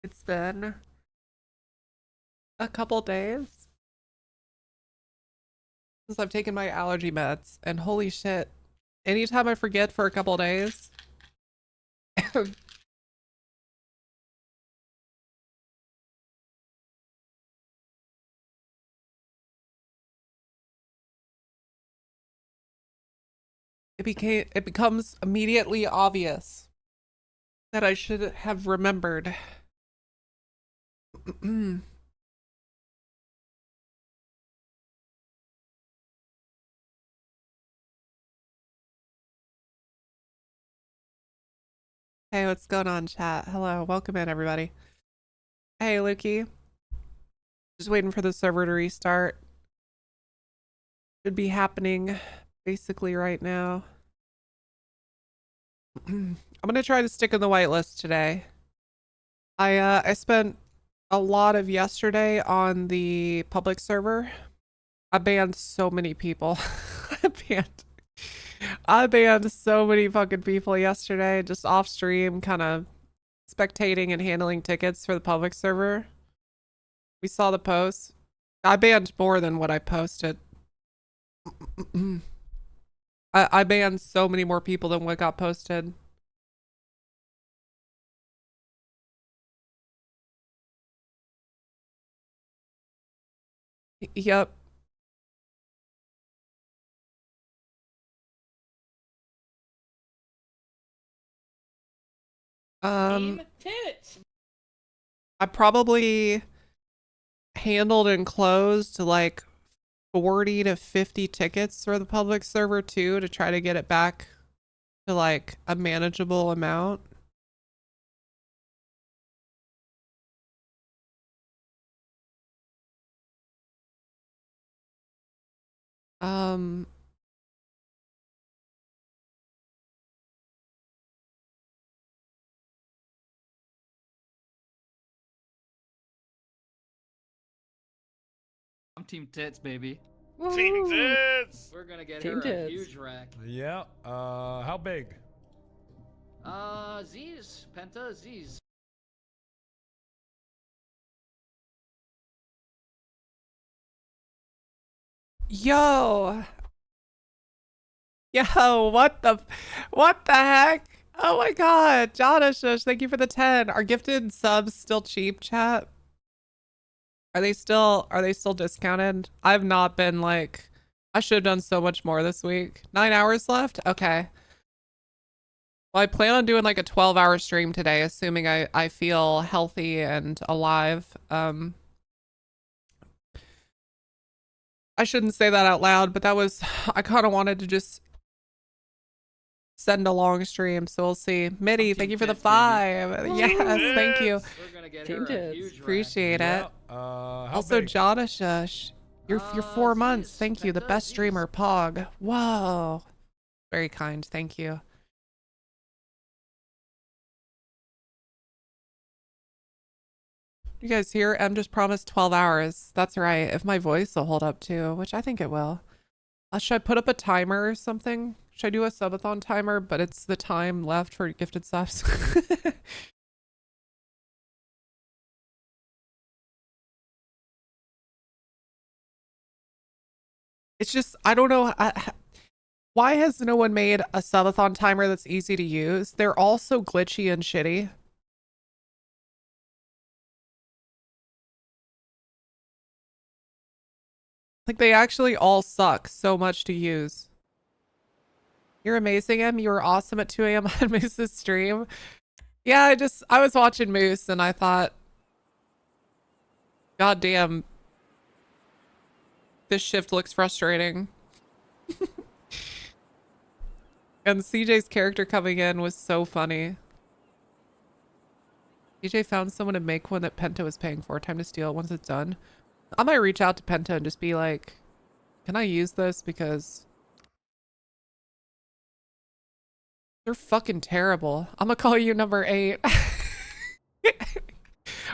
It's been a couple days since I've taken my allergy meds, and holy shit, anytime I forget for a couple days, it becomes immediately obvious that I should have remembered. Hey, what's going on, chat? Hello, welcome in, everybody. Hey, Lukey. Just waiting for the server to restart. Should be happening basically right now. I'm gonna try to stick in the whitelist today. I spent a lot of yesterday on the public server. I banned so many people. I banned I banned so many fucking people yesterday, just off stream, kind of spectating and handling tickets for the public server. We saw the posts. I banned more than what I posted. I banned so many more people than what got posted. Yep. Team tits. I probably handled and closed like 40 to 50 tickets for the public server too, to try to get it back to like a manageable amount. Um I'm Team Tits, baby. Team tits. We're gonna get Team her tits. a huge rack. Yeah. How big? Z's. Penta Z's. Yo, what the heck? Oh my god, Jonashush, thank you for the 10. Are gifted subs still cheap, chat? Are they still discounted? I've not been like, I should have done so much more this week. 9 hours left? Okay. Well, I plan on doing like a 12-hour stream today, assuming I feel healthy and alive. I shouldn't say that out loud, but that was, I kind of wanted to just send a long stream, so we'll see. Mitty, thank you for the 5. Yes, thank you. We're gonna get Team her a tits. huge Appreciate Yeah. it. How Also, big? Jonashush, you're 4 months. Z's. Thank you. The Penta best Z's. streamer, Pog. Whoa. Very kind. Thank you. You guys hear? M just promised 12 hours. That's right. If my voice will hold up too, which I think it will. Should I put up a timer or something? Should I do a subathon timer, but it's the time left for gifted subs? It's just, I don't know. Why has no one made a subathon timer that's easy to use? They're all so glitchy and shitty. Like, they actually all suck so much to use. You're amazing, Em. You were awesome at 2 a.m. on Moose's stream. Yeah, I was watching Moose and I thought, God damn, this shift looks frustrating. And CJ's character coming in was so funny. CJ found someone to make one that Penta was paying for. Time to steal it once it's done. I might reach out to Penta and just be like, can I use this? Because they're fucking terrible. I'm gonna call you number 8.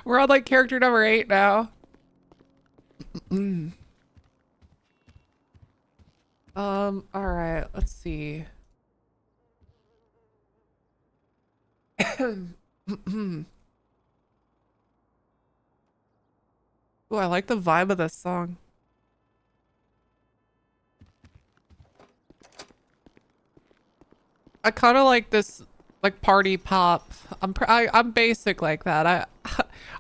We're on like character number 8 now. All right, let's see. Ooh, I like the vibe of this song. I kind of like this, like party pop. I'm basic like that.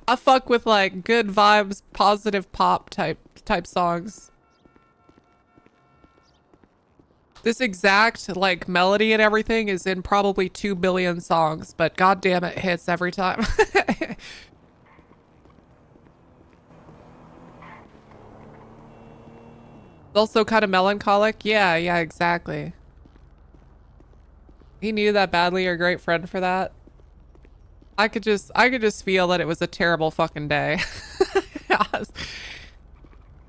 I fuck with like good vibes, positive pop type songs. This exact like melody and everything is in probably 2 billion songs, but goddamn it hits every time. Also kind of melancholic. Yeah, yeah, exactly. He needed that badly. You're a great friend for that. I could just feel that it was a terrible fucking day. Yes.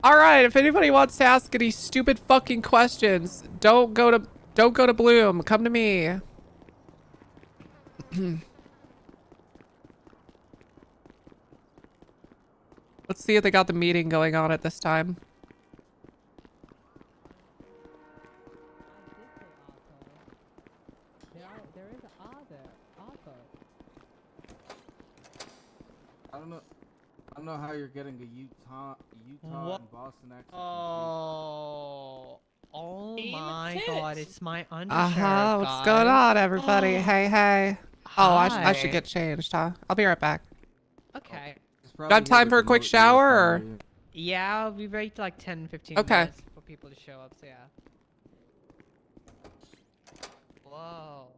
All right, if anybody wants to ask any stupid fucking questions, don't go to Bloom. Come to me. Let's see if they got the meeting going on at this time. There is an R there. Arthur. I don't know how you're getting a Utah What? and Boston accent. Oh my god, it's my undershirt, Uh-huh. What's going guys. on, everybody? Hey, hey. Oh, I should Hi. get changed, huh? I'll be right back. Okay. It's Do I probably have time here for a with the quick note you shower, left on or? your- Yeah, I'll be ready to like 10-15 Okay. minutes for people to show up, so yeah. Whoa.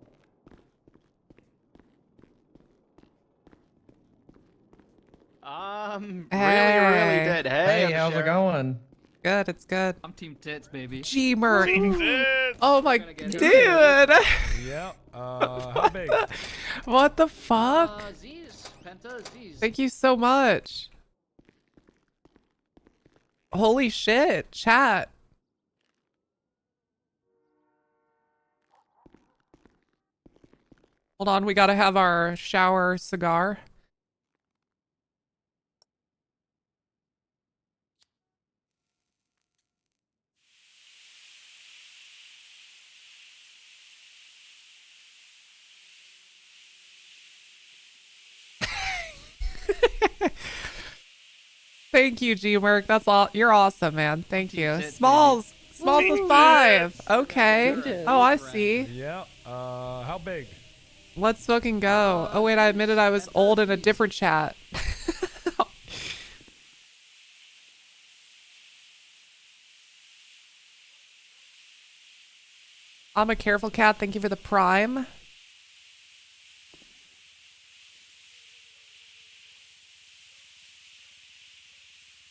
Really Hey. good. Hey, how's it going? Good, it's good. I'm Team Tits, baby. G-Merc. Team tits. Oh my, Gonna get dude. Yeah. How big? What the fuck? Z's. Penta, Z's. Thank you so much. Holy shit, chat. Hold on, we gotta have our shower cigar. Thank you, G-Merc. That's all. You're awesome, man. Thank you. Tits, Smalls. Smalls Team with 5. tits. Okay. Tits. Oh, I see. Yeah. How big? Let's fucking go. Oh, wait, I admitted I was old in a different chat. I'm a careful cat. Thank you for the prime.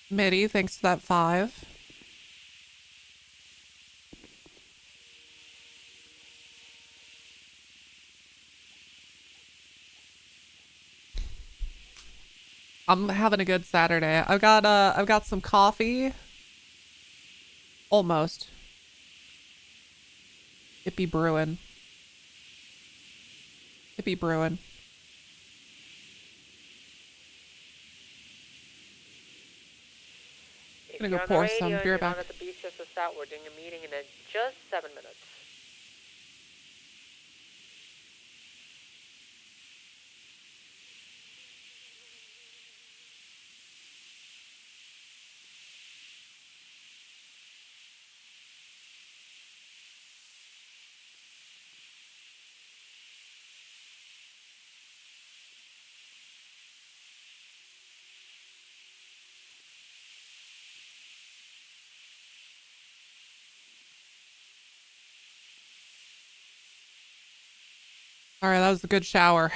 Mitty, thanks for that 5. I'm having a good Saturday. I've got some coffee. Almost. It be brewing. It be brewing. I'm gonna go pour some beer back. At the beach just out. We're doing a meeting in just 7 minutes. All right, that was a good shower.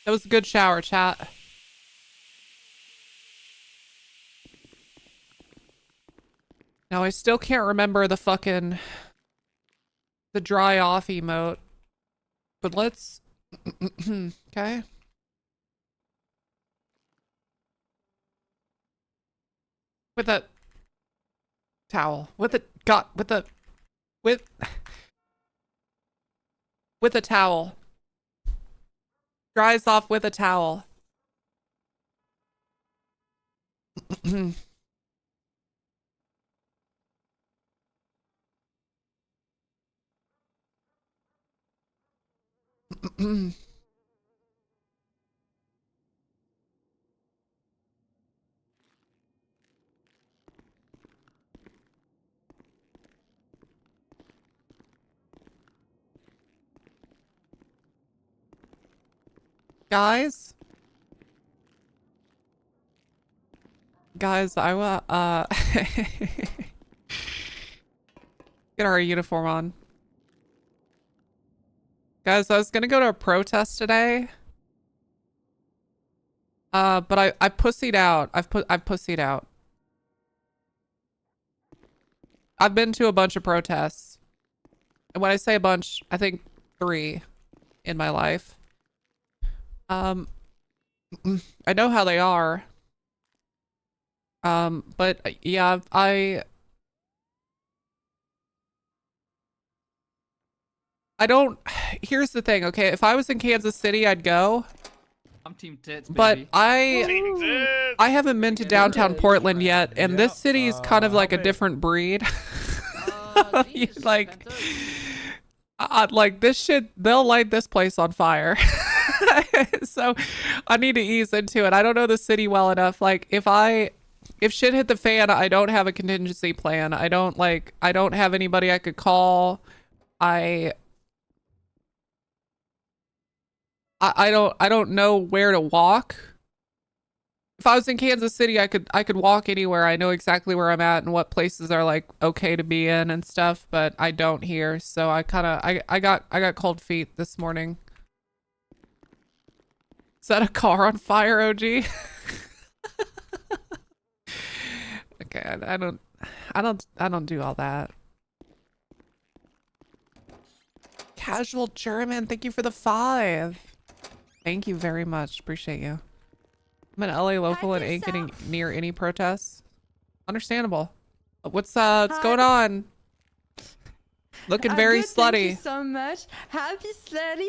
That was a good shower, chat. Now I still can't remember the dry off emote. But let's okay. With a towel. With a with with a towel. Dries off with a towel. Guys, I will, get our uniform on. Guys, I was gonna go to a protest today. But I pussied out. I've pussied out. I've been to a bunch of protests. And when I say a bunch, I think 3 in my life. I know how they are. But yeah, I don't, here's the thing, okay? If I was in Kansas City, I'd go. I'm Team Tits, baby. But Team tits. I haven't been to downtown Portland yet, and this city is kind of like a different breed. Geez, like, Penta. like this shit, they'll light this place on fire. So I need to ease into it. I don't know the city well enough. Like if shit hit the fan, I don't have a contingency plan. I don't have anybody I could call. I don't know where to walk. If I was in Kansas City, I could walk anywhere. I know exactly where I'm at and what places are like okay to be in and stuff, but I don't here. So I got cold feet this morning. Set a car on fire, OG. Okay, I don't do all that. Casual German, thank you for the 5. Thank you very much. Appreciate you. I'm an LA local and ain't getting near any protests. Understandable. What's going on? Looking very slutty. Thank you so much. Happy slutty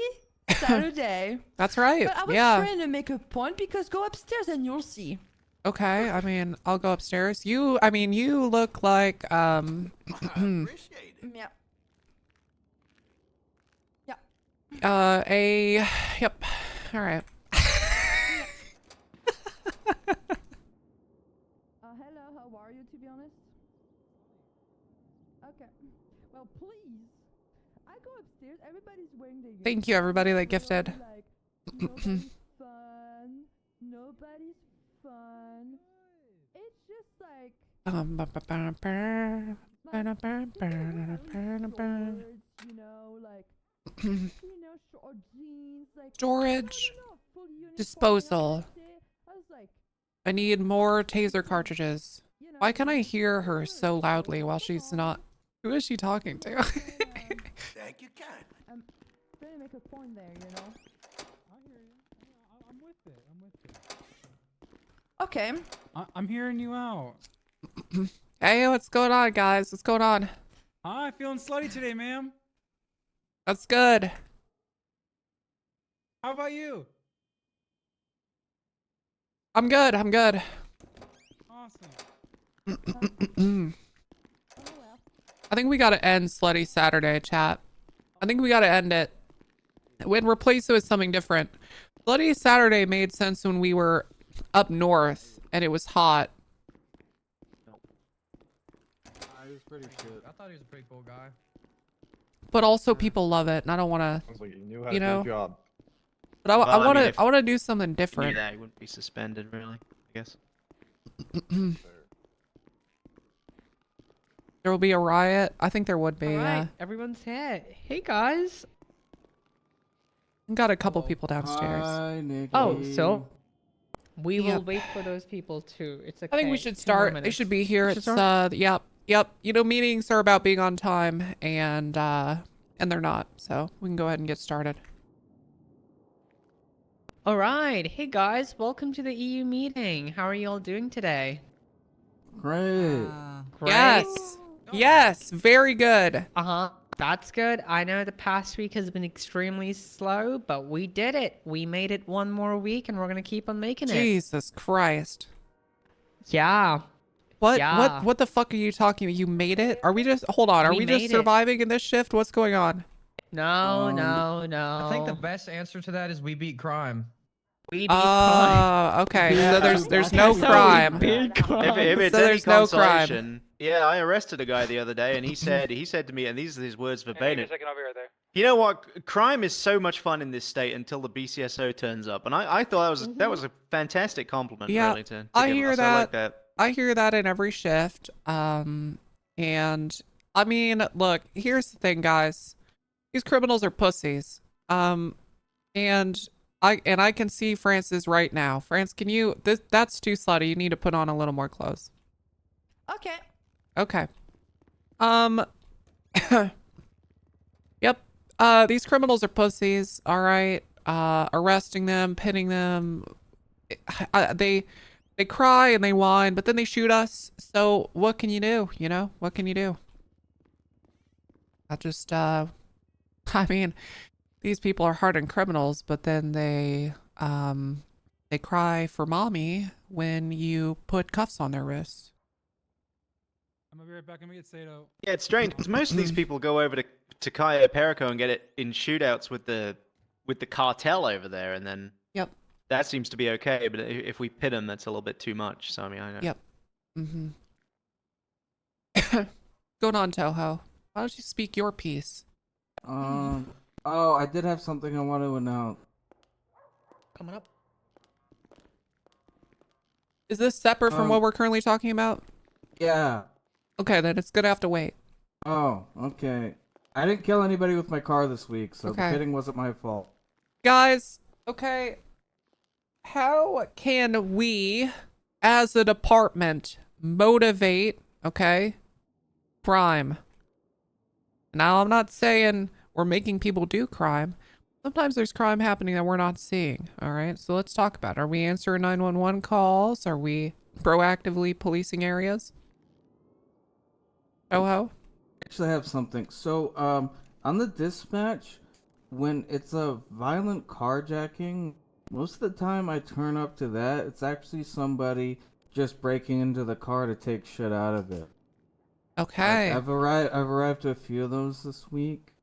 Saturday. That's right. But I was yeah. trying to make a point because go upstairs and you'll see. Okay. I mean, I'll go upstairs. You look like Yeah. yep. All right. Hello, how are you, to be honest? Okay. Well, please. I go upstairs, everybody's wearing their Thank you, everybody that gifted. Like, nobody's fun. Nobody's fun. It's just like... you know, like... short jeans, like... Storage. Full uniform, Disposal. I was like... I need more taser cartridges. Why can I hear her so loudly while she's not? Who is she talking to? Thank you, Cat. I'm trying to make a point there, you know? I hear you. I'm with it. I'm with it. Okay. I'm hearing you out. Hey, what's going on, guys? What's going on? Hi, feeling slutty today, ma'am. That's good. How about you? I'm good. I'm good. Awesome. I think we gotta end Slutty Saturday, chat. I think we gotta end it. And replace it with something different. Slutty Saturday made sense when we were up north and it was hot. He was pretty shit. I thought he was a pretty cool guy. But also people love it and I don't wanna, Sounds like you knew how you to know, do your job. but I Well, I mean, if wanna do something you knew different. that, he wouldn't be suspended, really, I guess. There will be a riot. I think there would be, All right, yeah. everyone's here. Hey guys. Got a couple people downstairs. Hi, Nikki. Oh, so we will Yep. wait for those people too. It's okay. I think we should 2 more start. They minutes. should be here. We should It's start? yep. You know, meetings are about being on time and they're not. So we can go ahead and get started. All right. Hey guys, welcome to the EU meeting. How are you all doing today? Great. Great. Yes. Yes, very good. Uh-huh. That's good. I know the past week has been extremely slow, but we did it. We made it one more week and we're going to keep on making it. Jesus Christ. Yeah. What the fuck are you talking about? You made it? Are we just hold on, are We we just made it. surviving in this shift? What's going on? No, no. I think the best answer to that is we beat crime. We beat crime. Okay. Yeah. So there's no That's how we crime. beat crime. If it's So any there's no crime. consolation, yeah, I arrested a guy the other day, and he said to me, and these are his words verbatim. You know what? Crime is so much fun in this state until the BCSO turns up, and I thought that was a fantastic compliment, Yeah, really, to I give hear us. I like that. I hear that in every shift. And I mean, look, here's the thing, guys. These criminals are pussies. And I can see Francis right now. France, can you? That's too slutty. You need to put on a little more clothes. Okay. Okay. Yep. These criminals are pussies. All right. Arresting them, pinning them. They cry and they whine, but then they shoot us. So what can you do? You know, what can you do? I just, I mean, these people are hardened criminals, but then they cry for mommy when you put cuffs on their wrists. I'm gonna be right back. I'm gonna get Sato. Yeah, it's strange because most of these people go over to Cayo Perico and get it in shootouts with the cartel over there, and then Yep. that seems to be okay. But if we pit them, that's a little bit too much. So I mean, I don't. Yep. Mm-hmm. Going on, Toho. Why don't you speak your piece? Oh, I did have something I want to announce. Coming up. Is this separate from what we're currently talking about? Yeah. Okay, then it's gonna have to wait. Oh, okay. I didn't kill anybody with my car this week, so Okay. the pitting wasn't my fault. Guys, okay. How can we, as a department, motivate, okay, crime? Now, I'm not saying we're making people do crime. Sometimes there's crime happening that we're not seeing, all right? So let's talk about it. Are we answering 911 calls? Are we proactively policing areas? Oh-ho? Actually, I have something. So, on the dispatch, when it's a violent carjacking, most of the time I turn up to that. It's actually somebody just breaking into the car to take shit out of it. Okay. I've arrived to a few of those this week.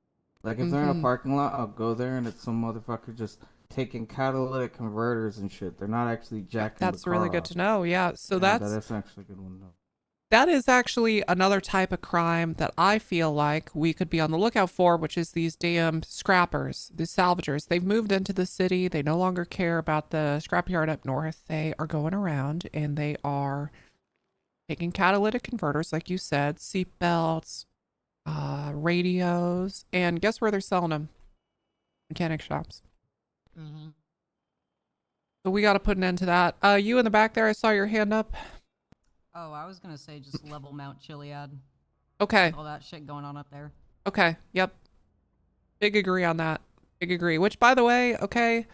Like, if they're in a parking lot, I'll go there and it's some motherfucker just taking catalytic converters and shit. They're not actually jacking That's the car really good up. to know. Yeah. So Yeah, that's actually a good one to know. that is actually another type of crime that I feel like we could be on the lookout for, which is these damn scrappers, the salvagers. They've moved into the city. They no longer care about the scrapyard up north. They are going around and they are taking catalytic converters, like you said, seat belts, radios, and guess where they're selling them? Mechanic shops. Mm-hmm. So we got to put an end to that. You in the back there, I saw your hand up. Oh, I was gonna say just level Mount Chiliad. Okay. All that shit going on up there. Okay. Yep. Big agree on that. Big agree. Which, by the way, okay.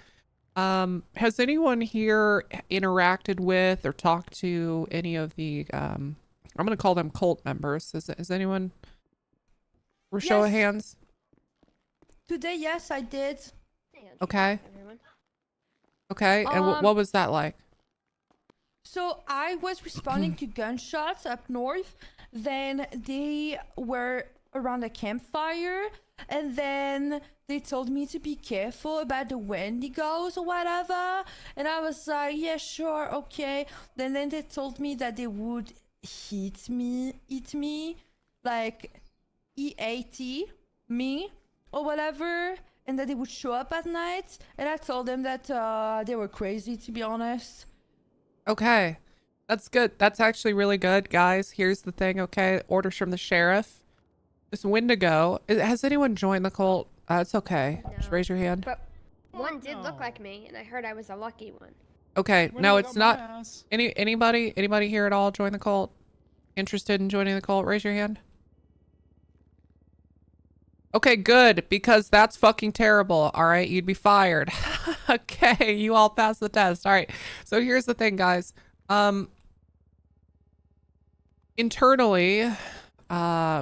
Has anyone here interacted with or talked to any of the I'm gonna call them cult members? Is anyone? For show of Yes. hands. Today, yes, I did. Okay. Okay. And what was that like? So I was responding to gunshots up north. Then they were around a campfire. And then they told me to be careful about the Wendigos or whatever. And I was like, yeah, sure, okay. Then they told me that they would eat me, like EAT me or whatever. And that they would show up at night. And I told them that they were crazy, to be honest. Okay. That's good. That's actually really good, guys. Here's the thing, okay? Orders from the sheriff. This Wendigo. Has anyone joined the cult? It's okay. No. Just raise your hand. But one did look like me, and I heard I was a lucky one. Okay. Wendigo No, it's got my not. ass. Anybody here at all join the cult? Interested in joining the cult? Raise your hand. Okay, good, because that's fucking terrible. All right, you'd be fired. Okay, you all passed the test. All right. So here's the thing, guys. Internally,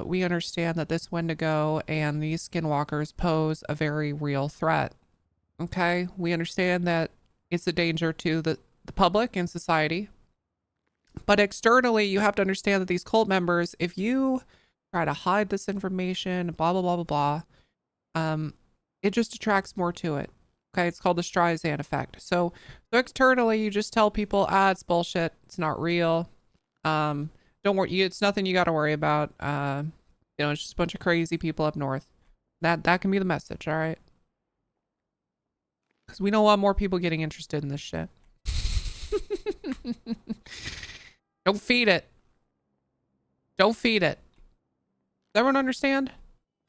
we understand that this Wendigo and these skinwalkers pose a very real threat. Okay, we understand that it's a danger to the public and society. But externally, you have to understand that these cult members, if you try to hide this information, blah, blah, blah, blah, blah, it just attracts more to it. Okay, it's called the Streisand effect. So externally, you just tell people, it's bullshit. It's not real. Don't worry. It's nothing you got to worry about. It's just a bunch of crazy people up north. That can be the message, all right? Because we don't want more people getting interested in this shit. Don't feed it. Don't feed it. Does everyone understand?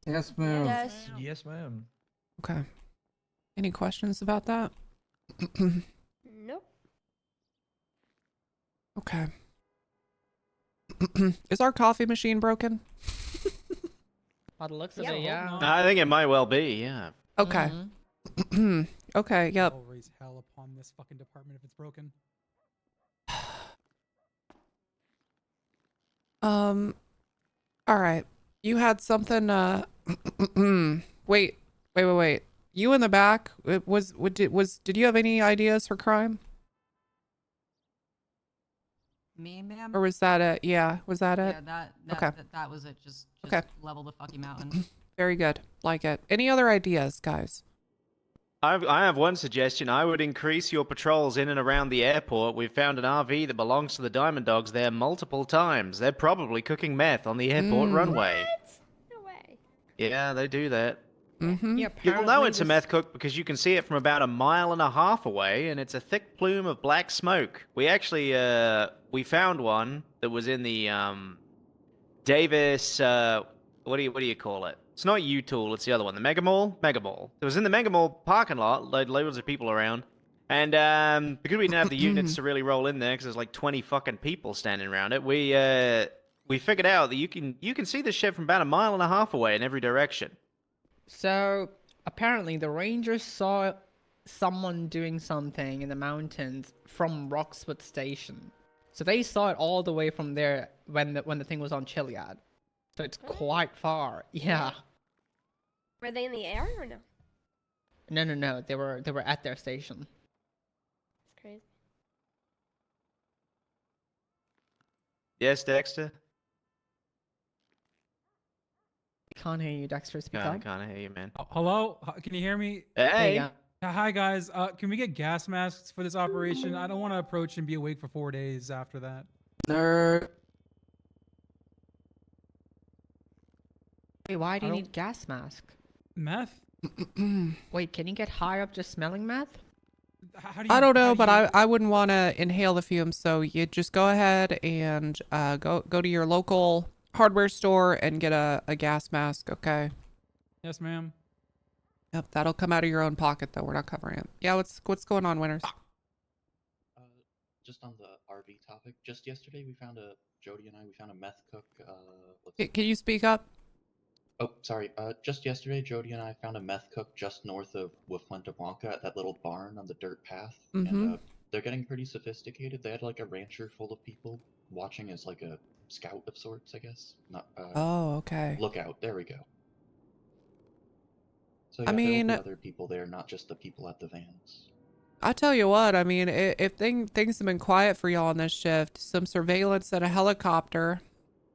Yes, ma'am. Yes. Yes, ma'am. Okay. Any questions about that? Nope. Okay. Is our coffee machine broken? By the looks of Yep. it, yeah. I think it might well be. Yeah. Okay. Mhm. Okay, yep. I'll raise hell upon this fucking department if it's broken. All right. You had something, wait. You in the back, did you have any ideas for crime? Me, ma'am? Or was that it? Yeah, was that it? Yeah, Okay. that was it. Just Okay. level the fucking mountain. Very good. Like it. Any other ideas, guys? I have one suggestion. I would increase your patrols in and around the airport. We've found an RV that belongs to the Diamond Dogs there multiple times. They're probably cooking meth on the airport runway. No way. Yeah, they do that. Mm-hmm. Yeah, You'll know apparently it's a this- meth cook because you can see it from about 1.5 miles away, and it's a thick plume of black smoke. We actually we found one that was in the Davis what do you call it? It's not U-Tool, it's the other one, the Mega Mall. It was in the Mega Mall parking lot, loads of people around, and because we didn't have the units to really roll in there, because there's like 20 fucking people standing around it, we figured out that you can see this shit from about 1.5 miles away in every direction. So apparently the rangers saw someone doing something in the mountains from Roxwood Station. So they saw it all the way from there when the thing was on Chiliad. So it's quite far. Yeah. Were they in the air or no? No. They were at their station. It's crazy. Yes, Dexter? Can't hear you, Dexter. Speak I up. can't hear you, man. Hello? Can you hear me? Hey! Yeah. Hi, guys. Can we get gas masks for this operation? I don't want to approach and be awake for 4 days after that. Nerd. Wait, why do you I need gas mask? Meth? Wait, can you get high up just smelling meth? How do you, I don't know, how do but you- I wouldn't want to inhale the fumes, so you just go ahead and go to your local hardware store and get a gas mask, okay? Yes, ma'am. Yep, that'll come out of your own pocket, though. We're not covering it. Yeah, what's going on, Winters? Just on the RV topic, just yesterday Jody and I found a meth cook. Can you speak up? Oh, sorry. Just yesterday, Jody and I found a meth cook just north of Fuente Blanca at that little barn on the dirt path. And they're getting pretty sophisticated. They had like a rancher full of people watching as like a scout of sorts, I guess. Not. Oh, okay. Lookout. There we go. So yeah, I mean, there will be other people there, not just the people at the vans. I tell you what, I mean, if things have been quiet for y'all on this shift, some surveillance at a helicopter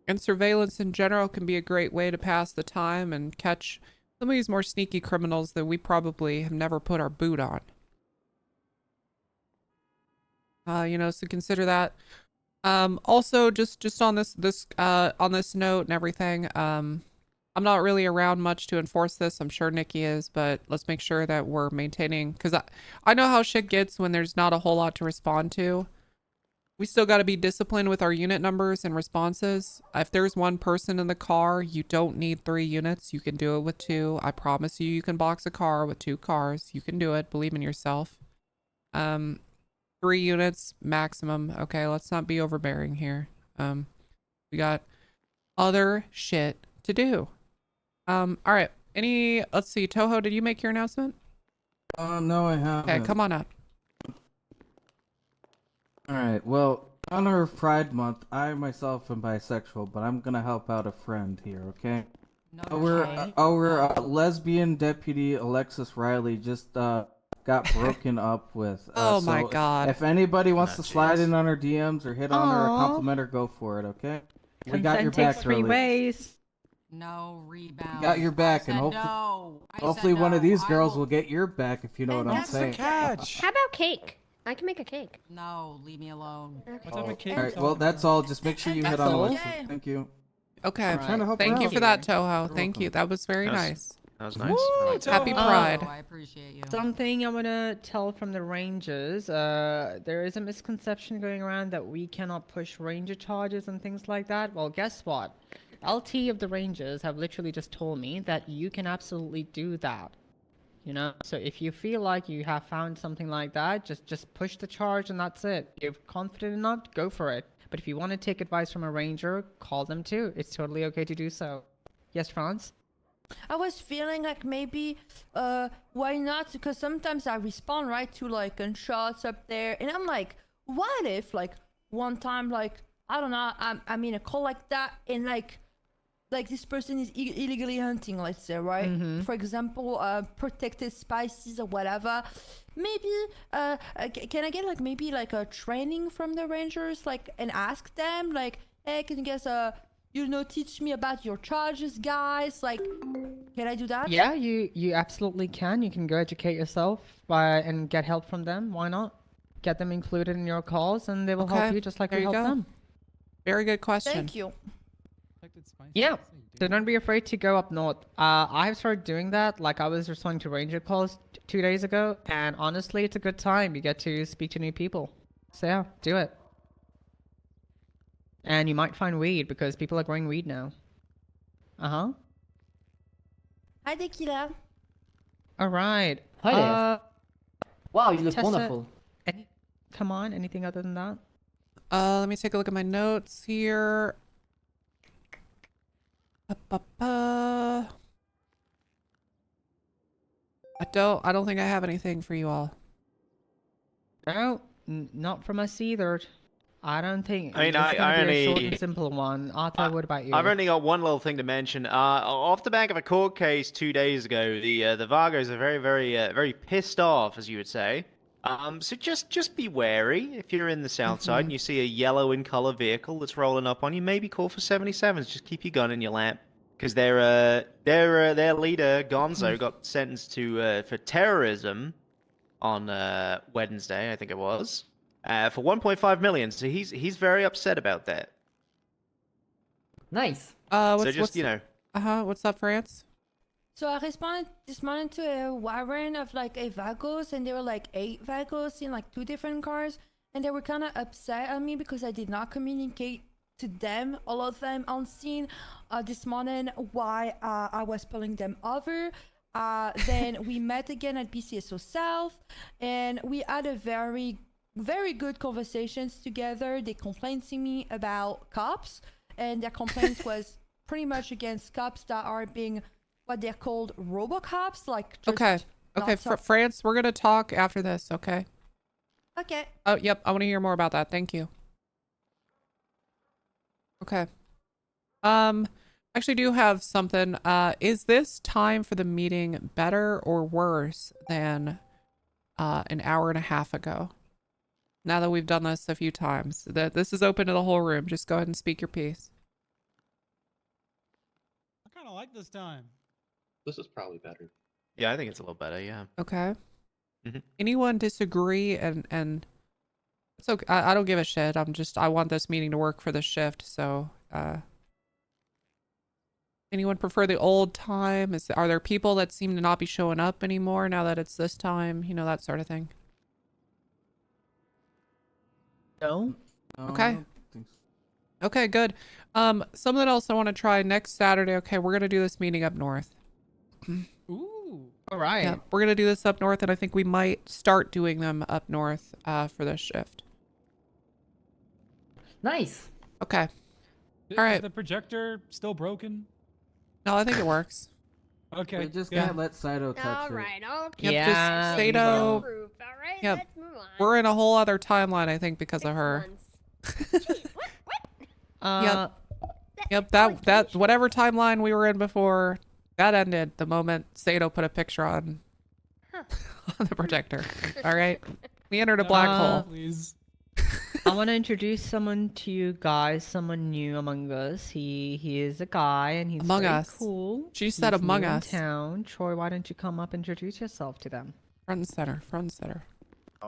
and surveillance in general can be a great way to pass the time and catch some of these more sneaky criminals that we probably have never put our boot on. So consider that. Also, just on this note and everything, I'm not really around much to enforce this. I'm sure Nikki is, but let's make sure that we're maintaining, because I know how shit gets when there's not a whole lot to respond to. We still got to be disciplined with our unit numbers and responses. If there's one person in the car, you don't need 3 units. You can do it with 2. I promise you can box a car with 2 cars. You can do it. Believe in yourself. 3 units maximum. Okay, let's not be overbearing here. We got other shit to do. All right. Let's see. Toho, did you make your announcement? No, I haven't. Okay, come on up. Alright, well, in honor of Pride Month, I myself am bisexual, but I'm gonna help out a friend here, okay? No, Our lesbian deputy, Alexis Riley, just got broken up with. Oh my so god. If anybody wants to slide in on her DMs or hit on her or compliment her, go for it, okay? We got your back, takes 3 Riley. ways. No rebound. We got your back, and hopefully one of these girls will get your back, if you know what I'm saying. How about cake? I can make a cake. No, leave me alone. Okay. Alright, well, that's all. Just make sure you hit on Alexis. Thank you. Okay. I'm trying to help her Thank you out. for that, Toho. Thank you. That was very That was- nice. That was nice. I like that. Happy Pride. Oh, I appreciate you. Something I want to tell from the Rangers, there is a misconception going around that we cannot push Ranger charges and things like that. Well, guess what? LT of the Rangers have literally just told me that you can absolutely do that. You know, so if you feel like you have found something like that, just push the charge and that's it. If you're confident enough, go for it. But if you want to take advice from a Ranger, call them too. It's totally okay to do so. Yes, Franz? I was feeling like maybe, why not? Because sometimes I respond right to like gunshots up there, and I'm like, what if like one time, like I don't know, I'm in a call like that, and like this person is illegally hunting, let's say, right? For example, protected species or whatever. Maybe, can I get like maybe like a training from the Rangers, like, and ask them like, hey, can you guys you know, teach me about your charges, guys? Like, can I do that? Yeah, you absolutely can. You can go educate yourself and get help from them. Why not? Get them included in your calls, and they will help you just like there you you help go. them. Very good question. Thank you. Yeah. So don't be afraid to go up north. I've started doing that. Like I was responding to Ranger calls 2 days ago, and honestly, it's a good time. You get to speak to new people. So yeah, do it. And you might find weed because people are growing weed now. Uh-huh. Hi, Tequila. All right. Hi there. Wow, you look Tessa, wonderful. Come on, anything other than that? Let me take a look at my notes here. I don't think I have anything for you all. No, not from us either. I don't think. I mean, this is gonna be a short only- and simple one. Arthur, what about you? I've only got one little thing to mention. Off the back of a court case 2 days ago, the Vargos are very pissed off, as you would say. So just be wary if you're in the south side and you see a yellow in color vehicle that's rolling up on you. Maybe call for 77s. Just keep your gun in your lap, because their leader Gonzo got sentenced to for terrorism on Wednesday, I think it was, for 1.5 million. So he's very upset about that. Nice. What's up, France? So I responded this morning to a warrant of like 8 Vagos, and there were like 8 Vagos in like 2 different cars, and they were kind of upset at me because I did not communicate to them, all of them on scene, this morning why I was pulling them over. Then we met again at BCSO South, and we had a very good conversations together. They complained to me about cops, and their complaints was pretty much against cops that are being what they're called robocops, like just okay, France, we're gonna talk after this, okay? Okay. Oh, yep, I want to hear more about that. Thank you. Okay. Actually do have something. Is this time for the meeting better or worse than an hour and a half ago? Now that we've done this a few times, this is open to the whole room. Just go ahead and speak your piece. I kind of like this time. This is probably better. Yeah, I think it's a little better. Yeah. Okay. Anyone disagree? And it's okay. I don't give a shit. I want this meeting to work for the shift. So, anyone prefer the old time? Are there people that seem to not be showing up anymore now that it's this time? You know, that sort of thing. No. Okay. I don't think so. Okay, good. Something else I want to try next Saturday. Okay, we're gonna do this meeting up north. Ooh. All right. Yeah, we're gonna do this up north, and I think we might start doing them up north for this shift. Nice. Okay. Is right. the projector still broken? No, I think it works. Okay. We just yeah. can't let Saito touch All it. right, okay. Yep, Yeah. just Sato. All right, Yep. let's move on. We're in a whole other timeline, I think, because of her. 6 months. Uh, Yep, that whatever timeline we were in before, that ended the moment Sato put a picture on on the projector. All right, we entered a black hole. Please. I want to introduce someone to you guys, someone new among us. He is a guy, and he's Among very us. cool. She said He's among new in us. town. Troy, why don't you come up and introduce yourself to them? Front and center, front and center.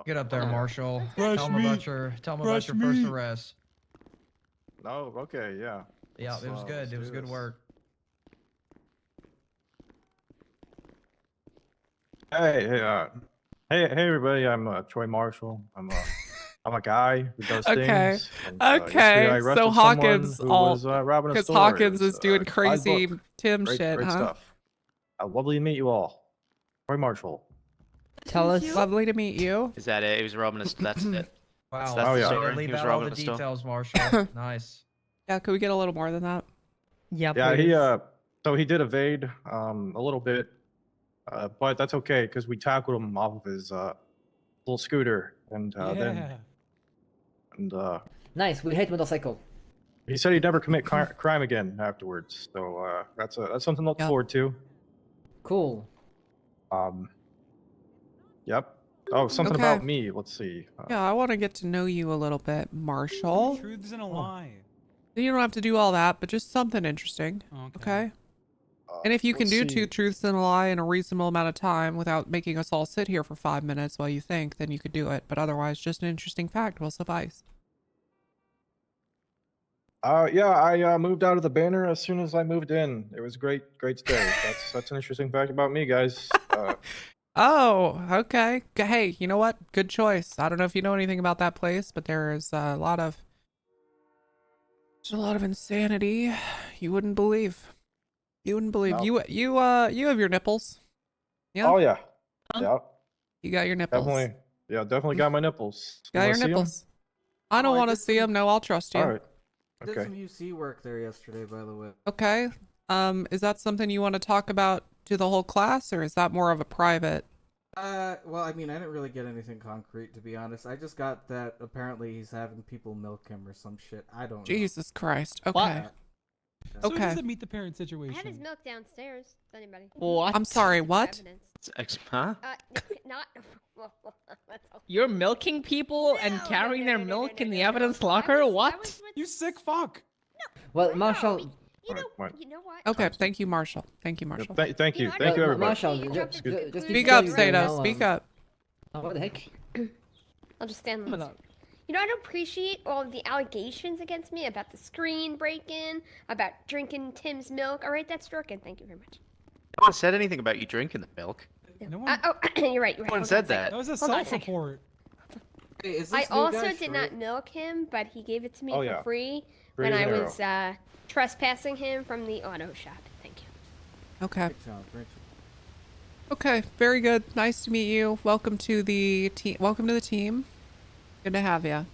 Get up there, Marshall. Fresh Tell them about your Fresh first meat. arrest. Oh, okay, yeah. Yeah, it was good. It was good work. Hey, everybody. I'm Troy Marshall. I'm a guy who does Okay. things. And, yesterday I Okay. arrested So someone Hawkins, who was robbing a because store. Hawkins It is was, doing fine crazy book. Tim Great, shit, great huh? stuff. Lovely to meet you all. Troy Marshall. Tell us. Lovely to meet you. Is that it? He was robbing us. That's it. Wow. That's Oh, the yeah. Way to story. leave He was out all robbing the a store. details, Marshall. Nice. Yeah, could we get a little more than that? Yeah, Yeah, please. so he did evade a little bit, but that's okay because we tackled him off of his little scooter, and Yeah. Nice. We hate motorcycle. he said he'd never commit crime again afterwards. So that's something to look forward to. Cool. Yep. Oh, something Okay. about me. Let's see. Yeah, I want to get to know you a little bit, Marshall. Truths and a lie. You don't have to do all that, but just something interesting. Okay. And if you can let's do see. 2 truths and a lie in a reasonable amount of time without making us all sit here for 5 minutes while you think, then you could do it. But otherwise, just an interesting fact will suffice. Yeah, I moved out of the banner as soon as I moved in. It was great stay. That's an interesting fact about me, guys. Oh, okay. Hey, you know what? Good choice. I don't know if you know anything about that place, but there is a lot of insanity. You wouldn't believe. You wouldn't believe. No. You have your nipples. Yeah. Oh yeah. Yeah. You got your nipples. Definitely got my nipples. Got Wanna your see 'em? nipples. I don't Oh, I want to did see some- them. No, I'll trust you. All right. I did Okay. some UC work there yesterday, by the way. Okay. Is that something you want to talk about to the whole class, or is that more of a private? Well, I mean, I didn't really get anything concrete, to be honest. I just got that apparently he's having people milk him or some shit. I don't know. Jesus Christ. Okay. What? So Okay. does it meet the parent I had his situation? milk downstairs. Does anybody? What? I'm sorry, what? Evidence. Huh? Not. That's all. You're milking people and No, carrying no, their no, milk no, in no, the no. evidence I locker? was What? with- You sick fuck. Well, no, Marshall. You know, Right. you know what? Okay. Thank you, Marshall. Thank you, Marshall. Thank you. You know, I Thank you, don't- everybody. Marshall, You ju- jumped ju- into just to Speak tell up, you Sato. now, Speak up. Oh, what the heck? I'll just stand Come on on. this. You know, I don't appreciate all the allegations against me about the screen break-in, about drinking Tim's milk. All right, that's Durkin. Thank you very much. No one said anything about you drinking the milk. No one, Oh, you're right. You're right. No one Hold on said a second. that. that was a Hold on a second. self-report. Hey, is I this new also guy did straight? not milk him, but he gave it to me Oh, for yeah. free Free when as I an was trespassing him from the auto shop. Thank you. Okay. Great job, great job. Okay. Very good. Nice to meet you. Welcome to the team. Welcome to the team. Good to have you.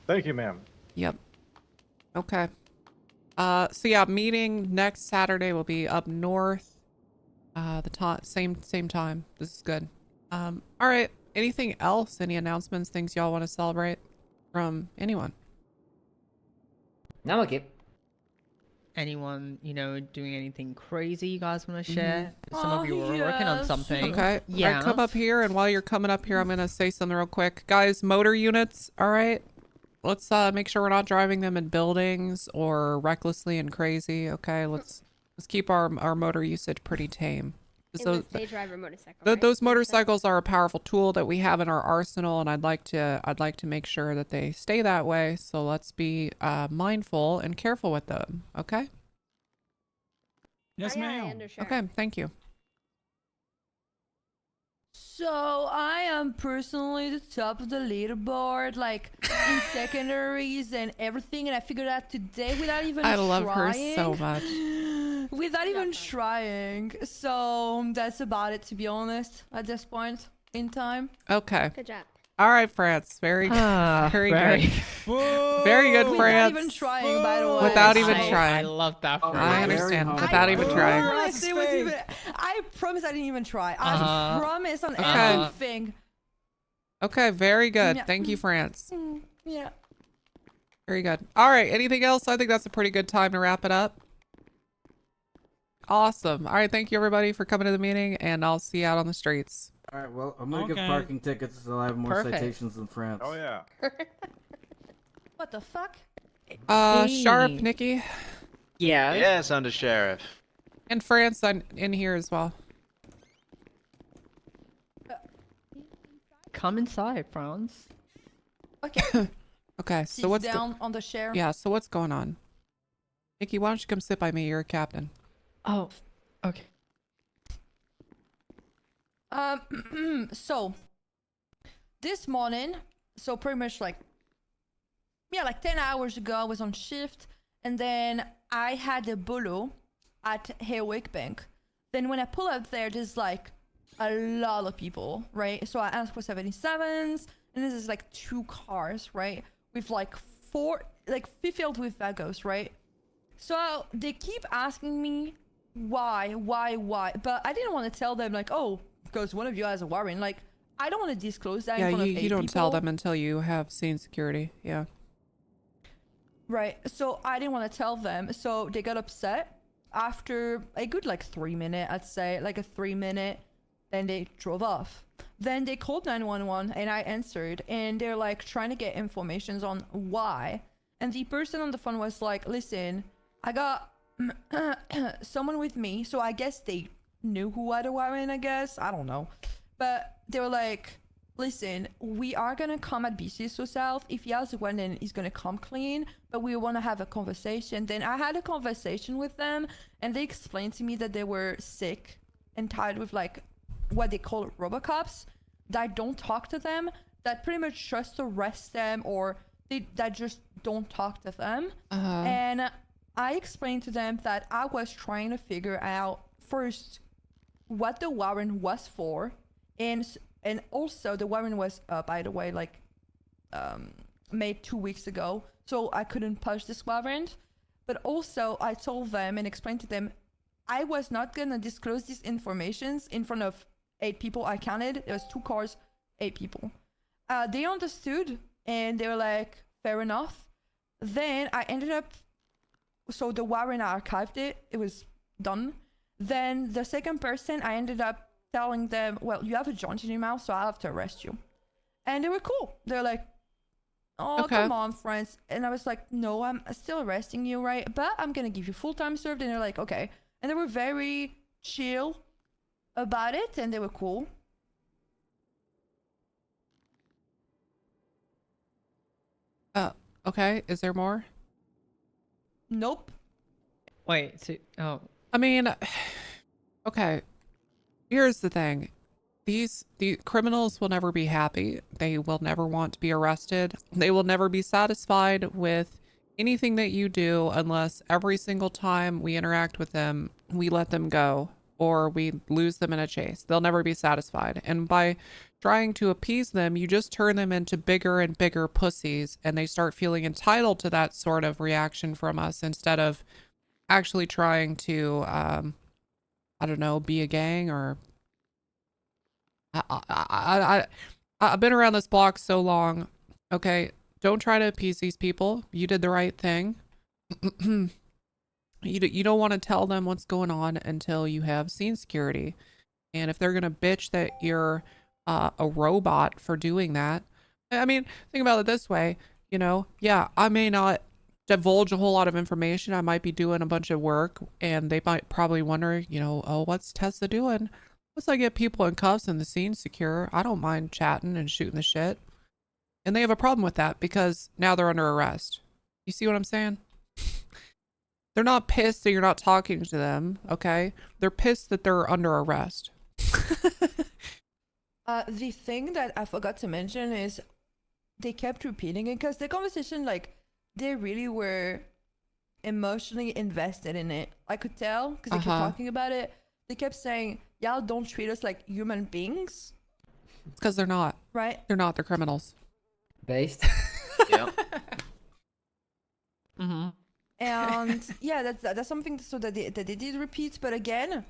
Thank you, ma'am. Yep. Okay. So yeah, meeting next Saturday will be up north. The same time. This is good. All right. Anything else? Any announcements? Things y'all want to celebrate from anyone? Now okay. Anyone, doing anything crazy you guys want to share? Some of you Oh, were working on yes. something. Okay. Yeah. All right, come up here, and while you're coming up here, I'm gonna say something real quick, guys. Motor units. All right. Let's make sure we're not driving them in buildings or recklessly and crazy. Okay. Let's keep our motor usage pretty tame. It was they drive a motorcycle. right? Those motorcycles are a powerful tool that we have in our arsenal, and I'd like to make sure that they stay that way. So let's be mindful and careful with them. Okay. Yes, Oh, yeah, I ma'am. understand. Okay. Thank you. So I am personally the top of the leaderboard, like in secondaries and everything, and I figured out today without even I trying. love her so much. Without even trying. So that's about it, to be honest, at this point in time. Okay. Good job. All right, France. Very good. Very good. Very good, Without France. even trying, by the way. Without even I trying. love that. Oh, phrase. I very understand. humble. Without even trying. I promise I didn't even try. I promise on Okay. everything. Okay. Very good. Yeah. Thank you, France. Yeah. Very good. All right. Anything else? I think that's a pretty good time to wrap it up. Awesome. All right. Thank you, everybody, for coming to the meeting, and I'll see you out on the streets. All right, well, I'm gonna give Okay. parking tickets so I have more Perfect. citations than France. Oh yeah. What the fuck? Sharp, Hey. Nikki, Yeah. Yes, under sheriff. and France in here as well. Come inside, Franz. Okay. Okay. Sit So what's down on the chair. yeah? So what's going on? Nikki, why don't you come sit by me? You're a captain. Oh, okay. So this morning, so pretty much like 10 hours ago, I was on shift, and then I had a bolo at Hairwick Bank. Then when I pull up there, there's like a lot of people, right? So I asked for 77s, and this is like 2 cars, right? With like 4, like filled with Vagos, right? So they keep asking me why, but I didn't want to tell them like, oh, because one of you has a warrant. Like, I don't want to disclose that Yeah, in front of 8 you don't tell people. them until you have seen security. Yeah. Right. So I didn't want to tell them. So they got upset after a good like 3 minute, I'd say, like a 3 minute. Then they drove off. Then they called 911 and I answered, and they're like trying to get information on why. And the person on the phone was like, listen, I got someone with me. So I guess they knew who had a warrant, I guess. I don't know. But they were like, listen, we are gonna come at BC so South. If he has one, then he's gonna come clean, but we want to have a conversation. Then I had a conversation with them, and they explained to me that they were sick and tired with like what they call robocops that don't talk to them, that pretty much just arrest them, or that just don't talk to them. And I explained to them that I was trying to figure out first what the warrant was for, and also the warrant was by the way, like made 2 weeks ago, so I couldn't push this warrant. But also I told them and explained to them I was not gonna disclose these informations in front of 8 people. I counted, there was 2 cars, 8 people. They understood, and they were like, fair enough. Then I ended up, so the warrant, I archived it, it was done. Then the second person, I ended up telling them, well, you have a joint in your mouth, so I'll have to arrest you. And they were cool. They're like, oh, Okay. come on, friends. And I was like, no, I'm still arresting you, right? But I'm gonna give you full time served. And they're like, okay. And they were very chill about it, and they were cool. Okay. Is there more? Nope. Wait, so, oh, I mean, okay. Here's the thing. The criminals will never be happy. They will never want to be arrested. They will never be satisfied with anything that you do unless every single time we interact with them, we let them go or we lose them in a chase. They'll never be satisfied. And by trying to appease them, you just turn them into bigger and bigger pussies, and they start feeling entitled to that sort of reaction from us instead of actually trying to, I don't know, be a gang or... I've been around this block so long. Okay, don't try to appease these people. You did the right thing. You don't want to tell them what's going on until you have seen security. And if they're gonna bitch that you're a robot for doing that, I mean, think about it this way. You know, yeah, I may not divulge a whole lot of information. I might be doing a bunch of work, and they might probably wonder, you know, oh, what's Tessa doing? Once I get people in cuffs and the scene secure, I don't mind chatting and shooting the shit. And they have a problem with that because now they're under arrest. You see what I'm saying? They're not pissed that you're not talking to them, okay? They're pissed that they're under arrest. The thing that I forgot to mention is they kept repeating it because the conversation, like, they really were emotionally invested in it. I could tell because they kept talking about it. They kept saying, y'all don't treat us like human beings. Because they're not. Right? They're not. They're criminals. Based. Yep. mm-hmm. And yeah, that's something so that they did repeat. But again,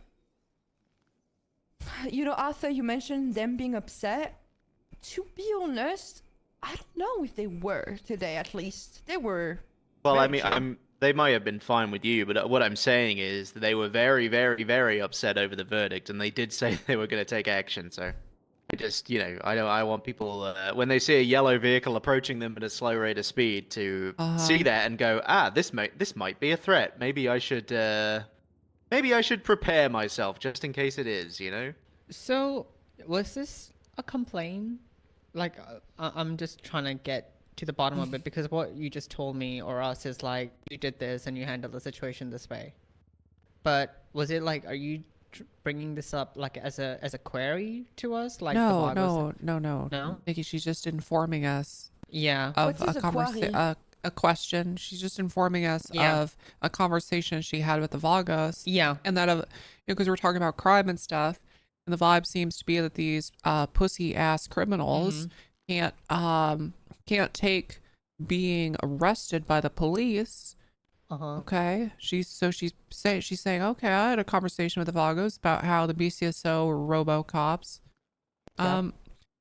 you know, Arthur, you mentioned them being upset. To be honest, I don't know if they were today. At least they were. Well, I very mean, chill. they might have been fine with you, but what I'm saying is that they were very, very, very upset over the verdict, and they did say they were going to take action. So, I just, you know, I want people when they see a yellow vehicle approaching them at a slow rate of speed to see that and go, this might be a threat. Maybe I should prepare myself just in case it is. You know. So, was this a complaint? Like, I'm just trying to get to the bottom of it, because what you just told me or us is like, you did this and you handled the situation this way. But was it like, are you bringing this up like as a query to us, like No, the no, Vagos? no, no, No? Nikki, she's just informing us Yeah. of What is a query? a question. She's just informing us Yeah. of a conversation she had with the Vagos. Yeah. And that of, because we're talking about crime and stuff, and the vibe seems to be that these pussy ass criminals can't take being arrested by the police. Okay. She's saying, okay, I had a conversation with the Vagos about how the BCSO were robo-cops. Yeah.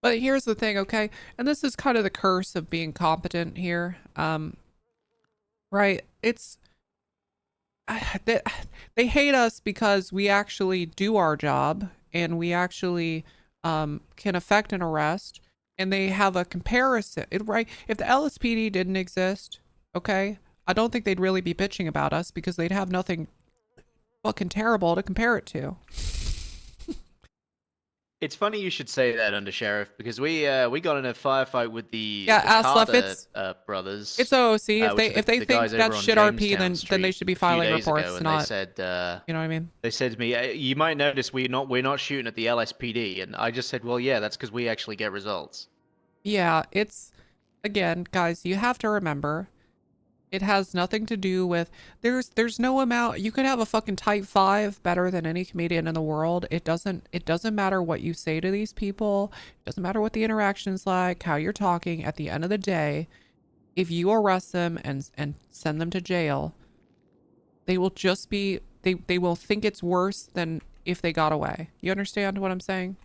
But here's the thing, okay? And this is kind of the curse of being competent here. Right? It's they hate us because we actually do our job and we actually can affect an arrest, and they have a comparison, right? If the LSPD didn't exist, okay, I don't think they'd really be bitching about us because they'd have nothing fucking terrible to compare it to. It's funny you should say that, Under Sheriff, because we got in a firefight with the Ass left, Carter brothers. It's OOC. If which they are if they the think guys over that's on shit RP, Jamestown then Street they should be a few filing days reports. ago, and Not, they said, you know what I mean? They said to me, "You might notice we're not shooting at the LSPD," and I just said, "Well, yeah, that's because we actually get results." Yeah, it's, again, guys, you have to remember, it has nothing to do with, there's no amount, you could have a fucking type 5 better than any comedian in the world. It doesn't matter what you say to these people. It doesn't matter what the interaction's like, how you're talking. At the end of the day, if you arrest them and send them to jail, they will just be, they will think it's worse than if they got away. You understand what I'm saying?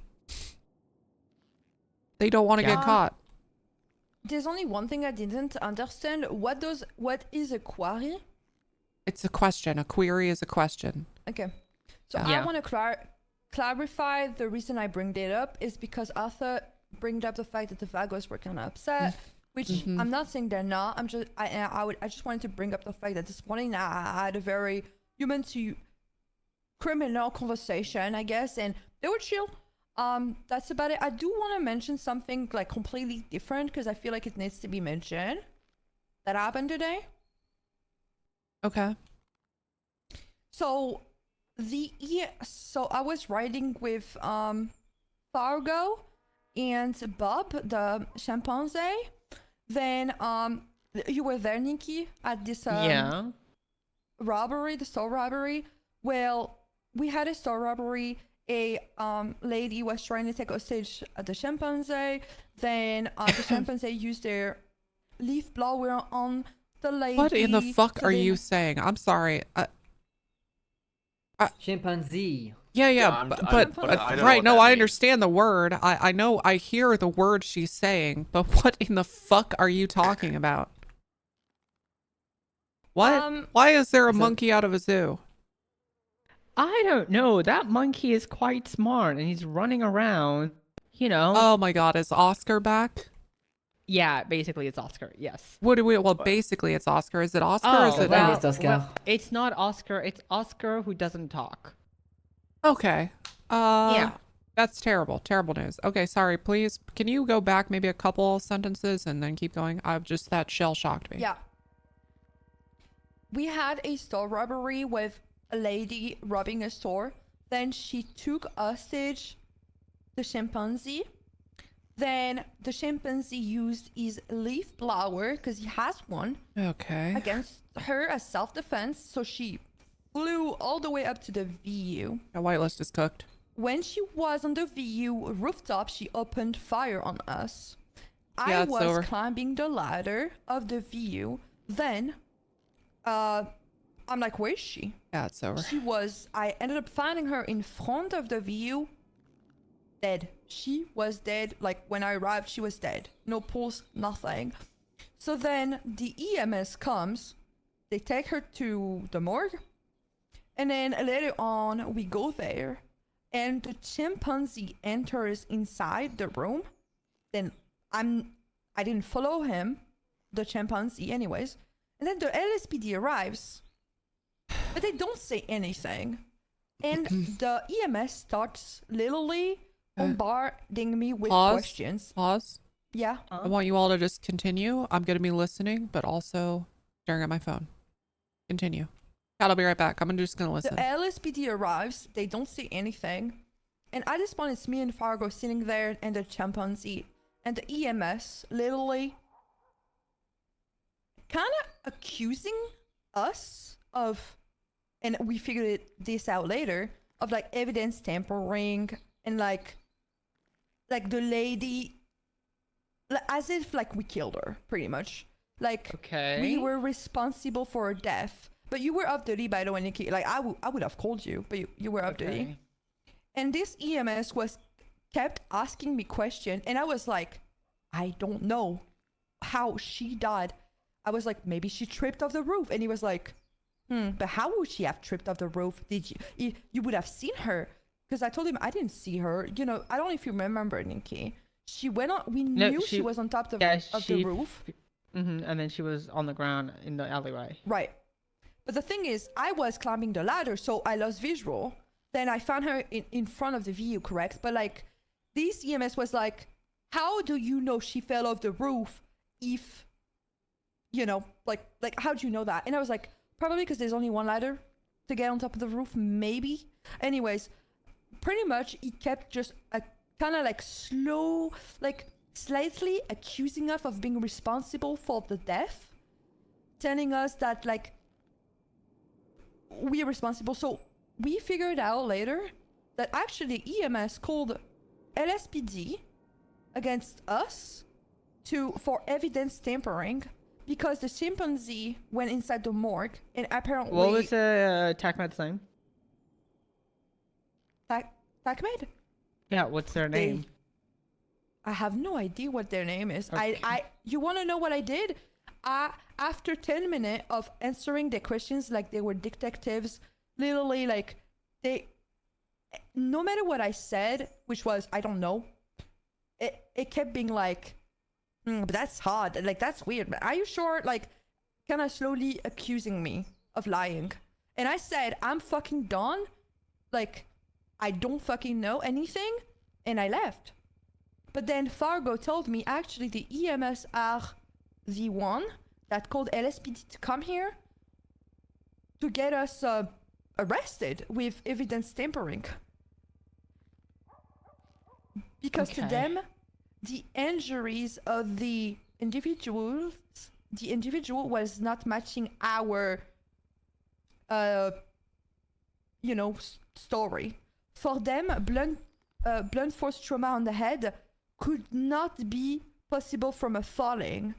They don't want to get caught. There's only one thing I didn't understand. What is a query? It's a question. A query is a question. Okay. So Yeah. I want to clarify the reason I bring that up is because Arthur bring up the fact that the Vagos were kind of upset, which I'm not saying they're not. I just wanted to bring up the fact that this morning I had a very human to criminal conversation, I guess, and they were chill. That's about it. I do want to mention something like completely different because I feel like it needs to be mentioned that happened today. Okay. So I was riding with Fargo and Bob, the chimpanzee. Then you were there, Nikki, at this robbery, the store robbery. Well, we had a store robbery. A lady was trying to take hostage the chimpanzee. Then the chimpanzee used their leaf blower on the lady. What in the fuck are you saying? I'm sorry. Chimpanzee. Yeah, but right, no, I understand the word. I know, I hear the word she's saying, but what in the fuck are you talking about? What? Why is there a monkey out of a zoo? I don't know. That monkey is quite smart and he's running around, you know. Oh my god, is Oscar back? Yeah, basically it's Oscar, yes. Well, basically it's Oscar. Is it Oscar or is it not? Well, it's not Oscar. It's Oscar who doesn't talk. Okay. Yeah. That's terrible. Terrible news. Okay, sorry. Please, can you go back maybe a couple sentences and then keep going? That shell shocked me. Yeah. We had a store robbery with a lady robbing a store. Then she took hostage the chimpanzee. Then the chimpanzee used his leaf blower, because he has one, against her as self-defense. So she flew all the way up to the VU. A whitelist is cooked. When she was on the VU rooftop, she opened fire on us. Yeah, I it's was over. climbing the ladder of the VU. Then, I'm like, where is she? Yeah, it's over. I ended up finding her in front of the VU, dead. She was dead. Like, when I arrived, she was dead. No pulse, nothing. So then the EMS comes. They take her to the morgue. And then later on, we go there. And the chimpanzee enters inside the room. Then I didn't follow him, the chimpanzee anyways. And then the LSPD arrives. But they don't say anything. And the EMS starts literally bombarding me with questions. Pause. Yeah. I want you all to just continue. I'm going to be listening, but also staring at my phone. Continue. I'll be right back. I'm just gonna The listen. LSPD arrives. They don't see anything. And at this point, it's me and Fargo sitting there and the chimpanzee. And the EMS literally kind of accusing us of, and we figured this out later, of like evidence tampering and like the lady, as if like we killed her, pretty much. Like, Okay. we were responsible for her death. But you were off duty, by the way, Nikki. Like, I would have called you, but you were off duty. Okay. And this EMS kept asking me questions, and I was like, I don't know how she died. I was like, maybe she tripped off the roof. And he was like, but how would she have tripped off the roof? Did you would have seen her? Because I told him I didn't see her. You know, I don't know if you remember, Nikki. She went on. We knew she was on top of the roof. And then she was on the ground in the alleyway. Right. But the thing is, I was climbing the ladder, so I lost visual. Then I found her in front of the view, correct? But like, this EMS was like, how do you know she fell off the roof if, you know, like how do you know that? And I was like, probably because there's only one ladder to get on top of the roof, maybe. Anyways, pretty much he kept just a kind of like slow, like slightly accusing us of being responsible for the death, telling us that like we're responsible. So we figured out later that actually EMS called LSPD against us for evidence tampering because the chimpanzee went inside the morgue and apparently... What was the TACMED's name? TACMED? Yeah, what's their name? I have no idea what their name is. Okay. You want to know what I did? After 10 minutes of answering the questions like they were detectives, literally like no matter what I said, which was, I don't know, it kept being like, but that's hard. Like, that's weird. But are you sure? Like, kind of slowly accusing me of lying. And I said, I'm fucking done. Like, I don't fucking know anything. And I left. But then Fargo told me, actually, the EMS are the one that called LSPD to come here to get us arrested with evidence tampering. Because to them, the injuries of the individual was not matching our, story. For them, blunt force trauma on the head could not be possible from a falling.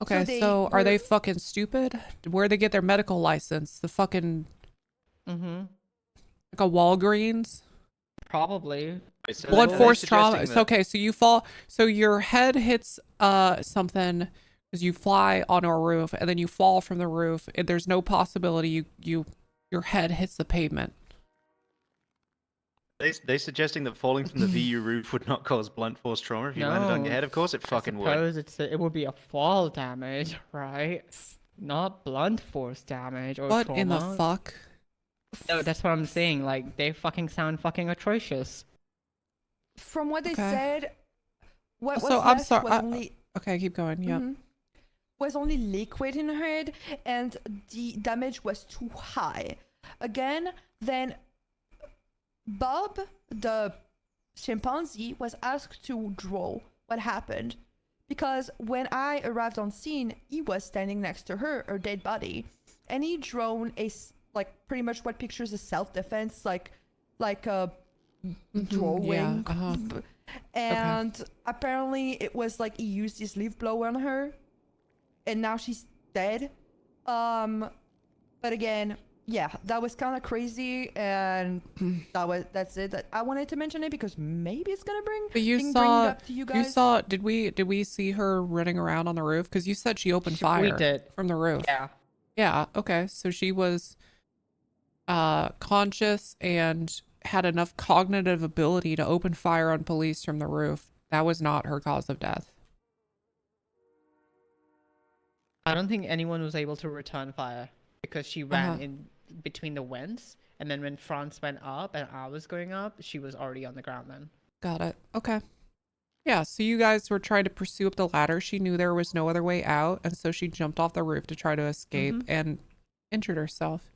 Okay, so are they fucking stupid? Where'd they get their medical license? The fucking... Like a Walgreens? Probably. Blunt force trauma. It's okay, so you fall... So your head hits something because you fly on a roof, and then you fall from the roof, and there's no possibility your head hits the pavement. They suggesting that falling from the VU roof would not cause blunt force trauma if you landed on your head? Of course it fucking would. I suppose it would be a fall damage, right? Not blunt force damage or What trauma. in the fuck? No, that's what I'm saying. Like, they fucking sound fucking atrocious. From what they said, what was So I'm left sorry. was only... Okay, keep going. Yeah. Was only liquid in her head, and the damage was too high. Again, then Bob, the chimpanzee, was asked to draw what happened. Because when I arrived on scene, he was standing next to her dead body. And he drawn pretty much what pictures a self-defense, like a drawing. Yeah, And apparently it was like he used his leaf blower on her. And now she's dead. But again, yeah, that was kind of crazy, and that's it. I wanted to mention it because maybe it's gonna bring. But you bring it saw, up to you guys. you saw. Did we see her running around on the roof? Because you said she opened fire from the roof. Yeah. Yeah. Okay. So she was conscious and had enough cognitive ability to open fire on police from the roof. That was not her cause of death. I don't think anyone was able to return fire because she ran in between the vents, and then when France went up and I was going up, she was already on the ground then. Got it. Okay. Yeah, so you guys were trying to pursue up the ladder. She knew there was no other way out, and so she jumped off the roof to try to escape and injured herself.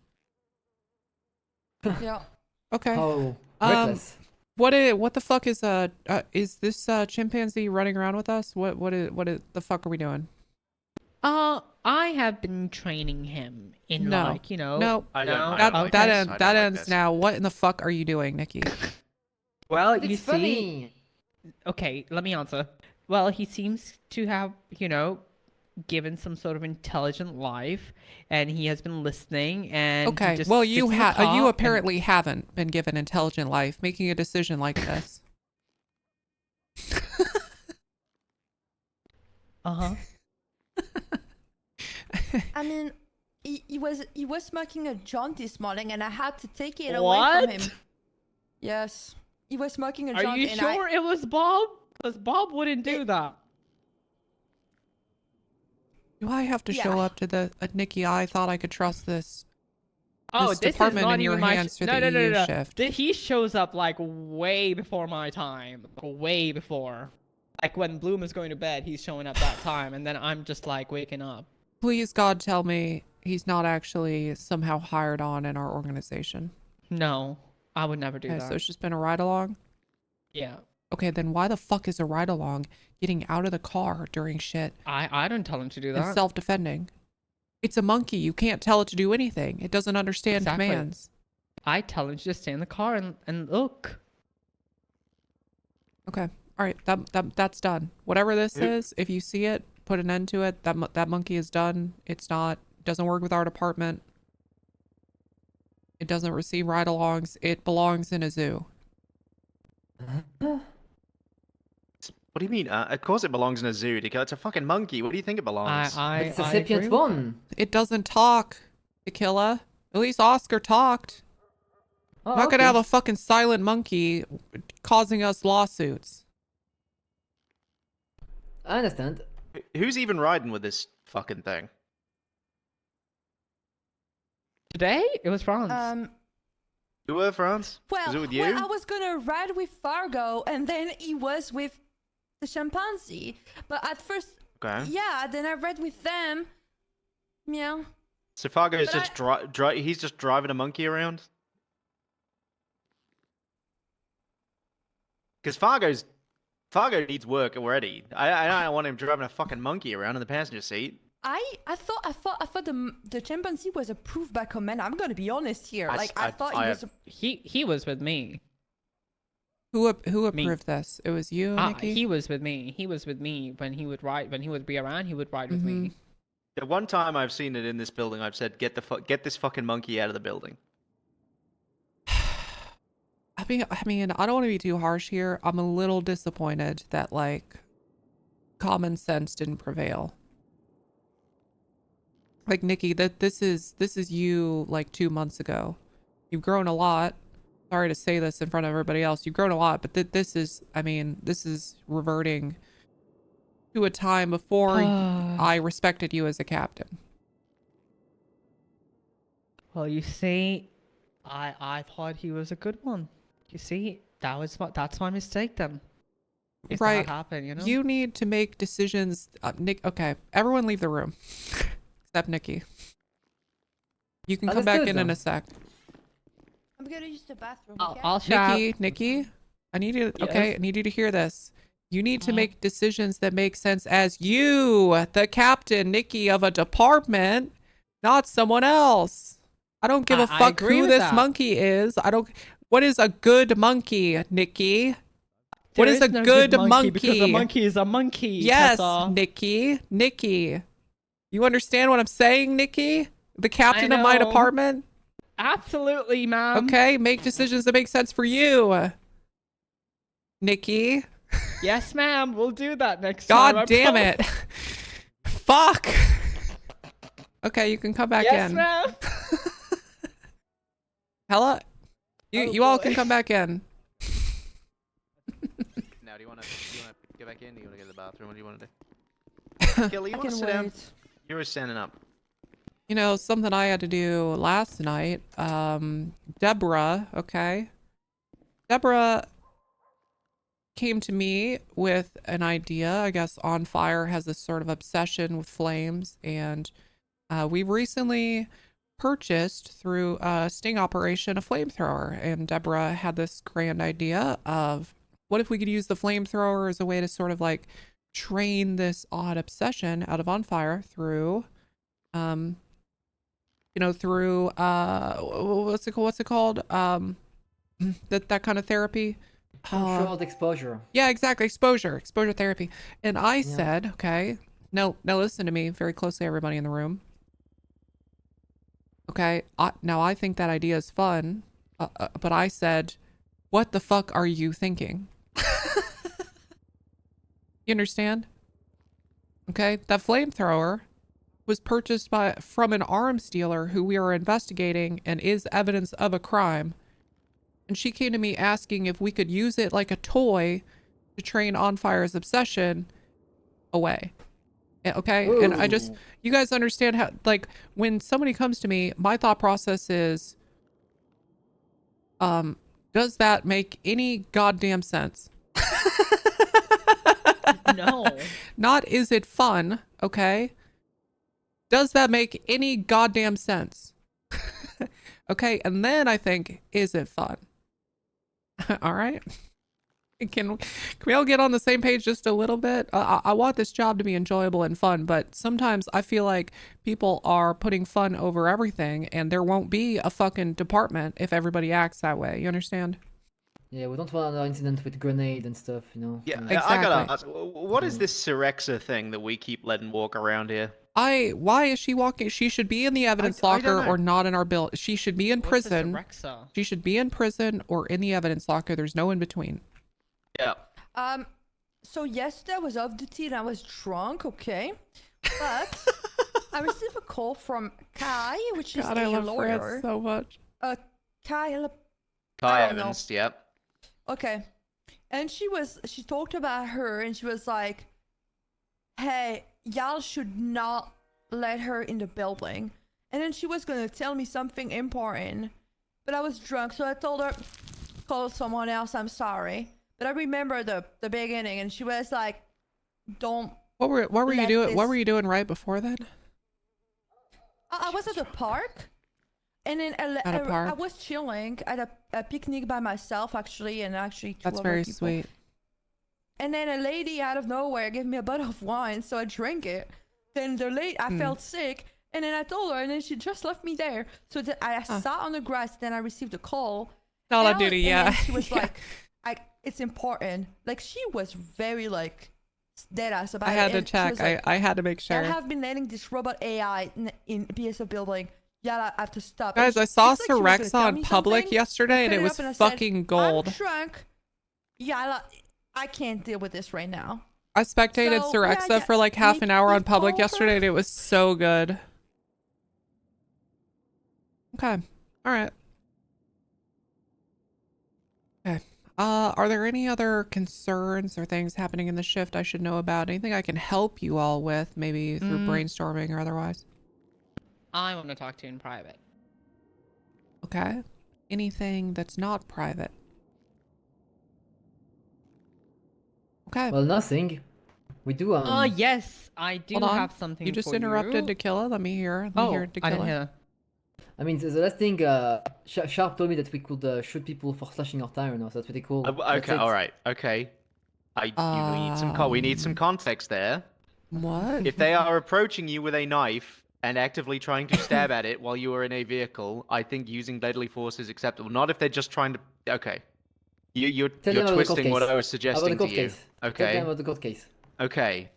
Yeah. Okay. Oh, Um, reckless. what the fuck is this chimpanzee running around with us? What the fuck are we doing? I have been training him in No. like, you know. No. I don't No? like Okay. this. I don't That like ends this. now. What in the fuck are you doing, Nikki? Well, It's you see, funny. okay, let me answer. Well, he seems to have, you know, given some sort of intelligent life, and he has been listening, and he Okay. just Well, sits you in the car you and- apparently haven't been given intelligent life, making a decision like this. Uh-huh. I mean, he was smoking a joint this morning, and I had to take it away from him. What? Yes, he was smoking a Are joint. you and sure it was Bob? Because Bob wouldn't do that. Do I have to show Yeah. up to the Nikki? I thought I could trust this. Oh, This this is department not in your even my hands for no, the no, no, EU no, no. shift. He shows up like way before my time, way before. Like when Bloom is going to bed, he's showing up that time, and then I'm just like waking up. Please, God, tell me he's not actually somehow hired on in our organization. No, I would never do Okay, that. so it's just been a ride along? Yeah, Okay, then why the fuck is a ride along getting out of the car during shit I don't tell him to do and that. self-defending? It's a monkey. You can't tell it to do anything. It doesn't understand Exactly. commands. I tell him to just stay in the car and look. Okay. All right. That's done. Whatever this Who- is, if you see it, put an end to it. That monkey is done. It's not doesn't work with our department. It doesn't receive ride-alongs. It belongs in a zoo. What do you mean? Of course it belongs in a zoo. It's a fucking monkey. What do you think it belongs? It's a I sapient agree with one. It doesn't talk, Tequila. At least Oscar talked. Oh, I'm not gonna okay. have a fucking silent monkey causing us lawsuits. I understand. Who's even riding with this fucking thing? Today it was Franz. You were, France? Well, Was it with you? well, I was gonna ride with Fargo, and then he was with the chimpanzee. But at first, Okay. yeah, then I ride with them. Yeah. So Fargo's But just he's just driving a monkey around? Because Fargo needs work already. I don't want him driving a fucking monkey around in the passenger seat. I thought the chimpanzee was approved by command. I'm gonna be honest here. I Like s- I thought he was. He was with me. Who approved this? It was you, Nikki? He was with me. He was with me when he would ride. When he would be around, he would ride with me. The one time I've seen it in this building, I've said, get this fucking monkey out of the building. I mean, I don't want to be too harsh here. I'm a little disappointed that like common sense didn't prevail. Like Nikki, this is you like 2 months ago. You've grown a lot. Sorry to say this in front of everybody else. You've grown a lot, but this is reverting to a time before I respected you as a captain. Well, you see, I thought he was a good one. You see, that's my mistake then. If Right. that happened, you know. You need to make decisions. Nick, okay, everyone leave the room. Except Nikki. You can come back in a sec. I'm gonna use the bathroom. I'll shout. Nikki, I need you. Okay, I need you to hear this. You need to make decisions that make sense as you, the captain, Nikki, of a department, not someone else. I don't give a I fuck agree who with this that. monkey is. What is a good monkey, Nikki? What There is a no good monkey? Because a monkey is a monkey. Yes, Tessa. Nikki. You understand what I'm saying, Nikki? The captain of my know. department? Absolutely, ma'am. Okay, make decisions that make sense for you. Nikki. Yes, ma'am. We'll do that next time. God damn it. Fuck. Okay, you can come back Yes, in. ma'am. Hella. You all can come back in. Now, do you want to get back in? Do you want to go to the bathroom? What do you want to do? Kelly, you I want to can sit down? wait. You were standing up. You know, something I had to do last night. Deborah, okay. Deborah came to me with an idea. I guess On Fire has this sort of obsession with flames, and we recently purchased through a sting operation a flamethrower, and Deborah had this grand idea of what if we could use the flamethrower as a way to sort of like train this odd obsession out of on fire through through what's it called that kind of therapy. Controlled exposure. Yeah, exactly. Exposure therapy. And I said, okay, now listen to me very closely, everybody in the room. Okay, now I think that idea is fun, but I said, what the fuck are you thinking? You understand? Okay, that flamethrower was purchased from an arms dealer who we are investigating and is evidence of a crime. And she came to me asking if we could use it like a toy to train On Fire's obsession away. Okay? Ooh. And you guys understand how, like, when somebody comes to me, my thought process is, does that make any goddamn sense? No. Not is it fun, okay? Does that make any goddamn sense? Okay, and then I think, is it fun? All right. Can we all get on the same page just a little bit? I want this job to be enjoyable and fun, but sometimes I feel like people are putting fun over everything, and there won't be a fucking department if everybody acts that way. You understand? Yeah, we don't want another incident with grenade and stuff, you know. Yeah, Exactly. I gotta ask, what is this Syrexa thing that we keep letting walk around here? Why is she walking? She should be in the evidence I don't locker know. or not in our bill. She should be in What's this prison. Alexa? She should be in prison or in the evidence locker. There's no in between. Yeah. So yesterday I was off duty and I was drunk, okay? But I received a call from Kai, which is God, a I love lawyer. France so much. Kai Kai don't know. Evans, yep. Okay. And she talked about her and she was like, hey, y'all should not let her in the building. And then she was gonna tell me something important, but I was drunk, so I told her, call someone else, I'm sorry. But I remember the beginning, and she was like, don't. What were you let doing? What this- were you doing right before then? I was at the park, and then At a park? I was chilling at a picnic by myself, actually, and actually two That's other very people. sweet. And then a lady out of nowhere gave me a bottle of wine, so I drank it. Then I felt sick, and then I told her, and then she just left me there. So I sat on the grass, then I received a call. Call and of I was- Duty, and yeah. then she was Yeah. like, it's important. Like, she was very, like, dead ass about I it. had to and she check. was like, I had to make sure. I have been letting this robot AI in BSF building. Yeah, I have to stop. Guys, And I saw it's like she was gonna Syrexa tell on me public something, yesterday, and I it put was up and I said, fucking gold. I'm drunk. Yeah, I can't deal with this right now. I spectated So, yeah, Syrexa for like half an hour on public yesterday, and it was so good. Okay. All right. Okay. Are there any other concerns or things happening in the shift I should know about? Anything I can help you all with, maybe through brainstorming or otherwise? I want to talk to you in private. Okay. Anything that's not private? Okay. Well, nothing. We do. Yes, I do Hold on. have something. You just for interrupted you. Tequila. Let me hear. Let me hear I Tequila. didn't hear. I mean, the last thing, Sharp told me that we could shoot people for slashing our tire now, so that's pretty cool. That's Okay, it. all right, okay. We need some context there. What? If they are approaching you with a knife and actively trying to stab at it while you are in a vehicle, I think using deadly force is acceptable. Not if they're just trying to. Okay, you're Tell them about the court twisting what case. I was About suggesting the court to you. case. Tell Okay. them about the court case. Okay.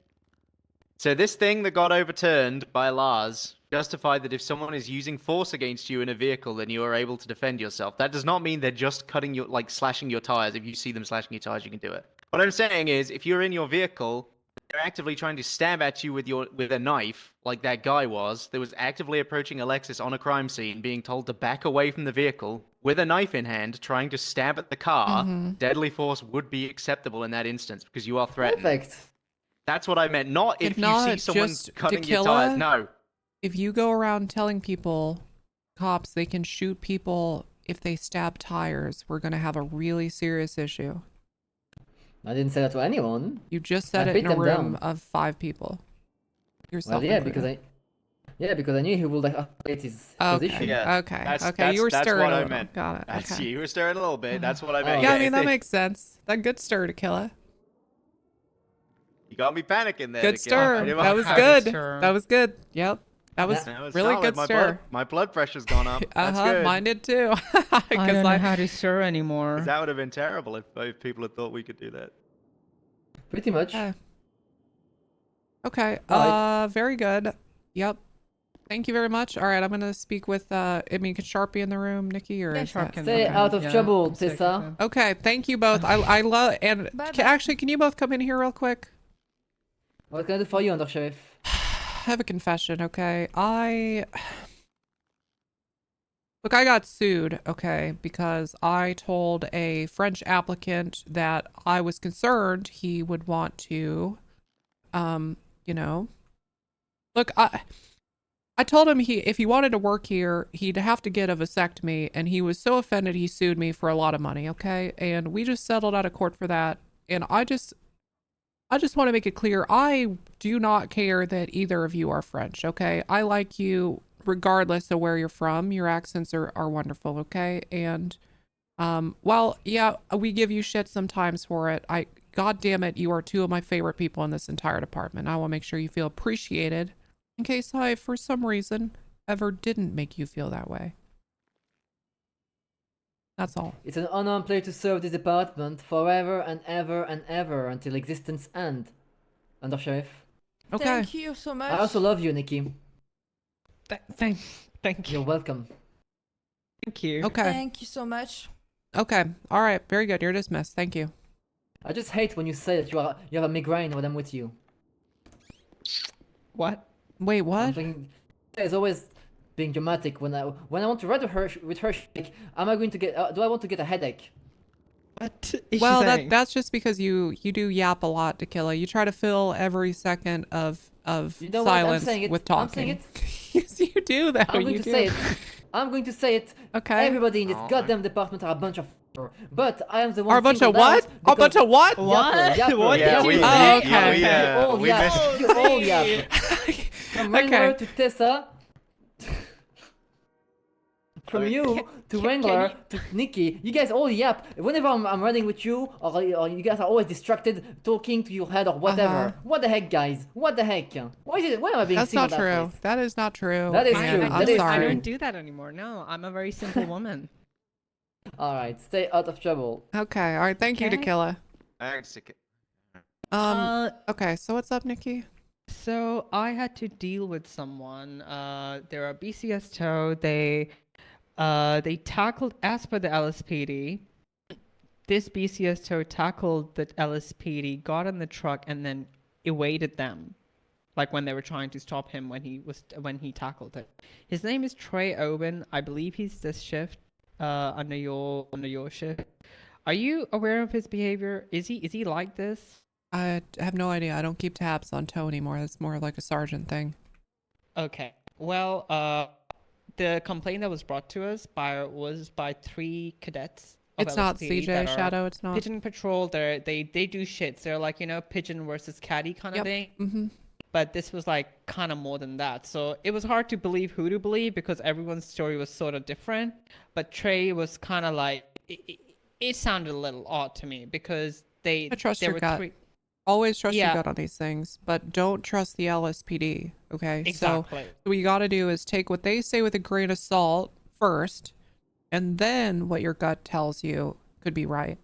So this thing that got overturned by Lars justified that if someone is using force against you in a vehicle, then you are able to defend yourself. That does not mean they're just cutting your, like, slashing your tires. If you see them slashing your tires, you can do it. What I'm saying is, if you're in your vehicle, they're actively trying to stab at you with a knife, like that guy was, that was actively approaching Alexis on a crime scene, being told to back away from the vehicle with a knife in hand, trying to stab at the car. Deadly force would be acceptable in that instance because you are threatened. Perfect. That's what I meant. Not if you see someone just cutting your Tequila. tires. No. If you go around telling people, cops, they can shoot people if they stab tires, we're going to have a really serious issue. I didn't say that to anyone. You just said I it beat in a them room down. of 5 people. Yourself Well, yeah, included. because Yeah, because I knew he would like escalate his position. Yeah. Okay. That's, Okay. That's, You were that's stirring what a I little. meant. Got it. That's Okay. you were stirring a little bit. That's what I meant. Yeah, I mean that makes sense. That good stir to kill it. You got me panicking there. Good to kill it, stir. pretty That was much. good. That was good. Yep. That was That was really solid. good stir. My blood pressure's gone up. That's Uh-huh. good. Mine did too. I don't know how to stir anymore. 'Cause that would have been terrible if people had thought we could do that. Pretty much. Okay. Very good. Yep. Thank you very much. All right, I'm gonna speak with. I mean, could Sharp be in the room, Nikki, or Yeah, is Sharp that- can Stay come out in. of Yeah, trouble, I'll stick with Tessa. him. Okay. Thank you both. I love and actually, can you both come in here real quick? What can I do for you, Undersheriff? I have a confession. Okay. Look, I got sued, okay, because I told a French applicant that I was concerned he would want to, you know, look, I told him if he wanted to work here, he'd have to get a vasectomy, and he was so offended he sued me for a lot of money, okay? And we just settled out of court for that, and I just want to make it clear, I do not care that either of you are French, okay? I like you regardless of where you're from. Your accents are wonderful, okay? And while yeah, we give you shit sometimes for it, god damn it, you are two of my favorite people in this entire department. I want to make sure you feel appreciated in case I for some reason ever didn't make you feel that way. That's all. It's an honor and pleasure to serve this department forever and ever and ever until existence end. Undersheriff. Okay. Thank you so much. I also love you, Nikki. Thank you. You're welcome. Thank you. Okay. Thank you so much. Okay. All right. Very good. You're dismissed. Thank you. I just hate when you say that you have a migraine when I'm with you. What? Wait, what? It's always being dramatic when I want to ride with her. Like, am I going to get? Do I want to get a headache? What? Well, that's just because you do yap a lot, Tequila. You try to fill every second of You know what? I'm silence saying it. with I'm saying talking. it. Yes, you do though. I'm going You to say do. it. I'm going to say it. Okay. Everybody in this goddamn department are a bunch of. But I am the one. Are a bunch of singled out what? A bunch of what? Yapper, yapper, What yapper. did you Yeah, say? You all we yap. missed- You all yap. From Wrangler to Tessa. From you to Wrangler to Nikki, you guys all yap. Whenever I'm running with you, or you guys are always distracted, talking to your head or whatever. Uh-huh. What the heck, guys? What the heck? Why is it? Why am I being That's singled not out for true. this? That is not true. That is man. true. I'm That is sorry. I don't do that anymore. No, I'm a very simple woman. All right, stay out of trouble. Okay. All right. Thank you, Okay. Tequila. Stick it. Okay. So what's up, Nikki? So I had to deal with someone. They're a BCS tow. They tackled, as per the LSPD, this BCS tow tackled the LSPD, got in the truck, and then evaded them, like when they were trying to stop him when he tackled it. His name is Trey Owen. I believe he's this shift, under your shift. Are you aware of his behavior? Is he like this? I have no idea. I don't keep tabs on Toe anymore. That's more like a sergeant thing. Okay. Well, the complaint that was brought to us was by 3 cadets. Of It's not LSPD CJ that are Shadow. It's not. Pigeon Patrol. They do shits. They're like, pigeon versus caddy kind of thing. Mm-hmm. But this was like kind of more than that. So it was hard to believe who to believe because everyone's story was sort of different. But Trey was kind of like it sounded a little odd to me because I trust there your were gut. 3. Always trust your Yeah. gut on these things, but don't trust the LSPD. Okay. Exactly. So what you got to do is take what they say with a grain of salt first, and then what your gut tells you could be right.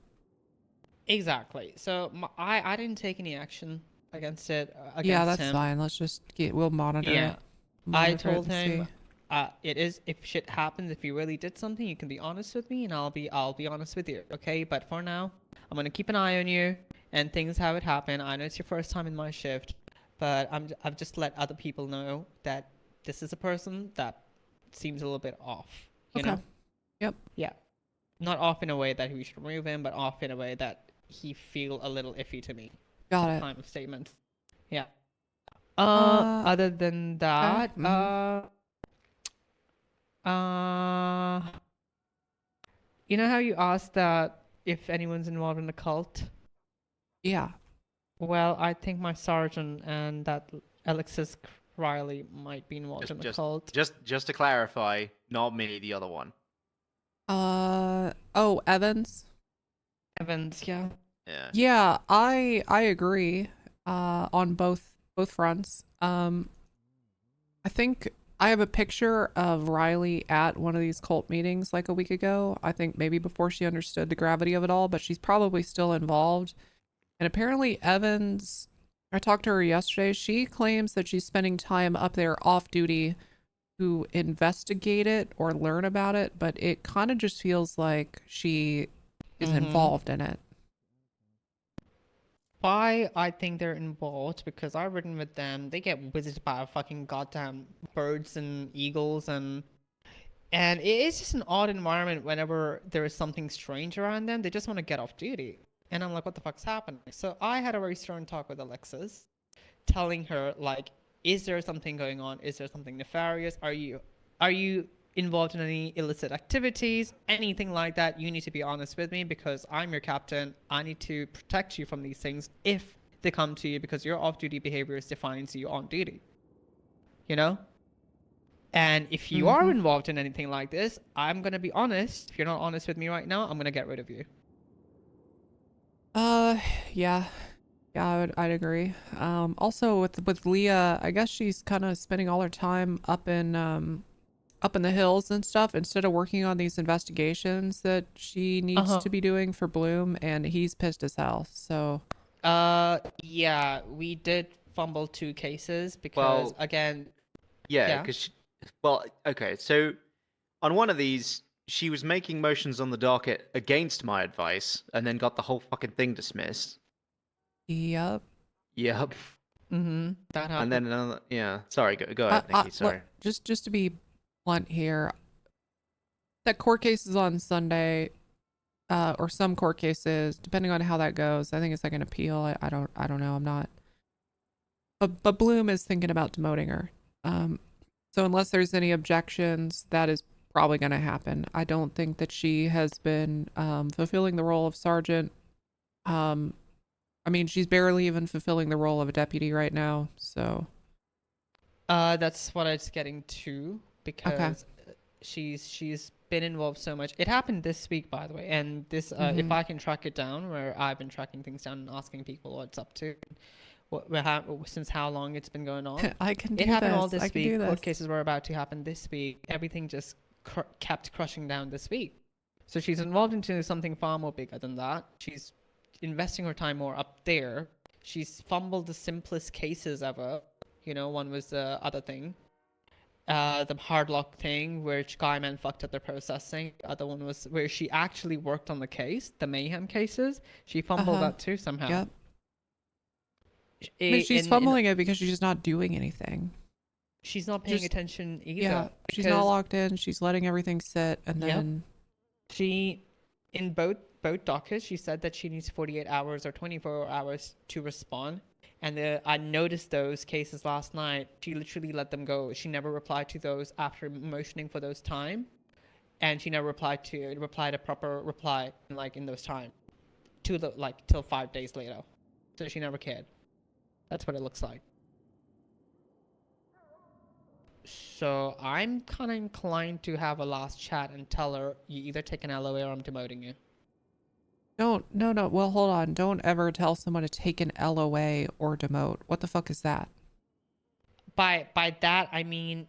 Exactly. So I didn't take any action against it. Against Yeah, that's him. fine. We'll monitor Yeah. it. I Monitor it told and him, see. it is if shit happens, if you really did something, you can be honest with me, and I'll be honest with you, okay? But for now, I'm gonna keep an eye on you, and things have it happen. I know it's your first time in my shift, but I've just let other people know that this is a person that seems a little bit off. You Okay. know? Yep. Yeah. Not off in a way that we should remove him, but off in a way that he feel a little iffy to me. Got it. Kind of statement. Yeah. Other than that, you know how you asked that if anyone's involved in a cult? Yeah. Well, I think my sergeant and that Alexis Riley might be involved in the cult. Just to clarify, not me, the other one. Oh, Evans. Evans, yeah. Yeah. Yeah, I agree. On both fronts. I think I have a picture of Riley at one of these cult meetings like a week ago. I think maybe before she understood the gravity of it all, but she's probably still involved. And apparently Evans, I talked to her yesterday. She claims that she's spending time up there off duty to investigate it or learn about it, but it kind of just feels like she is involved in it. Why I think they're involved, because I've ridden with them. They get visited by fucking goddamn birds and eagles, and it is just an odd environment. Whenever there is something strange around them, they just want to get off duty. And I'm like, what the fuck's happening? So I had a very stern talk with Alexis, telling her, like, is there something going on? Is there something nefarious? Are you involved in any illicit activities? Anything like that? You need to be honest with me, because I'm your captain. I need to protect you from these things if they come to you, because your off-duty behaviors defines you on duty. You know? And if you are involved in anything like this, I'm going to be honest. If you're not honest with me right now, I'm going to get rid of you. Yeah. Yeah, I'd agree. Also with Leah, I guess she's kind of spending all her time up in the hills and stuff instead of working on these investigations that she needs to be doing for Bloom, and he's pissed as hell. So yeah, we did fumble 2 cases because again, yeah, because okay, so on one of these she was making motions on the docket against my advice and then got the whole fucking thing dismissed. Yep. That happened. And then another, yeah. Sorry, go ahead, Nikki. Sorry. Look, just to be blunt here, that court case is on Sunday, or some court cases, depending on how that goes. I think it's like an appeal. I don't know. I'm not. But Bloom is thinking about demoting her. So unless there's any objections, that is probably going to happen. I don't think that she has been fulfilling the role of sergeant. I mean, she's barely even fulfilling the role of a deputy right now, so. That's what I was getting to, because she's been involved so much. It happened this week, by the way, and this if I can track it down, where I've been tracking things down and asking people what it's up to, since how long it's been going on. I can do It happened this. all this I can week. do this. Court cases were about to happen this week. Everything just kept crushing down this week. So she's involved into something far more bigger than that. She's investing her time more up there. She's fumbled the simplest cases ever. You know, one was the other thing, the hard lock thing, where Skyman fucked up their processing. The other one was where she actually worked on the case, the mayhem cases. She fumbled that too somehow. Yep. I mean, she's fumbling it because she's just not doing anything. She's not paying attention either. Yeah, she's not locked in. She's letting everything sit, and then she, in both dockets, she said that she needs 48 hours or 24 hours to respond. And I noticed those cases last night. She literally let them go. She never replied to those after motioning for those time, and she never replied a proper reply in those time, till 5 days later. So she never cared. That's what it looks like. So I'm kind of inclined to have a last chat and tell her, you either take an LOA or I'm demoting you. No. Well, hold on. Don't ever tell someone to take an LOA or demote. What the fuck is that? By that, I mean,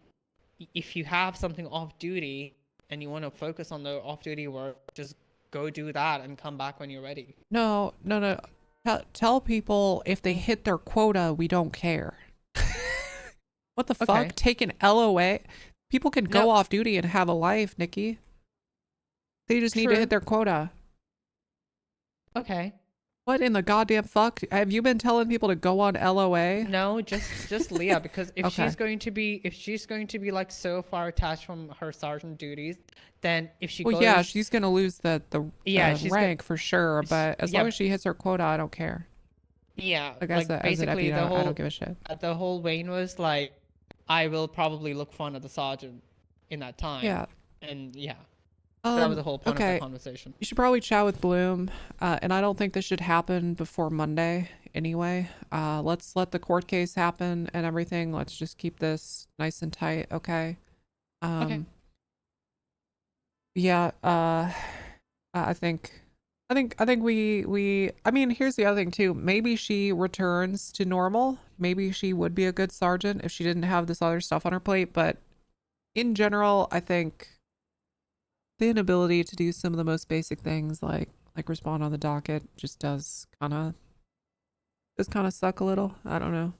if you have something off duty and you want to focus on the off duty work, just go do that and come back when you're ready. No. Tell people if they hit their quota, we don't care. What the fuck? Take an LOA? People can go off duty and have a life, Nikki. They just need to hit their quota. Okay. What in the goddamn fuck? Have you been telling people to go on LOA? No, just Leah, because if she's going to be like so far attached from her sergeant duties, then if she goes, yeah, she's gonna lose the rank for sure. But as long as she hits her quota, I don't care. Yeah, like as a deputy, I don't give a shit. The whole vein was like, I will probably look for another sergeant in that time. Yeah. And yeah. That was the whole point of the conversation. You should probably chat with Bloom, and I don't think this should happen before Monday. anyway. Let's let the court case happen and everything. Let's just keep this nice and tight, okay? Okay. Yeah, I think I mean, here's the other thing too. Maybe she returns to normal. Maybe she would be a good sergeant if she didn't have this other stuff on her plate, but in general, I think the inability to do some of the most basic things like respond on the docket just does kind of suck a little. I don't know.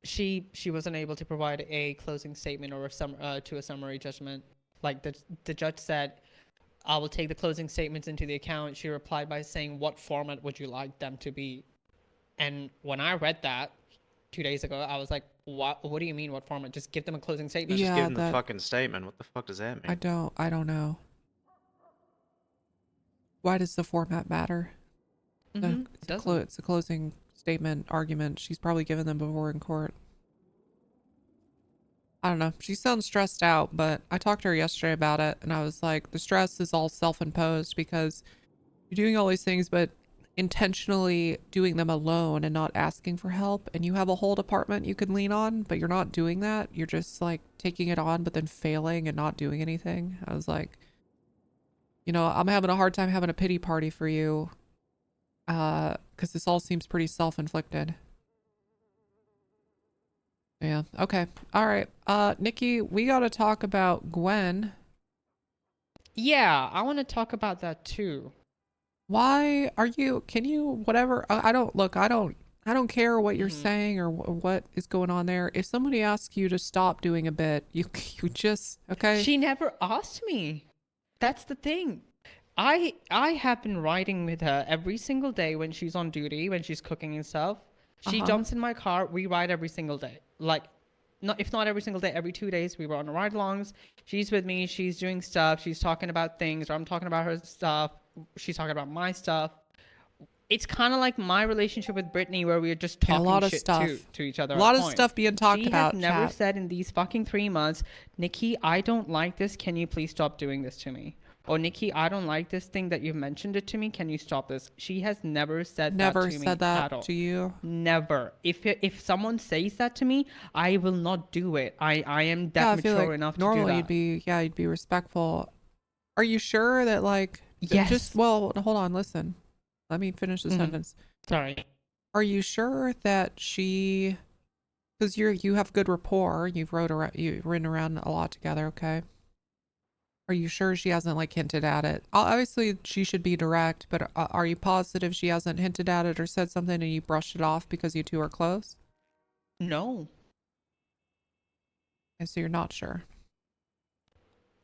She wasn't able to provide a closing statement or a summary judgment. Like the judge said, I will take the closing statements into the account. She replied by saying, what format would you like them to be? And when I read that 2 days ago, I was like, what do you mean what format? Just give them a closing statement. Just give them the fucking statement. What the fuck does that mean? I don't know. Why does the format matter? It's a closing statement argument. She's probably given them before in court. I don't know. She sounds stressed out, but I talked to her yesterday about it, and I was like, the stress is all self-imposed because you're doing all these things, but intentionally doing them alone and not asking for help. And you have a whole department you can lean on, but you're not doing that. You're just like taking it on, but then failing and not doing anything. I was like, you know, I'm having a hard time having a pity party for you, because this all seems pretty self-inflicted. Yeah. Okay. All right. Nikki, we got to talk about Gwen. Yeah, I want to talk about that too. Why are you, can you, whatever, I don't care what you're saying or what is going on there. If somebody asks you to stop doing a bit, you just, okay? She never asked me. That's the thing. I have been riding with her every single day when she's on duty, when she's cooking and stuff. She jumps in my car. We ride every single day. Like, if not every single day, every 2 days we were on ride-alongs. She's with me. She's doing stuff. She's talking about things, or I'm talking about her stuff. She's talking about my stuff. It's kind of like my relationship with Brittany, where we are just talking a lot of shit stuff to each other. A lot of stuff being talked about. She has never said in these fucking 3 months, Nikki, I don't like this. Can you please stop doing this to me? Or Nikki, I don't like this thing that you've mentioned it to me. Can you stop this? She has never said that to me. Never said that to you? Never. If someone says that to me, I will not do it. I am that mature enough to do that. Normally you'd be respectful. Are you sure that like yes? Well, hold on, listen. Let me finish the sentence. Sorry. Are you sure that she, because you have good rapport, you've ridden around a lot together, okay? Are you sure she hasn't like hinted at it? Obviously she should be direct, but are you positive she hasn't hinted at it or said something and you brushed it off because you two are close? No. And so you're not sure?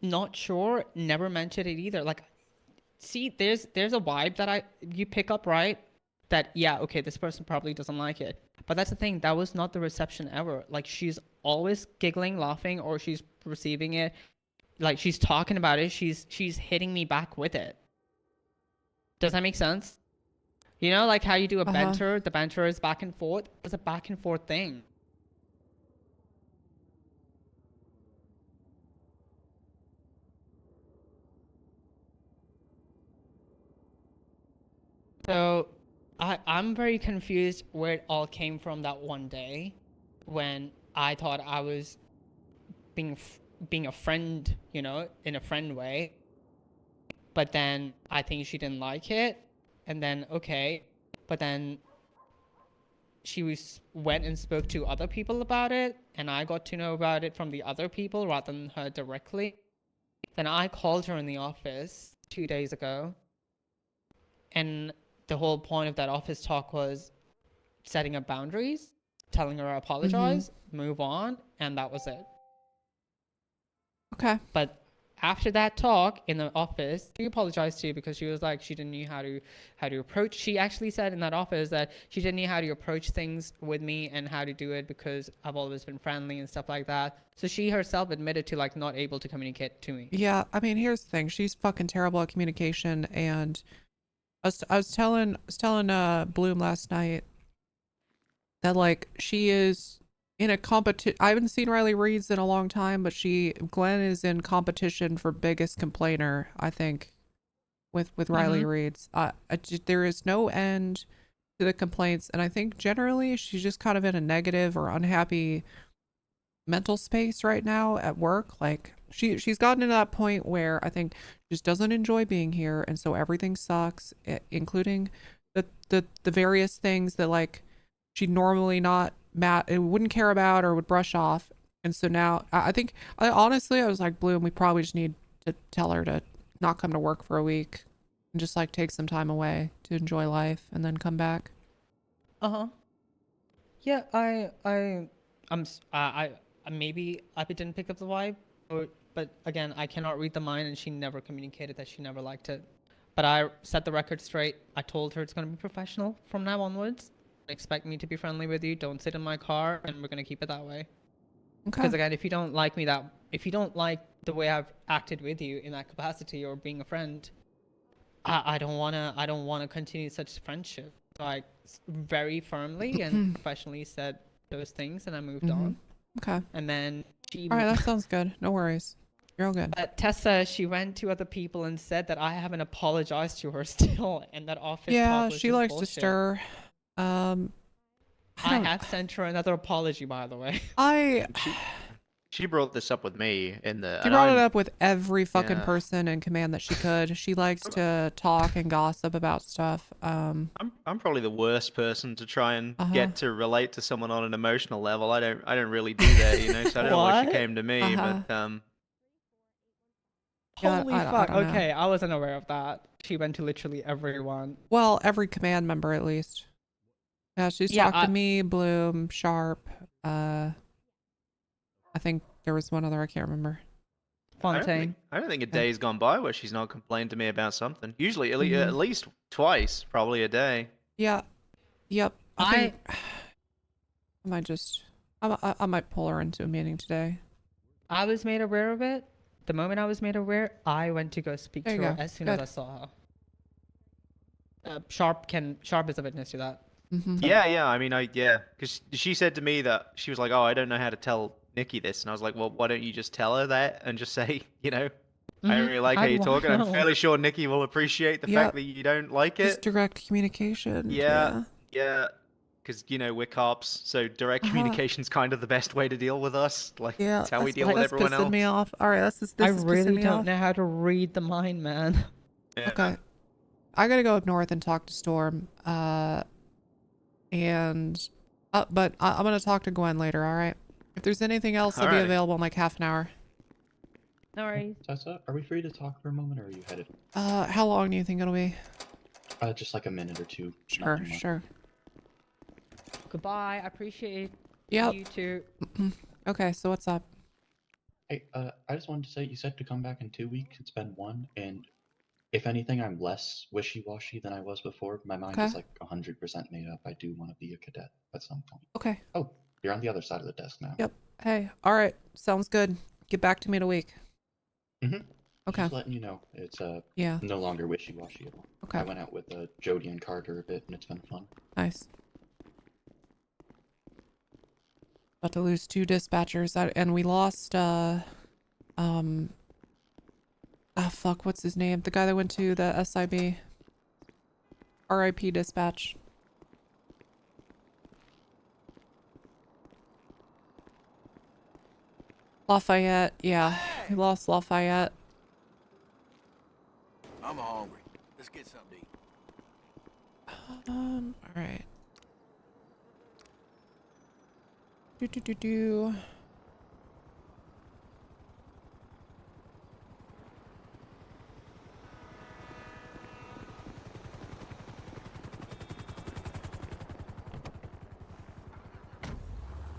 Not sure. Never mentioned it either. Like, see, there's a vibe that you pick up, right? That, yeah, okay, this person probably doesn't like it. But that's the thing, that was not the reception ever. Like, she's always giggling, laughing, or she's receiving it. Like, she's talking about it, she's hitting me back with it. Does that make sense? You know, like how you do a banter, the banter is back and forth. It's a back and forth thing. So, I'm very confused where it all came from that one day when I thought I was being a friend, you know, in a friend way. But then I think she didn't like it. And then, okay. But then she went and spoke to other people about it. And I got to know about it from the other people rather than her directly. Then I called her in the office 2 days ago. And the whole point of that office talk was setting up boundaries, telling her I apologize, move on, and that was it. Okay. But after that talk in the office, she apologized too because she was like she didn't know how to approach. She actually said in that office that she didn't know how to approach things with me and how to do it because I've always been friendly and stuff like that. So she herself admitted to like not able to communicate to me. Yeah, I mean, here's the thing. She's fucking terrible at communication, and I was telling Bloom last night that like she is in a competition. I haven't seen Riley Reed's in a long time, but Gwen is in competition for biggest complainer, I think, with Riley Reed's. There is no end to the complaints, and I think generally she's just kind of in a negative or unhappy mental space right now at work. Like she's gotten to that point where I think she just doesn't enjoy being here, and so everything sucks, including the various things that like she normally not wouldn't care about or would brush off. And so now I think I was like, Bloom, we probably just need to tell her to not come to work for a week and just like take some time away to enjoy life and then come back. Yeah, I maybe I didn't pick up the vibe, but again, I cannot read the mind, and she never communicated that she never liked it. But I set the record straight. I told her it's gonna be professional from now onwards. Expect me to be friendly with you. Don't sit in my car, and we're gonna keep it that way. Okay. Because again, if you don't like the way I've acted with you in that capacity or being a friend, I don't wanna continue such friendship. So I very firmly and professionally said those things, and I moved on. Okay. And then she. All right, that sounds good. No worries. You're all good. But Tessa, she went to other people and said that I haven't apologized to her still, and that office Yeah, talk was she just likes bullshit. to stir. I have sent her another apology, by the way. She brought this up with me in the. She brought it up with every fucking person in command that she could. She likes to talk and gossip about stuff. I'm probably the worst person to try and get to relate to someone on an emotional level. I don't really do that, you know. So I don't know why she came to me, but Holy I fuck! don't know. Okay, I wasn't aware of that. She went to literally everyone. Well, every command member at least. Yeah, she's talked to me, Bloom, Sharp. I think there was one other I can't remember. Fontaine. I don't think a day's gone by where she's not complained to me about something. Usually, at least twice, probably a day. Yeah. Yep. I might pull her into a meeting today. I was made aware of it. The moment I was made aware, I went to go speak to her as soon as I saw her. Sharp is a witness to that. Yeah. I mean, because she said to me that she was like, "Oh, I don't know how to tell Nikki this," and I was like, "Well, why don't you just tell her that and just say, you know, I don't really like how you're talking." I'm fairly sure Nikki will appreciate the fact that you don't like it. Just direct communication. Yeah. Because you know we're cops, so direct communication's kind of the best way to deal with us. Like, that's how we deal with everyone else. That's pissing me off. All right, this I is really pissing me don't off. know how to read the mind, man. Yeah. Okay. I gotta go up north and talk to Storm. But I'm gonna talk to Gwen later. All right. If there's anything else, I'll be available in like half an hour. No worries. Tessa, are we free to talk for a moment, or are you headed? How long do you think it'll be? Just like a minute or two. Sure. Goodbye. I appreciate Yep. you too. Okay, so what's up? Hey, I just wanted to say, you said to come back in 2 weeks. It's been one, and if anything, I'm less wishy-washy than I was before. My mind is like 100% made up. I do want to be a cadet at some point. Okay. Oh, you're on the other side of the desk now. Yep. Hey. All right. Sounds good. Get back to me in a week. Okay. Just letting you know, it's no longer wishy-washy at all. Okay. I went out with Jody and Carter a bit, and it's been fun. Nice. About to lose 2 dispatchers, and we lost fuck, what's his name? The guy that went to the SIB. RIP dispatch. Lafayette, yeah. We lost Lafayette. I'm hungry. Let's get something to eat. Alright.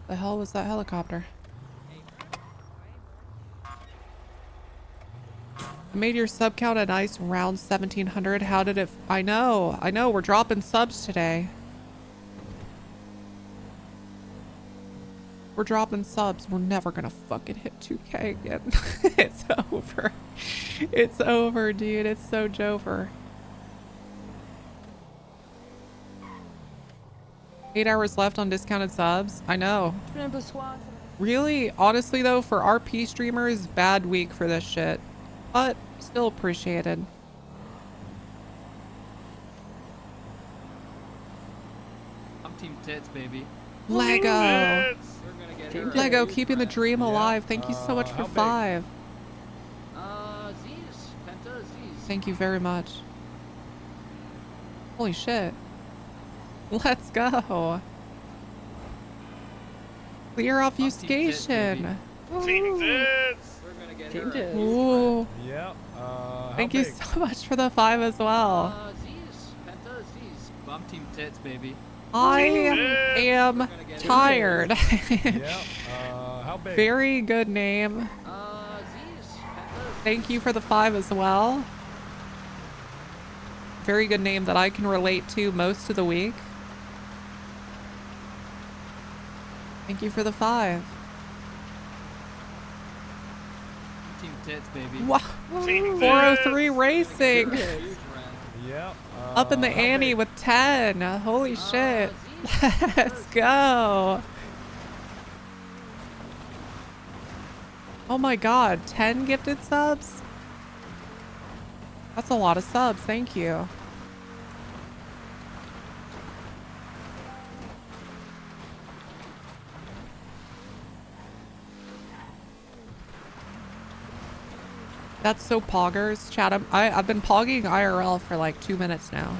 The hell was that helicopter? I made your sub count a nice round 1700. How did it? I know. We're dropping subs today. We're dropping subs. We're never gonna fucking hit 2K again. It's over. It's over, dude. It's so jover. 8 hours left on discounted subs. I know. Really, honestly though, for RP streamers, bad week for this shit. But still appreciated. Tits, baby. Lego. We're gonna get her a Lego, huge keeping the rack. dream alive. Thank you so much for how big? 5. Z's. Penta Z's. Thank you very much. Holy shit. Let's go. Clear obfuscation. Team Tits. We're gonna get Team her a Tits. huge Ooh. Yep. How Thank you big? so much for the 5 as well. Z's. Penta Z's. I'm Team Tits, baby. I Tits. am We're gonna get her tired. Yep. How big? Very good name. Z's. Penta Thank you for the 5 as well. Very good name that I can relate to most of the week. Thank you for the 5. Team Tits, baby. Wow. Team 403 Tits. Racing. Huge rack. Yep. Up in the how ante big? with 10. Holy shit. Z's. Let's go. Oh my god. 10 gifted subs? That's a lot of subs. Thank you. That's so poggers. Chat, I've been pogging IRL for like 2 minutes now.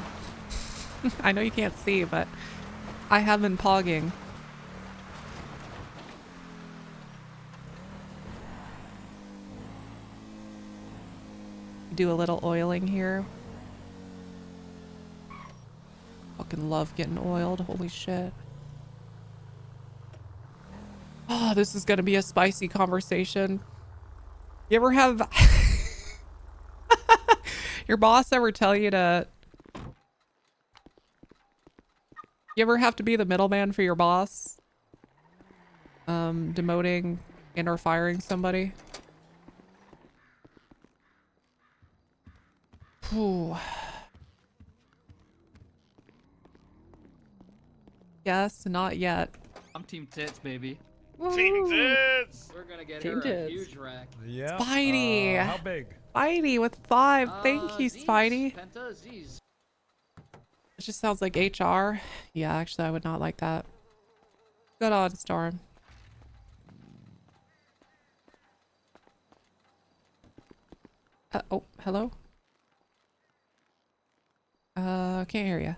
I know you can't see, but I have been pogging. Do a little oiling here. Fucking love getting oiled. Holy shit. Oh, this is gonna be a spicy conversation. You ever have your boss ever tell you to... You ever have to be the middleman for your boss? Demoting and or firing somebody? Whew. Yes, not yet. I'm Team Tits, baby. Team Tits. We're gonna get Team her a Tits. huge rack. Yeah. Spidey. How big? Spidey with 5. Thank you, Z's. Spidey. Penta Z's. It just sounds like HR. Yeah, actually, I would not like that. Good on, Storm. Oh, hello? Can't hear you.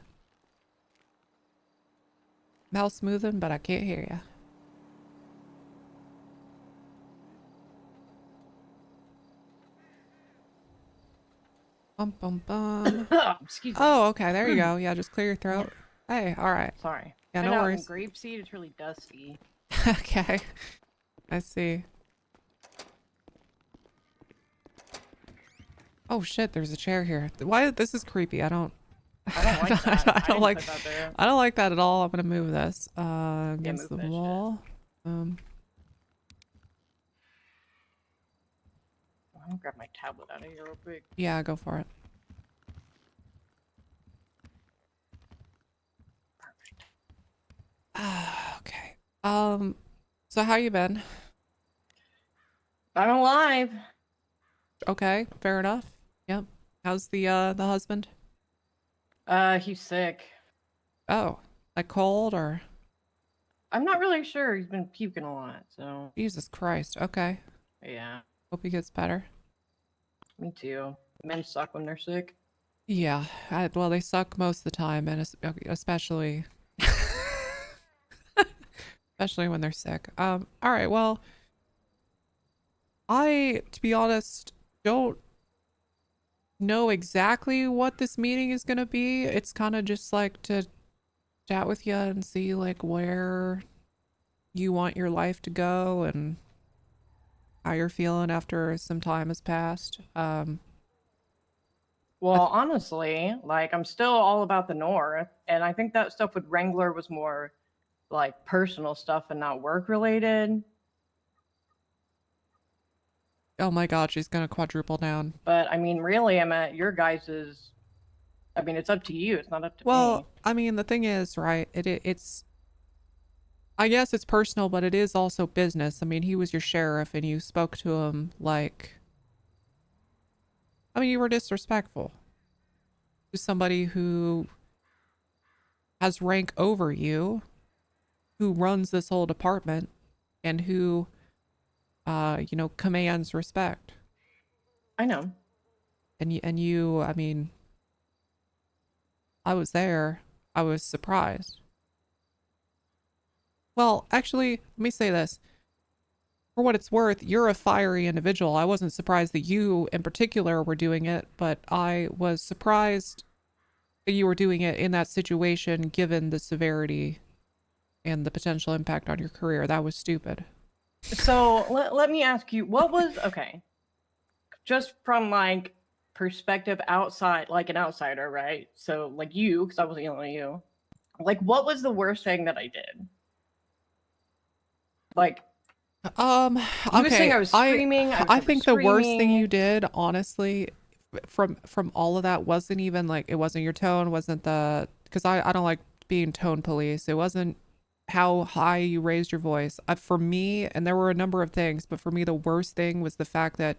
Mouse moving, but I can't hear you. Bum, bum, bum. Excuse me. Oh, okay. There you go. Yeah, just clear your throat. Hey, all right. Sorry. Yeah, Been no out in worries. Grapeseed, it's really dusty. Okay. I see. Oh shit, there's a chair here. Why? This is creepy. I don't like that. I don't didn't like put that there. I don't like that at all. I'm gonna move this against move the that shit. wall. I'm gonna grab my tablet out of here real quick. Yeah, go for it. Okay. So how you been? I'm alive. Okay, fair enough. Yep. How's the husband? He's sick. Oh, like cold or? I'm not really sure. He's been puking a lot, so Jesus Christ. Okay. yeah. Hope he gets better. Me too. Men suck when they're sick. Yeah. Well, they suck most of the time, and especially especially when they're sick. All right. Well, to be honest, don't know exactly what this meeting is gonna be. It's kind of just like to chat with you and see like where you want your life to go and how you're feeling after some time has passed. Well, honestly, like I'm still all about the North, and I think that stuff with Wrangler was more like personal stuff and not work related. Oh my god, she's gonna quadruple down. But I mean, really, I'm at your guys's. I mean, it's up to you. It's not up to me. Well, I mean, the thing is, right, it's I guess it's personal, but it is also business. I mean, he was your sheriff and you spoke to him like, I mean, you were disrespectful to somebody who has rank over you. who runs this whole department and who, you know, commands respect. I know. And you, I mean, I was there. I was surprised. Well, actually, let me say this. For what it's worth, you're a fiery individual. I wasn't surprised that you in particular were doing it, but I was surprised that you were doing it in that situation given the severity and the potential impact on your career. That was stupid. So let me ask you, what was okay? Just from like perspective outside, like an outsider, right? So like you, because I wasn't yelling at you. Like, what was the worst thing that I did? Like, okay. was saying I was screaming. I think the worst thing you did, honestly, from all of that wasn't even like, it wasn't your tone, wasn't the, because I don't like being tone police. It wasn't how high you raised your voice. For me, and there were a number of things, but for me, the worst thing was the fact that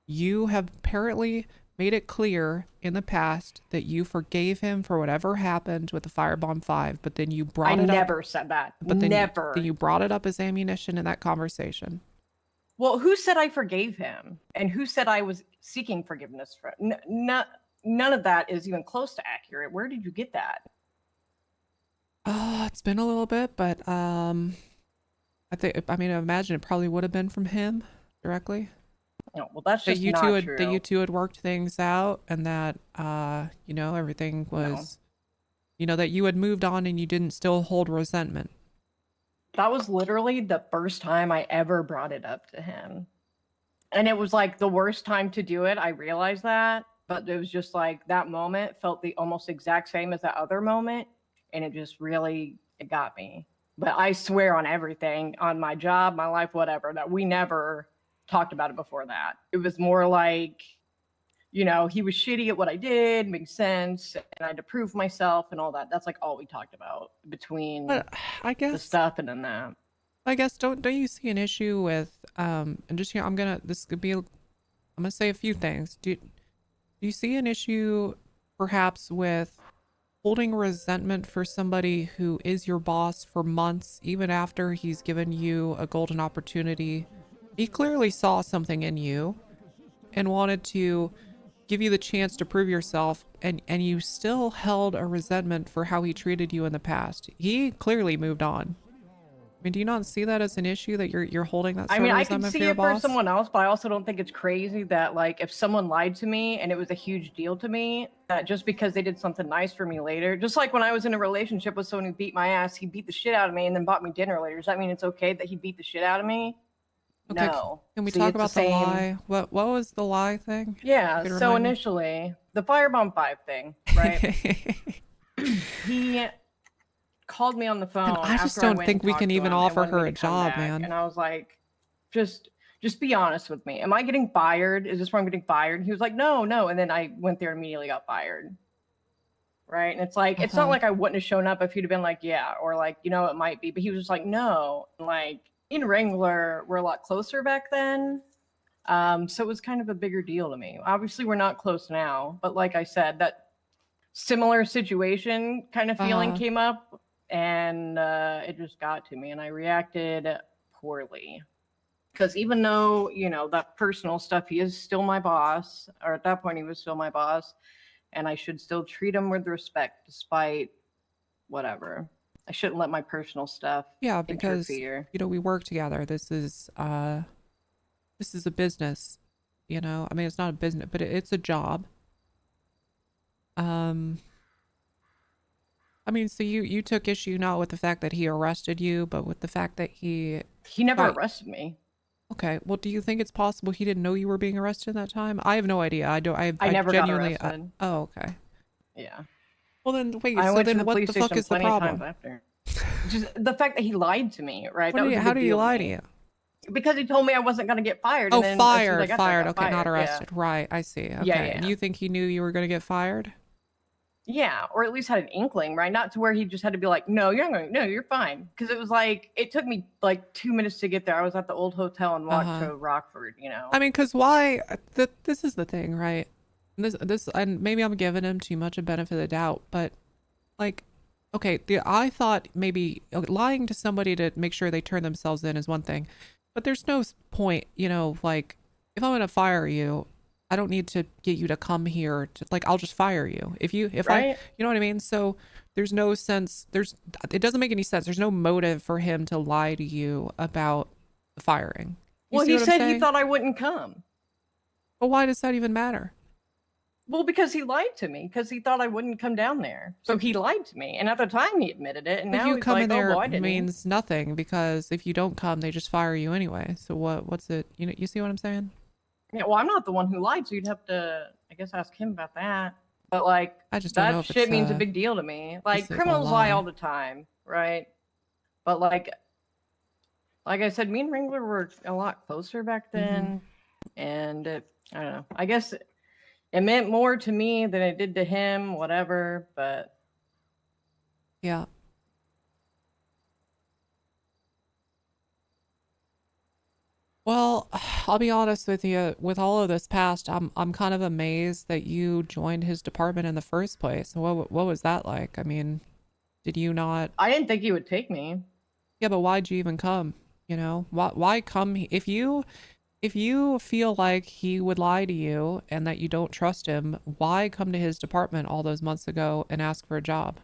you have apparently made it clear in the past that you forgave him for whatever happened with the Firebomb 5, but then you brought it up. I never said that. But then never. Then you brought it up as ammunition in that conversation. Well, who said I forgave him? And who said I was seeking forgiveness for none of that is even close to accurate. Where did you get that? It's been a little bit, but I imagine it probably would have been from him directly. No, well, that's just that you not two had, true. That you two had worked things out, and that you know, everything was, you know, that you had moved on and you didn't still hold resentment. That was literally the first time I ever brought it up to him. And it was like the worst time to do it. I realized that, but it was just like that moment felt the almost exact same as that other moment. And it just really, it got me. But I swear on everything, on my job, my life, whatever, that we never talked about it before that. It was more like, you know, he was shitty at what I did, makes sense, and I had to prove myself and all that. That's like all we talked about between I guess the stuff and then that. I guess don't you see an issue with and just, you know, I'm gonna say a few things. Do you see an issue perhaps with holding resentment for somebody who is your boss for months, even after he's given you a golden opportunity? He clearly saw something in you and wanted to give you the chance to prove yourself, and you still held a resentment for how he treated you in the past. He clearly moved on. I mean, do you not see that as an issue that you're holding that sort of I can resentment see for your it for boss? someone else, but I also don't think it's crazy that like if someone lied to me and it was a huge deal to me, that just because they did something nice for me later, just like when I was in a relationship with someone who beat my ass, he beat the shit out of me and then bought me dinner later. Does that mean it's okay that he beat the shit out of me? Okay, No. can we See, talk it's about the lie? What was the lie thing? Yeah, Could you so remind me? initially, the Firebomb 5 thing, right? He called me on the phone. And I just after don't went think and we talked can to even him and offer wanted her me a to come job, back, man. And I was like, just be honest with me. Am I getting fired? Is this where I'm getting fired? He was like, no. And then I went there and immediately got fired. Right. And it's like, it's not like I wouldn't have shown up if he'd have been like, yeah, or like, you know, it might be. But he was just like, no. And like in Wrangler, we're a lot closer back then. So it was kind of a bigger deal to me. Obviously, we're not close now. But like I said, that similar situation kind of feeling came up. And it just got to me. And I reacted poorly. Because even though, you know, that personal stuff, he is still my boss, or at that point, he was still my boss, and I should still treat him with respect despite whatever. I shouldn't let my personal stuff because interfere. you know, we work together. This is a business, you know. I mean, it's not a business, but it's a job. I mean, so you took issue not with the fact that he arrested you, but with the fact that he never arrested me. Okay, well, do you think it's possible he didn't know you were being arrested that time? I have no idea. I never genuinely, got arrested. oh, okay. Yeah. Well then, wait. I So went to then, the what police the fuck station is the plenty of problem? times after. Just the fact that he lied to me, right? That was a How big did he deal lie me. to you? Because he told me I wasn't going to get fired. Oh, and then as soon as I fired, got there, I fired. got Okay, not fired, arrested. yeah. Right, I see. Okay. Yeah. And you think he knew you were going to get fired? Yeah, or at least had an inkling, right? Not to where he just had to be like, no, you're fine. Because it was like, it took me like 2 minutes to get there. I was at the old hotel and walked to Rockford, you know? I mean, because why? This is the thing, right? This, and maybe I'm giving him too much a benefit of the doubt, but like, okay, I thought maybe lying to somebody to make sure they turn themselves in is one thing, but there's no point, you know, like if I'm gonna fire you, I don't need to get you to come here to like I'll just fire you. If I, Right? you know what I mean? So there's no sense. It doesn't make any sense. There's no motive for him to lie to you about the firing. You Well, see he what I'm said he saying? thought I wouldn't come. But why does that even matter? Well, because he lied to me, because he thought I wouldn't come down there. So he lied to me. And at the time he admitted it, and But now you he's coming like, oh, there well, I didn't. means nothing because if you don't come, they just fire you anyway. So what's it? You know, you see what I'm saying? Yeah, well, I'm not the one who lied, so you'd have to, I guess, ask him about that. But like, I just don't know that if shit it's means a big deal to me. Like, is it a criminals lie lie? all the time, right? But like I said, me and Ringler were a lot closer back then, and I don't know. I guess it meant more to me than it did to him. Whatever, but Yeah. Well, I'll be honest with you. With all of this past, I'm kind of amazed that you joined his department in the first place. What was that like? I mean, did you not? I didn't think he would take me. Yeah, but why'd you even come? You know, why come if you feel like he would lie to you and that you don't trust him, why come to his department all those months ago and ask for a job?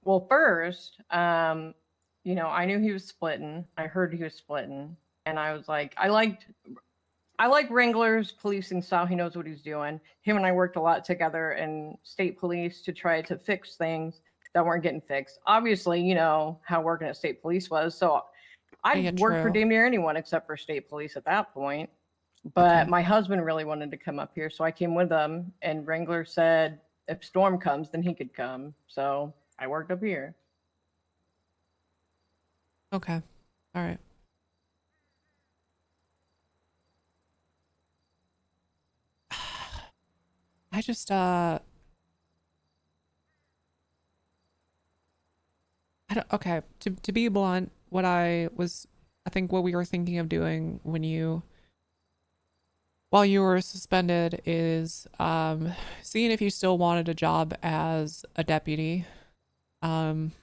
Well, first, you know, I knew he was splitting. I heard he was splitting, and I was like, I like Wrangler's policing style. He knows what he's doing. Him and I worked a lot together in state police to try to fix things that weren't getting fixed. Obviously, you know how working at state police was. So I Yeah, worked for true. damn near anyone except for state police at that point. But Okay. my husband really wanted to come up here, so I came with him. And Wrangler said if Storm comes, then he could come. So I worked up here. Okay. All right. I just I don't, okay, to be blunt, I think what we were thinking of doing while you were suspended is seeing if you still wanted a job as a deputy. I'm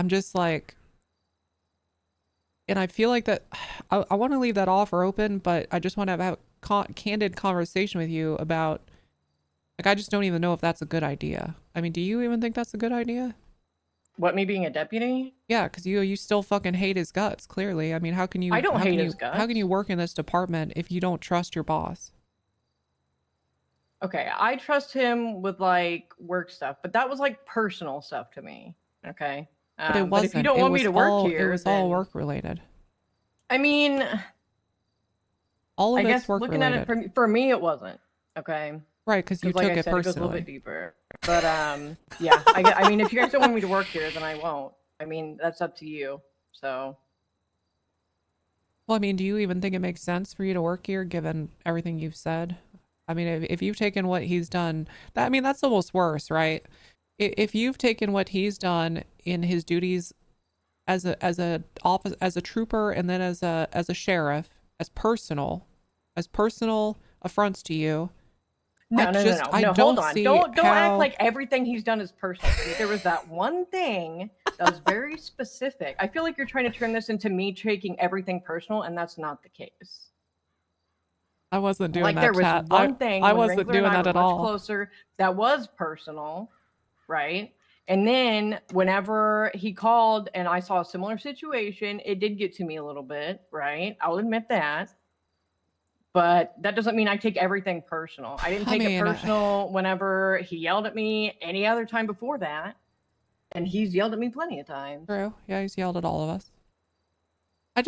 just like, and I feel like that I want to leave that offer open, but I just want to have a candid conversation with you about, like, I just don't even know if that's a good idea. I mean, do you even think that's a good idea? What, me being a deputy? Yeah, because you still fucking hate his guts, clearly. I mean, how can you I don't how hate can his you how can you guts. work in this department if you don't trust your boss? Okay, I trust him with like work stuff, but that was like personal stuff to me. Okay. But it But if you wasn't. don't want me to work It here, was all then work related. I mean, All of I it's guess work looking at it related. for me, it wasn't. Okay. Right, because you Like took I it said, it goes a little personally. bit deeper. But yeah, I mean, if you guys don't want me to work here, then I won't. I mean, that's up to you. So Well, I mean, do you even think it makes sense for you to work here given everything you've said? I mean, if you've taken what he's done, I mean, that's almost worse, right? If you've taken what he's done in his duties as a trooper and then as a sheriff as personal affronts to you, no. I Hold don't on. see Don't act how. like everything he's done is personal. There was that one thing that was very specific. I feel like you're trying to turn this into me taking everything personal, and that's not the case. I wasn't doing Like that, there was chat. one thing I when wasn't Wrangler and doing I that were at much all. closer that was personal, right? And then whenever he called and I saw a similar situation, it did get to me a little bit, right? I'll admit that. But that doesn't mean I take everything personal. I didn't take it personal whenever he yelled at me any other time before that. And he's yelled at me plenty of times. True. Yeah, he's yelled at all of us. I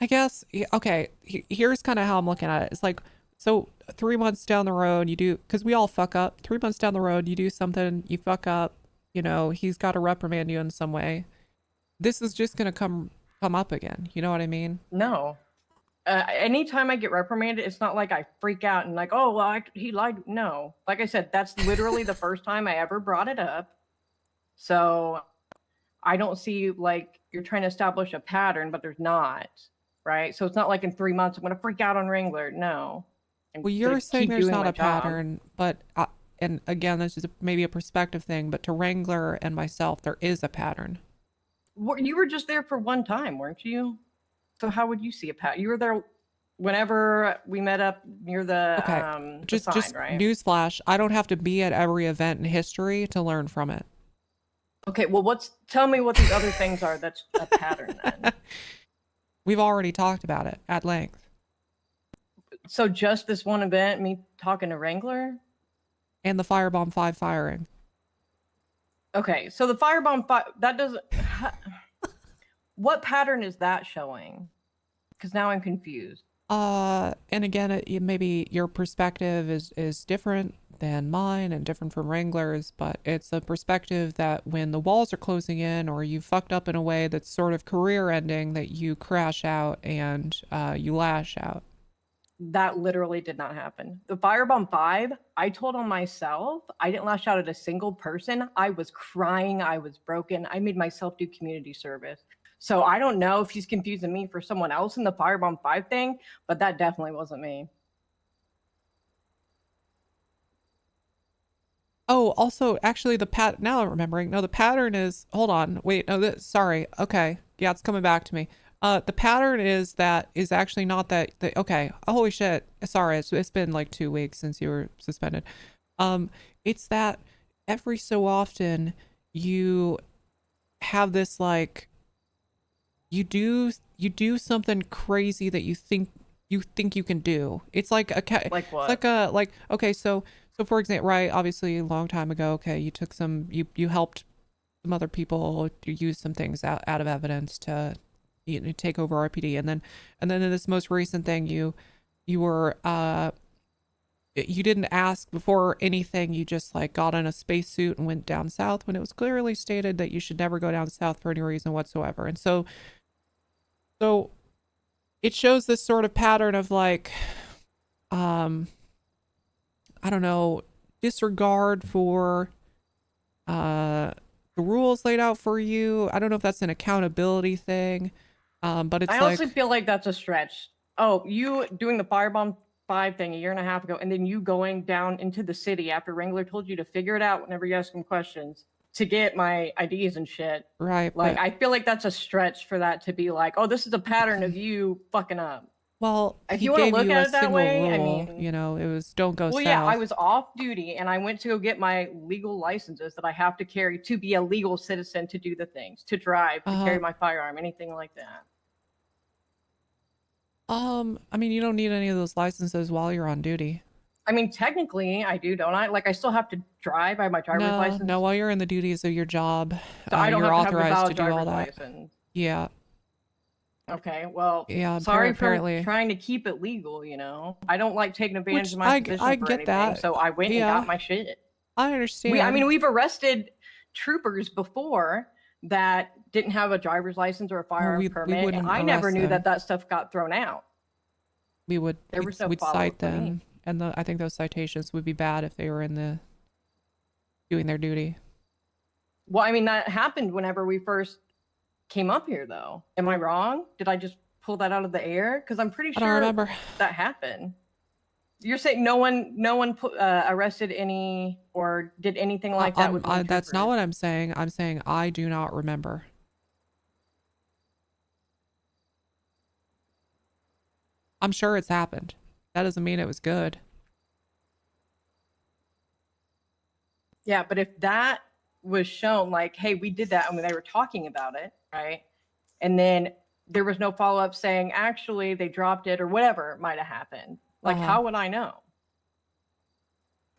guess, okay, here's kind of how I'm looking at it. It's like, so 3 months down the road, you do, because we all fuck up. 3 months down the road, you do something, you fuck up, you know, he's got to reprimand you in some way. This is just going to come up again. You know what I mean? No. Anytime I get reprimanded, it's not like I freak out and like, oh, well, he lied. No. Like I said, that's literally the first time I ever brought it up. So I don't see like you're trying to establish a pattern, but there's not. Right. So it's not like in 3 months I'm going to freak out on Wrangler. No. Well, you're saying there's not a pattern, but and again, this is maybe a perspective thing, but to Wrangler and myself, there is a pattern. You were just there for one time, weren't you? So how would you see a pattern? You were there whenever we met up near the Just sign, right? newsflash, I don't have to be at every event in history to learn from it. Okay, well, tell me what these other things are that's a pattern then. We've already talked about it at length. So just this one event, me talking to Wrangler? And the Firebomb 5 firing. Okay, so the Firebomb 5, that doesn't... What pattern is that showing? Because now I'm confused. And again, maybe your perspective is different than mine and different from Wrangler's, but it's a perspective that when the walls are closing in or you fucked up in a way that's sort of career ending, that you crash out and you lash out. That literally did not happen. The Firebomb 5, I told on myself. I didn't lash out at a single person. I was crying. I was broken. I made myself do community service. So I don't know if he's confusing me for someone else in the Firebomb 5 thing, but that definitely wasn't me. Oh, also, actually, now I'm remembering. No, the pattern is, hold on, wait, no, sorry. Okay, yeah, it's coming back to me. The pattern is actually not that, okay, holy shit, sorry, it's been like 2 weeks since you were suspended. It's that every so often you have this, like, you do something crazy that you think you can do. It's like like what? It's like okay, so for example, right, obviously a long time ago, okay, you took you helped some other people, you used some things out of evidence to take over RPD, and then in this most recent thing, you were you didn't ask before anything, you just like got in a spacesuit and went down south when it was clearly stated that you should never go down south for any reason whatsoever. And so it shows this sort of pattern of like, I don't know, disregard for the rules laid out for you. I don't know if that's an accountability thing, but it's I like, honestly feel like that's a stretch. Oh, you doing the Firebomb 5 thing a year and a half ago, and then you going down into the city after Wrangler told you to figure it out whenever you ask him questions to get my IDs and shit. right, Like, but, I feel like that's a stretch for that to be like, oh, this is a pattern of you fucking up. well, If he you want to gave look you at a it that single way, I rule, mean, you know, it was don't go well, south. yeah, I was off duty and I went to go get my legal licenses that I have to carry to be a legal citizen, to do the things, to drive, to carry my firearm, anything like that. I mean, you don't need any of those licenses while you're on duty. I mean, technically, I do, don't I? Like, I still have to drive by my driver's license. No, while you're in the duties of your job, So I don't you're have to have a authorized valid to do all driver's that. license. Yeah. Okay, well, Yeah, sorry for apparently. trying to keep it legal, you know? I don't like taking advantage Which of my position I for get anything, that. so I went and Yeah. got my shit. I understand. I mean, we've arrested troopers before that didn't have a driver's license or a firearm permit, and wouldn't I never arrest knew them. that stuff got thrown out. We'd was no cite follow-up for me. them, and I think those citations would be bad if they were doing their duty. Well, I mean, that happened whenever we first came up here, though. Am I wrong? Did I just pull that out of the air? Because I'm pretty I don't sure remember. that happened. You're saying no one arrested any or did anything like that with any that's not troopers? what I'm saying. I'm saying I do not remember. I'm sure it's happened. That doesn't mean it was good. Yeah, but if that was shown, like, hey, we did that, and they were talking about it, right? And then there was no follow-up saying, actually, they dropped it or whatever might have happened. Like, how would I know?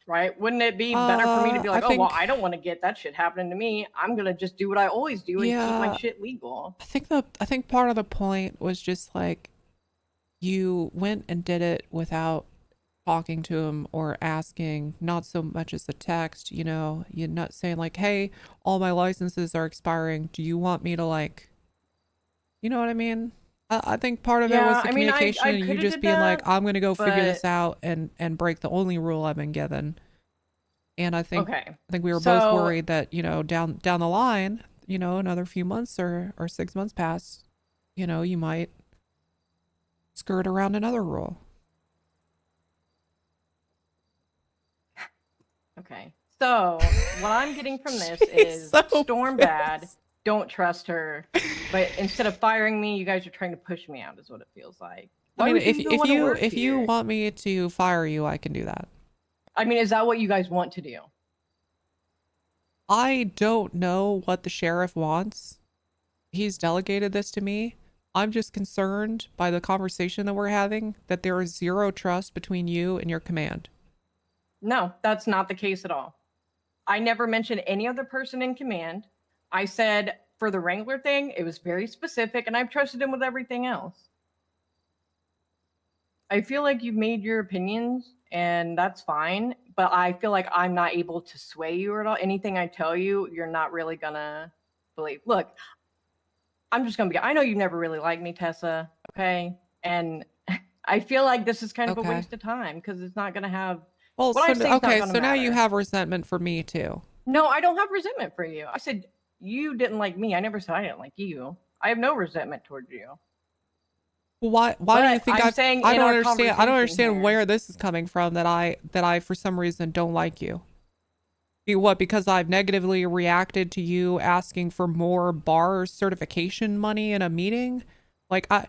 Right? Wouldn't it be better for me to be like, oh, well, I don't want to get that shit happening to me. I'm going to just do what I always do and keep my shit legal. I think part of the point was just like you went and did it without talking to him or asking, not so much as a text, you know, you're not saying like, hey, all my licenses are expiring. Do you want me to, like, you know what I mean? I think part of it was the communication and you just being like, I'm going to go figure this out and break the only rule I've been given. And I think we were both worried that, you know, down the line, you know, another few months or 6 months pass, you know, you might skirt around another rule. Okay. So what I'm getting from this is so Storm bad. Don't trust her. But instead of firing me, you guys are trying to push me out. Is what it feels like. I Why mean, would if you even want to work you here? want me to fire you, I can do that. I mean, is that what you guys want to do? I don't know what the sheriff wants. He's delegated this to me. I'm just concerned by the conversation that we're having that there is zero trust between you and your command. No, that's not the case at all. I never mentioned any other person in command. I said for the Wrangler thing, it was very specific, and I've trusted him with everything else. I feel like you've made your opinions, and that's fine. But I feel like I'm not able to sway you at all. Anything I tell you, you're not really gonna believe. Look, I'm just gonna be. I know you never really liked me, Tessa. Okay, and I feel like this is kind of a waste of time because it's not gonna have. Well, what I say is not okay, gonna so now you matter. have resentment for me too. No, I don't have resentment for you. I said you didn't like me. I never said I didn't like you. I have no resentment towards you. Why do you think I'm saying I in don't our understand. I don't conversation understand here- where this is coming from that I for some reason don't like you. What, because I've negatively reacted to you asking for more bar certification money in a meeting? Like I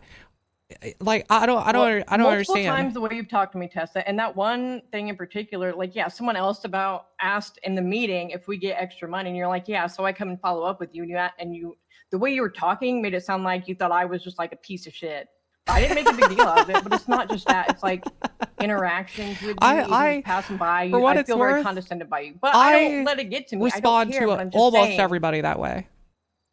don't Multiple understand. times the way you've talked to me, Tessa, and that one thing in particular, like, yeah, someone else asked in the meeting if we get extra money, and you're like, yeah, so I come and follow up with you, and you, the way you were talking made it sound like you thought I was just like a piece of shit. I didn't make a big deal out of it, but it's not just that. It's like interactions with you, even just passing by you. For what I it's feel very worth, condescended by you, but I don't let it get to me. I don't Respond care, but to I'm just almost saying, everybody that way.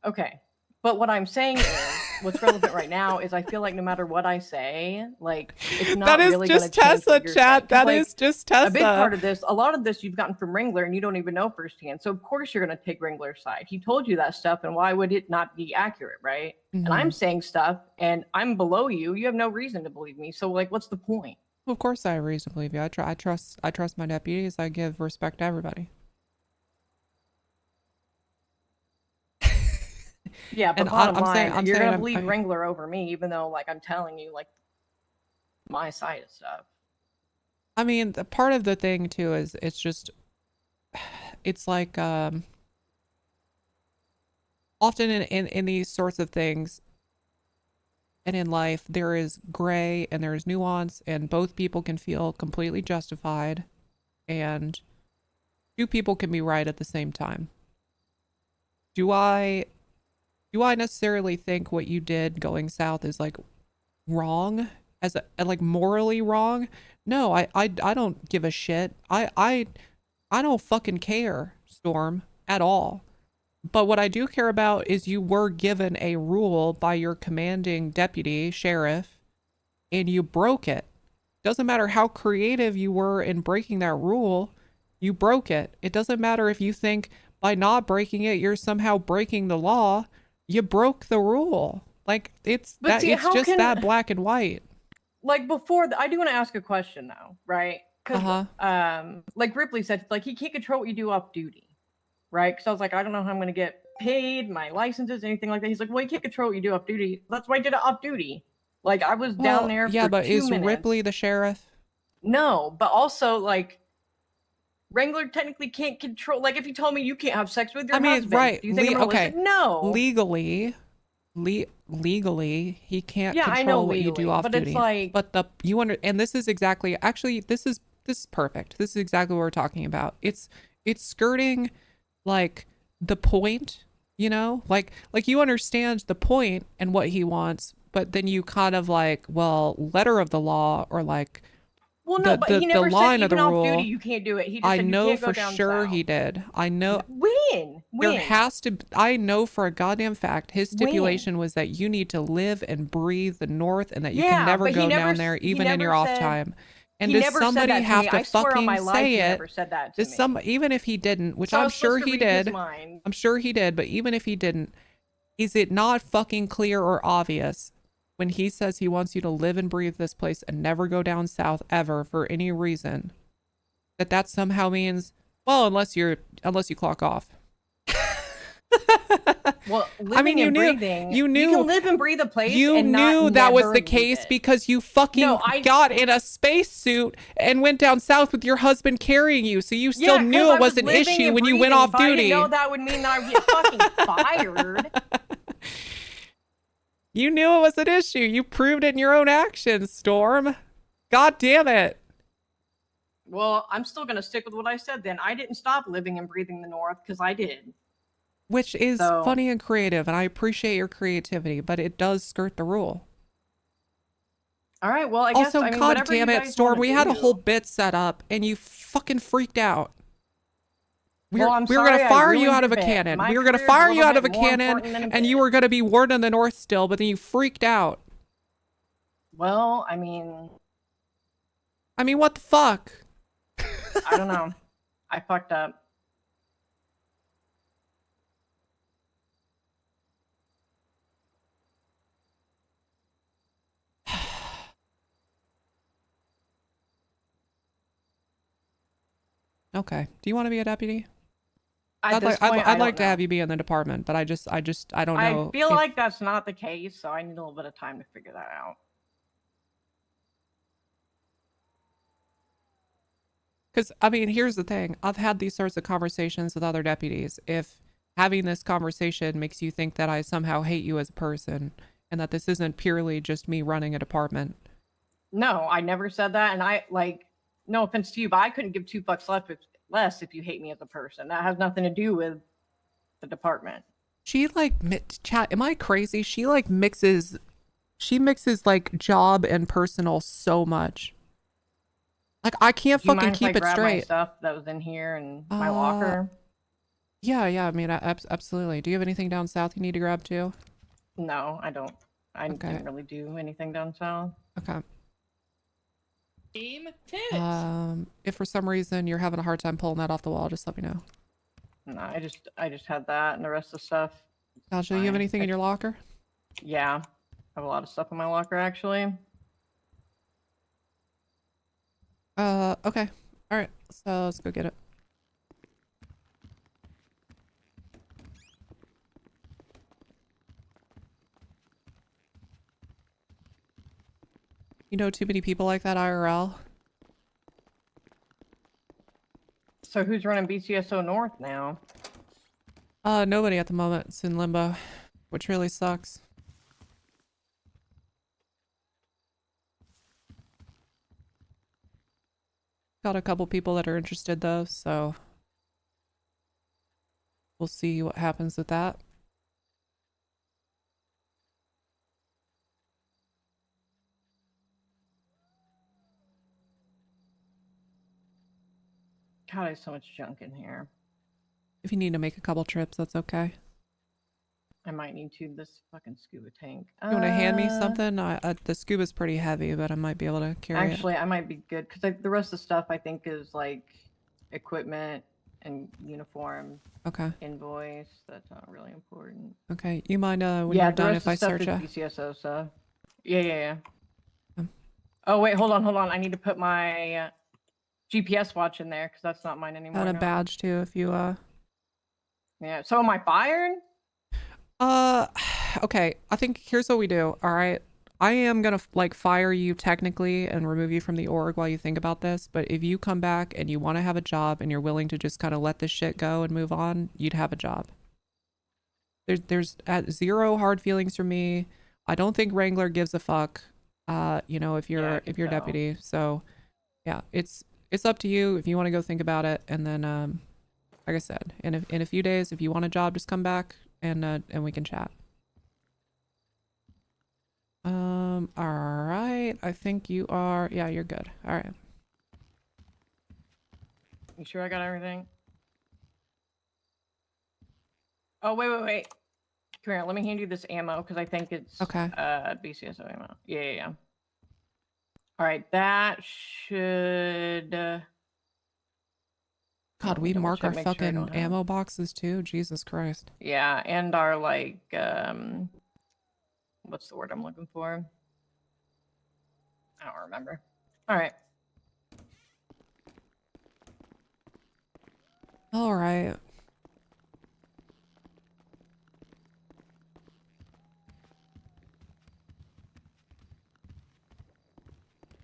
Okay. But what I'm saying is, what's relevant right now is I feel like no matter what I say, like, it's not That is really just gonna change Tessa, what you're saying. chat. 'Cause, That like, is just a big Tessa. part of this, a lot of this you've gotten from Wrangler and you don't even know firsthand. So of course you're gonna take Wrangler's side. He told you that stuff, and why would it not be accurate, right? And I'm Mhm. saying stuff and I'm below you. You have no reason to believe me. So like what's the point? Of course I have reason to believe you. I trust my deputies. I give respect to everybody. Yeah, but And bottom I'm line, saying you're gonna I'm- believe I- Wrangler over me, even though like I'm telling you like my side of stuff. I mean, the part of the thing too is it's just, it's like, often in these sorts of things and in life, there is gray and there is nuance, and both people can feel completely justified, and two people can be right at the same time. Do I necessarily think what you did going south is like wrong, as a like morally wrong? No, I don't give a shit. I don't fucking care, Storm, at all. But what I do care about is you were given a rule by your commanding deputy sheriff and you broke it. Doesn't matter how creative you were in breaking that rule, you broke it. It doesn't matter if you think by not breaking it you're somehow breaking the law. You broke the rule. Like it's But that see, it's how just can- that black and white. Like before, I do want to ask a question though, right? Because like Ripley said, like he can't control what you do off duty, right? Because I was like, I don't know how I'm going to get paid, my licenses, anything like that. He's like, well, you can't control what you do off duty. That's why I did it off duty. Like I was down there Yeah, for but 2 is minutes. Ripley the sheriff? No, but also like Wrangler technically can't control. Like if you told me you can't have sex with your I mean, husband, right. do you think I'm gonna okay. listen? No. Legally, he can't Yeah, I control know what you do legally, off but duty. it's like- But and this is exactly, actually, this is perfect. This is exactly what we're talking about. It's skirting like the point, you know, like you understand the point and what he wants, but then you kind of like, well, letter of the law, or like, Well, no, but he never the line said of the even off rule. duty you can't do it. He just I said know you can't go for down sure south. he did. I know. When? There has to. I know for a goddamn fact his When? stipulation was that you need to live and breathe the North, and that you Yeah, can never but he go never down s- there he even in never your off said- time. And he does never said somebody that to have me. to I swear on fucking my life say he it? never said that to Does me. even if he didn't, which So I I'm was supposed sure to he read his did, mind. I'm sure he did, but even if he didn't, is it not fucking clear or obvious when he says he wants you to live and breathe this place and never go down south ever for any reason, that somehow means, well, unless you clock off? Well, living I mean, you and knew, breathing. you knew, can live and breathe a place. you and knew not that was never the leave case it. because you fucking No, I got in a spacesuit and went down south with your husband carrying you. So you still Yeah, 'cause knew I it was an living issue and when you went breathing, off but I duty. didn't know that would mean that I would get fucking fired. You knew it was an issue. You proved it in your own actions, Storm. God damn it. Well, I'm still gonna stick with what I said then. I didn't stop living and breathing the North because I did. Which is So- funny and creative, and I appreciate your creativity, but it does skirt the rule. All right, well, I guess Also, I mean, God whatever damn you it, guys Storm, wanna we had a do. whole bit set up, and you fucking freaked out. We were, Well, I'm we were gonna sorry I fire you ruined out of a your bit. cannon. My We were gonna career's a fire you little out of a bit more cannon, important than a and you bit. were gonna be Warden of the North still, but then you freaked out. Well, I mean, What the fuck? I don't know. I fucked up. Okay. Do you want to be a deputy? At this I'd point, I like don't to have know. you be in the department, but I don't know. I feel if- like that's not the case, so I need a little bit of time to figure that out. Because, here's the thing. I've had these sorts of conversations with other deputies. If having this conversation makes you think that I somehow hate you as a person and that this isn't purely just me running a department. No, I never said that, and I like. No offense to you, but I couldn't give 2 fucks less if you hate me as a person. That has nothing to do with the department. She chat, am I crazy? She mixes like job and personal so much. Like I can't Do you fucking mind if I keep it grab my straight. stuff that was in here and my locker? Yeah, absolutely. Do you have anything down south you need to grab too? No, I don't. I didn't really do anything down south. Okay. Team tits. If for some reason you're having a hard time pulling that off the wall, just let me know. No, I just had that and the rest of the stuff. Gotcha. You have anything in your locker? Yeah, I have a lot of stuff in my locker actually. Okay. All right. So let's go get it. You know too many people like that IRL? So who's running BCSO North now? Nobody at the moment. It's in limbo, which really sucks. Got a couple people that are interested though, so we'll see what happens with that. God, there's so much junk in here. If you need to make a couple trips, that's okay. I might need to this fucking scuba tank. You want to hand me something? The scuba's pretty heavy, but I might be able to carry it. Actually, I might be good because the rest of the stuff I think is like equipment and uniform. Okay. Invoice. That's not really important. Okay. You mind when Yeah, you're the done rest if of I stuff search is you? BCSO stuff. Yeah. Oh wait, hold on. I need to put my GPS watch in there because that's not mine anymore. Got a now. badge too if you Yeah. So am I fired? Okay. I think here's what we do. All right. I am gonna fire you technically and remove you from the org while you think about this. But if you come back and you want to have a job and you're willing to just kind of let this shit go and move on, you'd have a job. There's zero hard feelings from me. I don't think Wrangler gives a fuck. If you're deputy. So, yeah, it's up to you if you want to go think about it. And then, like I said, in a few days, if you want a job, just come back and we can chat. All right. I think you are. Yeah, you're good. All right. You sure I got everything? Oh wait. Come here. Let me hand you this ammo because I think it's okay. BCSO ammo. Yeah. All right, that should. God, we mark our fucking ammo boxes too. Jesus Christ. Yeah, and our what's the word I'm looking for? I don't remember. All right. All right.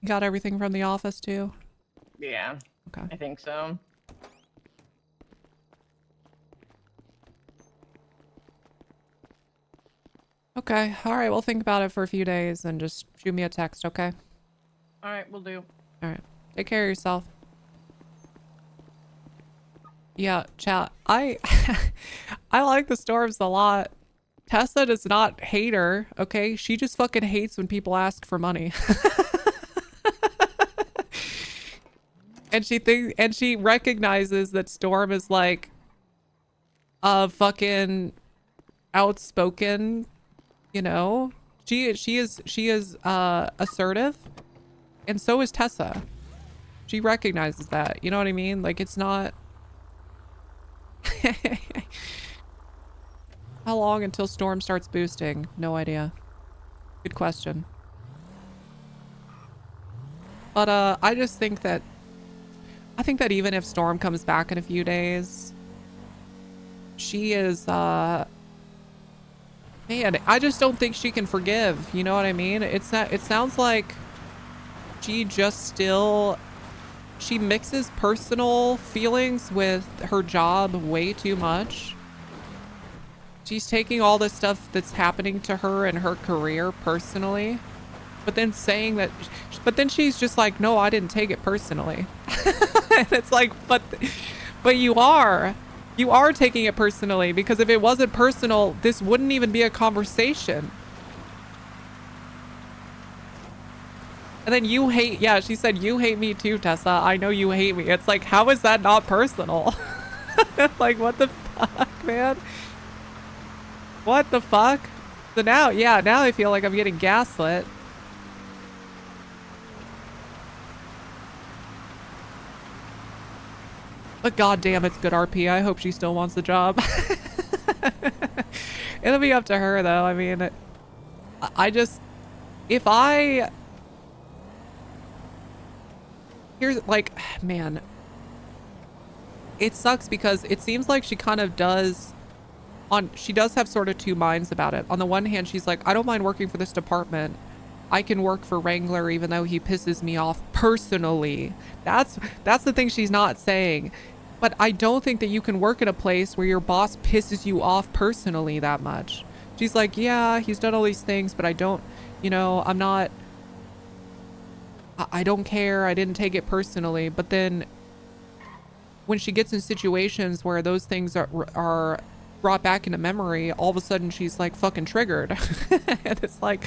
Got everything from the office too? Yeah. Okay. I think so. Okay. All right. We'll think about it for a few days and just shoot me a text, okay? All right, we'll do. All right. Take care of yourself. Yeah, chat. I like the Storms a lot. Tessa does not hate her, okay? She just fucking hates when people ask for money. And she recognizes that Storm is like a fucking outspoken, you know? She is assertive, and so is Tessa. She recognizes that. You know what I mean? Like, it's not How long until Storm starts boosting? No idea. Good question. But I just think that even if Storm comes back in a few days, she is man, I just don't think she can forgive. You know what I mean? It's not, it sounds like she just still, she mixes personal feelings with her job way too much. She's taking all this stuff that's happening to her in her career personally, but then saying that, but then she's just like, no, I didn't take it personally. And it's like, but you are taking it personally, because if it wasn't personal, this wouldn't even be a conversation. And then you hate, yeah, she said, you hate me too, Tessa. I know you hate me. It's like, how is that not personal? Like, what the fuck, man? What the fuck? So now, yeah, now I feel like I'm getting gaslit. But goddamn, it's good RP. I hope she still wants the job. It'll be up to her, though. I mean, I just, if I, here's like, man, it sucks because it seems like she kind of does, she does have sort of two minds about it. On the one hand, she's like, I don't mind working for this department. I can work for Wrangler even though he pisses me off personally. That's the thing she's not saying. But I don't think that you can work in a place where your boss pisses you off personally that much. She's like, yeah, he's done all these things, but I don't, you know, I'm not, I don't care. I didn't take it personally. But then when she gets in situations where those things are brought back into memory, all of a sudden she's like fucking triggered. And it's like,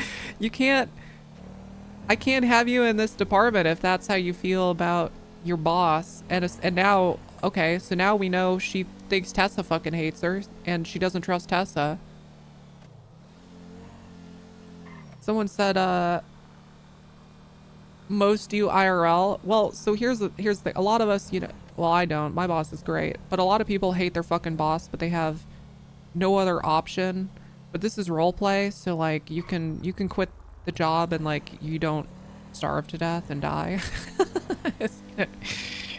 I can't have you in this department if that's how you feel about your boss. And now, okay, so now we know she thinks Tessa fucking hates her and she doesn't trust Tessa. Someone said, most do IRL. Well, so here's the thing. A lot of us, you know, well, I don't. My boss is great. But a lot of people hate their fucking boss, but they have no other option. But this is role play, so like you can quit the job and like you don't starve to death and die.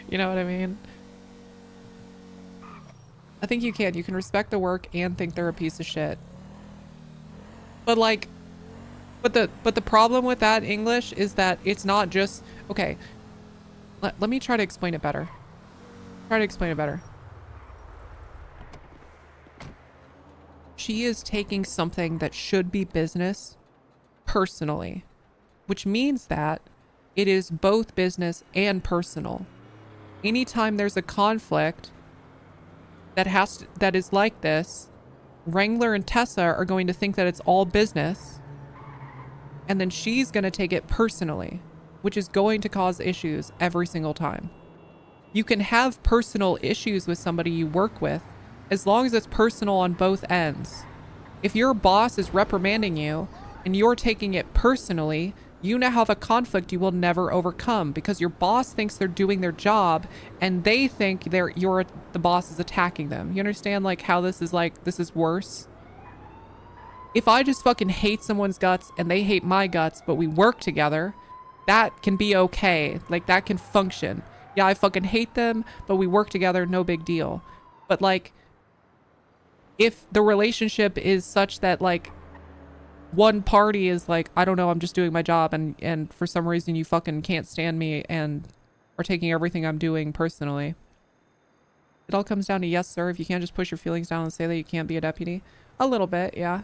You know what I mean? I think you can respect the work and think they're a piece of shit. But like, but the problem with that English is that it's not just, okay, let me try to explain it better. She is taking something that should be business personally, which means that it is both business and personal. Anytime there's a conflict that is like this, Wrangler and Tessa are going to think that it's all business, and then she's going to take it personally, which is going to cause issues every single time. You can have personal issues with somebody you work with as long as it's personal on both ends. If your boss is reprimanding you and you're taking it personally, you now have a conflict you will never overcome because your boss thinks they're doing their job and they think the boss is attacking them. You understand like how this is worse? If I just fucking hate someone's guts and they hate my guts, but we work together, that can be okay. Like that can function. Yeah, I fucking hate them, but we work together, no big deal. But like, if the relationship is such that like one party is like, I don't know, I'm just doing my job, and for some reason you fucking can't stand me and are taking everything I'm doing personally. It all comes down to yes, sir. If you can't just push your feelings down and say that you can't be a deputy. A little bit, yeah.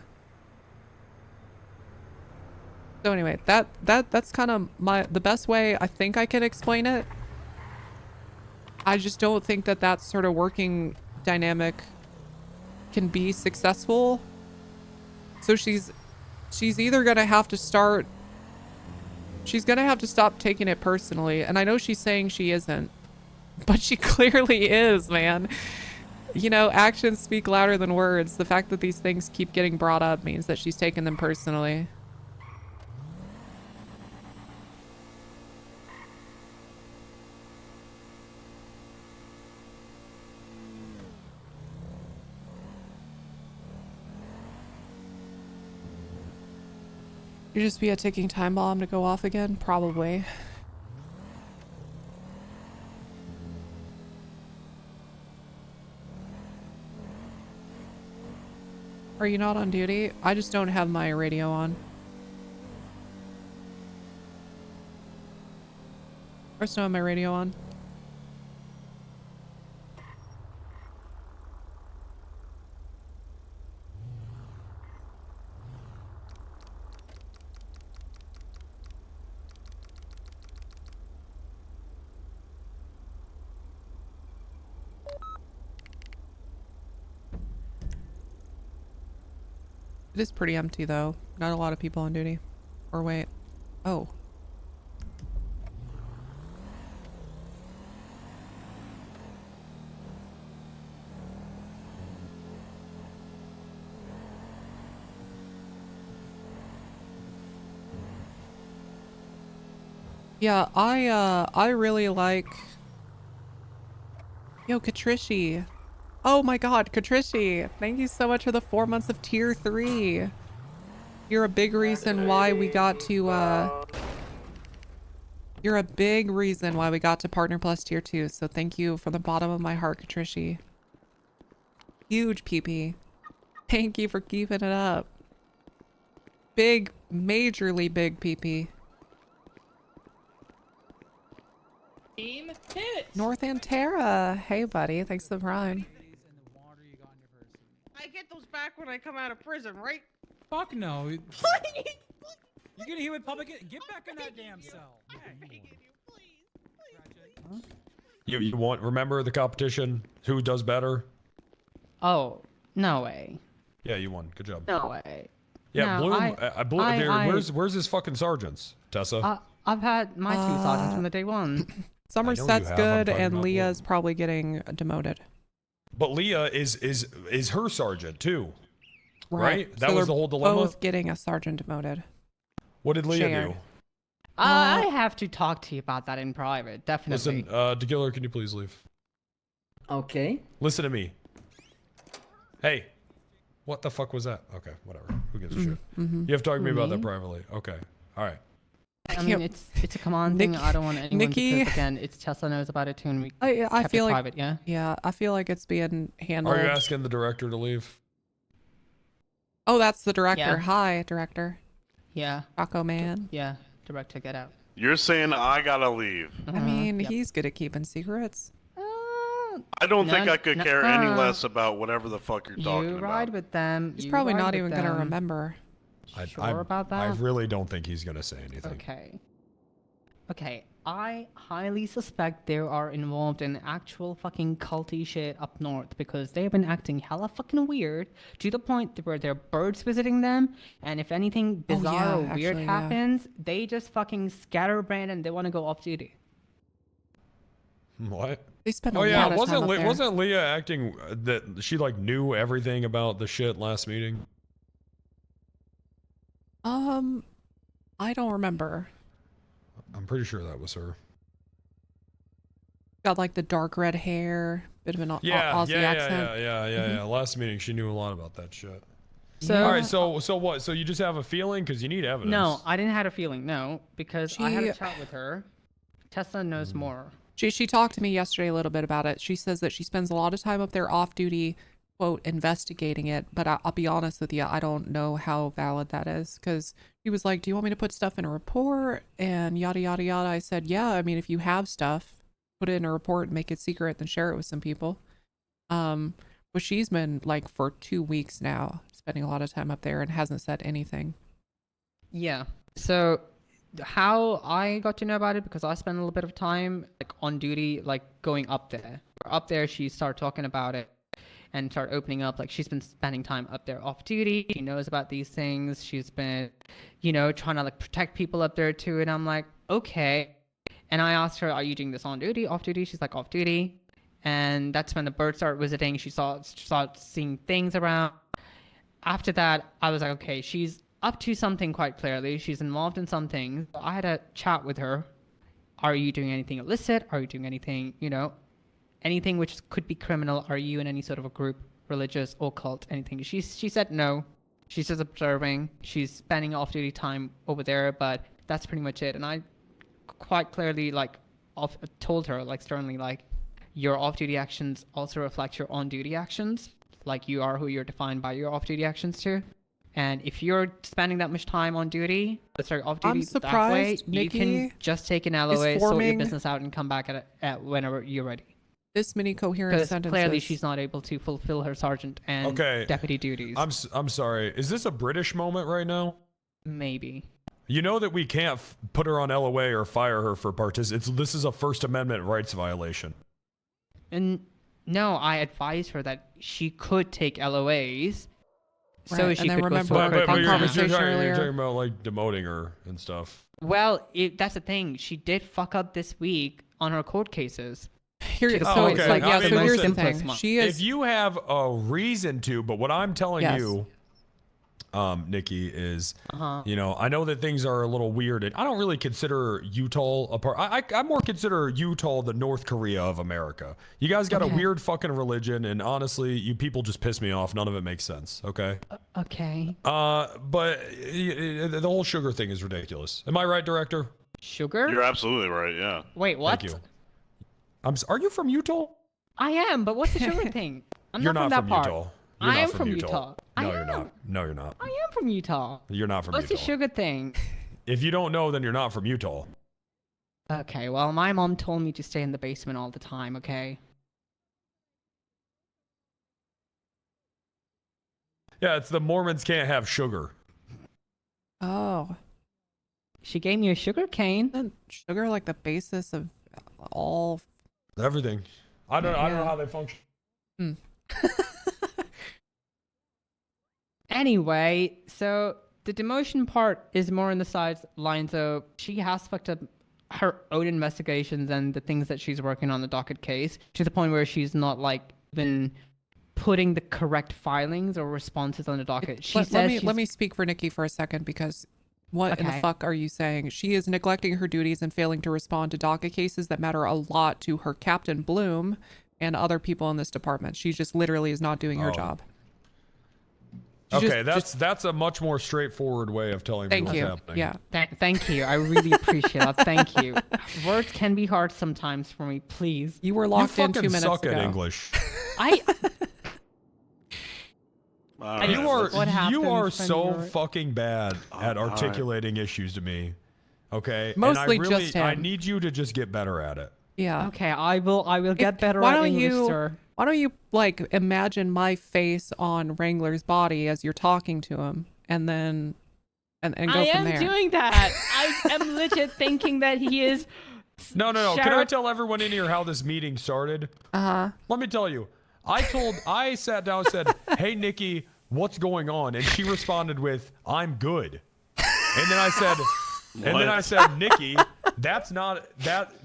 So anyway, that's kind of the best way I think I can explain it. I just don't think that that sort of working dynamic can be successful. So she's either gonna have to start. She's gonna have to stop taking it personally, and I know she's saying she isn't, but she clearly is, man. You know, actions speak louder than words. The fact that these things keep getting brought up means that she's taking them personally. You just be a ticking time bomb to go off again? Probably. Are you not on duty? I just don't have my radio on. I just don't have my radio on. It is pretty empty though. Not a lot of people on duty. Or wait. Oh. Yeah, I really like... Yo, Katrishi. Oh my god, Katrishi. Thank you so much for the 4 months of tier 3. You're a big reason why we got to, You're a big reason why we got to Partner Plus tier 2. So thank you from the bottom of my heart, Katrishi. Huge PP. Thank you for keeping it up. Big, majorly big PP. Team Tits. North Antera. Hey, buddy. Thanks for the prime. I get those back when I come out of prison, right? Fuck no. You're gonna hear with public. Get back in that damn cell. You want remember the competition? Who does better? Oh, no way. Yeah, you won. Good job. No way. Yeah, No, Bloom. Where's his fucking sergeants, Tessa? I've had my 2 sergeants from the day 1. Somerset's have. I'm good, talking and about Leah's probably getting demoted. But Leah is her sergeant too, right? That So was the they're whole dilemma. both getting a sergeant demoted. What did Leah Shared. do? I have to talk to you about that in private, definitely. Listen, DeGiller, can you please leave? Okay. Listen to me. Hey, what the fuck was that? Okay, whatever. Who gives a shit? You have to talk to me about that privately. Okay, all right. I mean, it's a command thing. I don't want anyone Nikki, to again. It's Tessa knows about it too, and we I kept feel it like private. Yeah. Yeah, I feel like it's being handled. Are you asking the director to leave? Oh, that's the director. Yeah. Hi, director. Yeah. Taco Man. Yeah. Director, get out. You're saying I gotta leave. I mean, he's good at keeping secrets. I don't think No, I could no, care any less about whatever the fuck you're talking You about. ride with them. He's you probably ride not with even gonna them. remember. Sure about that? I really don't think he's gonna say anything. Okay. Okay, I highly suspect they are involved in actual fucking culty shit up north because they've been acting hella fucking weird to the point where there are birds visiting them, and if anything bizarre or weird happens, they just fucking scatterbrand and they want to go off duty. What? They spent Oh a yeah, lot of time up there. wasn't Leah acting that she like knew everything about the shit last meeting? I don't remember. I'm pretty sure that was her. Got like the dark red hair, bit of an Aussie Yeah. accent. Last meeting, she knew a lot about that shit. So- all right, so what? So you just have a feeling because you need evidence. No, I didn't have a feeling. No, because I had a She- chat with her. Tessa knows more. She talked to me yesterday a little bit about it. She says that she spends a lot of time up there off duty, quote investigating it, but I'll be honest with you, I don't know how valid that is, because he was like, do you want me to put stuff in a report and yada yada yada. I said, yeah, I mean, if you have stuff, put it in a report and make it secret, then share it with some people. But she's been like for 2 weeks now spending a lot of time up there and hasn't said anything. Yeah. So how I got to know about it, because I spent a little bit of time like on duty, like going up there. Up there, she started talking about it and started opening up. Like she's been spending time up there off duty. She knows about these things. She's been, you know, trying to like protect people up there too. And I'm like, okay. And I asked her, are you doing this on duty, off duty? She's like, off duty. And that's when the birds started visiting. She started seeing things around. After that, I was like, okay, she's up to something quite clearly. She's involved in something. So I had a chat with her. Are you doing anything illicit? Are you doing anything, you know, anything which could be criminal? Are you in any sort of a group, religious, occult, anything? She said no. She's just observing. She's spending off-duty time over there, but that's pretty much it. And I quite clearly, like, told her, like, sternly, like, your off-duty actions also reflect your on-duty actions. Like, you are who you're defined by your off-duty actions too. And if you're spending that much time on duty, sorry, off duty that way, you can just take an LOA, sort your business out, and come back at whenever you're ready. This many coherent sentences. Clearly, she's not able to fulfill her sergeant and deputy duties. I'm sorry. Is this a British moment right now? Maybe. You know that we can't put her on LOA or fire her for participation. This is a First Amendment rights violation. And no, I advised her that she could take LOAs. So right. she and could remember but our you're conversation earlier. You're talking about like demoting her and stuff. Well, that's the thing. She did fuck up this week on her court cases. So it's like, yeah, so here's the thing. She is. If you have a reason to, but what I'm telling you, Nikki, is, you know, I know that things are a little weird, and I don't really consider Utah a part. I more consider Utah the North Korea of America. You guys got a weird fucking religion, and honestly, you people just piss me off. None of it makes sense. Okay. Okay. But the whole sugar thing is ridiculous. Am I right, Director? Sugar? You're absolutely right. Yeah. Wait, what? Thank you. Are you from Utah? I am, but what's the sugar thing? You're not from Utah. You're I not am from Utah. No, you're not. No, you're not. I am from Utah. You're not from What's Utah. the sugar thing? If you don't know, then you're not from Utah. Okay, well, my mom told me to stay in the basement all the time, okay? Yeah, it's the Mormons can't have sugar. Oh. She gave me a sugar cane. Isn't sugar like the basis of all everything? I don't know how they function. Anyway, so the demotion part is more on the lines of she has fucked up her own investigations and the things that she's working on the docket case to the point where she's not like been putting the correct filings or responses on the docket. Let me speak for Nikki for a second, because what in the fuck are you saying? She is neglecting her duties and failing to respond to docket cases that matter a lot to her Captain Bloom and other people in this department. She just literally is not doing her job. Okay, that's a much more straightforward way of telling me what's happening. Yeah. Thank you. I really appreciate that. Thank you. Words can be hard sometimes for me. Please. You were locked in 2 minutes ago. You fucking suck at English. You are so fucking bad at articulating issues to me. Okay? Mostly and just him. I need you to just get better at it. Yeah. Okay, I will get better at English, sir. Why don't you like imagine my face on Wrangler's body as you're talking to him, and then and go from there. I am doing that. I am legit thinking that he is. No. Can I tell everyone in here how this meeting started? Let me tell you. I sat down and said, "Hey Nikki, what's going on?" And she responded with, "I'm good." And then I said, "Nikki, that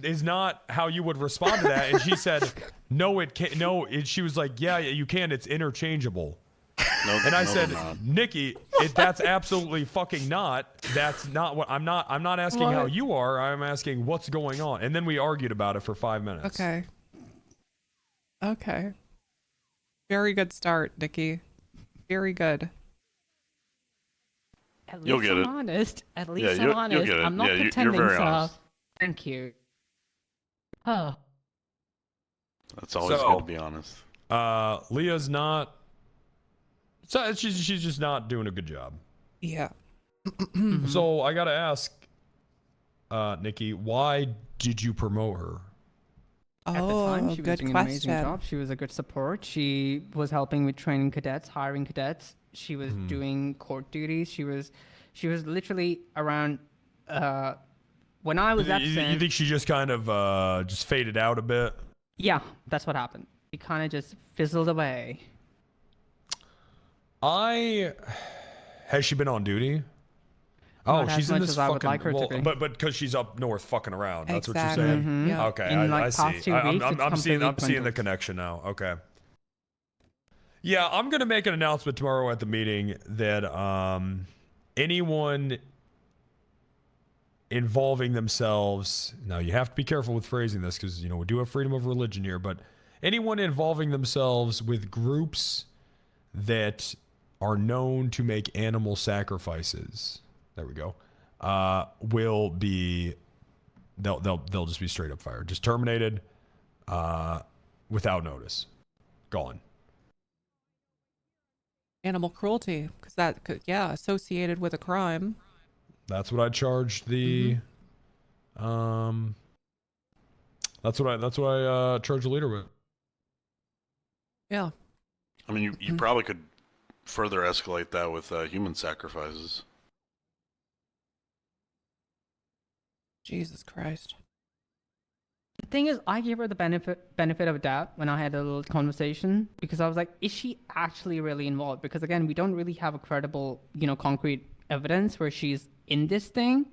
is not how you would respond to that." And she said, "No, it can't. No." She was like, "Yeah, you can. It's interchangeable." And I said, "Nikki, that's absolutely fucking not. That's not what I'm not asking how you are. I'm asking what's going on." And then we argued about it for 5 minutes. Okay. Very good start, Nikki. Very good. At least I'm honest. At least I'm honest. You'll get it. I'm not pretending you're very stuff. honest. Thank you. Oh. That's always good to be honest. Leah's not So she's just not doing a good job. Yeah. So I gotta ask, Nikki, why did you promote her? At the time, she was good doing an amazing question. job. She was a good support. She was helping with training cadets, hiring cadets. She was doing court duties. She was literally around. When I was absent. You think she just kind of just faded out a bit? Yeah, that's what happened. She kind of just fizzled away. Has she been on duty? Not Oh, as she's in much this as I would fucking. like her to Well, be. but because she's up north fucking around. That's what you're Exactly. saying. Mhm. Yeah. Okay, In, I like, past see. 2 weeks, it's I'm seeing completely the connection now. Okay. Yeah, I'm gonna make an announcement tomorrow at the meeting that anyone involving themselves. Now you have to be careful with phrasing this because we do have freedom of religion here, but anyone involving themselves with groups that are known to make animal sacrifices. There we go. Will be they'll just be straight up fired, just terminated, without notice, gone. Animal cruelty, because that could, associated with a crime. That's what I charged the. That's what I charged the leader with. Yeah. I mean, you probably could further escalate that with human sacrifices. Jesus Christ. The thing is, I gave her the benefit of doubt when I had a little conversation because I was like, is she actually really involved? Because again, we don't really have a credible, concrete evidence where she's in this thing.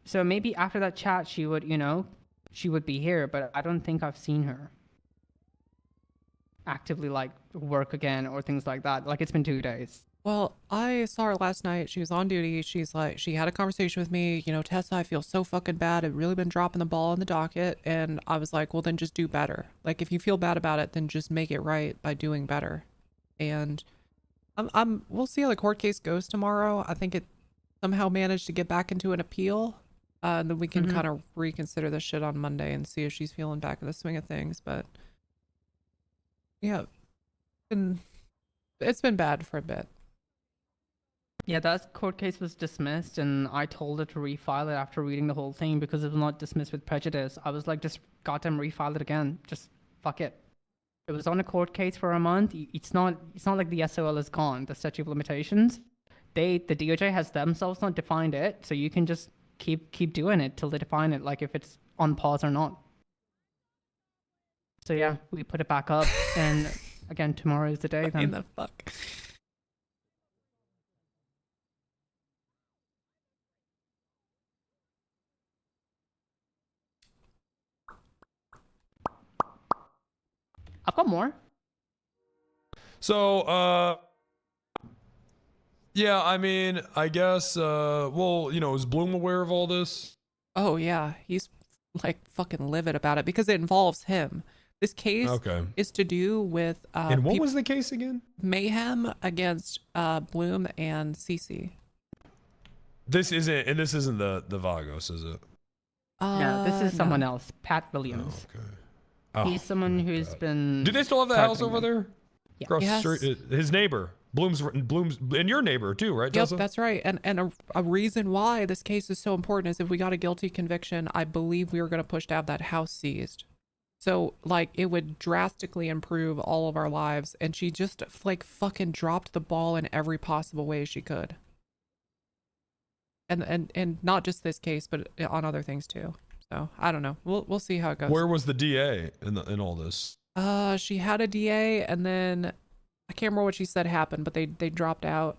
So maybe after that chat, she would be here, but I don't think I've seen her actively work again or things like that. Like, it's been 2 days. Well, I saw her last night. She was on duty. She's like, she had a conversation with me. Tessa, I feel so fucking bad. I've really been dropping the ball on the docket. And I was like, well, then just do better. Like, if you feel bad about it, then just make it right by doing better. And we'll see how the court case goes tomorrow. I think it somehow managed to get back into an appeal. And then we can kind of reconsider this shit on Monday and see if she's feeling back in the swing of things. But yeah, it's been bad for a bit. Yeah, that court case was dismissed, and I told her to refile it after reading the whole thing because it was not dismissed with prejudice. I was like, just goddamn refile it again. Just fuck it. It was on a court case for a month. It's not like the SOL is gone, the statute of limitations. The DOJ has themselves not defined it, so you can just keep doing it till they define it, like if it's on pause or not. So yeah, we put it back up, and again, tomorrow is the day. Then. The fuck. I've got more. So, yeah, I mean, I guess, is Bloom aware of all this? Oh, yeah. He's like fucking livid about it because it involves him. This case is to do with. And what was the case again? Mayhem against Bloom and Cece. This isn't the Vagos, is it? No, this is someone else, Pat Williams. Oh, okay. Oh, he's someone who's been. Do they still have the house over there? Yeah. Across the street, his neighbor, Bloom's, and your neighbor too, right? Yep, Tessa? that's right. And a reason why this case is so important is if we got a guilty conviction, I believe we were going to push to have that house seized. So like it would drastically improve all of our lives. And she just like fucking dropped the ball in every possible way she could. And not just this case, but on other things too. So I don't know. We'll see how it goes. Where was the DA in all this? She had a DA, and then I can't remember what she said happened, but they dropped out.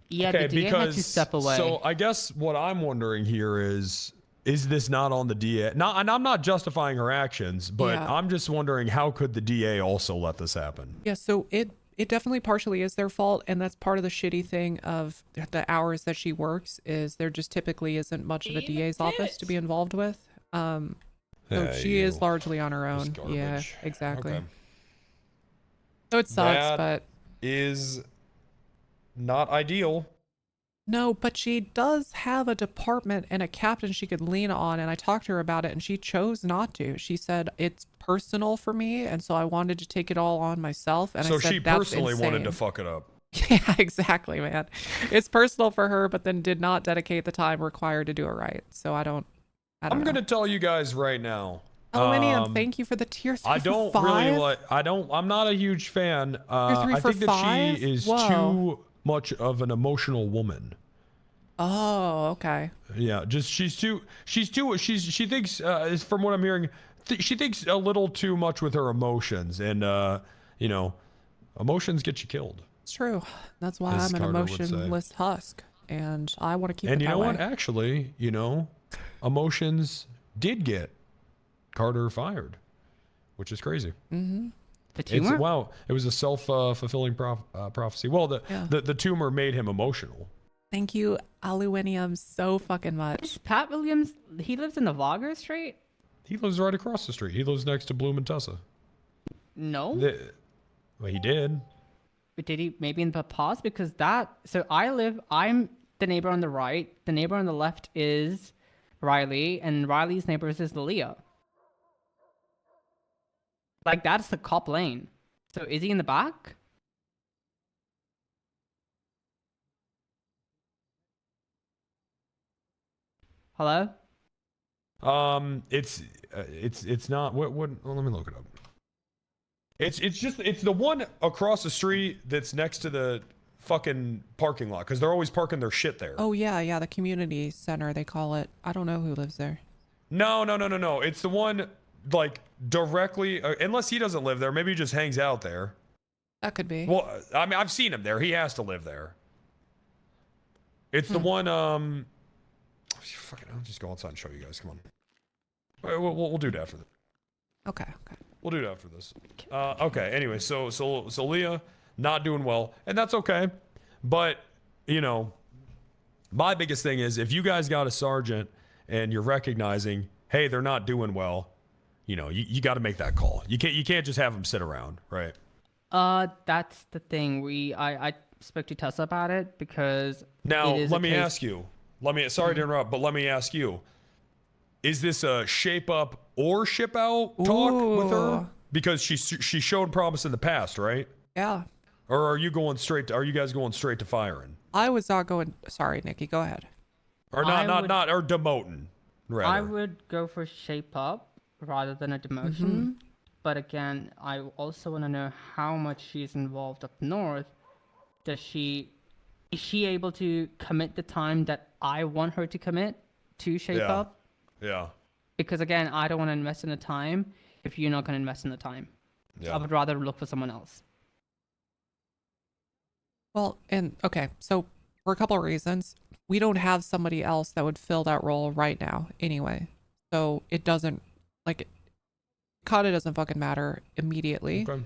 Yeah, okay, the DA had to step away. So I guess what I'm wondering here is this not on the DA? And I'm not justifying her actions, but I'm just wondering how could the DA also let this happen? Yeah, so it definitely partially is their fault, and that's part of the shitty thing of the hours that she works is there just typically isn't much of a DA's office to be involved with. So she is largely on her own. Yeah, exactly. Okay. So it sucks, that but is not ideal. No, but she does have a department and a captain she could lean on, and I talked to her about it, and she chose not to. She said it's personal for me, and so I wanted to take it all on myself. And So I said, she that's personally wanted insane. to fuck it up. Yeah, exactly, man. It's personal for her, but then did not dedicate the time required to do it right. So I don't I'm know. gonna tell you guys right now. Aluminium, thank you for the tier 3 I don't for 5. really like. I'm not a huge fan. Tier 3 I for think that 5? she is Whoa. too much of an emotional woman. Oh, okay. Yeah, just she thinks from what I'm hearing, she thinks a little too much with her emotions, and you know, emotions get you killed. It's true. That's why As I'm an Carter would say. emotionless husk, and I want to keep it And you that know way. what? Actually, emotions did get Carter fired, which is crazy. Mm-hmm. The tumor? Wow, it was a self-fulfilling prophecy. Well, the tumor made him emotional. Thank you, Aluminium, so fucking much. Is Pat Williams, he lives in the Vlogger Street? He lives right across the street. He lives next to Bloom and Tessa. No. Well, he did. But did he maybe in the past? Because I'm the neighbor on the right. The neighbor on the left is Riley, and Riley's neighbors is Leah. Like, that's the cop lane. So is he in the back? Hello? It's not. What? Well, let me look it up. It's the one across the street that's next to the fucking parking lot, because they're always parking their shit there. Oh yeah, the community center they call it. I don't know who lives there. No. It's the one like directly, unless he doesn't live there. Maybe he just hangs out there. That could be. Well, I mean, I've seen him there. He has to live there. It's the one. Fucking, I'll just go outside and show you guys. Come on. We'll do it after this. Okay. We'll do it after this. Okay. Anyway, so Leah not doing well, and that's okay. But my biggest thing is, if you guys got a sergeant and you're recognizing, hey, they're not doing well, you got to make that call. You can't just have them sit around, right? That's the thing. I spoke to Tessa about it because now it is let me ask you. Sorry to interrupt, but let me ask you. Is this a shape up or ship out talk with her? Because she showed promise in the past, right? Yeah. Or are you guys going straight to firing? I was not going. Sorry, Nikki. Go ahead. Or not or demoting. Rather. I would go for shape up rather than a demotion. Mm-hmm. But again, I also want to know how much she's involved up north. Is she able to commit the time that I want her to commit to shape up? Yeah. Because again, I don't want to invest in the time if you're not going to invest in the time. Yeah. I would rather look for someone else. Well, and okay, so for a couple of reasons, we don't have somebody else that would fill that role right now anyway. So it doesn't, like, kinda doesn't fucking matter immediately. Okay.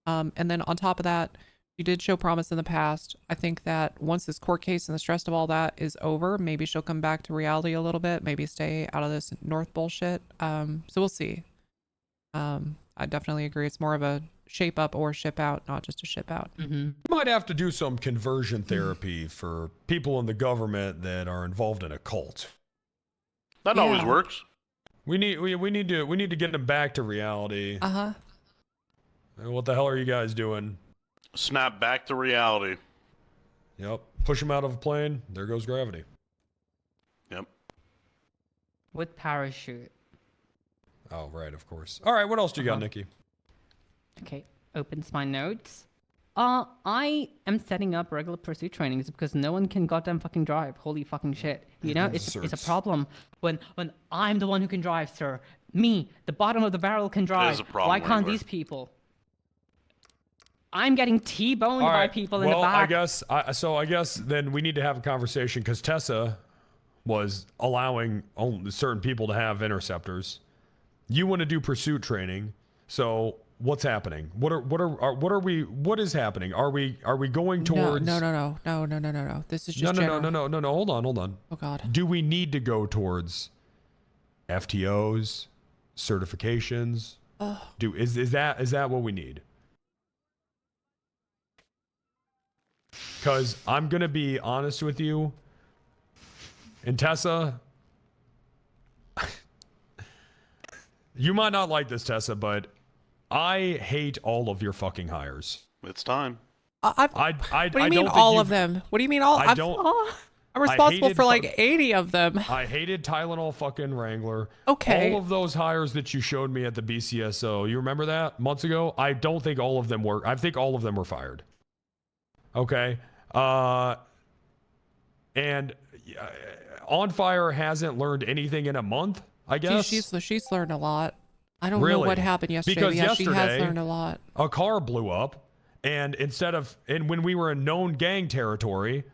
And then on top of that, she did show promise in the past. I think that once this court case and the stress of all that is over, maybe she'll come back to reality a little bit, maybe stay out of this North bullshit. So we'll see. I definitely agree. It's more of a shape up or ship out, not just a ship out. Mm-hmm. You might have to do some conversion therapy for people in the government that are involved in a cult. That always works. We need to get them back to reality. Uh-huh. What the hell are you guys doing? Snap back to reality. Yep. Push them out of a plane. There goes gravity. Yep. With parachute. Oh, right, of course. All right, what else do you got, Nikki? Okay, opens my notes. I am setting up regular pursuit trainings because no one can goddamn fucking drive. Holy fucking shit. You know, it's a problem when I'm the one who can drive, sir. Me, the bottom of the barrel can drive. There's a problem Why can't everywhere. these people? I'm getting T-boned by people in the back. I guess then we need to have a conversation because Tessa was allowing only certain people to have interceptors. You want to do pursuit training, so what's happening? What is happening? Are we going towards? No. This is just No. Hold on. Oh God. Do we need to go towards FTOs, certifications? Is that what we need? Because I'm gonna be honest with you, and Tessa, you might not like this, Tessa, but I hate all of your fucking hires. It's time. What do you mean all of them? What do you mean all? I'm responsible for like 80 of them. I hated Tylenol fucking Wrangler. Okay. All of those hires that you showed me at the BCSO, you remember that months ago? I don't think all of them were. I think all of them were fired. Okay. And On Fire hasn't learned anything in a month, I guess. She's learned a lot. I don't know what happened yesterday. Because yeah, yesterday, she has learned a lot. A car blew up, and when we were in known gang territory,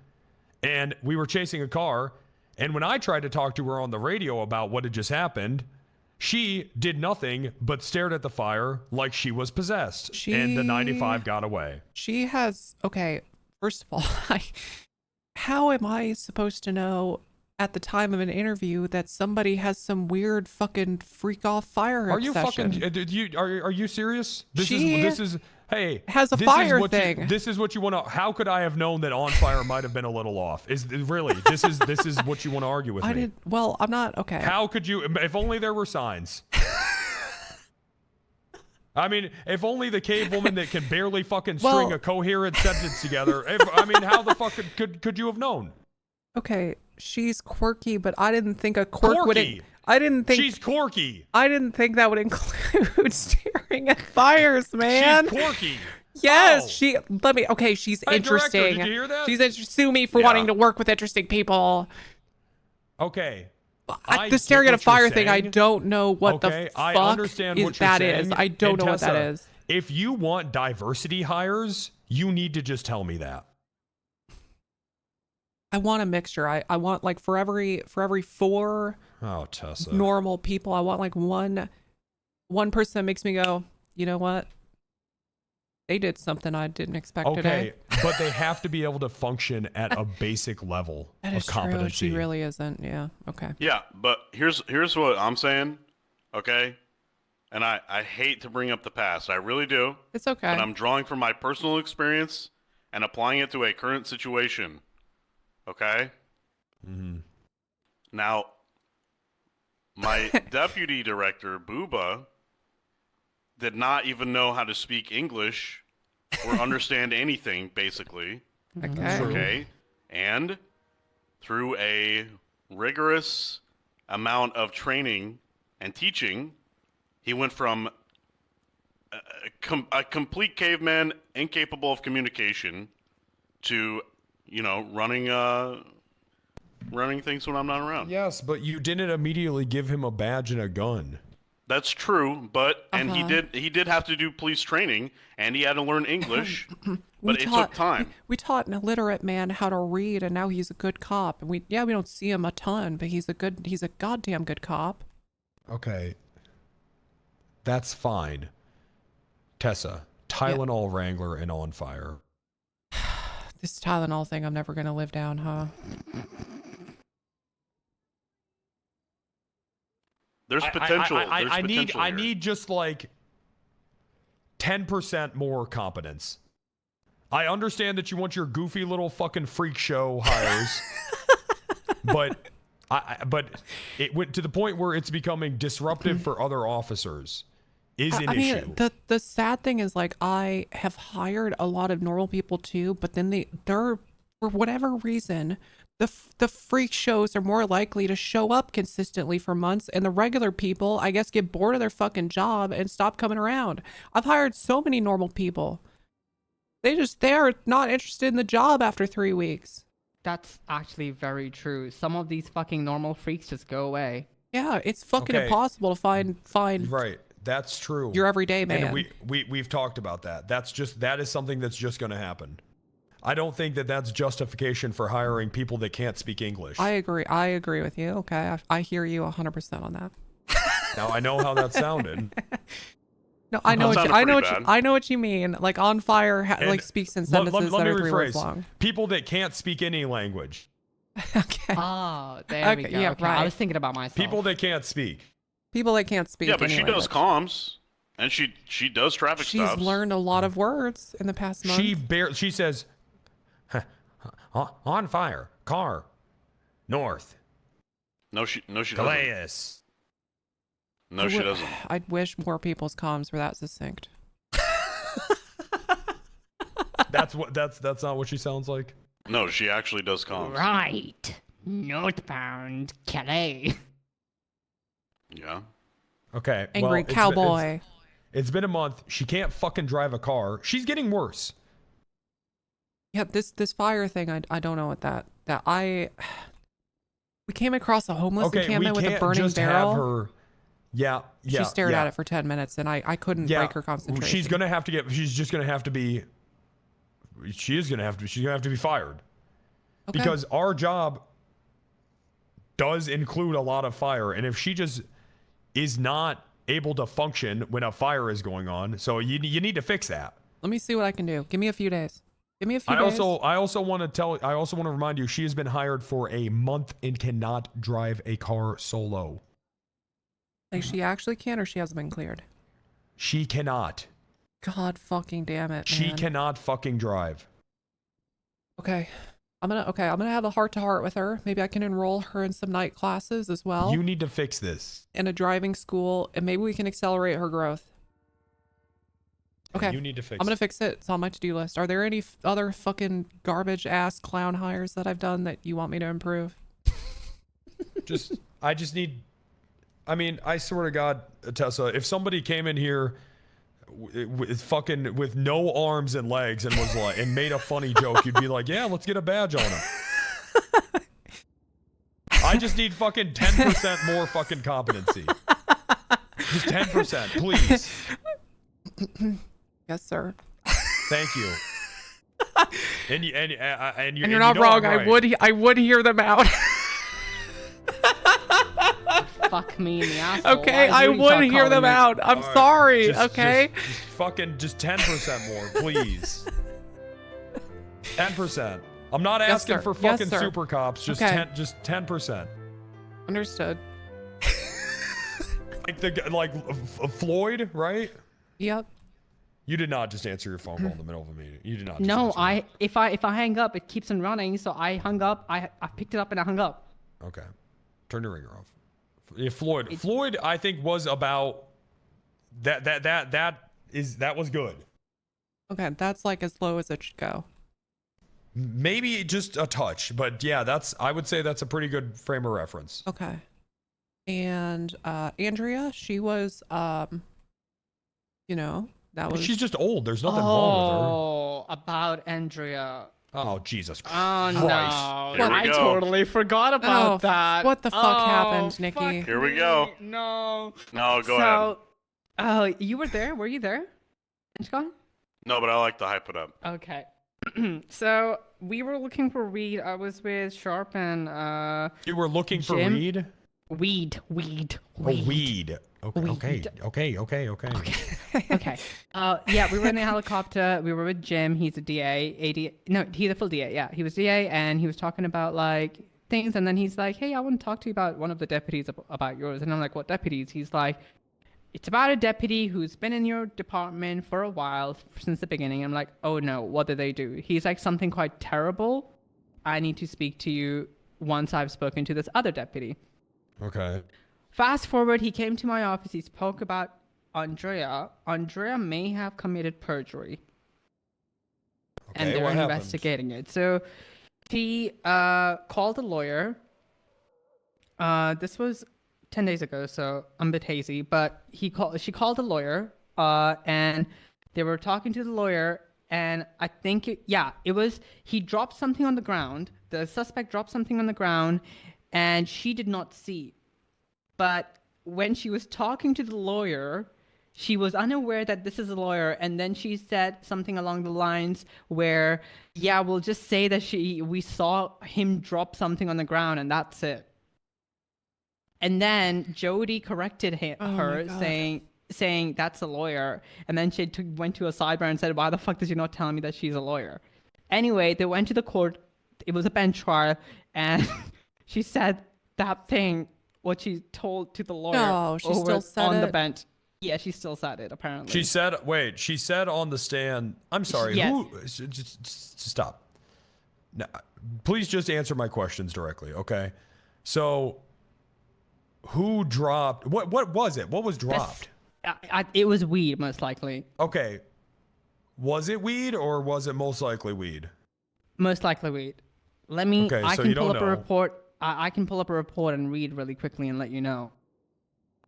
and we were chasing a car, and when I tried to talk to her on the radio about what had just happened, she did nothing but stared at the fire like she was possessed, and the 95 got away. She has, okay, first of all, how am I supposed to know at the time of an interview that somebody has some weird fucking freak off fire obsession? Are you serious? This is hey, has a fire thing. This is what you want to. How could I have known that On Fire might have been a little off? This is what you want to argue with me? Well, I'm not okay. How could you? If only there were signs. I mean, if only the cave woman that can barely fucking string a coherent sentence together. How the fuck could you have known? Okay, she's quirky, but I didn't think a quirk would. I didn't think she's quirky. I didn't think that would include staring at fires, man. She's quirky. Yes, she's interesting. Director, did you hear that? Sue me for wanting to work with interesting people. Okay. The staring at a fire thing, I don't know what the fuck I understand what you're saying. is. I don't know what that is. If you want diversity hires, you need to just tell me that. I want a mixture. I want like for every 4 Tessa. normal people, I want like one person that makes me go, you know what? They did something I didn't expect today. But they have to be able to function at a basic level of competency. She really isn't. Yeah. Okay. Yeah, but here's what I'm saying. Okay. And I hate to bring up the past. I really do. It's okay. But I'm drawing from my personal experience and applying it to a current situation. Okay? Mm-hmm. Now, my deputy director, Booba, did not even know how to speak English or understand anything, basically. Okay? And through a rigorous amount of training and teaching, he went from a complete caveman, incapable of communication, to running things when I'm not around. Yes, but you didn't immediately give him a badge and a gun. That's true, but and he did have to do police training, and he had to learn English, but it took time. We taught an illiterate man how to read, and now he's a good cop. And we don't see him a ton, but he's a goddamn good cop. Okay, that's fine. Tessa, Tylenol Wrangler and On Fire. This Tylenol thing, I'm never gonna live down, huh? There's potential. I need just like 10% more competence. I understand that you want your goofy little fucking freak show hires, but it went to the point where it's becoming disruptive for other officers. Is an issue. The sad thing is, like, I have hired a lot of normal people too, but then they're for whatever reason, the freak shows are more likely to show up consistently for months, and the regular people, I guess, get bored of their fucking job and stop coming around. I've hired so many normal people. They are not interested in the job after 3 weeks. That's actually very true. Some of these fucking normal freaks just go away. Yeah, it's fucking impossible to find. Right. That's true. Your everyday man. And we've talked about that. That is something that's just going to happen. I don't think that that's justification for hiring people that can't speak English. I agree with you. Okay. I hear you 100% on that. Now I know how that sounded. No, I know what you mean. Like On Fire speaks in sentences that are 3 words long. People that can't speak any language. Okay. Oh, there we go. Yeah, okay. right. I was thinking about myself. People that can't speak. People that can't speak. Yeah, but she does language. comms, and she does traffic stops. She's learned a lot of words in the past month. She says, On Fire, car, north. No, she doesn't. Calais. No, she doesn't. I wish more people's comms were that succinct. That's not what she sounds like. No, she actually does comms. Right. Northbound Calais. Yeah. Okay. Angry cowboy. It's been a month. She can't fucking drive a car. She's getting worse. Yeah, this fire thing, I don't know what we came across a homeless encampment with a burning barrel. Have her. Yeah. She stared at it for 10 minutes and I couldn't break her concentration. She's gonna have to she's gonna have to be fired. Okay. Because our job does include a lot of fire, and if she just is not able to function when a fire is going on, so you need to fix that. Let me see what I can do. Give me a few days. days. I also want to remind you, she has been hired for a month and cannot drive a car solo. Like she actually can, or she hasn't been cleared? She cannot. God fucking damn it, man. She cannot fucking drive. Okay. I'm gonna have a heart-to-heart with her. Maybe I can enroll her in some night classes as well. You need to fix this. In a driving school, and maybe we can accelerate her growth. Okay. You need to fix I'm gonna fix it. It's on my to-do list. Are there any other fucking garbage-ass clown hires that I've done that you want me to improve? I swear to God, Tessa, if somebody came in here with no arms and legs and was like and made a funny joke, you'd be like, yeah, let's get a badge on him. I just need fucking 10% more fucking competency. Just 10%, please. Yes, sir. Thank you. And you're not wrong. Right. I would hear them out. Fuck me in the asshole. Okay, I would hear them out. I'm sorry. Just 10% more, please. 10%. I'm not asking for fucking super cops. Just 10%. Understood. Like Floyd, right? Yep. You did not just answer your phone call in the middle of a meeting. You did not. No, if I hang up, it keeps on running. So I hung up. I picked it up and I hung up. Okay. Turn your ringer off. Yeah, Floyd, I think was about that was good. Okay, that's like as low as it should go. Maybe just a touch, but yeah, I would say that's a pretty good frame of reference. Okay. And Andrea, she was she's just old. There's nothing wrong with her. Oh, about Andrea. Oh, Jesus Christ. Oh, no. I go. totally forgot about that. What the fuck happened, Nikki? Here we go. No. No, go ahead. Oh, you were there? Were you there? Inchcon? No, but I like to hype it up. Okay. So we were looking for weed. I was with Sharp and You were looking for Jim? weed? Weed. Oh, weed. Okay. Okay. Yeah, we were in a helicopter. We were with Jim. He's a DA. No, he's a full DA. Yeah, he was DA, and he was talking about like things. And then he's like, "Hey, I want to talk to you about one of the deputies about yours." And I'm like, "What deputies?" He's like, "It's about a deputy who's been in your department for a while, since the beginning." I'm like, "Oh no, what did they do?" He's like, "Something quite terrible. I need to speak to you once I've spoken to this other deputy." Okay. Fast forward, he came to my office. He spoke about Andrea. Andrea may have committed perjury. Okay, And they're what happened? investigating it. So she called a lawyer. This was 10 days ago, so I'm a bit hazy. But she called a lawyer, and they were talking to the lawyer. And I think, he dropped something on the ground. The suspect dropped something on the ground, and she did not see. But when she was talking to the lawyer, she was unaware that this is a lawyer, and then she said something along the lines where, "Yeah, we'll just say that we saw him drop something on the ground, and that's it." And then Jody corrected her, saying that's a lawyer, and then she went to a sidebar and said, "Why the fuck did you not tell me that she's a lawyer?" Anyway, they went to the court. It was a bench trial, and she said that thing. What she told to the lawyer on the bench. Yeah, she still said it, apparently. She said on the stand, I'm sorry, Yes. just stop. Now, please just answer my questions directly, okay? So, who dropped, what was it? What was dropped? It was weed, most likely. Okay. Was it weed or was it most likely weed? Most likely weed. Let me. Okay, I so can you pull don't up a know. report. I can pull up a report and read really quickly and let you know.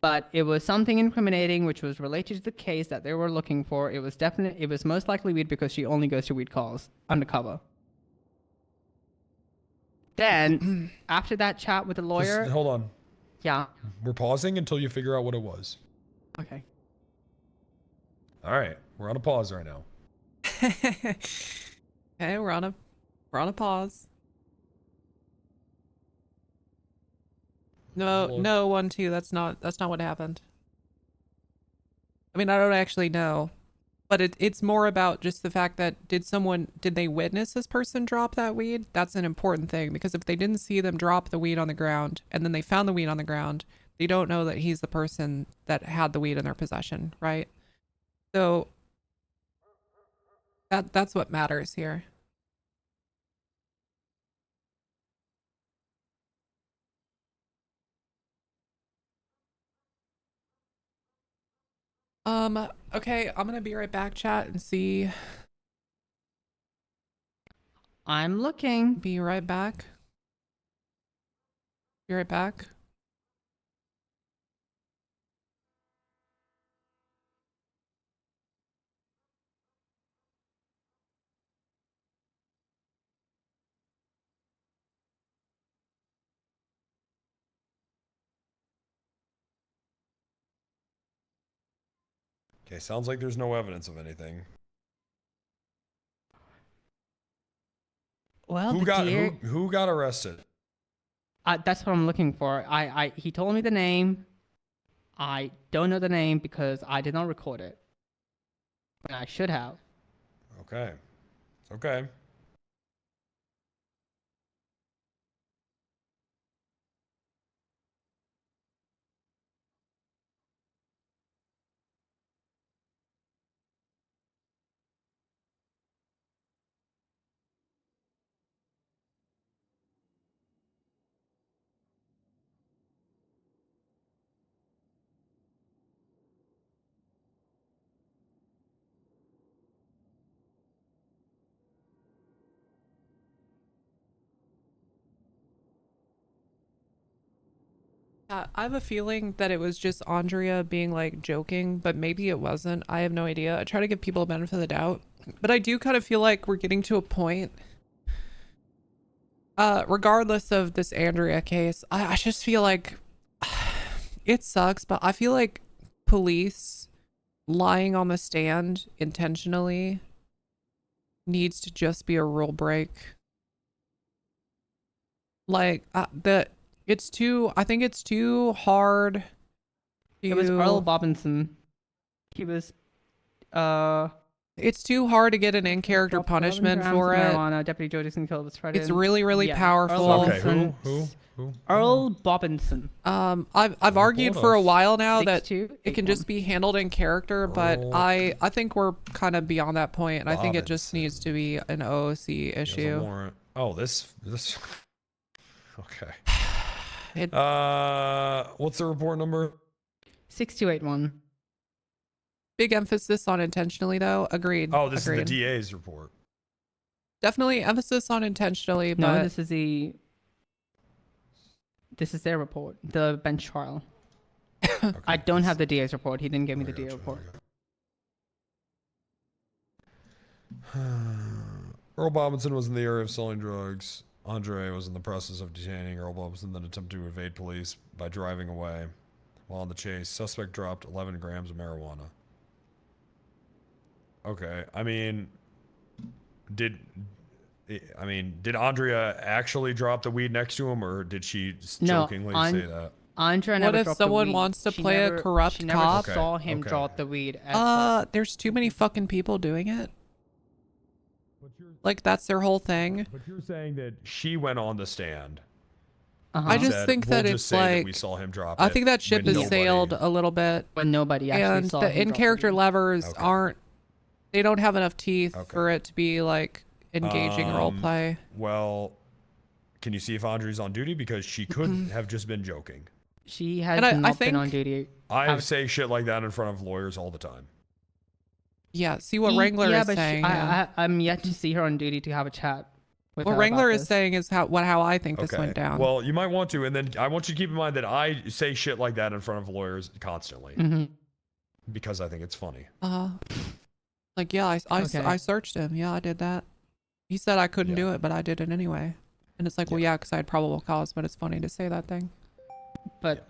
But it was something incriminating, which was related to the case that they were looking for. It was definite. It was most likely weed because she only goes to weed calls undercover. Then, after that chat with the lawyer, Just hold on. yeah. We're pausing until you figure out what it was. Okay. All right, we're on a pause right now. Okay, we're on a pause. No, Look. no, 1-2. That's not what happened. I mean, I don't actually know, but it's more about just the fact that did they witness this person drop that weed? That's an important thing, because if they didn't see them drop the weed on the ground and then they found the weed on the ground, they don't know that he's the person that had the weed in their possession, right? So that's what matters here. Okay, I'm gonna be right back, chat, and see. I'm looking. Be right back. Be right back. Okay, sounds like there's no evidence of anything. Well, who got arrested? That's what I'm looking for. He told me the name. I don't know the name because I did not record it. And I should have. Okay. Okay. I have a feeling that it was just Andrea being like joking, but maybe it wasn't. I have no idea. I try to give people a benefit of the doubt, but I do kind of feel like we're getting to a point, regardless of this Andrea case, I just feel like it sucks, but I feel like police lying on the stand intentionally needs to just be a rule break. Like I think it's too hard. It was Earl Bobinson. He was, It's too hard to get an in-character punishment for it. Marijuana. Deputy Joe Dixon killed this Friday. It's really, really Yeah, powerful. Earl Okay, Bobinson. who? Earl Bobinson. I've argued for a while now that 6'2", it can just be handled in character, but I think we're kind of beyond that point, and I think it just needs to be an OOC issue. Oh, this. Okay. What's the report number? 6281. Big emphasis on intentionally, though. Agreed. Oh, this Agreed. is the DA's report. Definitely emphasis on intentionally, No, but this is their report, the bench trial. Okay, I don't have the DA's report. He didn't give me the DA report. Earl Bobinson was in the area of selling drugs. Andre was in the process of detaining Earl Bobinson, then attempted to evade police by driving away. While on the chase, suspect dropped 11 grams of marijuana. Okay, I mean, did Andrea actually drop the weed next to him, or did she jokingly say that? Andrea what never if dropped the someone weed. wants to She play never- a corrupt she never cop? saw him Okay. drop the weed. As There's too many fucking people doing it. Like that's their whole thing. But you're saying that she went on the stand. I just said, think "We'll that just it's say that like we saw him drop I it think that ship when has sailed a little bit. when nobody actually And saw the him drop the in-character weed. levers aren't. They don't have enough teeth for it to be like engaging role play. Well, can you see if Andrea's on duty, because she could have just been joking. She has And I not been think- on duty. I say shit like that in front of lawyers all the time. Yeah, see what Wrangler is but saying. I'm yet to see her on duty to have a chat with What her Wrangler about is this. saying is how I think this went down. Well, you might want to, and then I want you to keep in mind that I say shit like that in front of lawyers constantly because I think it's funny. Like, yeah, I Okay. searched him. Yeah, I did that. He said I couldn't do it, but I did it anyway. And it's like, well, yeah, because I had probable cause, but it's funny to say that thing. But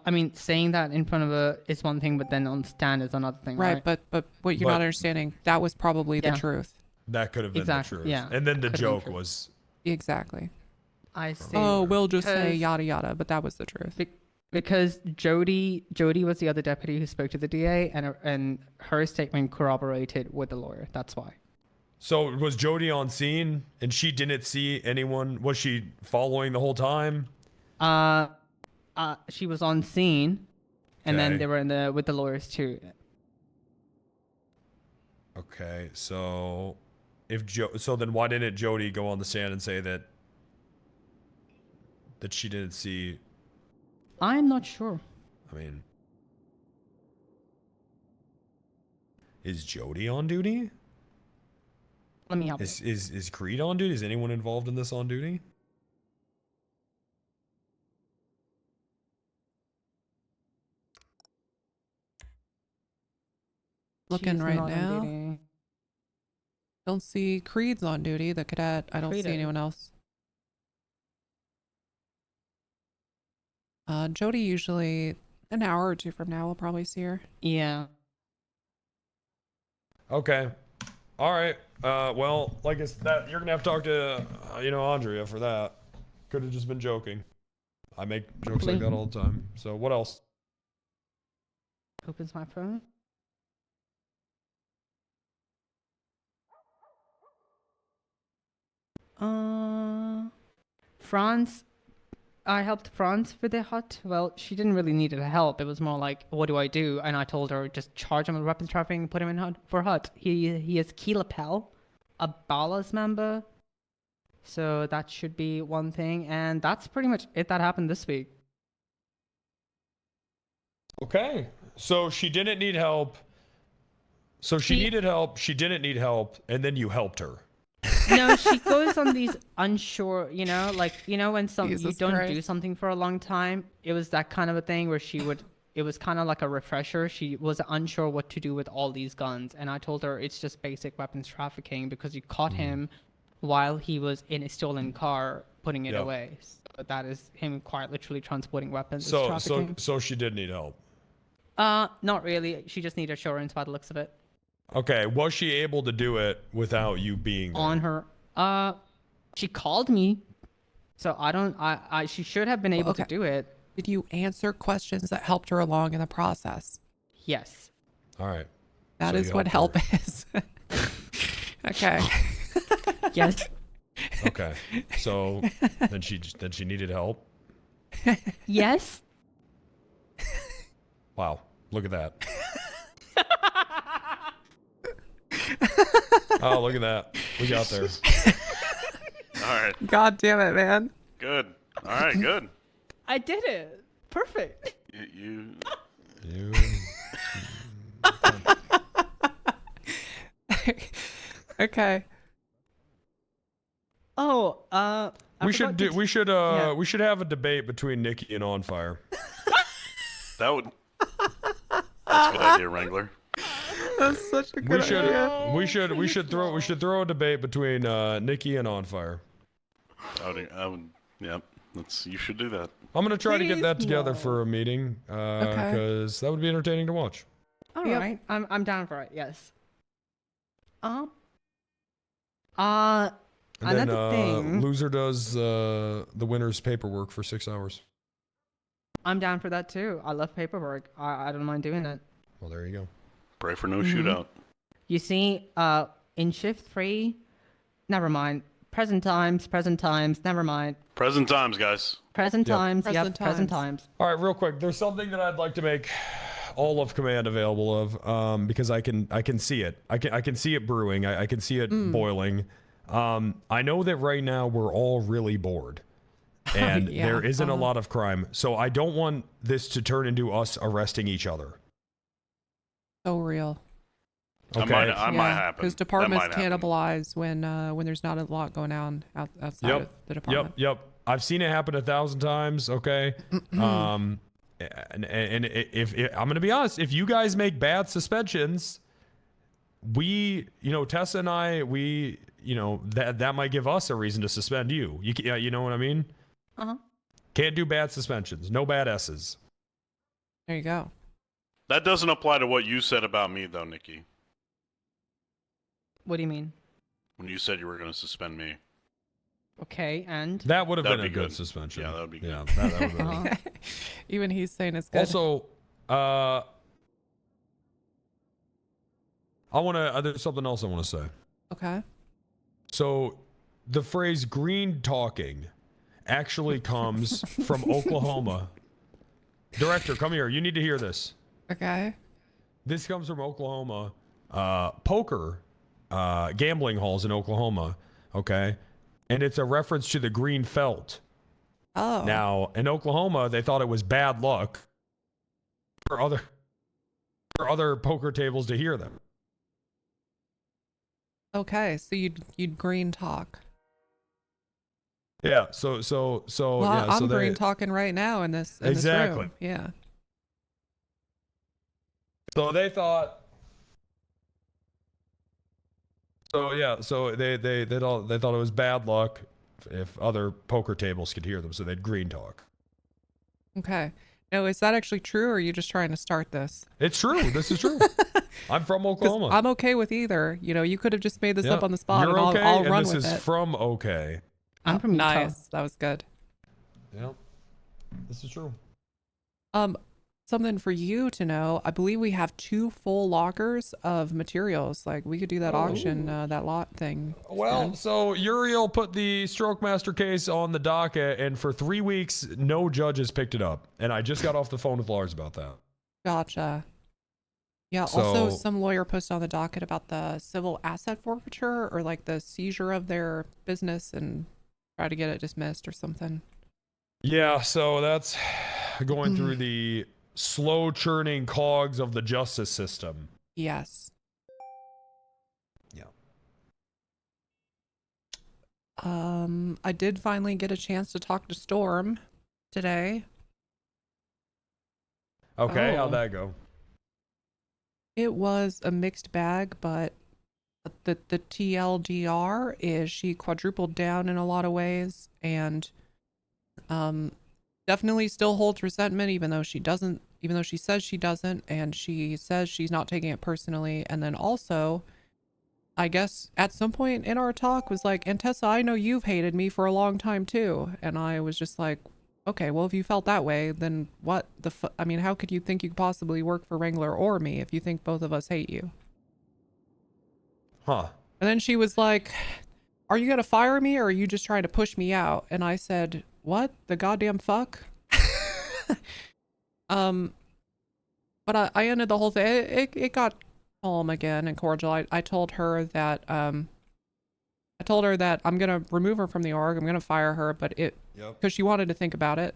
I mean, saying that in front of her is one thing, but then on stand is another thing, right? Right, but what you're not understanding, that was probably the Yeah. truth. That could have been Exactly, the truth. yeah. And then the Could've been joke true. was Exactly. I see. Oh, we'll just say Because- yada yada, but that was the truth. Because Jody was the other deputy who spoke to the DA, and her statement corroborated with the lawyer. That's why. So was Jody on scene and she didn't see anyone? Was she following the whole time? She was on scene, and then Okay. they were with the lawyers too. Okay, so so then why didn't Jody go on the stand and say that she didn't see? I'm not sure. I mean, is Jody on duty? Let me help. Is Creed on duty? Is anyone involved in this on duty? Looking She's right not on now. duty. Don't see Creed's on duty, the cadet. I don't Creed see is. anyone else. Jody usually an hour or two from now we'll probably see her. Yeah. Okay. All right. Well, like it's that you're gonna have to talk to Andrea for that. Could have just been joking. I make jokes like that all the time. So what else? Opens my phone. France. I helped France with the hut. Well, she didn't really need the help. It was more like, what do I do? And I told her, just charge him with weapons trafficking, put him in hut for hut. He is Keela Pell, a Balas member. So that should be one thing. And that's pretty much it that happened this week. Okay. So she didn't need help. So she needed help. She didn't need help, and then you helped her. No, she goes on these unsure, like, when you Jesus don't do Christ. something for a long time. It was that kind of a thing where it was kind of like a refresher. She was unsure what to do with all these guns. And I told her it's just basic weapons trafficking because you caught him while he was in a stolen car putting it away. So that is him quite literally transporting weapons. is trafficking. So she did need help. Not really. She just needed assurance by the looks of it. Okay. Was she able to do it without you being there? On her. She called me. So she should have been able to do it. Did you answer questions that helped her along in the process? Yes. All right. That So is you what helped help is. Okay. Yes. Okay. So then she needed help. Yes. Wow. Look at that. Oh, look at that. We got there. All right. God damn it, man. Good. All right. Good. I did it. Perfect. You. Okay. Oh, We should have a debate between Nikki and On Fire. That would. That's a good idea, Wrangler. That's such a good idea. We should throw a debate between Nikki and On Fire. I would. Yep. You should do that. I'm gonna try to get that Please, together no. for a meeting because that would be entertaining to watch. All Yep. right. I'm down for it. Yes. And Another then thing. loser does the winner's paperwork for 6 hours. I'm down for that too. I love paperwork. I don't mind doing it. Well, there you go. Pray for no shootout. You see, in shift 3, never mind. Present times, never mind. Present times, guys. Present Yep. times, Present present times. times. All right, real quick. There's something that I'd like to make all of command available of because I can see it. I can see it brewing. I can see it boiling. I know that right now we're all really bored. And Yeah, there isn't a lot of crime. So I don't want this to turn into us arresting each other. So real. Okay. I might happen. Because That departments might happen. cannibalize when there's not a lot going on outside of the department. Yep. I've seen it happen 1,000 times. Okay. And if I'm gonna be honest, if you guys make bad suspensions, Tessa and I, that might give us a reason to suspend you. You know what I mean? Can't do bad suspensions. No bad S's. There you go. That doesn't apply to what you said about me, though, Nikki. What do you mean? When you said you were going to suspend me. Okay, and that would have been That'd a be good suspension. Yeah, that would be good. Yeah, that would have been. Even he's saying it's good. Also, there's something else I want to say. Okay. So, the phrase "green talking" actually comes from Oklahoma. Director, come here. You need to hear this. Okay. This comes from Oklahoma. Poker, gambling halls in Oklahoma. Okay. And it's a reference to the green felt. Oh. Now, in Oklahoma, they thought it was bad luck for other poker tables to hear them. Okay, so you'd green talk. Yeah. So Well, yeah. I'm so green talking right now in this exactly. This room. Yeah. So they thought. So yeah. So they thought it was bad luck if other poker tables could hear them, so they'd green talk. Okay. Now, is that actually true, or are you just trying to start this? It's true. This is true. I'm from Oklahoma. I'm okay with either. You could have just made this Yeah, up on the spot, you're and okay, I'll and run this with is it. from okay. I'm from Utah. Nice. That was good. Yeah. This is true. Something for you to know. I believe we have 2 full lockers of materials. Like, we could do that auction, that lot thing. Well, Yeah. so Uriel put the Stroke Master case on the docket, and for 3 weeks, no judges picked it up. And I just got off the phone with Lars about that. Gotcha. Yeah. Also, So- some lawyer posted on the docket about the civil asset forfeiture, or like the seizure of their business, and try to get it dismissed or something. Yeah, so that's going through the slow churning cogs of the justice system. Yes. Yeah. I did finally get a chance to talk to Storm today. Okay, Oh. how'd that go? It was a mixed bag, but the TLDR is she quadrupled down in a lot of ways, and definitely still holds resentment, even though she says she doesn't, and she says she's not taking it personally. And then also, I guess at some point in our talk was like, and Tessa, I know you've hated me for a long time too. And I was just like, okay, well, if you felt that way, then what the I mean, how could you think you could possibly work for Wrangler or me if you think both of us hate you? Huh. And then she was like, are you gonna fire me, or are you just trying to push me out? And I said, what the goddamn fuck? But I ended the whole thing. It got calm again and cordial. I told her that I'm gonna remove her from the org. I'm gonna fire her, but because she wanted to think about it.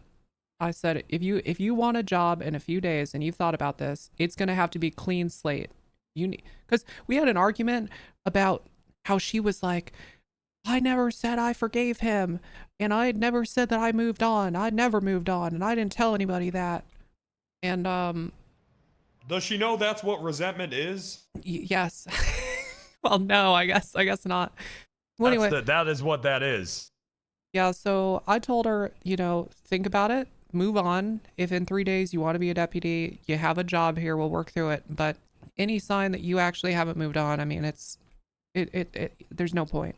I said, if you want a job in a few days and you've thought about this, it's gonna have to be clean slate. Because we had an argument about how she was like, I never said I forgave him, and I had never said that I moved on. I never moved on, and I didn't tell anybody that. And Does she know that's what resentment is? yes. Well, no, I guess not. Well, anyway, That is what that is. yeah. So I told her, think about it, move on. If in 3 days you want to be a deputy, you have a job here, we'll work through it. But any sign that you actually haven't moved on, I mean, there's no point.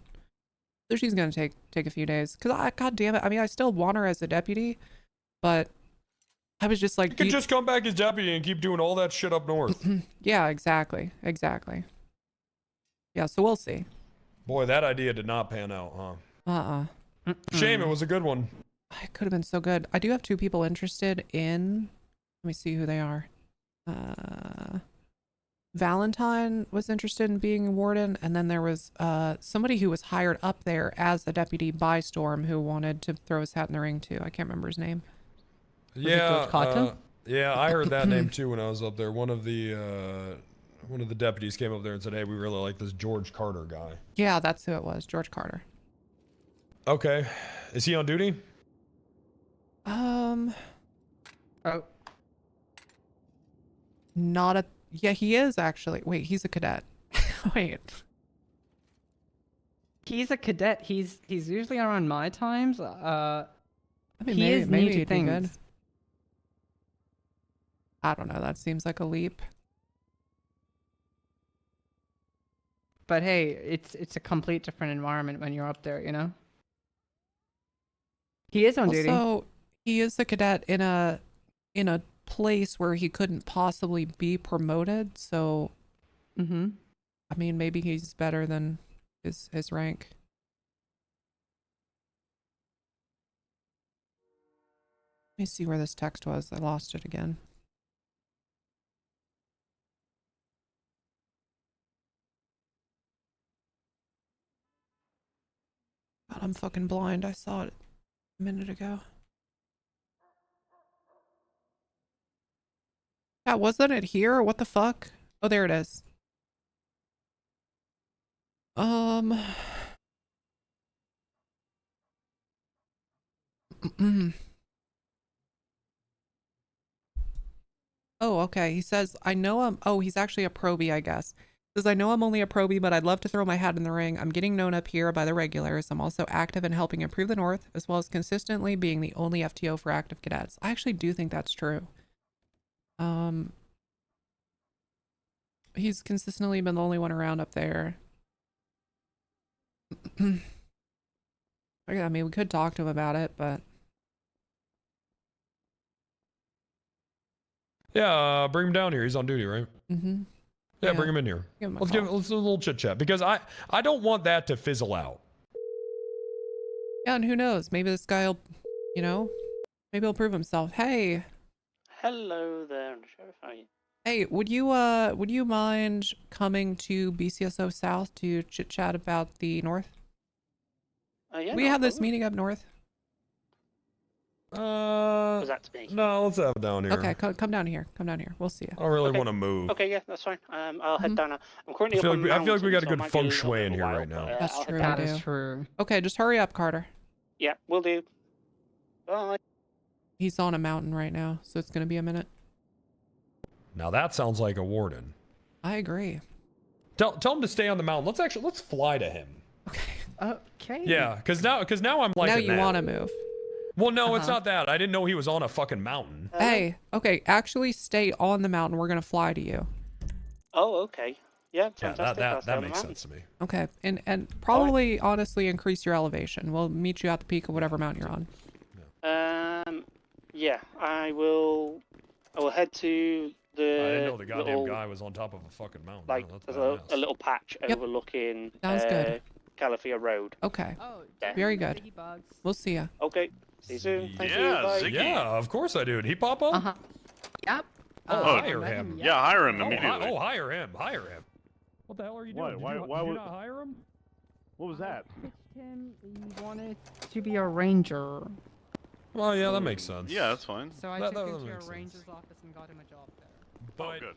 So she's gonna take a few days, because god damn it, I mean, I still want her as a deputy, but I was just like, You could just come back as deputy and keep doing all that shit up north. yeah, exactly. Yeah, so we'll see. Boy, that idea did not pan out, huh? Shame, it was a good one. It could have been so good. I do have 2 people interested in, let me see who they are. Valentine was interested in being a warden, and then there was somebody who was hired up there as a deputy by Storm who wanted to throw his hat in the ring too. I can't remember his name. Yeah, I heard that name too when I was up there. One of the One of the deputies came up there and said, "Hey, we really like this George Carter guy." Yeah, that's who it was, George Carter. Okay, is he on duty? Oh. Not a. Yeah, he is actually. Wait, he's a cadet. Wait. He's a cadet. He's usually around my times. I mean, he maybe, is maybe new to he'd be good. things. I don't know. That seems like a leap. But hey, it's a complete different environment when you're up there, you know? He is on duty. Also, he is a cadet in a place where he couldn't possibly be promoted, so I mean, maybe he's better than his rank. Let me see where this text was. I lost it again. God, I'm fucking blind. I saw it a minute ago. Yeah, wasn't it here? What the fuck? Oh, there it is. Oh, okay. He says, I know I'm... Oh, he's actually a probie, I guess. Says, I know I'm only a probie, but I'd love to throw my hat in the ring. I'm getting known up here by the regulars. I'm also active in helping improve the North, as well as consistently being the only FTO for active cadets. I actually do think that's true. He's consistently been the only one around up there. I mean, we could talk to him about it, but... Yeah, bring him down here. He's on duty, right? Mm-hmm. Yeah, bring him in here. Let's do a little chit chat because I don't want that to fizzle out. Yeah, and who knows? Maybe this guy will, you know, maybe he'll prove himself. Hey. Hello there, Sheriff. How are you? Hey, would you mind coming to BCSO South to chit chat about the North? Yeah, We no have this problem. meeting up north. Was that to me? No, let's have it down here. Okay, come down here. Come down here. We'll see you. I don't really want to move. Okay, yeah, that's fine. I'll head down now. I'm currently I feel up on like, I feel like we got a mountain, good so it might feng be a little shui bit in of a here while, right now. but, That's I'll head true. down. That is true. Okay, just hurry up, Carter. Yeah, will do. Bye. He's on a mountain right now, so it's gonna be a minute. Now that sounds like a warden. I agree. Tell him to stay on the mountain. Let's fly to him. Okay. Yeah, because now I'm like Now you want to move. Well, no, it's not that. I didn't know he was on a fucking mountain. Hey, okay, actually stay on the mountain. We're gonna fly to you. Oh, okay. Yeah, Yeah, fantastic. I'll stay that on the makes mountain. sense to me. Okay, and probably honestly increase your elevation. We'll meet you at the peak of whatever mountain you're on. Yeah, I will head to the. I didn't know the goddamn little, guy was on top of a fucking mountain. Like That's there's badass. a little patch overlooking. Sounds good. Calafia Road. Okay. Oh, Very good. We'll see ya. Okay. See you soon. Thank you. Yeah, Bye. Ziggy. Yeah, of course I do. Did he pop up? Yep. Oh, hire him. Yeah, hire him immediately. Oh, hire him. Hire him. What the hell are you doing? Why- Did why you would- not hire him? What was that? Him, he wanted to be a ranger. Well, yeah, that makes sense. Yeah, that's fine. So I That- took that him to a makes sense. ranger's office and got him a job there. But good.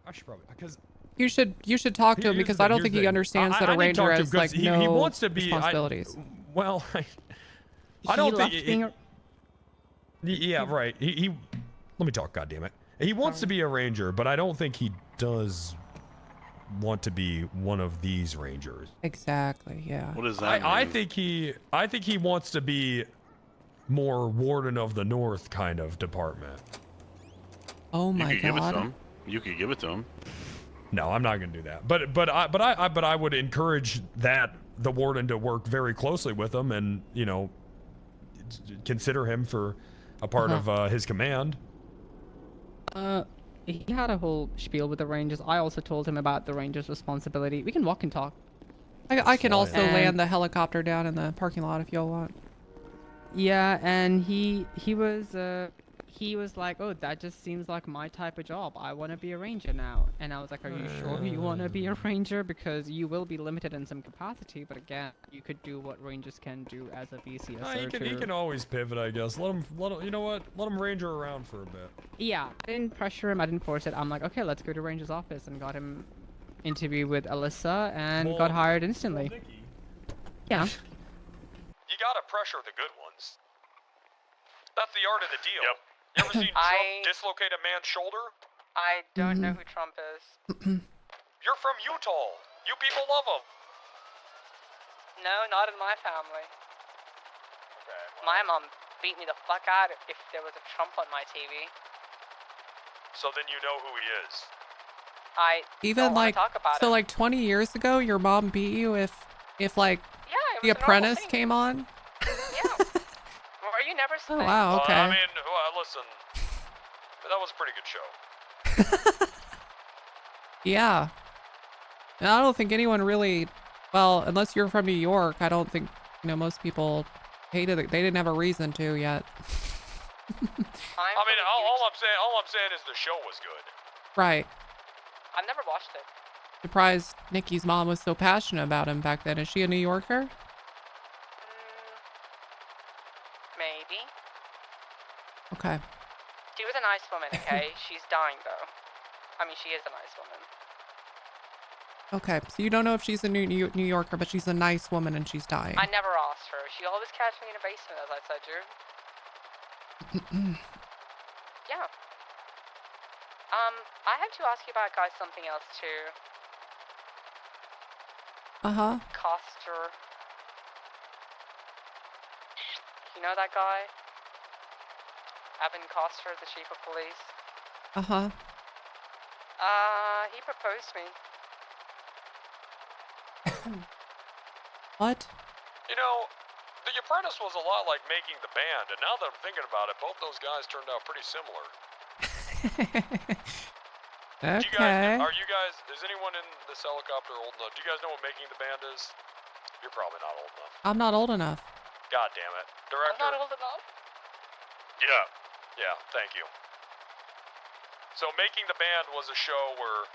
I should probably because You should talk to him Here's because the I thing, don't here's think the he thing. understands I that a need to talk ranger to him has 'cause like he no wants to be. responsibilities. Well, I He don't loved think. being a- Yeah, right. He. Let me talk. Goddammit. He wants to be a ranger, but I don't think he does want to be one of these rangers. Exactly. Yeah. What does that I mean? think he wants to be more warden of the North kind of department. Oh You my could give it to god. him. You could give it to him. No, I'm not gonna do that. But I would encourage that the warden to work very closely with him and consider him for a part of his command. He had a whole spiel with the rangers. I also told him about the rangers' responsibility. We can walk and talk. I can also And- land the helicopter down in the parking lot if y'all want. Yeah, and he was he was like, "Oh, that just seems like my type of job. I want to be a ranger now." And I was like, "Are you sure you want to be a ranger? Because you will be limited in some capacity, but again, you could do what rangers can do as a BCSer He can always pivot, I guess. Let him. You know what? Let him ranger around for a bit. Yeah, I didn't pressure him. I didn't force it. I'm like, okay, let's go to ranger's office, and got him interview with Alyssa, and got hired instantly. Yeah. You gotta pressure the good ones. That's the art of the deal. Yep. You ever seen I- Trump dislocate a man's shoulder? I don't know who Trump is. You're from Utah. You people love him. No, not in my family. My mom beat me the fuck out if there was a Trump on my TV. So then you know who he is. I Even don't wanna like, talk about so it. like 20 years ago, your mom beat you if like Yeah, it The was a normal Apprentice thing. came on? Were you never Oh, wow, okay. I mean, listen, that was a pretty good show. Yeah. And I don't think anyone really, well, unless you're from New York, I don't think, most people hated it. They didn't have a reason to yet. I mean, all I'm saying is the show was good. Right. I've never watched it. Surprised Nikki's mom was so passionate about him back then. Is she a New Yorker? Maybe. Okay. She was a nice woman, okay? She's dying, though. I mean, she is a nice woman. Okay. So you don't know if she's a New Yorker, but she's a nice woman and she's dying. I never asked her. She always catch me in a basement, as I said, Drew. Yeah. I have to ask you about, guys, something else, too. Uh-huh. Coster. You know that guy? Evan Coster, the chief of police? Uh-huh. He proposed me. What? You know, The Apprentice was a lot like Making the Band, and now that I'm thinking about it, both those guys turned out pretty similar. Okay. Is anyone in this helicopter old enough? Do you guys know what Making the Band is? You're probably not old enough. I'm not old enough. God damn it. Director? I'm not old enough. Yeah, thank you. So Making the Band was a show where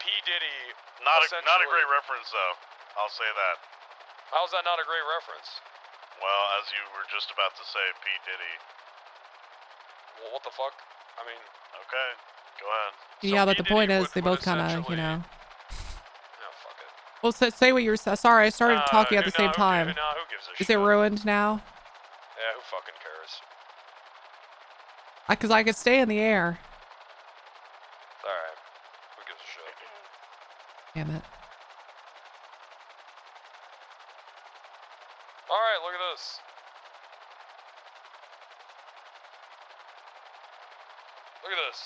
P. Diddy Not a essentially- great reference, though. I'll say that. How's that not a great reference? Well, as you were just about to say, P. Diddy. Well, what the fuck? I mean... Okay, go ahead. Yeah, but the point is, they both kind of, Well, say what you were. Sorry, I started talking at the same time. Who gives a Is shit? it ruined now? Yeah, who fucking cares? Because I could stay in the air. Alright. Who gives a shit? Damn it. Alright, look at this. Look at this.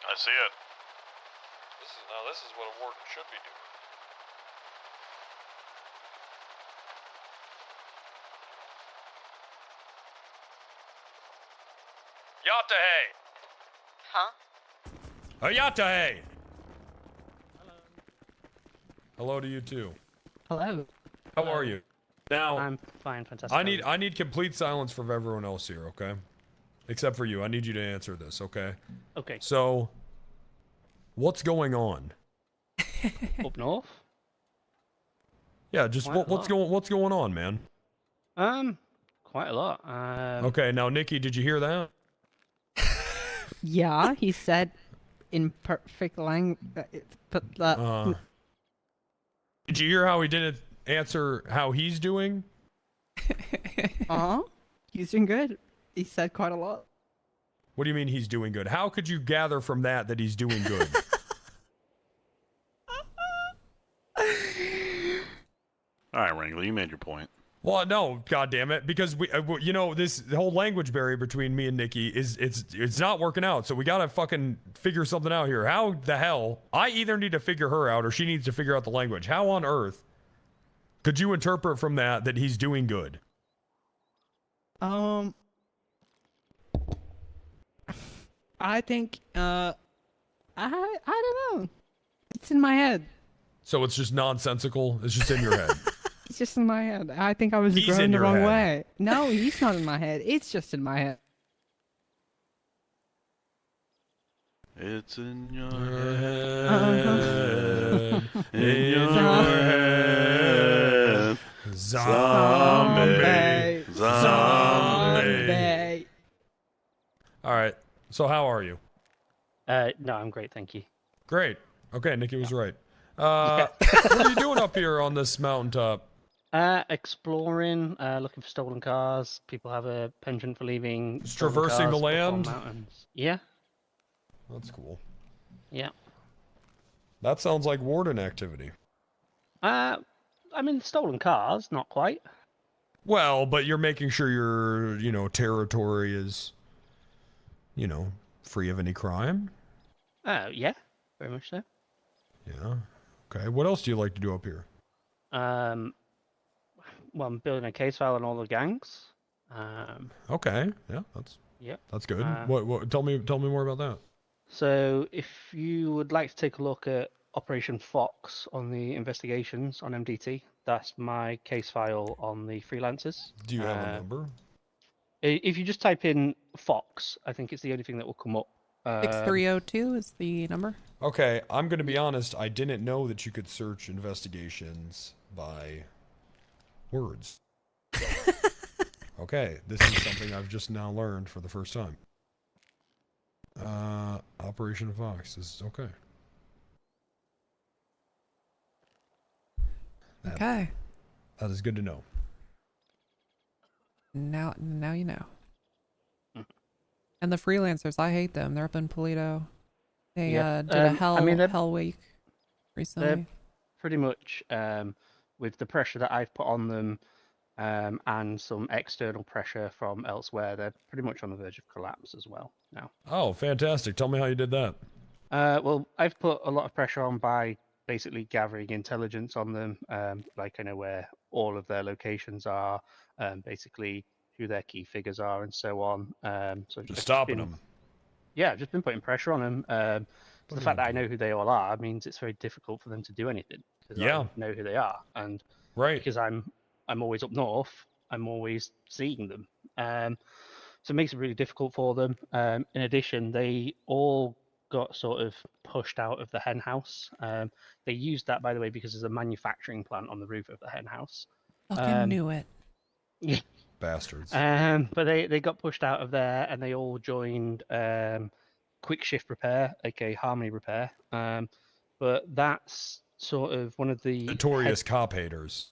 I see it. This is what a warden should be doing. Yatahe! Huh? Yatahe! Hello to you too. Hello. How are you? Now, I'm fine, fantastic. I need complete silence from everyone else here, okay? Except for you. I need you to answer this, okay? Okay. So, what's going on? Up north? Yeah, just Quite a what's lot. going on, man? Quite a lot. Okay, now Nikki, did you hear that? Yeah, he said in perfect language. Did you hear how he didn't answer how he's doing? He's doing good. He said quite a lot. What do you mean he's doing good? How could you gather from that he's doing good? All right, Wrangler, you made your point. Well, no, God damn it, because we, this whole language barrier between me and Nikki it's not working out. So we gotta fucking figure something out here. How the hell? I either need to figure her out or she needs to figure out the language. How on earth could you interpret from that he's doing good? I think I don't know. It's in my head. So it's just nonsensical. It's just in your head. It's just in my head. I think I was He's growing in the your wrong head. way. No, he's not in my head. It's just in my head. It's in your head. head. In your head. Zombie. Zombie. All right. So how are you? No, I'm great, thank you. Great. Okay, Nikki was right. What are you doing up here on this mountaintop? Exploring, looking for stolen cars. People have a penchant for leaving Just stolen traversing the cars up on land? mountains. Yeah. That's cool. Yeah. That sounds like warden activity. I mean, stolen cars, not quite. Well, but you're making sure your, territory is, free of any crime. Yeah, very much so. Yeah. Okay. What else do you like to do up here? Well, I'm building a case file on all the gangs. Okay. Yeah, that's good. What? Tell me more about that. So, if you would like to take a look at Operation Fox on the investigations on MDT, that's my case file on the freelancers. Do you have a number? If you just type in Fox, I think it's the only thing that will come up. 6302 is the number. Okay, I'm going to be honest. I didn't know that you could search investigations by words. Okay, this is something I've just now learned for the first time. Operation Fox is okay. Okay. That is good to know. Now you know. And the freelancers, I hate them. They're up in Polito. They did a hell week recently. They're pretty much with the pressure that I've put on them and some external pressure from elsewhere, they're pretty much on the verge of collapse as well now. Oh, fantastic. Tell me how you did that. Well, I've put a lot of pressure on by basically gathering intelligence on them. Like I know where all of their locations are, basically who their key figures are, and so on. So Just stopping them. Yeah, I've just been putting pressure on them. The fact that I know who they all are means it's very difficult for them to do anything. Because I know who they are, and because I'm always up north, I'm always seeing them. So it makes it really difficult for them. In addition, they all got sort of pushed out of the hen house. They used that, by the way, because there's a manufacturing plant on the roof of the hen house. Fucking knew it. Yeah. Bastards. But they got pushed out of there, and they all joined Quick Shift Repair, aka Harmony Repair. But that's sort of one of the notorious cop haters.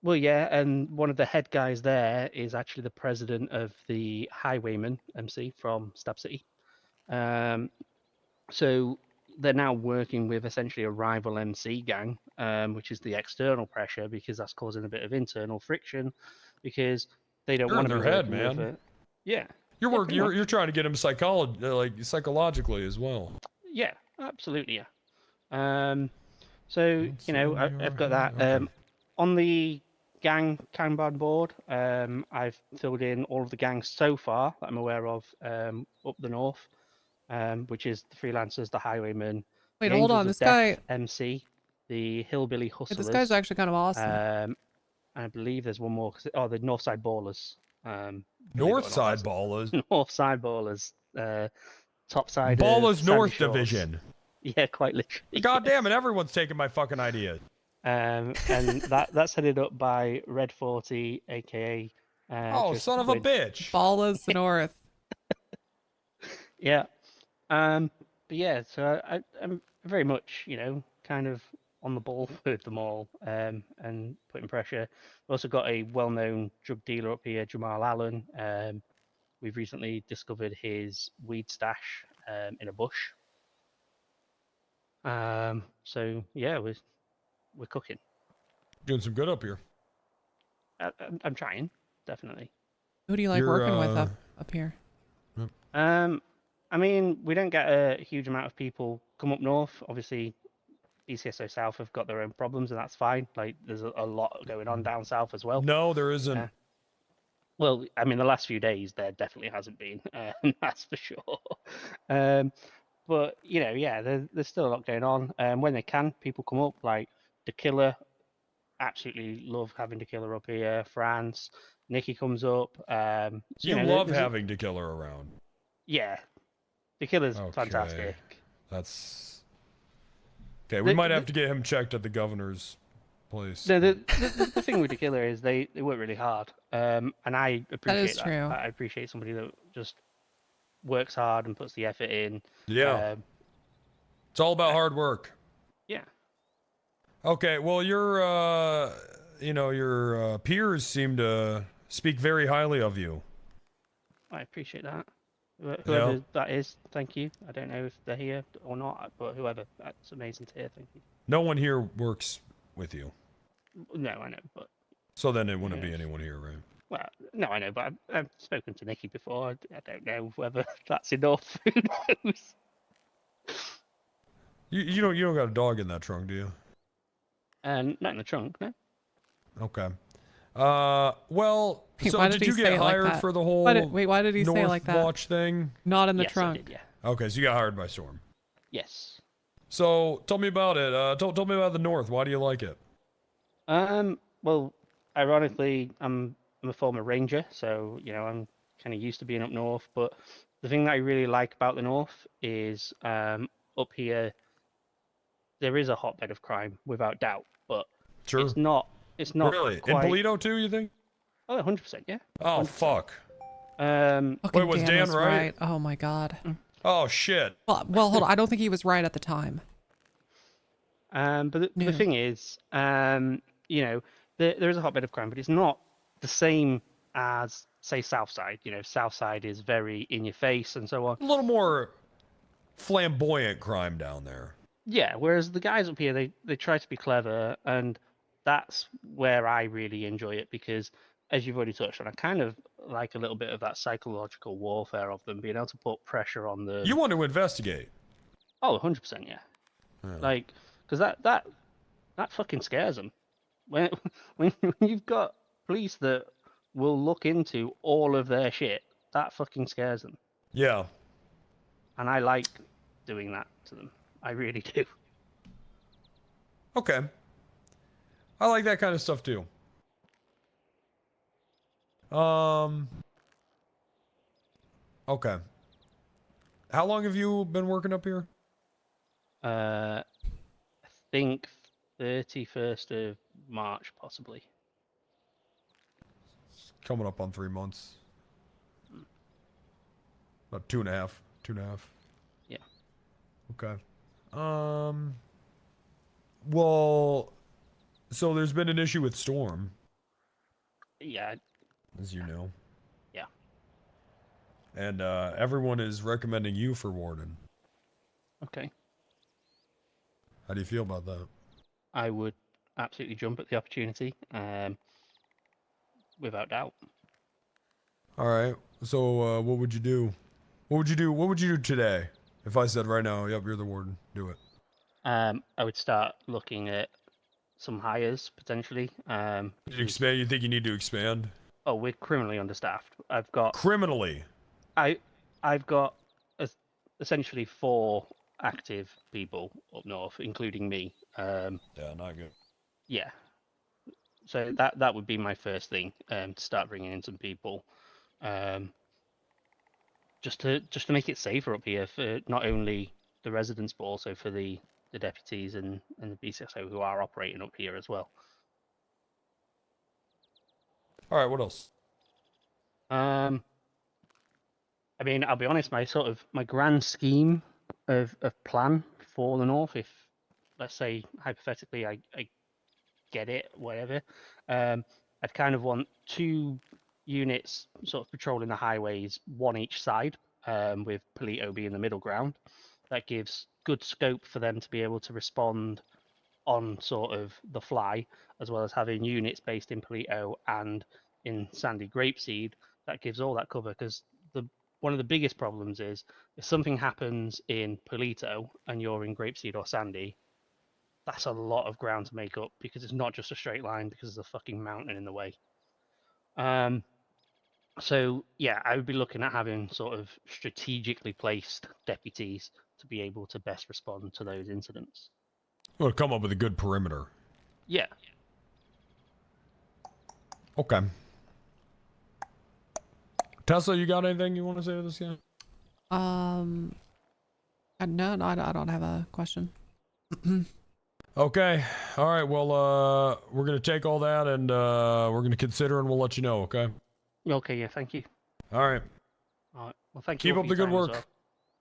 Well, yeah, and one of the head guys there is actually the president of the Highwayman MC from Stab City. So they're now working with essentially a rival MC gang, which is the external pressure, because that's causing a bit of internal friction, because they don't want to be their head, working with man. it. Yeah. You're trying to get him psychologically as well. Yeah, absolutely. Yeah. So I've got that. Okay. On the gang Kanban board, I've filled in all of the gangs so far that I'm aware of up the north, which is the Freelancers, the Highwaymen. Wait, the hold Angels on. of This Death, guy MC, the Hillbilly Hustlers. This guy's actually kind of awesome. I believe there's one more. The Northside Ballers. Northside Ballers. Northside Ballers. Topside. Ballers Sandy North Shores. Division. Yeah, quite literally. God damn it! Everyone's taking my fucking idea. And that's headed up by Red 40, aka. Son of a bitch! Ballers North. Yeah. But yeah, so I'm very much, kind of on the ball with them all, and putting pressure. We've also got a well-known drug dealer up here, Jamal Allen. We've recently discovered his weed stash in a bush. So yeah, we're cooking. Doing some good up here. I'm trying, definitely. Who do you like working with up here? I mean, we don't get a huge amount of people come up north. Obviously, BCSO South have got their own problems, and that's fine. Like, there's a lot going on down south as well. No, there isn't. Well, I mean, the last few days there definitely hasn't been. That's for sure. But yeah, there's still a lot going on. When they can, people come up. Like the Killer, absolutely love having the Killer up here. France, Nikki comes up. You love having the Killer around. Yeah, The killer's fantastic. That's okay. We might have to get him checked at the governor's place. No, the thing with the killer is they work really hard, and I appreciate that. True. I appreciate somebody that just works hard and puts the effort in. Yeah. It's all about hard work. Yeah. Okay, well, your peers seem to speak very highly of you. I appreciate that. Whoever that is, thank you. I don't know if they're here or not, but whoever, that's amazing to hear. Thank you. No one here works with you. No, I know, but... So then it wouldn't be anyone here, right? Well, no, I know, but I've spoken to Nikki before. I don't know whether that's enough. Who knows? You don't got a dog in that trunk, do you? Not in the trunk, no. Okay. Well, Wait, so why did did you he say get it like hired that? for the whole why did he say it North like that? Watch thing? Not in the Yes, I trunk. did, yeah. Okay, so you got hired by Storm. Yes. So tell me about it. Tell me about the North. Why do you like it? Well, ironically, I'm a former ranger, so I'm kind of used to being up north. But the thing that I really like about the North is up here there is a hotbed of crime without doubt, but it's not really quite... in Polito too. You think? Oh, 100%, yeah. Oh 100%. fuck. Fucking Wait, was Dan right? Oh my god. Oh shit. Well, hold on. I don't think he was right at the time. But the thing is, there is a hotbed of crime, but it's not the same as, say, Southside. Southside is very in your face and so on. A little more flamboyant crime down there. Yeah, whereas the guys up here, they try to be clever, and that's where I really enjoy it because, as you've already touched on, I kind of like a little bit of that psychological warfare of them, being able to put pressure on them. You want to investigate? Oh, 100%, yeah. Like, because that fucking scares them. When you've got police that will look into all of their shit, that fucking scares them. Yeah. And I like doing that to them. I really do. Okay. I like that kind of stuff too. Okay. How long have you been working up here? I think 31st of March, possibly. Coming up on 3 months. About 2.5. 2.5. Yeah. Okay. Well, so there's been an issue with Storm. Yeah. As you know. Yeah. And everyone is recommending you for warden. Okay. How do you feel about that? I would absolutely jump at the opportunity, without doubt. All right. So what would you do? What would you do? What would you do today if I said right now, "Yep, you're the warden. Do it." I would start looking at some hires potentially. You expand? You think you need to expand? Oh, we're criminally understaffed. I've got criminally. I've got essentially 4 active people up north, including me. Yeah, not good. Yeah. So that would be my first thing, to start bringing in some people, just to make it safer up here for not only the residents but also for the deputies and the BCSO who are operating up here as well. All right, what else? I mean, I'll be honest, my grand scheme of plan for the North, if let's say hypothetically I get it, whatever, I'd kind of want 2 units sort of patrolling the highways, 1 each side, with Polito being the middle ground. That gives good scope for them to be able to respond on sort of the fly, as well as having units based in Polito and in Sandy Grapeseed. That gives all that cover, because one of the biggest problems is if something happens in Polito and you're in Grapeseed or Sandy, that's a lot of ground to make up, because it's not just a straight line, because there's a fucking mountain in the way. So yeah, I would be looking at having sort of strategically placed deputies to be able to best respond to those incidents. Well, come up with a good perimeter. Yeah. Okay. Tessa, you got anything you want to say to this guy? No, I don't have a question. Okay. All right. Well, we're gonna take all that and we're gonna consider and we'll let you know. Okay. Okay. Yeah. Thank you. All right. All right. Well, thank Keep you all up for the your good time as work. well.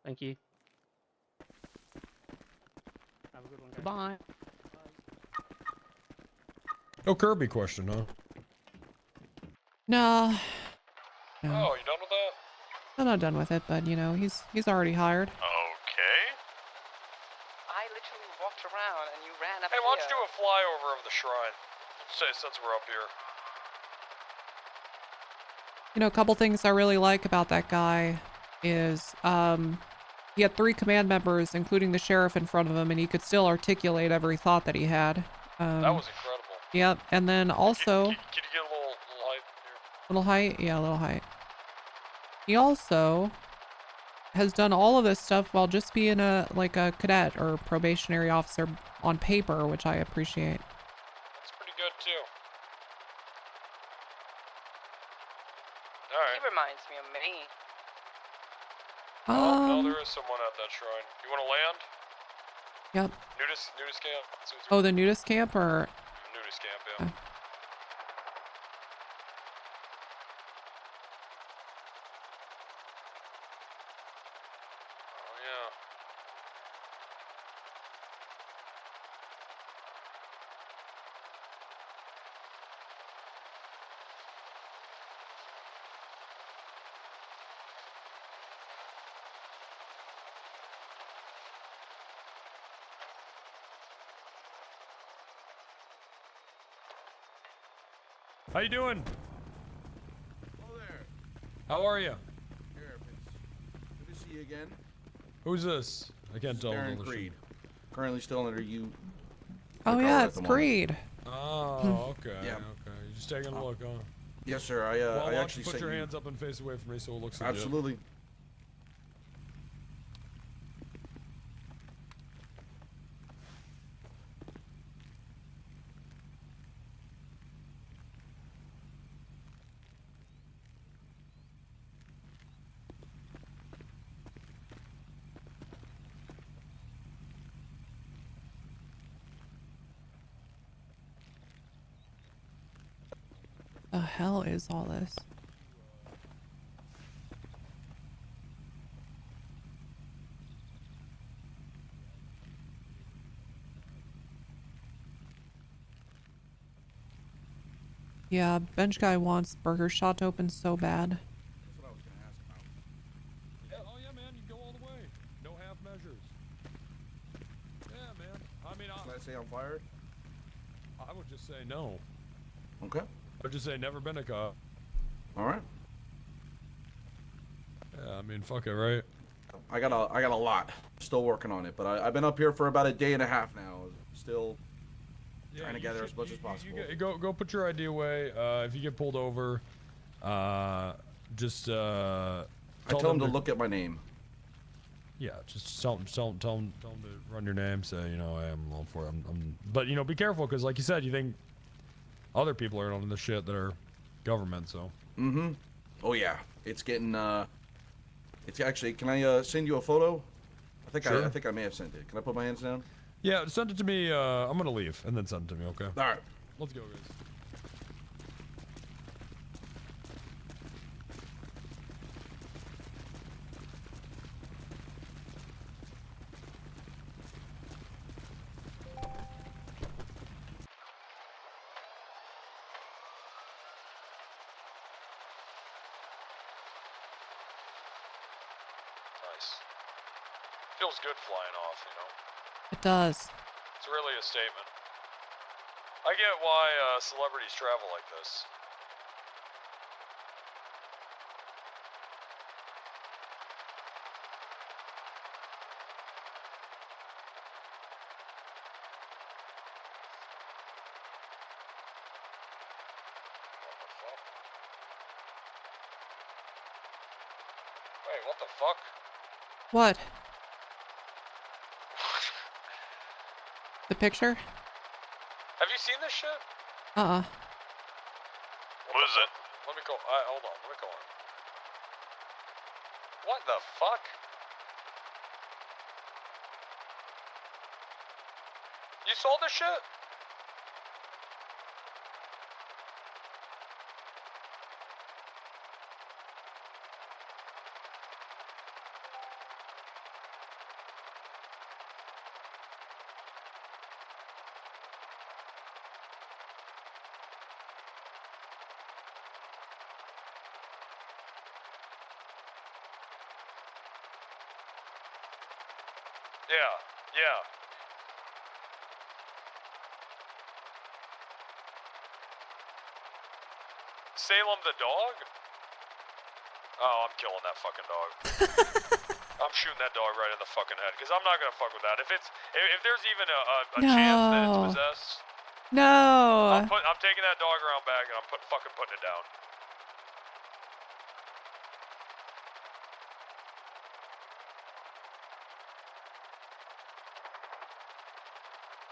Thank you. Have a good one, guys. Bye. No Kirby question, huh? No. No. Oh, you done with that? I'm not done with it, but you know, he's already hired. Okay. I literally walked around and you ran up Hey, why don't you do a flyover of the shrine? Say since we're up here. You know, a couple things I really like about that guy is he had 3 command members, including the sheriff in front of him, and he could still articulate every thought that he had. That was incredible. Yep, and then also... Can you get a little height here? Little height? Yeah, a little height. He also has done all of this stuff while just being a cadet or probationary officer on paper, which I appreciate. That's pretty good too. All right. He reminds me of me. Oh, no, there is someone at that shrine. You want to land? Yep. Nudist camp. Oh, the nudist camp or... Nudist camp, yeah. Oh, yeah. How you doing? Hello there. How are you? Sheriff, it's good to see you again. Who's this? I can't tell. Aaron Creed. Currently still under you. Oh yeah, it's Creed. Oh, okay. Yeah. Okay. You're just taking a look, huh? Yes, sir. Well, I why don't actually you put sent your you- hands up and face away from me so it looks legit. Absolutely. The hell is all this? Yeah, bench guy wants burger shot to open so bad. That's what I was gonna ask about. Yeah, oh yeah, man, you go all the way. No half measures. Yeah, man. I mean, Can I say I'm fired? I would just say no. Okay. I would just say never been a cop. All right. Yeah, I mean, fuck it, right? I got a lot. Still working on it, but I've been up here for about a day and a half now. Still trying to gather as much as possible. Go put your ID away. If you get pulled over, just I tell them to look at my name. Yeah, just tell them to run your name. Say, you know, I am law for it. But you know, be careful because, like you said, you think other people are on the shit that are government. So. Mm-hmm. Oh yeah, it's getting. It's actually. Can I send you a photo? Sure. I think I may have sent it. Can I put my hands down? Yeah, send it to me. I'm gonna leave and then send it to me. Okay. All right. Let's go, guys. Nice. Feels good flying off, you know. It does. It's really a statement. I get why celebrities travel like this. Wait, what the fuck? What? The picture? Have you seen this shit? Uh-uh. What is it? Let me go. Hold on. Let me go on. What the fuck? You saw this shit? Yeah. Salem the dog? Oh, I'm killing that fucking dog. I'm shooting that dog right in the fucking head, because I'm not gonna fuck with that. If there's even a chance that it's possessed, No. I'm taking that dog around back and I'm fucking putting it down.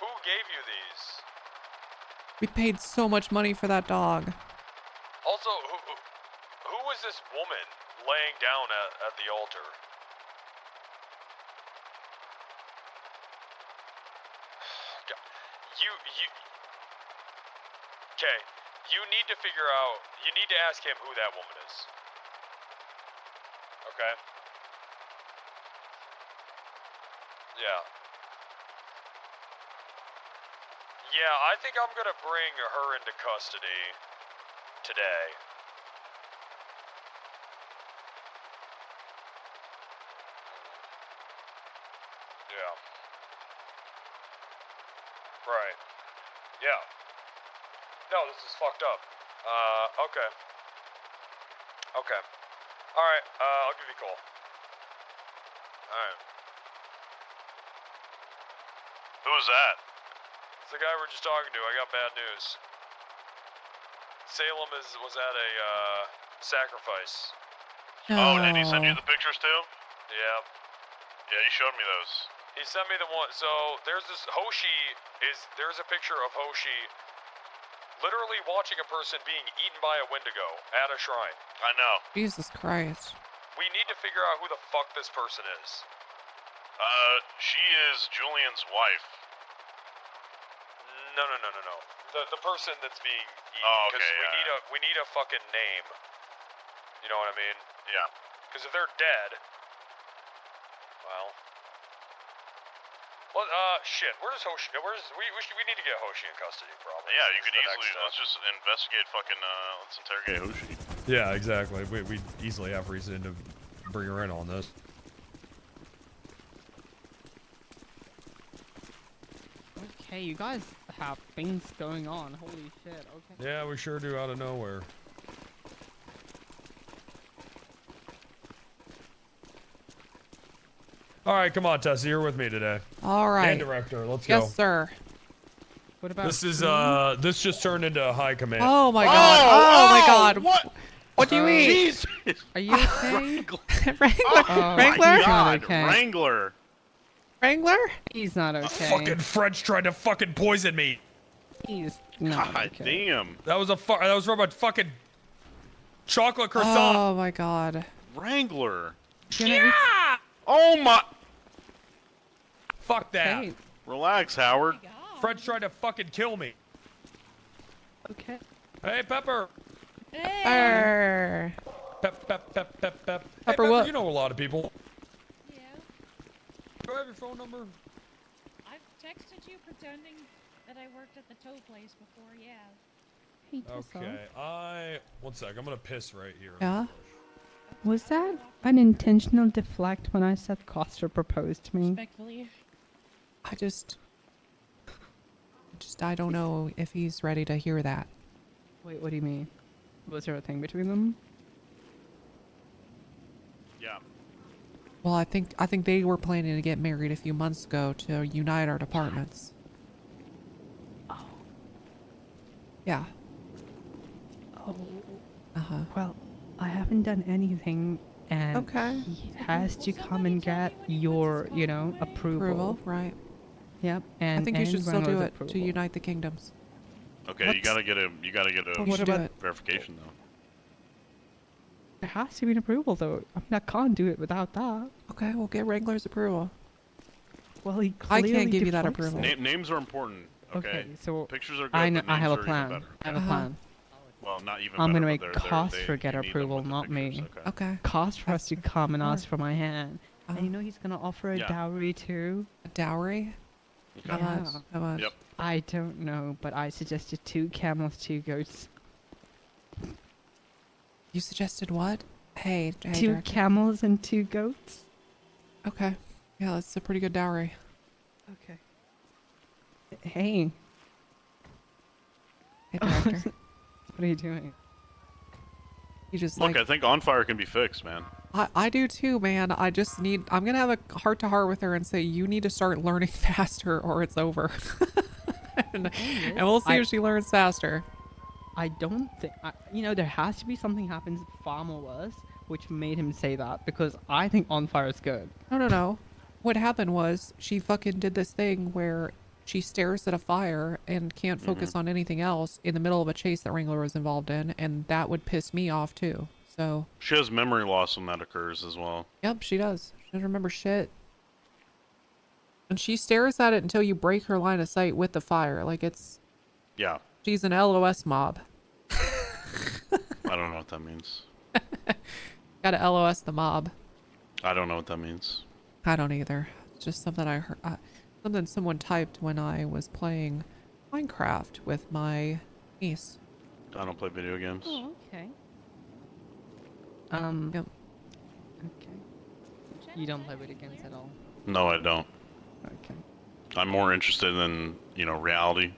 Who gave you these? We paid so much money for that dog. Also, who was this woman laying down at the altar? Okay, you need to figure out, you need to ask him who that woman is. Okay? Yeah. Yeah, I think I'm gonna bring her into custody today. Yeah. Right. Yeah. No, this is fucked up. Okay. Okay. Alright, I'll give you a call. Alright. Who was that? It's the guy we're just talking to. I got bad news. Salem was at a, sacrifice. Oh, did he send you the pictures too? Yeah. Yeah, he showed me those. He sent me the one, so there's this there's a picture of Hoshi literally watching a person being eaten by a Wendigo at a shrine. I know. Jesus Christ. We need to figure out who the fuck this person is. She is Julian's wife. No. The person that's being eaten. Oh, okay, we need a fucking name. You know what I mean? Yeah. Because if they're dead, well, shit. Where's Hoshi? We need to get Hoshi in custody, probably. Yeah, you could easily. Let's just investigate. Let's interrogate Hoshi. Yeah, exactly. We easily have reason to bring her in on this. Okay, you guys have things going on. Holy shit. Okay. Yeah, we sure do out of nowhere. All right, come on, Tessa, you're with me today. All right. And director, let's go. Yes, sir. What about this? Is this just turned into high command? Oh my god! Oh, my god! What do you mean? Jesus. Are you okay? Wrangler? Oh, Wrangler? my God, okay. Wrangler. Wrangler? He's not okay. Fucking French tried to fucking poison me. He's not God okay. damn. That was from a fucking chocolate croissant. Oh my god. Wrangler. Yeah! Oh my. Fuck that. Okay. Relax, Howard. French tried to fucking kill me. Okay. Hey, Pepper. Pepper. Pepper Pepper Pepper, what? you know a lot of people. Yeah. Do I have your phone number? I've texted you pretending that I worked at the tow place before, yeah. Hey, Tessa. Okay, one sec. I'm gonna piss right here. Yeah? Was that an intentional deflect when I said Costa proposed to me? Respectfully. I don't know if he's ready to hear that. Wait, what do you mean? Was there a thing between them? Yeah. Well, I think they were planning to get married a few months ago to unite our departments. Oh. Yeah. Oh. Uh-huh. Well, I haven't done anything, and Okay. he has to come and get your, approval. Right. Yep. And I think you should still do Wrangler's it to approval. unite the kingdoms. Okay, What? you gotta get a You should do it. verification though. There has to be an approval, though. I mean, I can't do it without that. Okay, we'll get Wrangler's approval. Well, he I clearly can't give you that deflects approval. it. Names are important. Okay. so Pictures are good. I know. But I names have a are even plan. better. I have a plan. Well, not even I'm better, gonna but make they're, Costner get you need them approval, with the not pictures, me. Okay. Costner has to come and ask for my hand. Uh-huh. And you know he's gonna offer a Yeah. dowry too. A dowry? How much? How much? Yep. I don't know, but I suggested 2 camels, 2 goats. You suggested what? Hey, 2 Director. camels and 2 goats. Okay. Yeah, that's a pretty good dowry. Okay. Hey. Hey, Director. What are you doing? You just Look, like... I think On Fire can be fixed, man. I do too, man. I just need... I'm gonna have a heart-to-heart with her and say, you need to start learning faster or it's over. and we'll see if she learns faster. I don't think... you know, there has to be something happens far more worse, which made him say that, because I think On Fire is good. No. What happened was she fucking did this thing where she stares at a fire and can't focus on anything else in the middle of a chase that Wrangler was involved in, and that would piss me off too. So She has memory loss when that occurs as well. yep, she does. She doesn't remember shit. And she stares at it until you break her line of sight with the fire. Like it's... Yeah. She's an LOS mob. I don't know what that means. Gotta LOS the mob. I don't know what that means. I don't either. It's just something I heard. Something someone typed when I was playing Minecraft with my niece. I don't play video games. Oh, okay. Yep. Okay. You don't play video games at all? No, I don't. Okay. I'm more interested in, reality.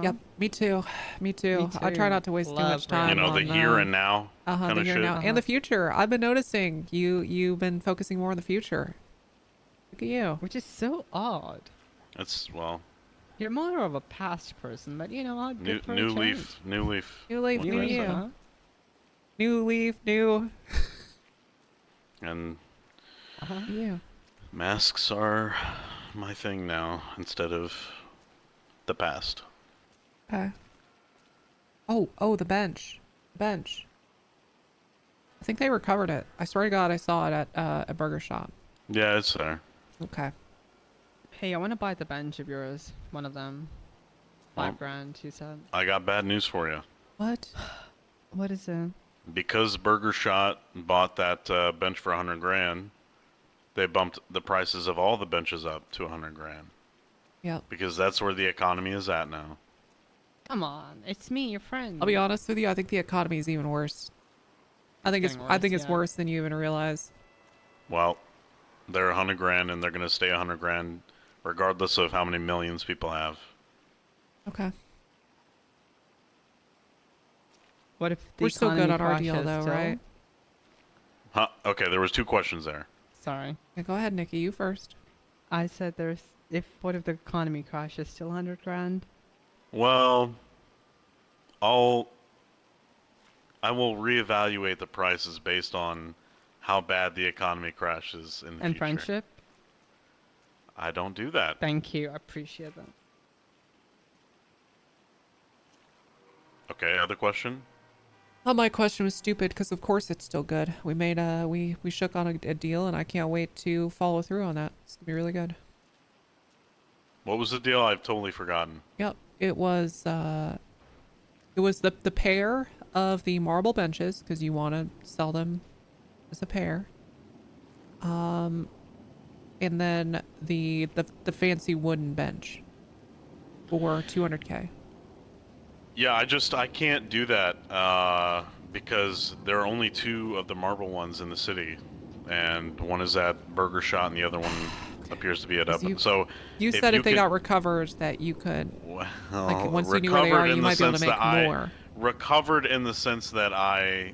Yep, me too. Me too. I try not to waste too much time. The on, here and now kind the of here shit. and now. And the future. I've been noticing you've been focusing more on the future. Look at you. Which is so odd. It's, well, You're more of a past person, but you know what? new Good for a leaf, change. new leaf. New leaf, What new can I say? you. New leaf, new. And You. masks are my thing now instead of the past. Okay. Oh, the bench. Bench. I think they recovered it. I swear to God, I saw it at a burger shop. Yeah, it's there. Okay. Hey, I want to buy the bench of yours. One of them. Well, $5,000, you said. I got bad news for you. What? What is it? Because Burger Shot bought that bench for $100,000, they bumped the prices of all the benches up to $100,000. Yep. Because that's where the economy is at now. Come on, it's me, your friend. I'll be honest with you. I think the economy is even worse. I think it's worse than you even realize. Well, they're $100,000 and they're gonna stay $100,000 regardless of how many millions people have. Okay. What if the We're still good economy on our deal, crashes though, still? right? Huh? Okay, there was 2 questions there. Sorry. Yeah, go ahead, Nikki. You first. I said what if the economy crashes? Still $100,000? Well, I will reevaluate the prices based on how bad the economy crashes in the And future. friendship? I don't do that. Thank you. I appreciate that. Okay, other question? Well, my question was stupid because of course it's still good. We made we shook on a deal and I can't wait to follow through on that. It's gonna be really good. What was the deal? I've totally forgotten. Yep. It was the pair of the marble benches because you want to sell them as a pair. And then the fancy wooden bench for $200K. Yeah, I can't do that because there are only 2 of the marble ones in the city, and one is at Burger Shot and the other one appears to be at Up. So You said if they got recovered that you could, like once you knew where they are, you might be able to make more. Recovered in the sense that I,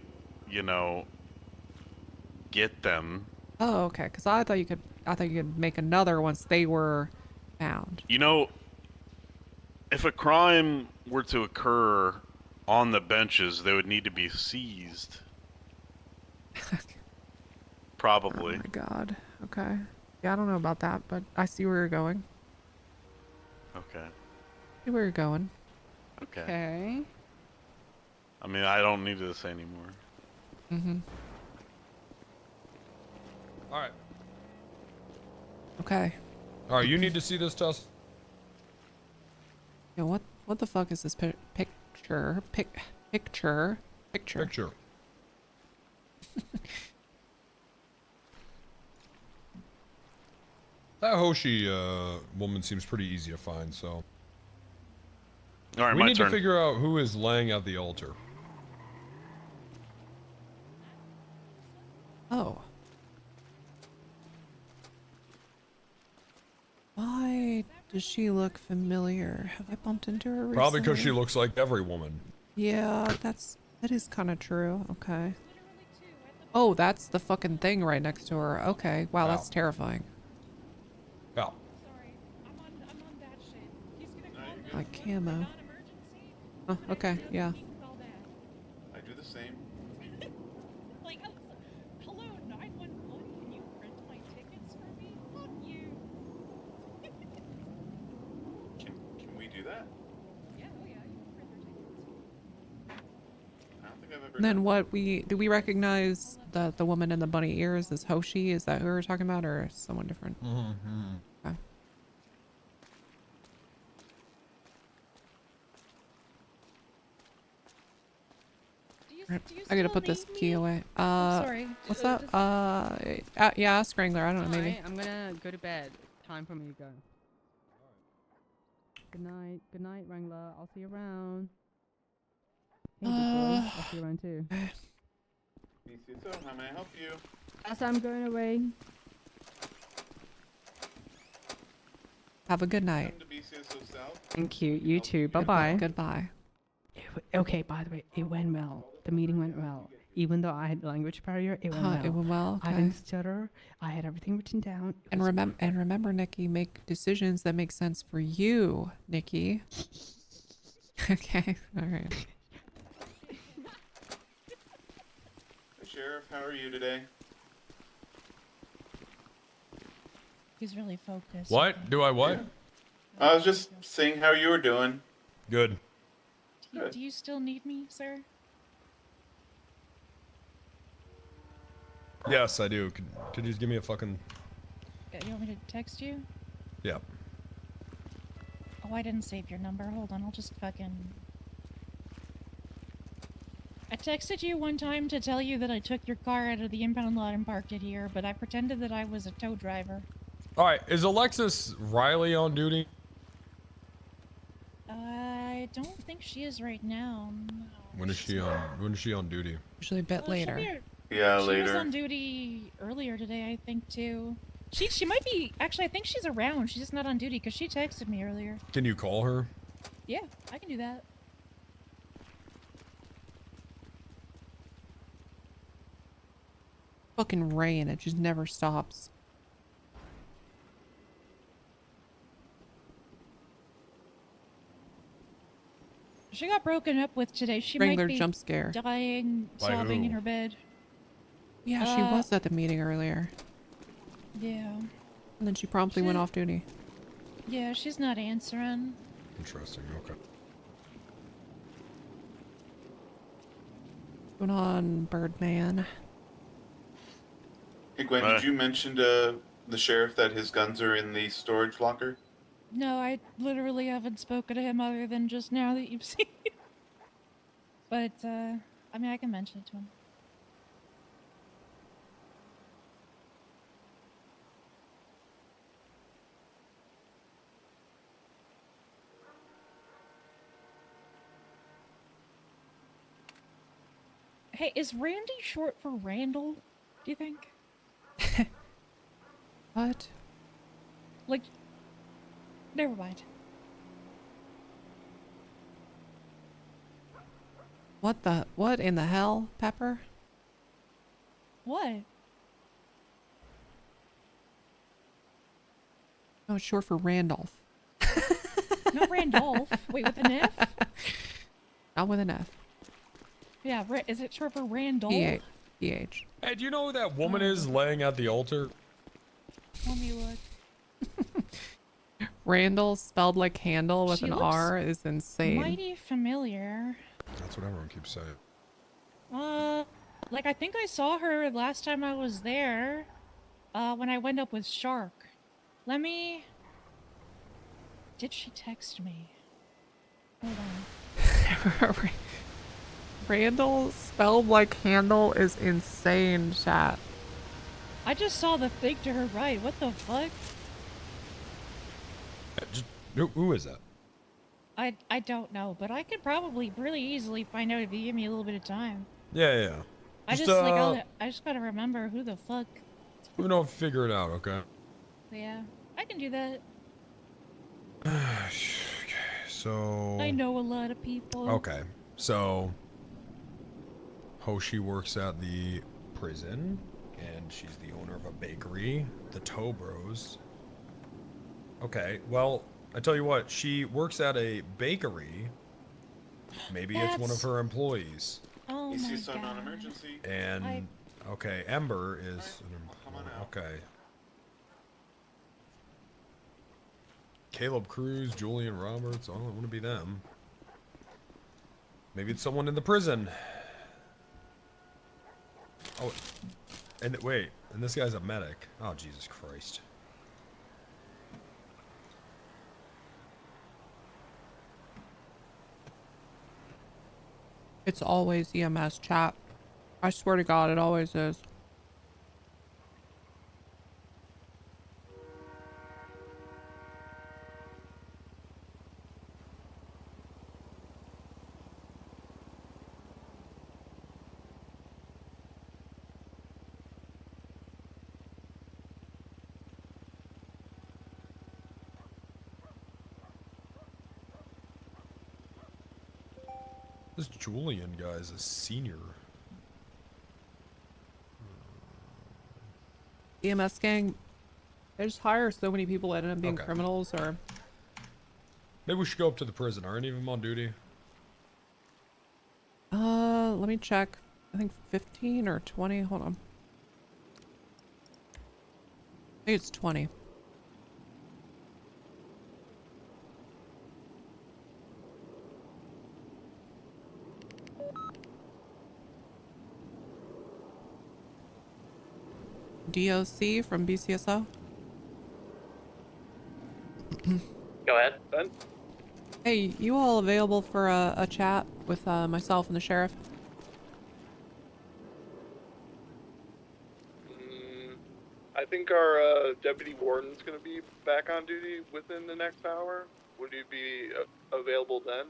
get them. Oh, okay. Because I thought you could make another once they were found. If a crime were to occur on the benches, they would need to be seized. Probably. Oh my God. Okay. Yeah, I don't know about that, but I see where you're going. Okay. See where you're going. Okay. Okay. I mean, I don't need to say anymore. Mm-hmm. All right. Okay. All right, you need to see this, Tess. Yeah, what the fuck is this picture? Picture. That Hoshi woman seems pretty easy to find, so. All right, we my need turn. to figure out who is laying at the altar. Oh. Why does she look familiar? Have I bumped into her recently? Probably because she looks like every woman. Yeah, that is kind of true. Okay. Oh, that's the fucking thing right next to her. Okay. Wow, that's terrifying. Yeah. Like camo. Oh, okay. Yeah. I do the same. Like, hello, 911. Can you print my tickets for me? Fuck you. Can we do that? Yeah, oh yeah, you can print their tickets. I don't think I've ever. Then what do we recognize the woman in the bunny ears as Hoshi? Is that who we're talking about, or someone different? Okay. I gotta put this key away. sorry. What's up? Yeah, Strangler. I don't know. Maybe. I'm gonna go to bed. Time for me to go. Good night. Good night, Wrangler. I'll see you around. Hey, big boy. I'll see you around too. So, how may I help you? As I'm going away. Have a good night. Thank you. You too. Bye-bye. Goodbye. Okay, by the way, it went well. The meeting went well. Even though I had the language barrier, it went well. It went well. I Okay. didn't stutter. I had everything written down. And remember, Nikki, make decisions that make sense for you, Nikki. Okay. All right. Hey, Sheriff, how are you today? He's really focused. What? Do I what? I was just saying how you were doing. Good. Do you still need me, sir? Yes, I do. Could you just give me a fucking... You want me to text you? Yeah. Oh, I didn't save your number. Hold on, I'll just fucking... I texted you one time to tell you that I took your car out of the impound lot and parked it here, but I pretended that I was a tow driver. All right, is Alexis Riley on duty? I don't think she is right now. No. When is she on duty? Usually a bit later. Yeah, She later. was on duty earlier today, I think, too. She might be... Actually, I think she's around. She's just not on duty, because she texted me earlier. Can you call her? Yeah, I can do that. Fucking rain. It just never stops. She got broken up with today. She Wrangler might be jump scare. dying, By sobbing in who? her bed. Yeah, she was at the meeting earlier. Yeah. And then she promptly went off duty. Yeah, she's not answering. Interesting. Okay. What's going on, Birdman? Hey, Gwen, did you mention to the sheriff that his guns are in the storage locker? No, I literally haven't spoken to him other than just now that you've seen. But, I mean, I can mention it to him. Hey, is Randy short for Randall, do you think? What? Like, never mind. What in the hell, Pepper? What? No, it's short for Randolph. Not Randolph. Wait, with an F? Not with an F. Yeah, is it short for Randolph? PH. Hey, do you know who that woman is laying at the altar? Let me look. Randall, spelled like handle with She an looks R, is insane. Mighty familiar. That's what everyone keeps saying. Like I think I saw her last time I was there. When I went up with Shark. Let me Did she text me? Hold on. Randall spelled like handle is insane, chat. I just saw the thing to her right. What the fuck? Who is that? I don't know, but I could probably really easily find out if you give me a little bit of time. Yeah. I just gotta remember who the fuck. We don't figure it out, okay? Yeah, I can do that. So. I know a lot of people. Okay, so Hoshi works at the prison, and she's the owner of a bakery, the Toe Bros. Okay, well, I tell you what, she works at a bakery. Maybe it's one of her employees. Oh my god. Non-emergency. And okay, Ember is okay. Caleb Cruz, Julian Roberts. Oh, I want to be them. Maybe it's someone in the prison. Oh, and wait, and this guy's a medic. Oh, Jesus Christ. It's always EMS, chat. I swear to God, it always is. This Julian guy is a senior. EMS gang, they just hire so many people that end up being Okay. criminals or... Maybe we should go up to the prison. Are any of them on duty? Let me check. I think 15 or 20. Hold on. I think it's 20. DOC from BCSO. Go ahead, Ben. Hey, you all available for a chat with myself and the sheriff? I think our deputy warden's going to be back on duty within the next hour. Would you be available then?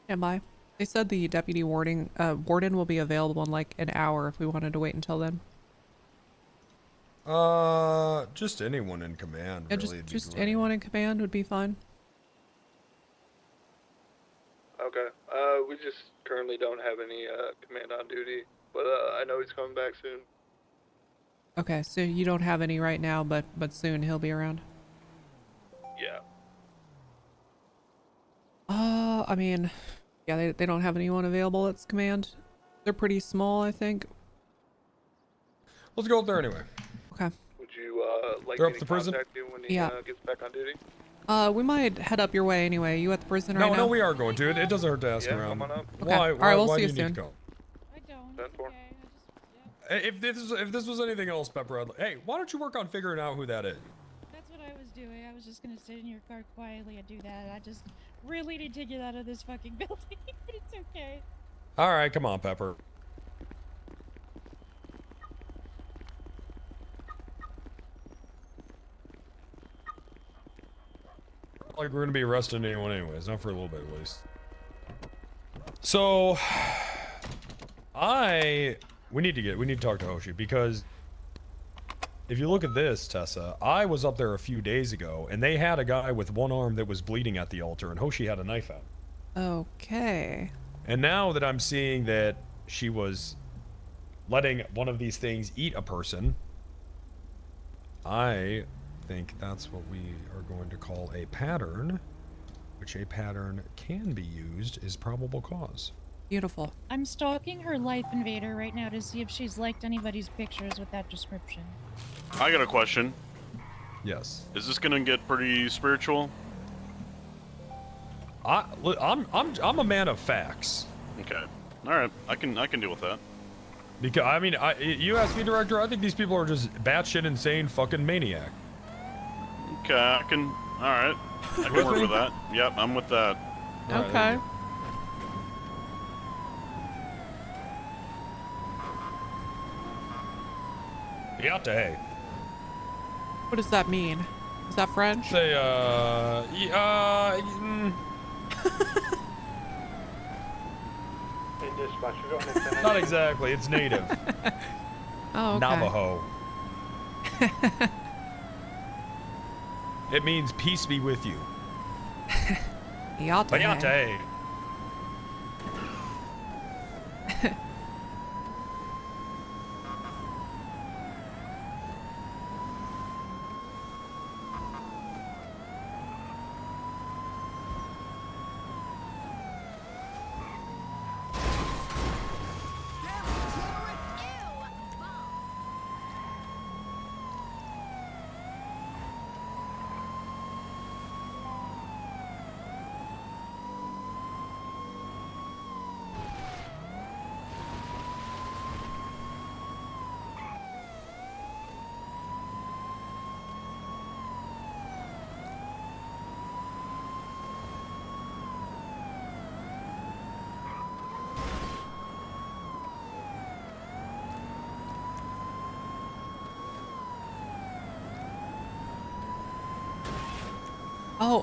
Am I? They said the deputy warden will be available in like an hour if we wanted to wait until then. Just anyone in command. Yeah, Really, just anyone in command would be fine. Okay. We just currently don't have any command on duty, but I know he's coming back soon. Okay, so you don't have any right now, but soon he'll be around. Yeah. I mean, yeah, they don't have anyone available that's command. They're pretty small, I think. Let's go up there anyway. Okay. Would you like They're me up to the prison? contact you when he Yeah. gets back on duty? We might head up your way anyway. You at the prison right now? No, we are going to. It doesn't hurt to ask Yeah, around. come on up. Okay. Why? All right, we'll why see do you you need soon. to go? I don't. Ten four. If this was anything else, Pepper, hey, why don't you work on figuring out who that is? That's what I was doing. I was just gonna sit in your car quietly and do that. I just really need to get out of this fucking building, but it's okay. All right, come on, Pepper. Like we're gonna be arresting anyone anyways, not for a little bit at least. So, we need to talk to Hoshi because if you look at this, Tessa, I was up there a few days ago and they had a guy with one arm that was bleeding at the altar and Hoshi had a knife out. Okay. And now that I'm seeing that she was letting one of these things eat a person, I think that's what we are going to call a pattern, which a pattern can be used as probable cause. Beautiful. I'm stalking her Life Invader right now to see if she's liked anybody's pictures with that description. I got a question. Yes. Is this gonna get pretty spiritual? I'm a man of facts. Okay. All right. I can deal with that. Because I mean, you ask me, Director. I think these people are just batshit insane fucking maniac. Okay. I All right. I can work with that. Yep, I'm with that. Okay. Yate. What does that mean? Is that French? Say, not exactly. It's native. Oh, okay. Navajo. It means peace be with you. Yate. Yate.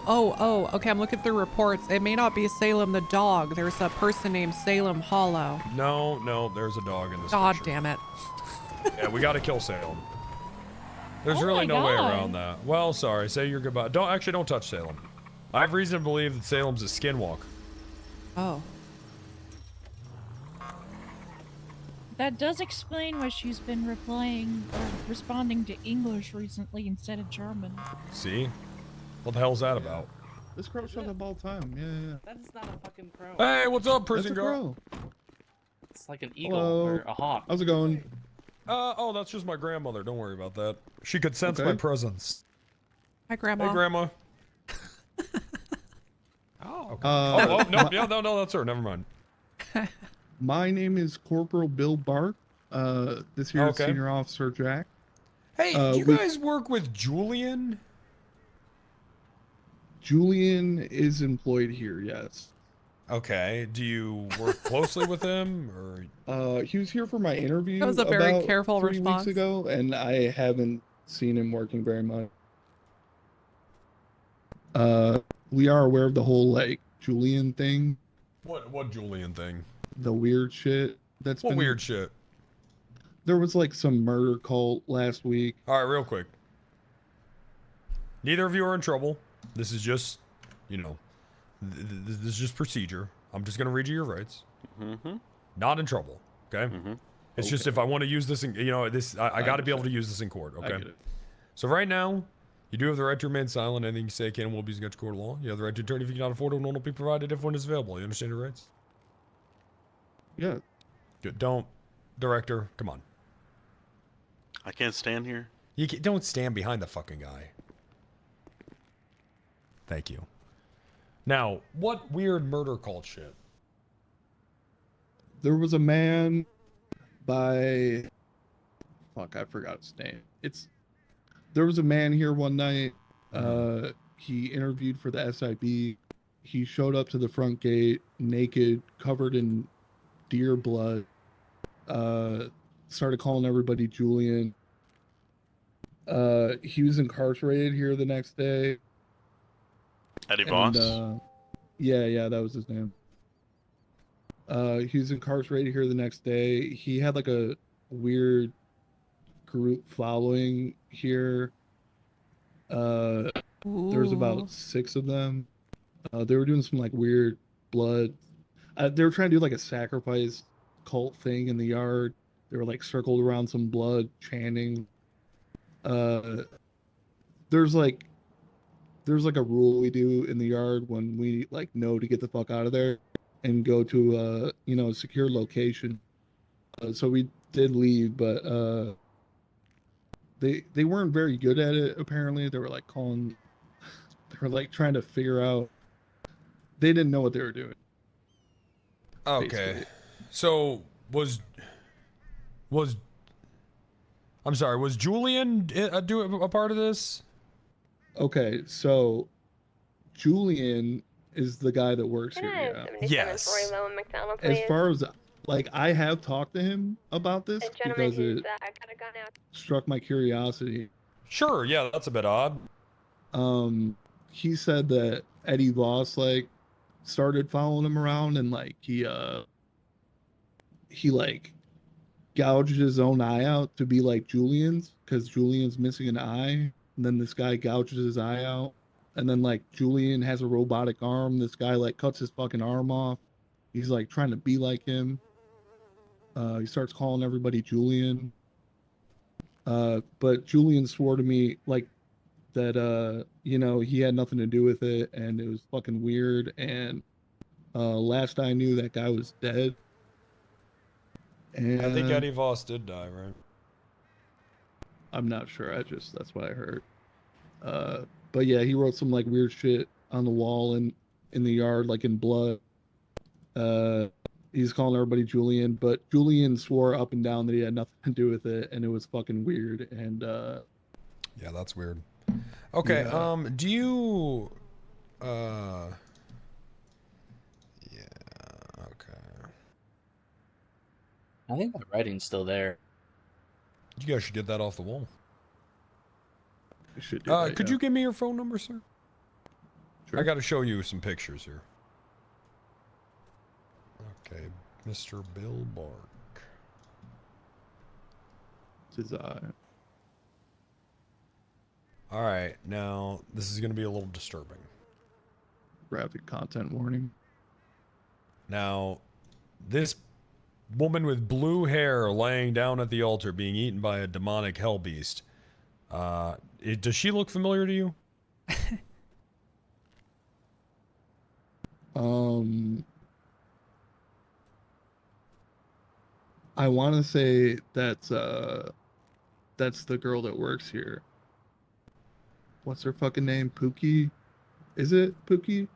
Oh, okay, I'm looking through reports. It may not be Salem the dog. There's a person named Salem Hollow. No, there's a dog in this God picture. damn it. Yeah, we gotta kill Salem. There's Oh really my no way God. around that. Well, sorry, say your goodbye. Don't touch Salem. I have reason to believe that Salem's a skinwalker. Oh. That does explain why she's been responding to English recently instead of German. See? What the hell's that about? This crow shows up all the time. Yeah. That's not a fucking crow. Hey, what's up, prison That's a girl? crow. It's like an eagle Hello. or a hawk. How's it going? Oh, that's just my grandmother. Don't worry about that. She could sense my presence. Hi, Grandma. Hey, Grandma. Oh. No, that's her. Never mind. My name is Corporal Bill Bark. This here is Okay. Senior Officer Jack. Hey, you guys work with Julian? Julian is employed here, yes. Okay. Do you work closely with him, or? He was here for my interview. That was a very about careful 3 response. weeks ago, and I haven't seen him working very much. We are aware of the whole like Julian thing. What Julian thing? The weird shit that's What been weird shit? There was like some murder cult last week. All right, real quick. Neither of you are in trouble. This is just, this is just procedure. I'm just gonna read you your rights. Mm-hmm. Not in trouble. Okay. Mm-hmm. It's just if I want to use this, in, I got to be able to use this in court. I Okay. get it. So right now, you do have the right to remain silent. Anything you say can and will be against court of law. You have the right to attorney if you cannot afford it. Will not be provided if one is available. You understand your rights? Yeah. Good. Don't, director. Come on. I can't stand here. Don't stand behind the fucking guy. Thank you. Now, what weird murder cult shit? There was a man by I forgot his name. There was a man here one night. He interviewed for the SIB. He showed up to the front gate naked, covered in deer blood. Started calling everybody Julian. He was incarcerated here the next day. Eddie Voss? Yeah, that was his name. He was incarcerated here the next day. He had like a weird group following here. There's about 6 of them. They were doing some like weird blood. They were trying to do like a sacrifice cult thing in the yard. They were like circled around some blood, chanting. There's like a rule we do in the yard when we like know to get the fuck out of there and go to a secure location. So we did leave, but they weren't very good at it. Apparently, they were like trying to figure out. They didn't know what they were doing. Okay. Basically. So was I'm sorry, was Julian a part of this? Okay, so Julian is the guy that works here. Yeah. Yes. As far as like, I have talked to him about this because it struck my curiosity. Sure. Yeah, that's a bit odd. He said that Eddie Voss like started following him around and like he like gouged his own eye out to be like Julian's because Julian's missing an eye, and then this guy gouges his eye out, and then like Julian has a robotic arm. This guy like cuts his fucking arm off. He's like trying to be like him. He starts calling everybody Julian. But Julian swore to me like that you know, he had nothing to do with it and it was fucking weird, and last I knew that guy was dead. And I think Eddie Voss did die, right? I'm not sure. That's what I heard. But yeah, he wrote some like weird shit on the wall in the yard, like in blood. He's calling everybody Julian, but Julian swore up and down that he had nothing to do with it, and it was fucking weird. And yeah, that's weird. Okay, yeah. do you I think the writing's still there. You guys should get that off the wall. Should could you give me your phone number, sir? Sure. I got to show you some pictures here. Okay, Mr. Bill Bark. It's his eye. All right, now this is going to be a little disturbing. Graphic content warning. Now, this woman with blue hair laying down at the altar being eaten by a demonic hell beast. Does she look familiar to you? I want to say that's the girl that works here. What's her fucking name? Pookie? Is it Pookie?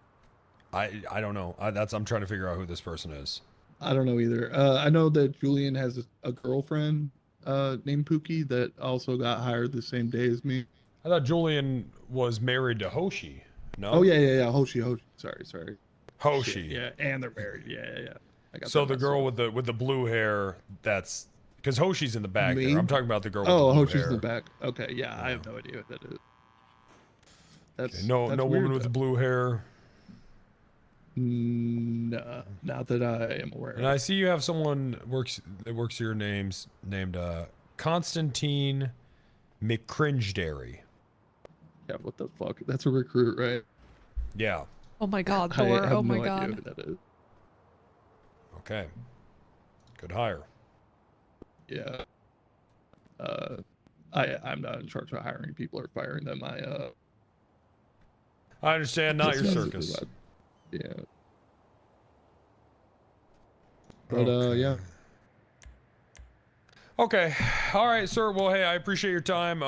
I don't know. I'm trying to figure out who this person is. I don't know either. I know that Julian has a girlfriend named Pookie that also got hired the same day as me. I thought Julian was married to Hoshi. No? Oh yeah. Hoshi. Sorry. Hoshi. Shit, yeah, and they're married. Yeah. I got So that the messed girl up. with the blue hair, that's because Hoshi's in the back Me? there. I'm talking about the girl with the Oh, blue Hoshi's hair. in the back. Okay, yeah, I have no idea what that is. That's Okay, no that's woman weird, with the though. blue hair. No, not that I am aware And of. I see you have someone that works here named Constantine McCringeberry. Yeah, what the fuck? That's a recruit, right? Yeah. Oh my god, I Thor. have Oh my no idea god. who that is. Okay. Good hire. Yeah. I'm not in charge of hiring people or firing them. I understand, not your circus. Yeah. But yeah. Okay. All right, sir. Well, hey, I appreciate your time.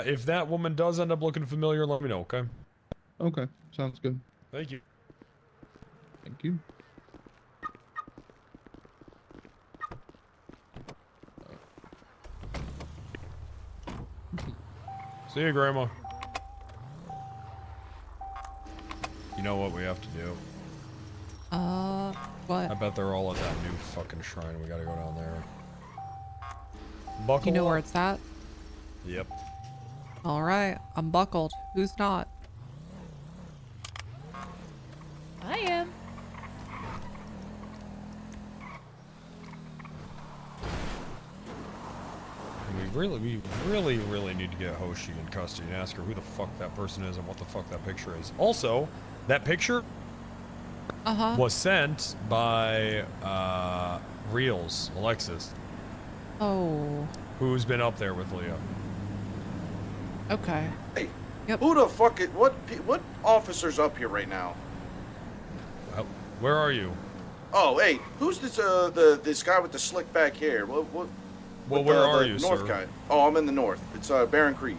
If that woman does end up looking familiar, let me know, okay? Okay. Sounds good. Thank you. Thank you. See you, Grandma. You know what we have to do? What? I bet they're all at that new fucking shrine. We gotta go down there. Buckle You know where up. it's at? Yep. All right, I'm buckled. Who's not? I am. We really need to get Hoshi in custody and ask her who the fuck that person is and what the fuck that picture is. Also, that picture was sent by Reels, Alexis, Oh, who's been up there with Leah. okay. Hey, who the fuck is, what officer's up here right now? Well, where are you? Oh, hey, who's this this guy with the slick back hair? What Well, with where the are you, north sir? guy? Oh, I'm in the north. It's Baron Creed.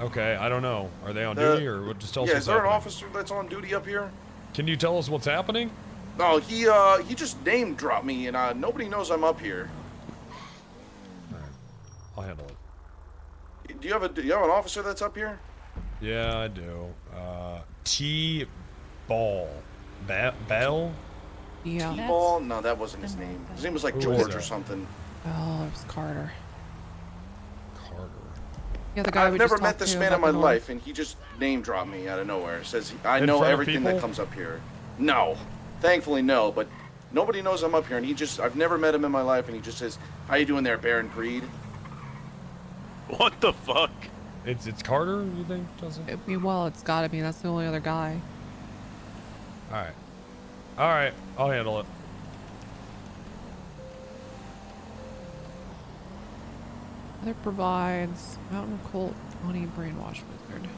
Okay, I don't know. Are they on duty or what? Just tell us Yeah, what's is there an happening. officer that's on duty up here? Can you tell us what's happening? No, he just name dropped me and nobody knows I'm up here. I'll handle it. Do you have an officer that's up here? Yeah, I do. T-Ball. Bell? Yeah. T-Ball? No, that wasn't his name. His name was like Who George was or that? something. Oh, it was Carter. Carter. Yeah, the guy I've we never just met talked this to man in about my the north. life, and he just name dropped me out of nowhere. Says I In know front of everything that people? comes up here. No, thankfully no, but nobody knows I'm up here, and I've never met him in my life, and he just says, "How you doing there, Baron Creed?" What the fuck? It's Carter, you think, Justin? Well, it's gotta be. That's the only other guy. Alright. Alright, I'll handle it. Other provides Mountain Colt Honey Brainwash Wizard.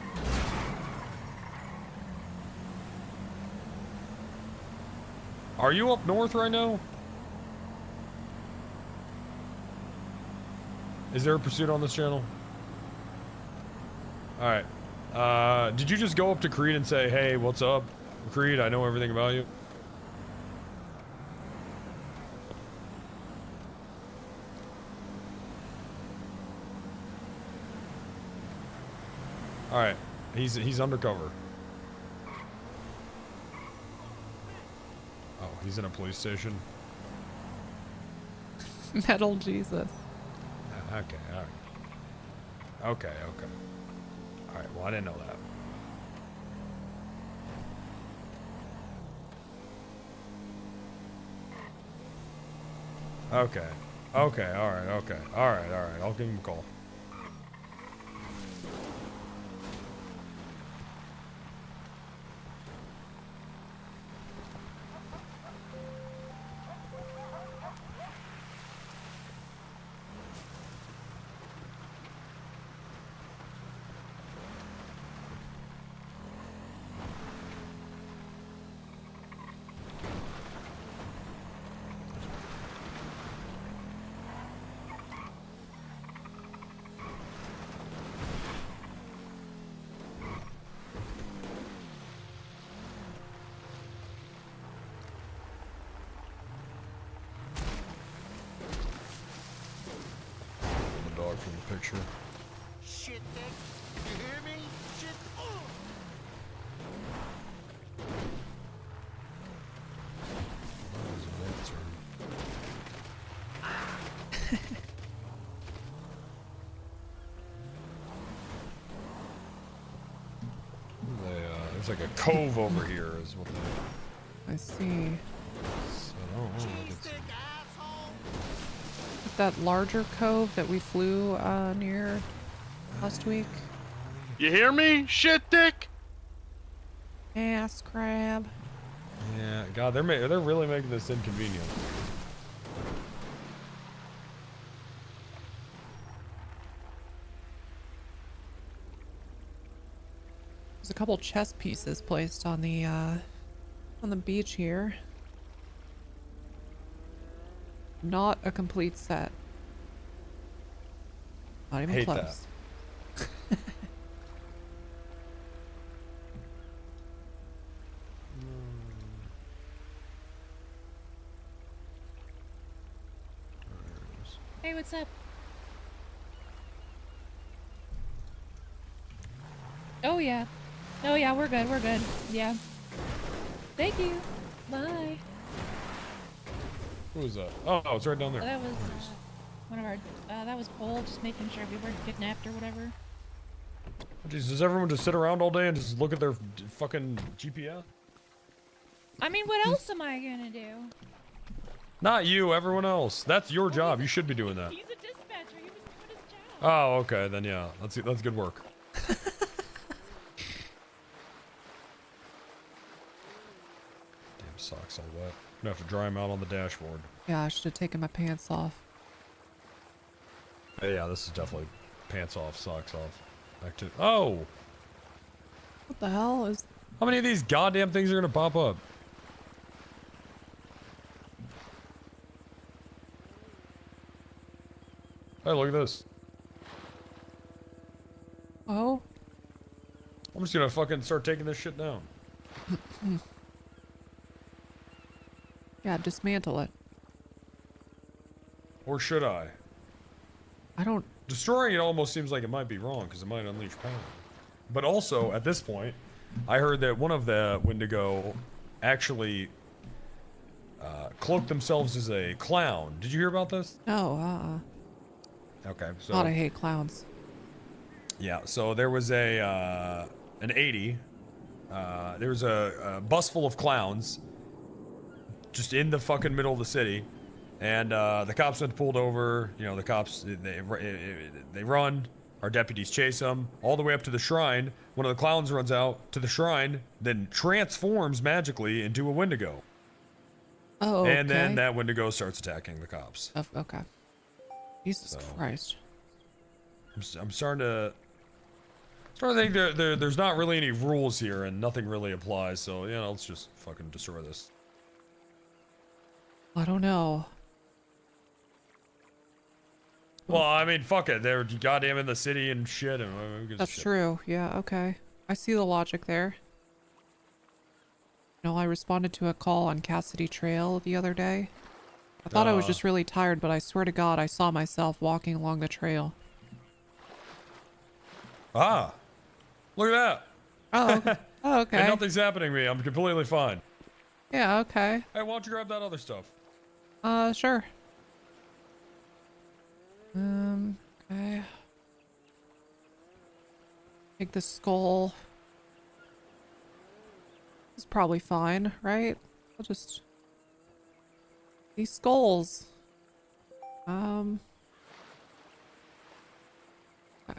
Are you up north right now? Is there a pursuit on this channel? Alright. Did you just go up to Creed and say, hey, what's up, Creed? I know everything about you. Alright. He's undercover. Oh, he's in a police station. Metal Jesus. Okay, alright. Okay. Alright, well, I didn't know that. Okay, alright, I'll give him a call. The dog from the picture. Shit, Nick. You hear me? Shit. There's like a cove over here is what they... I see. So, I don't know, like it's... That larger cove that we flew near last week. You hear me? Shit, dick. Ass crab. Yeah, God, they're really making this inconvenient. There's a couple chess pieces placed on the beach here. Not a complete set. Not even Hate close. Hey, what's up? Oh yeah. Oh yeah, we're good, Yeah. Thank you. Bye. Who was that? Oh, it's right down there. That was one of our, that was Cole, just making sure we weren't kidnapped or whatever. Jeez, does everyone just sit around all day and just look at their fucking GPS? I mean, what else am I gonna do? Not you, everyone else. That's your job. You should be doing that. He's a dispatcher. He was doing his job. Oh, okay, then yeah. That's good work. Damn, socks all wet. I'm gonna have to dry them out on the dashboard. Yeah, I should have taken my pants off. Yeah, this is definitely pants off, socks off. Back to... Oh! What the hell is... How many of these goddamn things are gonna pop up? Hey, look at this. Oh? I'm just gonna fucking start taking this shit down. Yeah, dismantle it. Or should I? I don't... Destroying it almost seems like it might be wrong, because it might unleash power. But also, at this point, I heard that one of the Wendigo actually cloaked themselves as a clown. Did you hear about this? No, Okay, so God, I hate clowns. yeah, so there was an 80. There was a bus full of clowns just in the fucking middle of the city, and the cops went pulled over. You know, the cops they run. Our deputies chase them all the way up to the shrine. One of the clowns runs out to the shrine, then transforms magically into a Wendigo. Oh, okay. And then that Wendigo starts attacking the cops. Okay. Jesus Christ. I'm starting to think there's not really any rules here and nothing really applies. So let's just fucking destroy this. I don't know. Well, I mean, fuck it. They're goddamn in the city and shit. And who gives a That's shit? true. Yeah, okay. I see the logic there. I responded to a call on Cassidy Trail the other day. I thought I was just really tired, but I swear to God, I saw myself walking along the trail. Ah, look at that. Oh, oh okay. And nothing's happening to me. I'm completely fine. Yeah, okay. Hey, why don't you grab that other stuff? Sure. Okay. Take the skull. It's probably fine, right? I'll just... These skulls.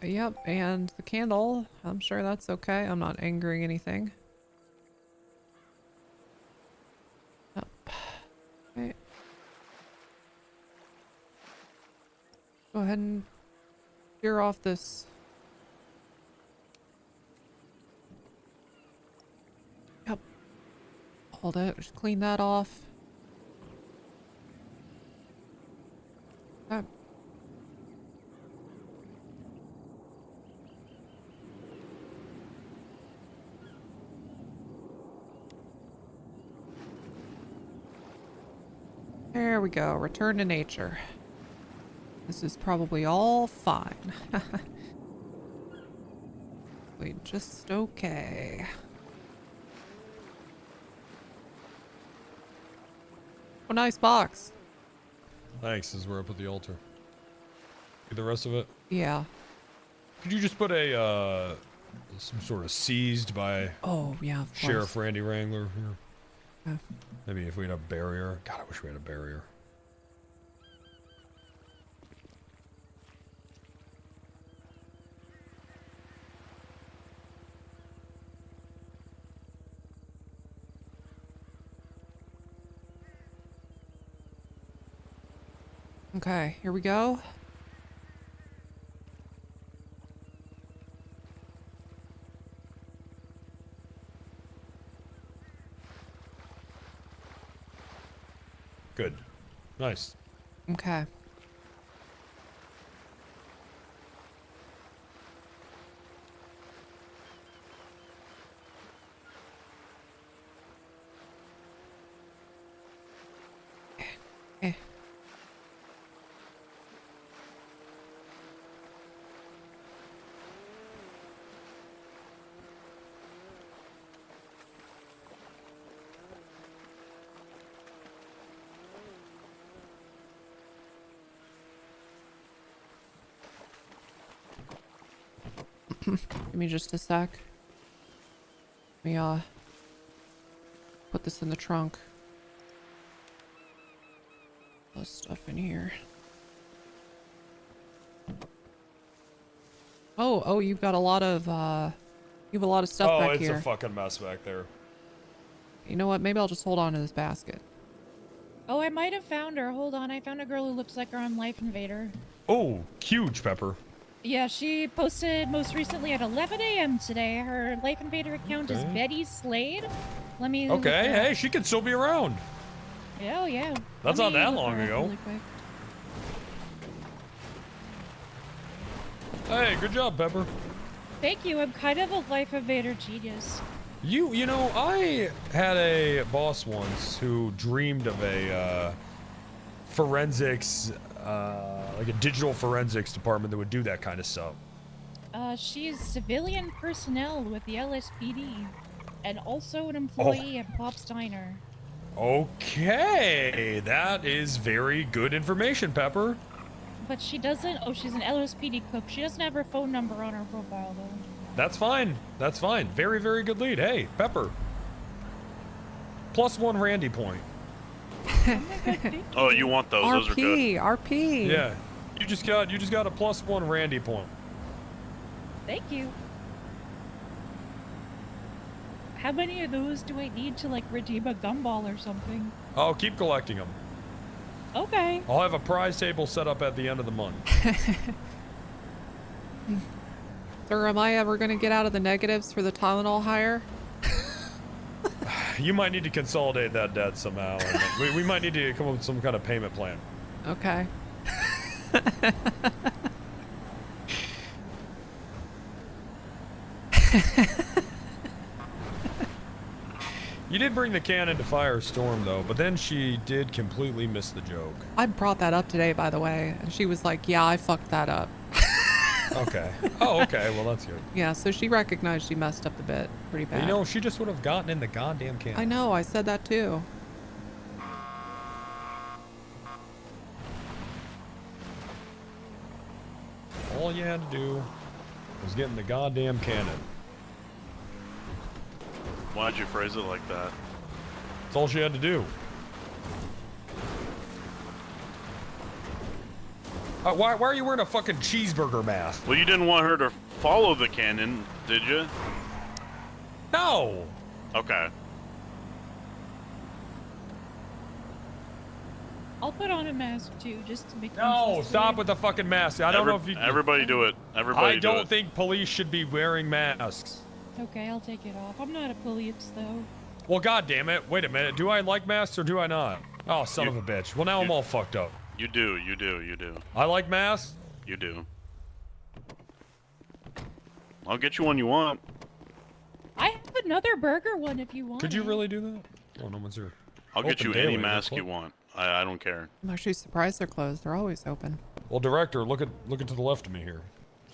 Yep, and the candle. I'm sure that's okay. I'm not angering anything. Yep. Okay. Go ahead and clear off this. Yep. Hold it. Just clean that off. Yep. There we go. Return to nature. This is probably all fine. Wait, just okay. Oh, nice box. Thanks, as we're up at the altar. Get the rest of it? Yeah. Could you just put a, some sort of seized by Oh, yeah, of Sheriff course. Randy Wrangler here? Yeah. Maybe if we had a barrier. God, I wish we had a barrier. Okay, here we go. Good. Nice. Okay. Eh. Give me just a sec. Let me put this in the trunk. All this stuff in here. Oh, you've got a lot of you have a lot of stuff back it's here. a fucking mess back there. You know what? Maybe I'll just hold on to this basket. Oh, I might have found her. Hold on, I found a girl who looks like her on Life Invader. Oh, huge, Pepper. Yeah, she posted most recently at 11 a.m. today. Her Life Invader account is Okay. Betty Slade. Let me. Okay, hey, she could still be around. Yeah, oh, yeah. That's Let not me that look long her up ago. really quick. Hey, good job, Pepper. Thank you. I'm kind of a Life Invader genius. You know, I had a boss once who dreamed of a forensics, like a digital forensics department that would do that kind of stuff. She's civilian personnel with the LSPD, and also an employee at Pop's Diner. Okay, that is very good information, Pepper. But she doesn't. Oh, she's an LSPD cook. She doesn't have her phone number on her profile though. That's fine. That's fine. Very, very good lead. Hey, Pepper. +1 Randy point. Oh, you want those? Those are good. RP. Yeah, you just got a +1 Randy point. Thank you. How many of those do I need to like redeem a gumball or something? Oh, keep collecting them. Okay. I'll have a prize table set up at the end of the month. Sir, am I ever going to get out of the negatives for the Tylenol hire? You might need to consolidate that debt somehow. And we might need to come up with some kind of payment plan. Okay. You did bring the cannon to Firestorm, though, but then she did completely miss the joke. I brought that up today, by the way, and she was like, yeah, I fucked that up. Okay. Oh, okay. Well, that's good. Yeah, so she recognized she messed up the bit pretty bad. You know, she just would have gotten in the goddamn cannon. I know, I said that too. All you had to do was get in the goddamn cannon. Why'd you phrase it like that? That's all she had to do. Why are you wearing a fucking cheeseburger mask? Well, you didn't want her to follow the cannon, did you? No! Okay. I'll put on a mask too, just to make. No, stop with the fucking mask. I don't know if you. Everybody do it. Everybody I do don't it. think police should be wearing masks. Okay, I'll take it off. I'm not a police though. Well, goddamn it! Wait a minute. Do I like masks or do I not? Oh, son of a bitch. Well, now I'm all fucked up. You do. You do. You do. I like masks. You do. I'll get you one you want. I have another burger one if you want. Could you really do that? Oh, no one's here. I'll get Open you any daily, mask they're you want. I don't care. I'm actually surprised they're closed. They're always open. Well, director, look to the left of me here.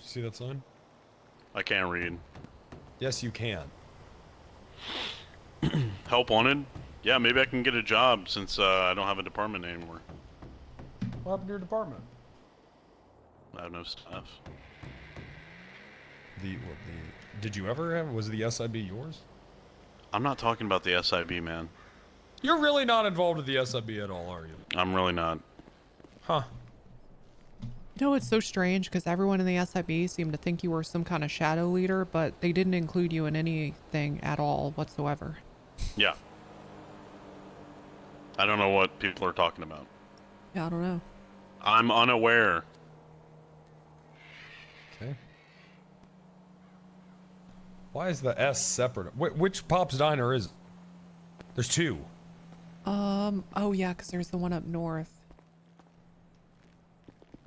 See that sign? I can't read. Yes, you can. Help wanted? Yeah, maybe I can get a job since I don't have a department anymore. What happened to your department? I have no staff. Did you ever have? Was the SIB yours? I'm not talking about the SIB, man. You're really not involved with the SIB at all, are you? I'm really not. Huh. You know, it's so strange because everyone in the SIB seemed to think you were some kind of shadow leader, but they didn't include you in anything at all whatsoever. Yeah. I don't know what people are talking about. Yeah, I don't know. I'm unaware. Okay. Why is the S separate? Which Pop's Diner is it? There's two. Oh yeah, because there's the one up north.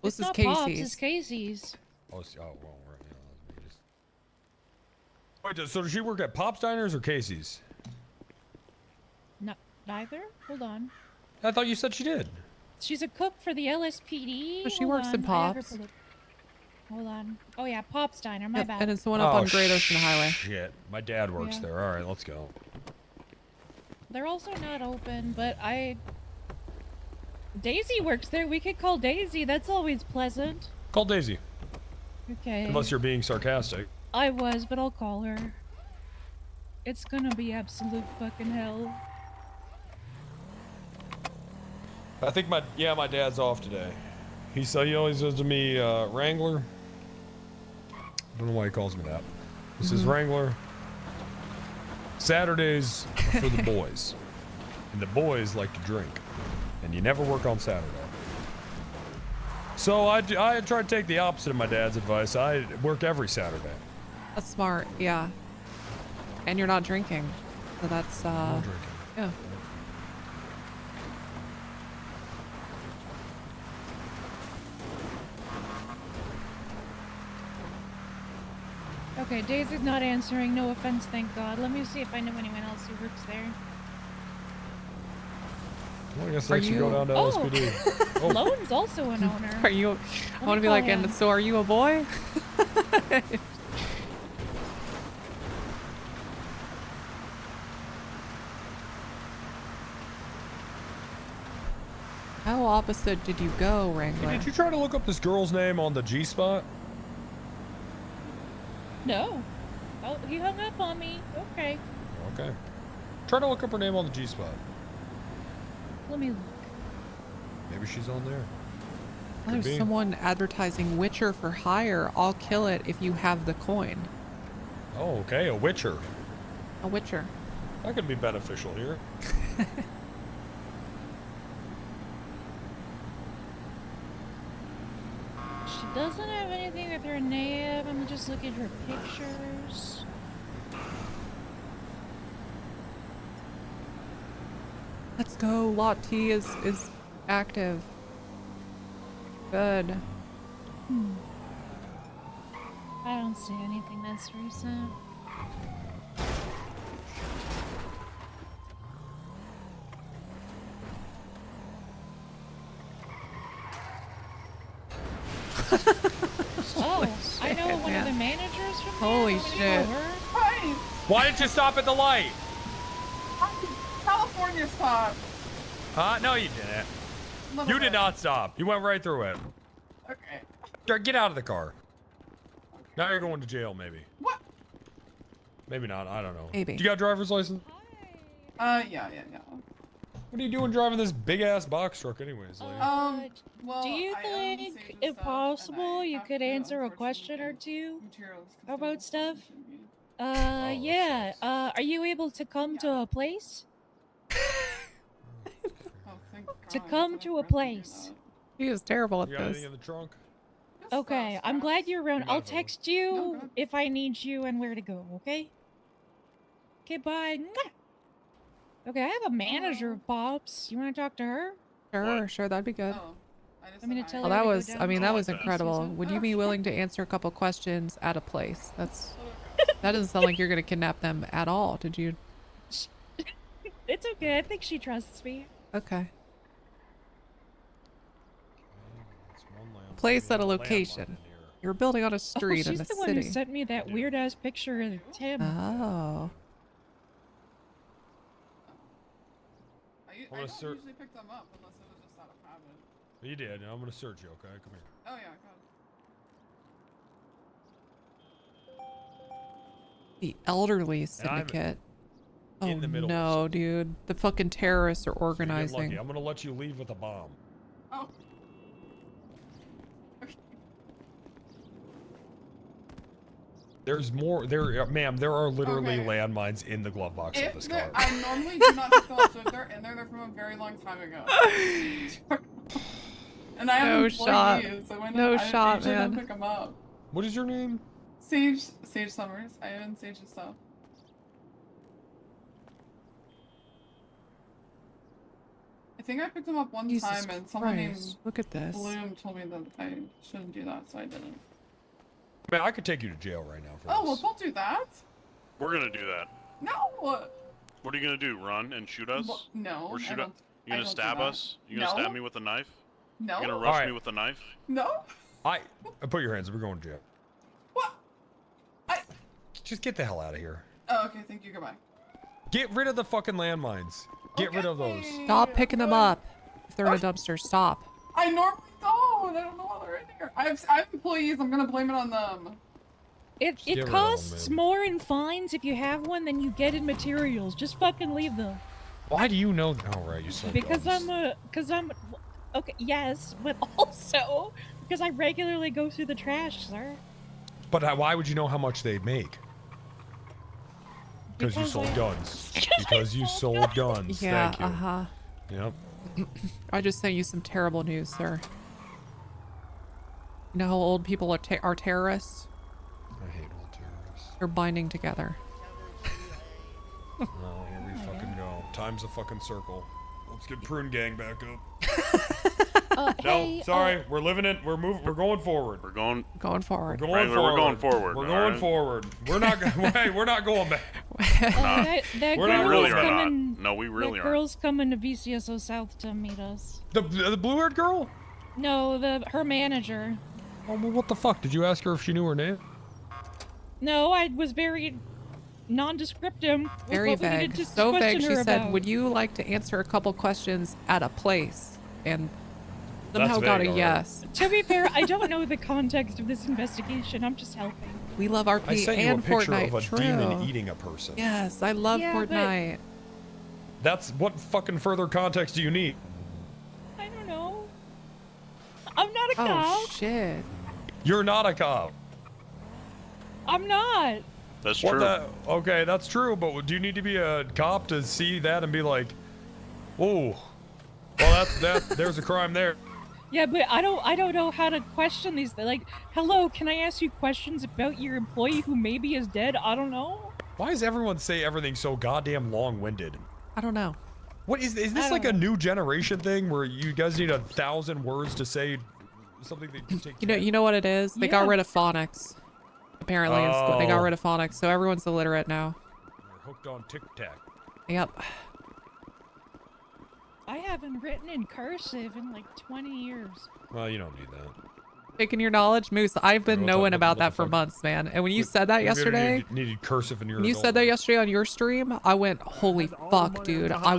Well, It's this is not Casey's. Pop's, it's Casey's. Oh, well, right. Wait, so does she work at Pop's Diners or Casey's? No, neither. Hold on. I thought you said she did. She's a cook for the LSPD. So she Hold works in on, I have her Pop's. pulled up. Hold on. Oh yeah, Pop's Diner. My Yep, bad. and it's the one up on Great Ocean Highway. Shit, my dad works Yeah. there. All right, let's go. They're also not open, but Daisy works there. We could call Daisy. That's always pleasant. Call Daisy. Okay. Unless you're being sarcastic. I was, but I'll call her. It's gonna be absolute fucking hell. I think my dad's off today. He always says to me, Wrangler. I don't know why he calls me that. This is Wrangler. Saturdays are for the boys. And the boys like to drink. And you never work on Saturday. So I try to take the opposite of my dad's advice. I work every Saturday. That's smart, yeah. And you're not drinking. So that's, No drinking. yeah. Okay, Daisy's not answering. No offense, thank God. Let me see if I know anyone else who works there. Well, I guess I should go down to LSPD. Oh. Lone's also an owner. Are you? I want to be like, and so are you a boy? How opposite did you go, Wrangler? Hey, did you try to look up this girl's name on the G spot? No. Oh, he hung up on me. Okay. Okay. Try to look up her name on the G spot. Let me look. Maybe she's on there. There's someone advertising Witcher for hire. I'll kill it if you have the coin. Oh, okay. A Witcher. A Witcher. That could be beneficial here. She doesn't have anything with her name. I'm just looking at her pictures. Let's go. Lot T is active. Good. I don't see anything that's recent. Oh, I know one of the managers from Holy shit. Why didn't you stop at the light? California stop. No, you didn't. You did not stop. You went right through it. Okay. Get out of the car. Now you're going to jail, maybe. What? Maybe not. I don't know. Maybe. Do you got a driver's license? Yeah. What are you doing driving this big ass box truck, anyways? Like, Well, do you think, if possible, you could answer a question or two about stuff? Yeah. Are you able to come to a place? To come to a place. He is terrible at you got this. anything in the trunk? Okay, I'm glad you're around. You I'll might have text you if I need you and where to go, okay? Okay, bye. Mwah. Okay, I have a manager of Bob's. You want to talk to her? Sure, that'd be good. I'm gonna tell Well, her that to go was, down I mean, to that was the incredible. PCs. Would you be willing to answer a couple questions at a place? That doesn't sound like you're gonna kidnap them at all. Did you? It's okay. I think she trusts me. Okay. Place at a location. You're building on a street oh, in she's a the city. one who sent me that weird ass picture of Tim. Oh. I don't usually pick them up unless it was just out of habit. You did. I'm gonna search you. Okay, come here. Oh yeah, go. The elderly syndicate. Oh in the middle no, dude! The fucking terrorists are You're getting organizing. lucky. I'm gonna let you leave with a bomb. Oh. There's more. Ma'am, there are literally landmines in the glove box of this car. I normally do not pick them up, so if they're in there, they're from a very long time ago. And I have No shot. employees, so No I shot, usually don't man. pick them up. What is your name? Sage Summers. I own Sage's stuff. I think I picked them up one Jesus time, and someone named Christ, look at this. Bloom told me that I shouldn't do that, so I didn't. Man, I could take you to jail right now for Oh, well, this. don't do that. We're gonna do that. No. What are you gonna do? Run and shoot us? Well, no, Or I shoot don't- us? You gonna I don't do stab that. us? You gonna No. stab me with a knife? No. You gonna rush Alright. me with a knife? No. I put your hands up. We're going to jail. What? Just get the hell out of here. Oh, okay. Thank you. Goodbye. Get rid of the fucking landmines. Get rid of those. Stop picking them up. If they're in a dumpster, stop. I normally don't. I don't know why they're in here. I have employees. I'm gonna blame it on them. It rid of 'em, costs more in fines if you have one than you get in materials. Just fucking leave them. Why do you know that? Oh, right, you sold Because guns. okay, yes, but also because I regularly go through the trash, sir. But why would you know how much they make? Because you Because sold I- guns. Because you sold guns. Yeah, Thank you. Yep. I just sent you some terrible news, sir. You know how old people are, are terrorists? I hate old terrorists. They're binding together. Oh, here we fucking go. Time's a fucking circle. Let's get Prune Gang back up. No, hey, sorry. We're living it. We're moving. We're going forward. We're going. Going forward. We're going Wrangler, forward. we're going forward, We're all going right? forward. We're not. Hey, we're not going back. That We're not girl really is are not. coming. No, we really that aren't. girl's coming to VCSO South to meet us. The blue-haired girl? No, her manager. Oh, well, what the fuck? Did you ask her if she knew her name? No, I was very nondescriptive. with Very what we needed vague. to So question vague. She her said, about. "Would you like to answer a couple questions at a place?" And somehow That's got vague, a all right. yes. To be fair, I don't know the context of this investigation. I'm just helping. We love RP I sent you a and picture Fortnite. of a True. demon eating a person. Yes, I love Yeah, but- Fortnite. That's what fucking further context do you need? I don't know. I'm not a Oh cop. shit. You're not a cop. I'm not. That's What true. the? Okay, that's true, but do you need to be a cop to see that and be like, oh, well, there's a crime there. Yeah, but I don't know how to question these. Like, hello, can I ask you questions about your employee who maybe is dead? I don't know. Why does everyone say everything so goddamn long-winded? I don't know. What is this like a new generation thing where you guys need 1,000 words to say something that can take? You know what it is? They got rid of phonics. Apparently, in school. They got Oh. rid of phonics, so everyone's illiterate now. You're hooked on Tic Tac. Yep. I haven't written in cursive in like 20 years. Well, you don't need that. Taking your knowledge, Moose. I've been What's knowing up? about What the that for fuck? months, man. And when you said that Maybe I yesterday, needed cursive in your. when you said that yesterday on your stream, I went, "Holy fuck, dude!" I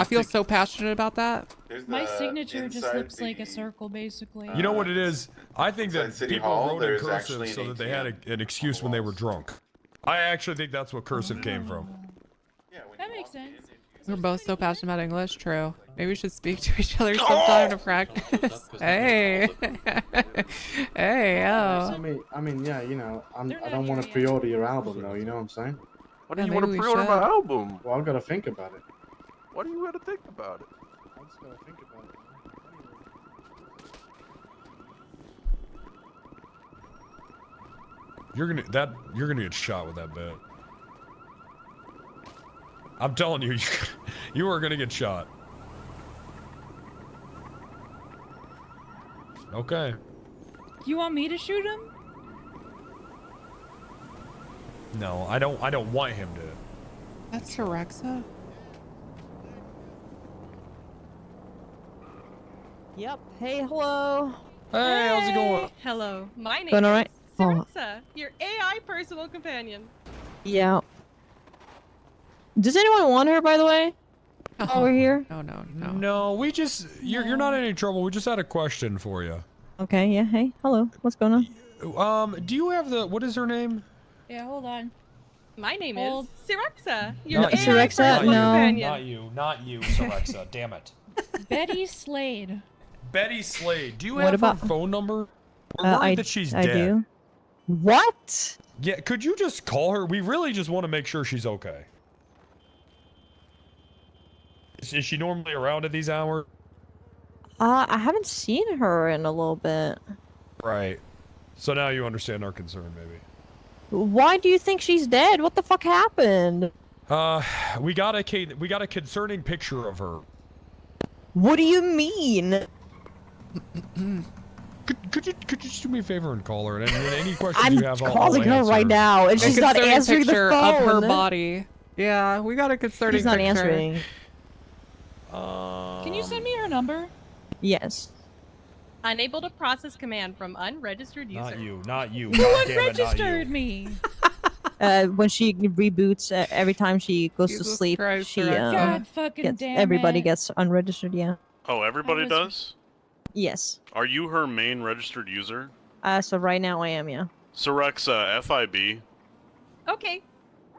feel so passionate about that. My signature just looks like a circle, basically. You know what it is? I think that City people Hall, wrote in there's cursive actually an so that they ATM. had an excuse when they were drunk. I actually think that's what cursive came from. That makes sense. We're both so passionate about English. True. Maybe we should speak to each other sometime to practice. Hey. Hey, yo. I mean, yeah, you know, I don't want to pre-order your album, though. You know what I'm saying? Why do you want to pre-order my album? Well, I've got to think about it. What do you got to think about it? I just got to think about it. You're gonna get shot with that bit. I'm telling you, you are gonna get shot. Okay. You want me to shoot him? No, I don't want him to. That's Sirexa? Yep. Hey, hello. Hey, how's it going? Hello, my name Going all is right? Oh. Tessa, your AI personal companion. Yeah. Does anyone want her, by the way? While we're here? No. No, we just you're not in any trouble. We just had a question for you. Okay. Yeah. Hey. Hello. What's going on? Do you have what is her name? Yeah, hold on. My name Hold. is Sirexa, your No, AI Sirexa, personal no. companion. Not you, Sirexa. Damn it. Betty Slade. Betty Slade. Do you What have about- her phone number? We're worried that she's dead. I do. What? Yeah, could you just call her? We really just want to make sure she's okay. Is she normally around at these hours? I haven't seen her in a little bit. Right. So now you understand our concern, maybe. Why do you think she's dead? What the fuck happened? We got a concerning picture of her. What do you mean? Could you just do me a favor and call her? And any questions I'm you have, I'll calling her answer. right now, and A she's not concerning answering the picture phone. of her body. Yeah, we got a concerning She's not picture. answering. Can you send me her number? Yes. Unable to process command from unregistered user. Not you. Who God damn it, not unregistered you. me? When she reboots, every time she goes to Jesus sleep, Christ, she Sirexa. God fucking gets, damn everybody it. gets unregistered. Yeah. Oh, everybody was- does? Yes. Are you her main registered user? So right now I am. Yeah. Sirexa, FIB, Okay.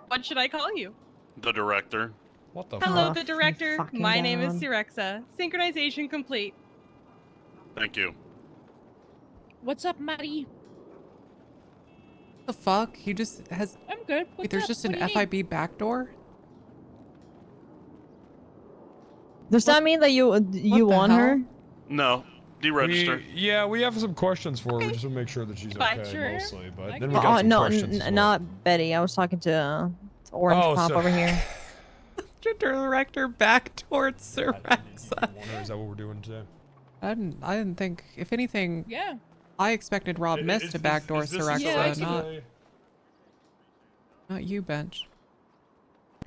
What should I call you? the director. What the Hello, fuck? the director. Fucking My name is God. Sirexa. Synchronization complete. Thank you. What's up, Maddie? The fuck? He just has. I'm good. What's Wait, there's up? just What an do you need? FIB backdoor? Does that mean that you the want hell? her? No, deregister. Yeah, we have some questions for her. We just want to make sure that she's Bye. okay, Sure. mostly. But I then can- we got some no, questions. as well. not Betty. I was talking to Orange Oh, Pop so- over here. Director back towards Sirexa. Is that what we're doing today? I didn't think. If anything, Yeah. I expected Rob Mist to backdoor is this Sirexa, Yeah, not you, Bench.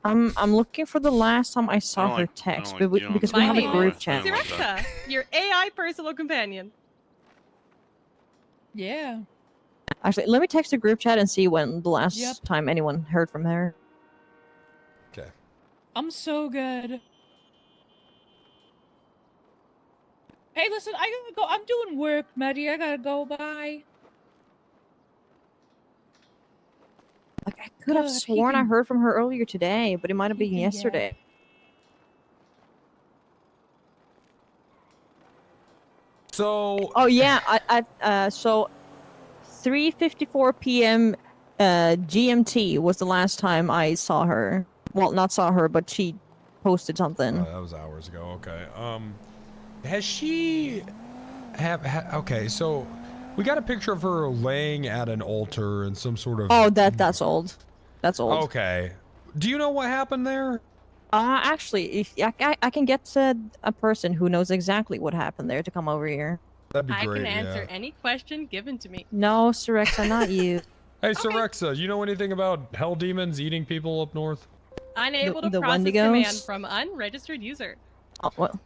I'm looking for the last time I saw don't her like- I text, don't but like- you don't because we My have a name group is chat. like that. Sirexa, your AI personal companion. Yeah. Actually, let me text the group chat and see when the last time anyone heard from her. Okay. I'm so good. Hey, listen, I gotta go. I'm doing work, Maddie. I gotta go. Bye. Like, I could have sworn I heard from her earlier today, but it might have been yesterday. So. Oh yeah, so 3:54 p.m. GMT was the last time I saw her. Well, not saw her, but she posted something. That was hours ago. Okay. Has she okay, so we got a picture of her laying at an altar in some sort of Oh, that's old. That's old. Okay. Do you know what happened there? Actually, if I can get a person who knows exactly what happened there to come over here. That'd be I great. can answer Yeah. any question given to me. No, Syrexa, not you. Hey, Syrexa, you know anything about hell demons eating people up north? Unable to the process Wendigos? command from unregistered user. Oh, well.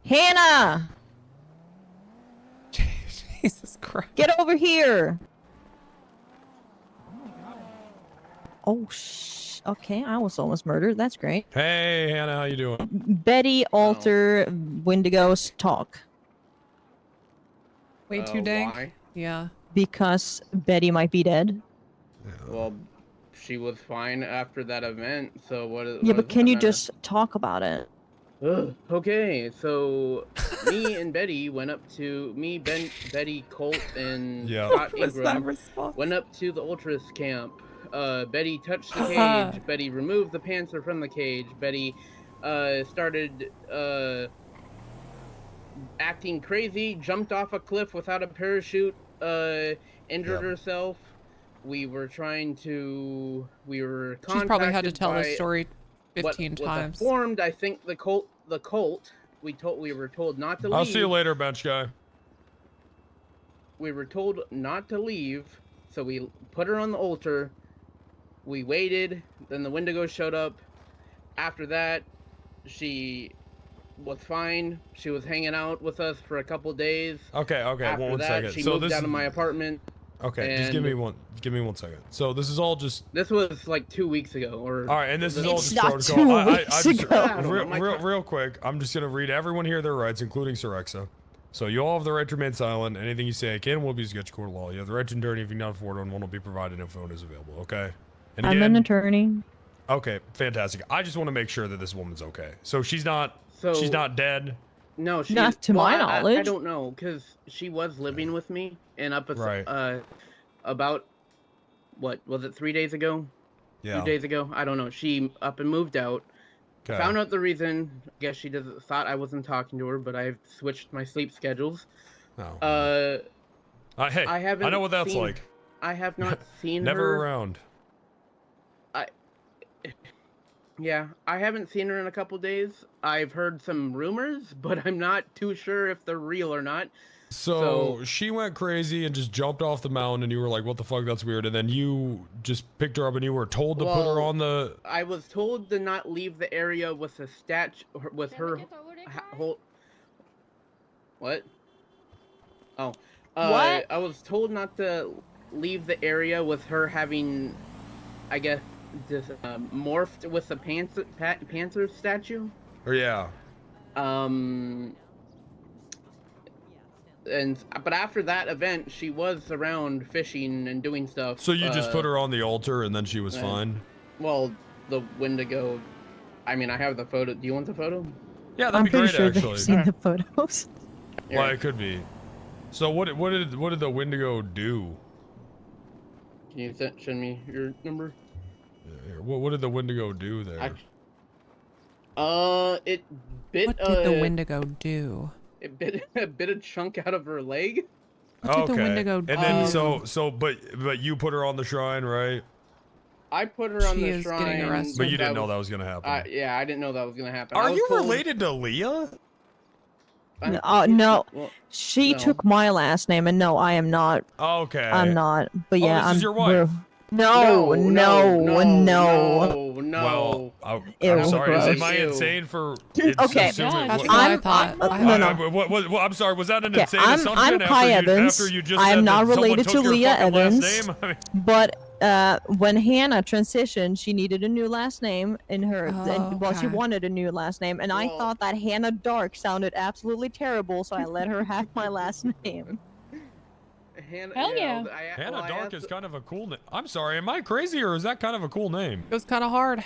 Hannah! Jesus Christ. Get over here! Oh, okay, I was almost murdered. That's great. Hey, Hannah, how you doing? Betty, Alter, Wendigos, talk. Way too dank. Why? Yeah. Because Betty might be dead. Well, she was fine after that event, so what Yeah, but does can that you matter? just talk about it? Okay, so me and Betty went up to Betty, Colt, and Scott What was that Ingram response? went up to the Ultras camp. Betty touched the cage. Betty removed the panther from the cage. Betty started acting crazy, jumped off a cliff without a parachute, injured herself. We were contacted She's probably had to tell by this story 15 what times. was formed, I think the cult we were told not to leave. I'll see you later, bench guy. We were told not to leave, so we put her on the altar. We waited, then the Wendigo showed up. After that, she was fine. She was hanging out with us for a couple days. Okay, After one that, second. she So moved this out of my apartment. Okay, just give me one second. So this is all just. This was like 2 weeks ago, or. All right, and this is all It's just not protocol. 2 weeks ago. Real quick, I'm just gonna read everyone here their rights, including Syrexa. So you all have the right to remain silent. Anything you say can and will be used against court of law. You have the right to attorney if you cannot afford one. One will be provided if phone is available. Okay. And I'm an attorney. Okay, fantastic. I just want to make sure that this woman's okay. So she's not dead. No, she. Not to my I knowledge. don't know, because she was living with me, and Right. About, what was it, 3 days ago? Yeah. 2 days ago? I don't know. She up and moved out. Okay. Found out the reason. I guess she thought I wasn't talking to her, but I've switched my sleep schedules. Hey, I haven't. I know what that's seen- like. I have not seen Never her. around. Yeah, I haven't seen her in a couple days. I've heard some rumors, but I'm not too sure if they're real or not. So she went crazy and just jumped off the mountain, and you were like, "What the fuck? That's weird." And then you just picked her up, and you were told to put her on the. I was told to not leave the area with a statue with her whole. What? Oh. What? I was told not to leave the area with her having, I guess, just morphed with the panther statue. Or yeah. But after that event, she was around fishing and doing stuff. So you just put her on the altar, and then she was fine. Well, the Wendigo. I mean, I have the photo. Do you want the photo? Yeah, that'd I'm be pretty great, sure actually. they've seen the photos. Well, it could be. So what did the Wendigo do? Can you send me your number? Here, what did the Wendigo do there? It bit. What did the Wendigo do? It bit a chunk out of her leg. What did the Wendigo do? And then but you put her on the shrine, right? I put her on She the is shrine. getting arrested. But you didn't know that was gonna happen. Yeah, I didn't know that was gonna happen. Are I was you told- related to Leah? No. Well, She no. took my last name, and no, I am not. Okay. I'm not. But yeah, this is I'm. your wife. No, no, no. Well, Ew, I'm sorry. gross. Am I insane for? Okay, assuming, That's what, what I thought. I'm sorry. Was that an Okay, insane I'm assumption Kai Evans. after you just I said am not that someone related to took your Leah fucking last Evans. name? I mean, But when Hannah transitioned, she needed a new last name in her. Well, she wanted a new last name, and I thought that Hannah Dark sounded absolutely terrible, so I let her have my last name. Hell yeah. Hannah Dark is kind of a cool name. I'm sorry. Am I crazy or is that kind of a cool name? It was kind of hard.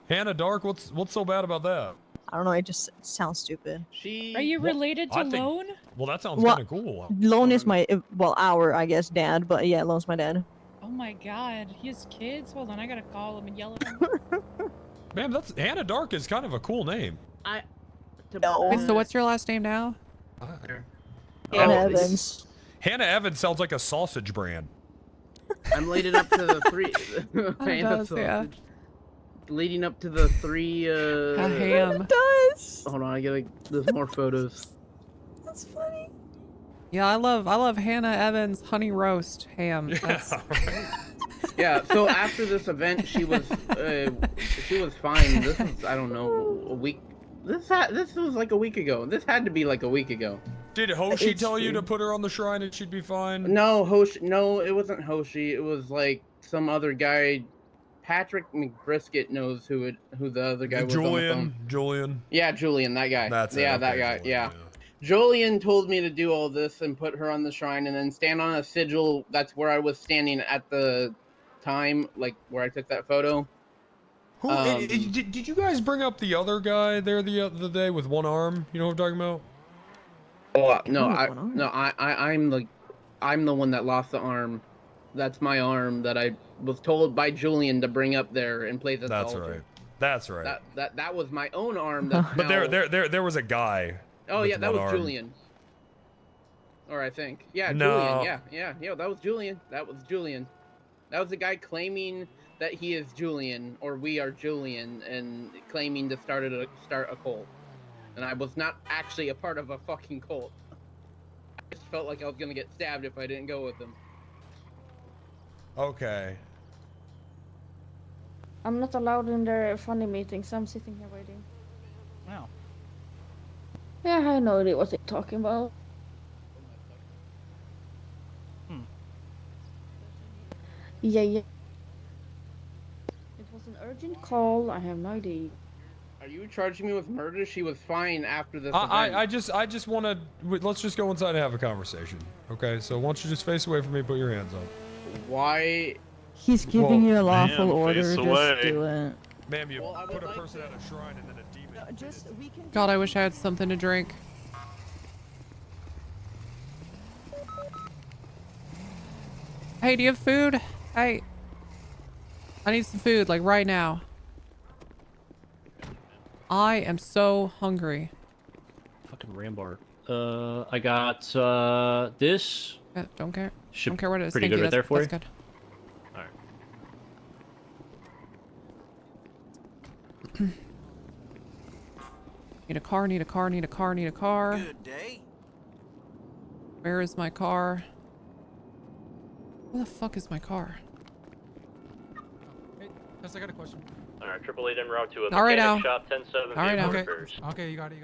Hannah Dark. What's so bad about that? I don't know. It just sounds stupid. Are you related to Lone? Well, that sounds kind of cool. Lone is my our I guess dad, but yeah, Lone's my dad. Oh my god, he has kids? Hold on, I gotta call him and yell at him. Man, that's Hannah Dark is kind of a cool name. Wait, so what's your last name now? Hannah Evans. Hannah Evans sounds like a sausage brand. I'm leading up to the three. It does, yeah. Leading up to the three. A ham. It does. Hold on, there's more photos. That's funny. Yeah, I love Hannah Evans honey roast ham. That's... Yeah. So after this event, she was fine. This was a week. This was like a week ago. This had to be like a week ago. Did Hoshi tell you to put her on the shrine and she'd be fine? No, No, it wasn't Hoshi. It was like some other guy. Patrick McBrisket knows who the other guy was on the phone. Julian. Yeah, Julian, that guy. That's that guy. Julian, yeah. Julian told me to do all this and put her on the shrine and then stand on a sigil. That's where I was standing at the time, like where I took that photo. Did you guys bring up the other guy there the other day with one arm? You know what I'm talking about? Oh I'm the one that lost the arm. That's my arm that I was told by Julian to bring up there and place at the altar. That's right. That was my own arm. That's But now... there was a guy. Oh yeah, that was arm. Julian. Or I think. Yeah, No. Julian. Yeah, that was Julian. That was the guy claiming that he is Julian or we are Julian and claiming to start a cult. And I was not actually a part of a fucking cult. I just felt like I was gonna get stabbed if I didn't go with him. Okay. I'm not allowed in their funny meetings. I'm sitting here waiting. Wow. Yeah, I have no idea what they're talking about. Yeah. It was an urgent call. I have no idea. Are you charging me with murder? She was fine after this event. I just want to. Let's just go inside and have a conversation. Okay. So why don't you just face away from me? Put your hands up. Why? He's giving you a lawful order. face Just away. do it. Ma'am, you put a person at a shrine and then a demon. God, I wish I had something to drink. Hey, do you have food? Hey. I need some food, like right now. I am so hungry. Fucking Rambar. I got this. Yeah, don't care. Should Don't care what it is. pretty Thank good you. right there for that's you. good. All right. Need a car, need a car, need a car, need a car. Good day. Where is my car? Where the fuck is my car? Hey, Tessa, I got a question. All right, 888 en route to a All right mechanic now. shop 10-7. All right now. Okay. Okay, you got it.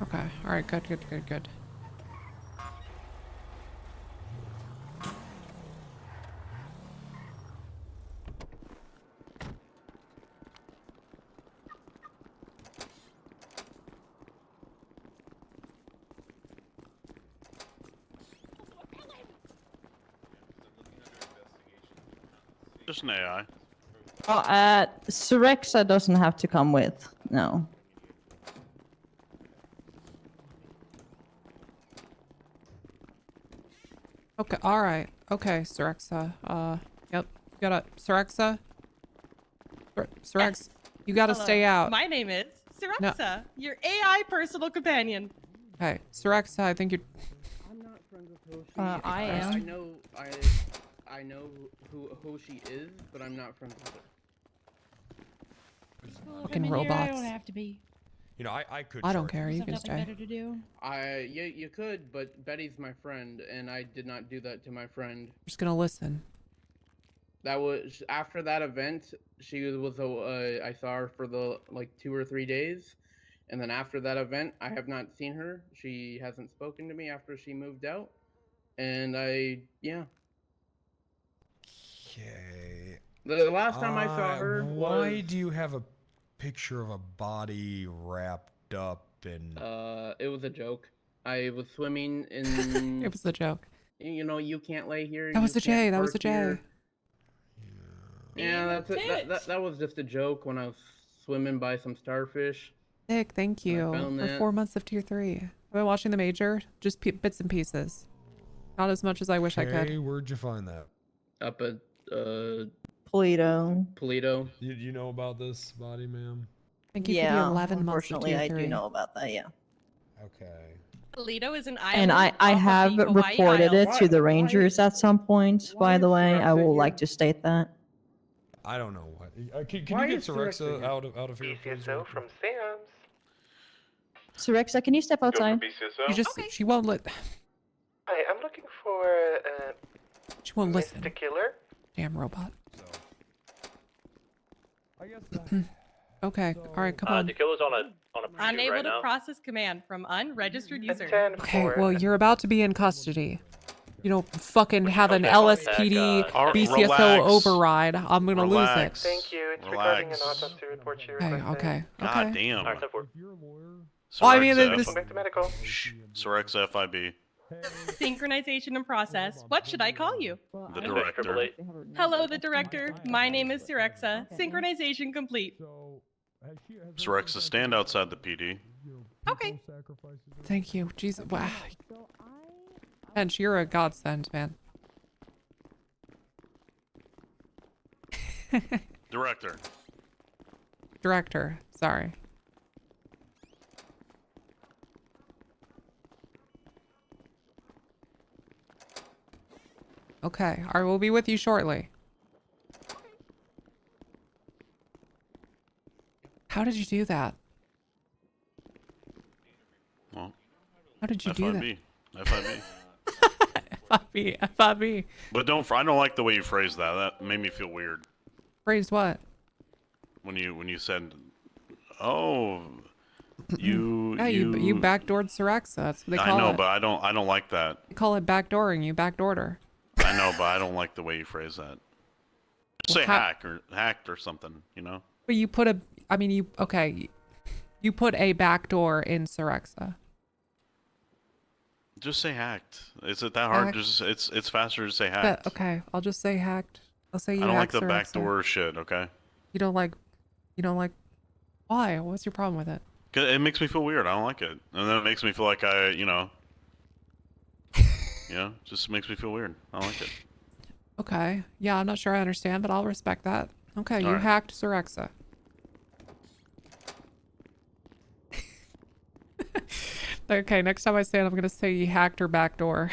Okay. All right. Good. Just an AI. Oh, Syrexa doesn't have to come with. No. Okay. All right. Okay, Syrexa. Yep. You gotta Syrexa. Syrexa. Yes. You gotta Hello. stay out. My name is Syrexa, your AI personal companion. Hey, Syrexa. I think you're. I'm not friends with Hoshi. I am. I know. I know who she is, but I'm not friends with her. Well, if Fucking I'm in here, I robots. don't have to be. You know, I could. I don't charge care. Just You have can nothing stay. better to do. You could, but Betty's my friend, and I did not do that to my friend. I'm just gonna listen. That was after that event. She was I saw her for the like 2 or 3 days, and then after that event, I have not seen her. She hasn't spoken to me after she moved out, and yeah. Okay. The last time I saw her Why was. do you have a picture of a body wrapped up in? It was a joke. I was swimming in. It was a joke. You know, you can't lay here. That was you a can't J. That was park a J. here. Yeah, that's it. That was just a joke when I was swimming by some starfish. Nick, thank I you found for that. 4 months of tier 3. I've been watching the major, just bits and pieces. Not as much as I wish I Hey, could. where'd you find that? Up at Polito. Polito. You know about this body, ma'am? Thank you for Yeah, the 11 months of unfortunately, tier I 3. do know about that. Yeah. Okay. Polito is an And island. I off of have the Hawaii reported Isles. it to the Rangers at some point. By the way, I Syrexa will here? like to state that. I don't know what. Can Why you get is Syrexa Syrexa here? out of here, please? BCSO from Sam's. Syrexa, can you step outside? You just, she won't let, Hi, I'm looking for she won't listen. Mr. Killer. Damn robot. I guess Okay, alright, come on. The killer's on a pre-shoot Unable right to now. process command from unregistered user. Okay, well, you're about to be in custody. You don't fucking have an contact LSPD BCSO relax. override. I'm gonna Relax. lose it. Thank you. It's regarding an Relax. autopsy report you Okay, requested. okay, God okay. damn. Alright, 10-4. Well, I mean, Syrexa this- Going back to medical. Syrexa FIB. Synchronization and process. What should I call you? The director. Hello, the director. My name is Syrexa. Synchronization complete. Syrexa, stand outside the PD. Okay. Thank you. Jesus. Wow. Bench, you're a godsend, man. Director. Director. Sorry. Okay. I will be with you shortly. How did you do that? Well, How did you do that? FIB. FIB. FIB. But I don't like the way you phrased that. That made me feel weird. Phrased what? When you said, "Oh, you." Yeah, you backdoored Syrexa. That's what they call it. I know, but I don't like that. They call it backdooring. You backdoored her. I know, but I don't like the way you phrase that. Just say hacked or something, you know? But you put a, I mean, you put a backdoor in Syrexa. Just say hacked. Is it that hard? Hacked. Just it's faster to say hacked. Okay, I'll just say hacked. I'll say you I don't like hacked the Syrexa. backdoor shit. Okay. You don't like. Why? What's your problem with it? 'Cause it makes me feel weird. I don't like it, and then it makes me feel like just makes me feel weird. I don't like it. Okay. Yeah, I'm not sure I understand, but I'll respect that. Okay, you Alright. hacked Syrexa. Okay, next time I say it, I'm gonna say you hacked her backdoor.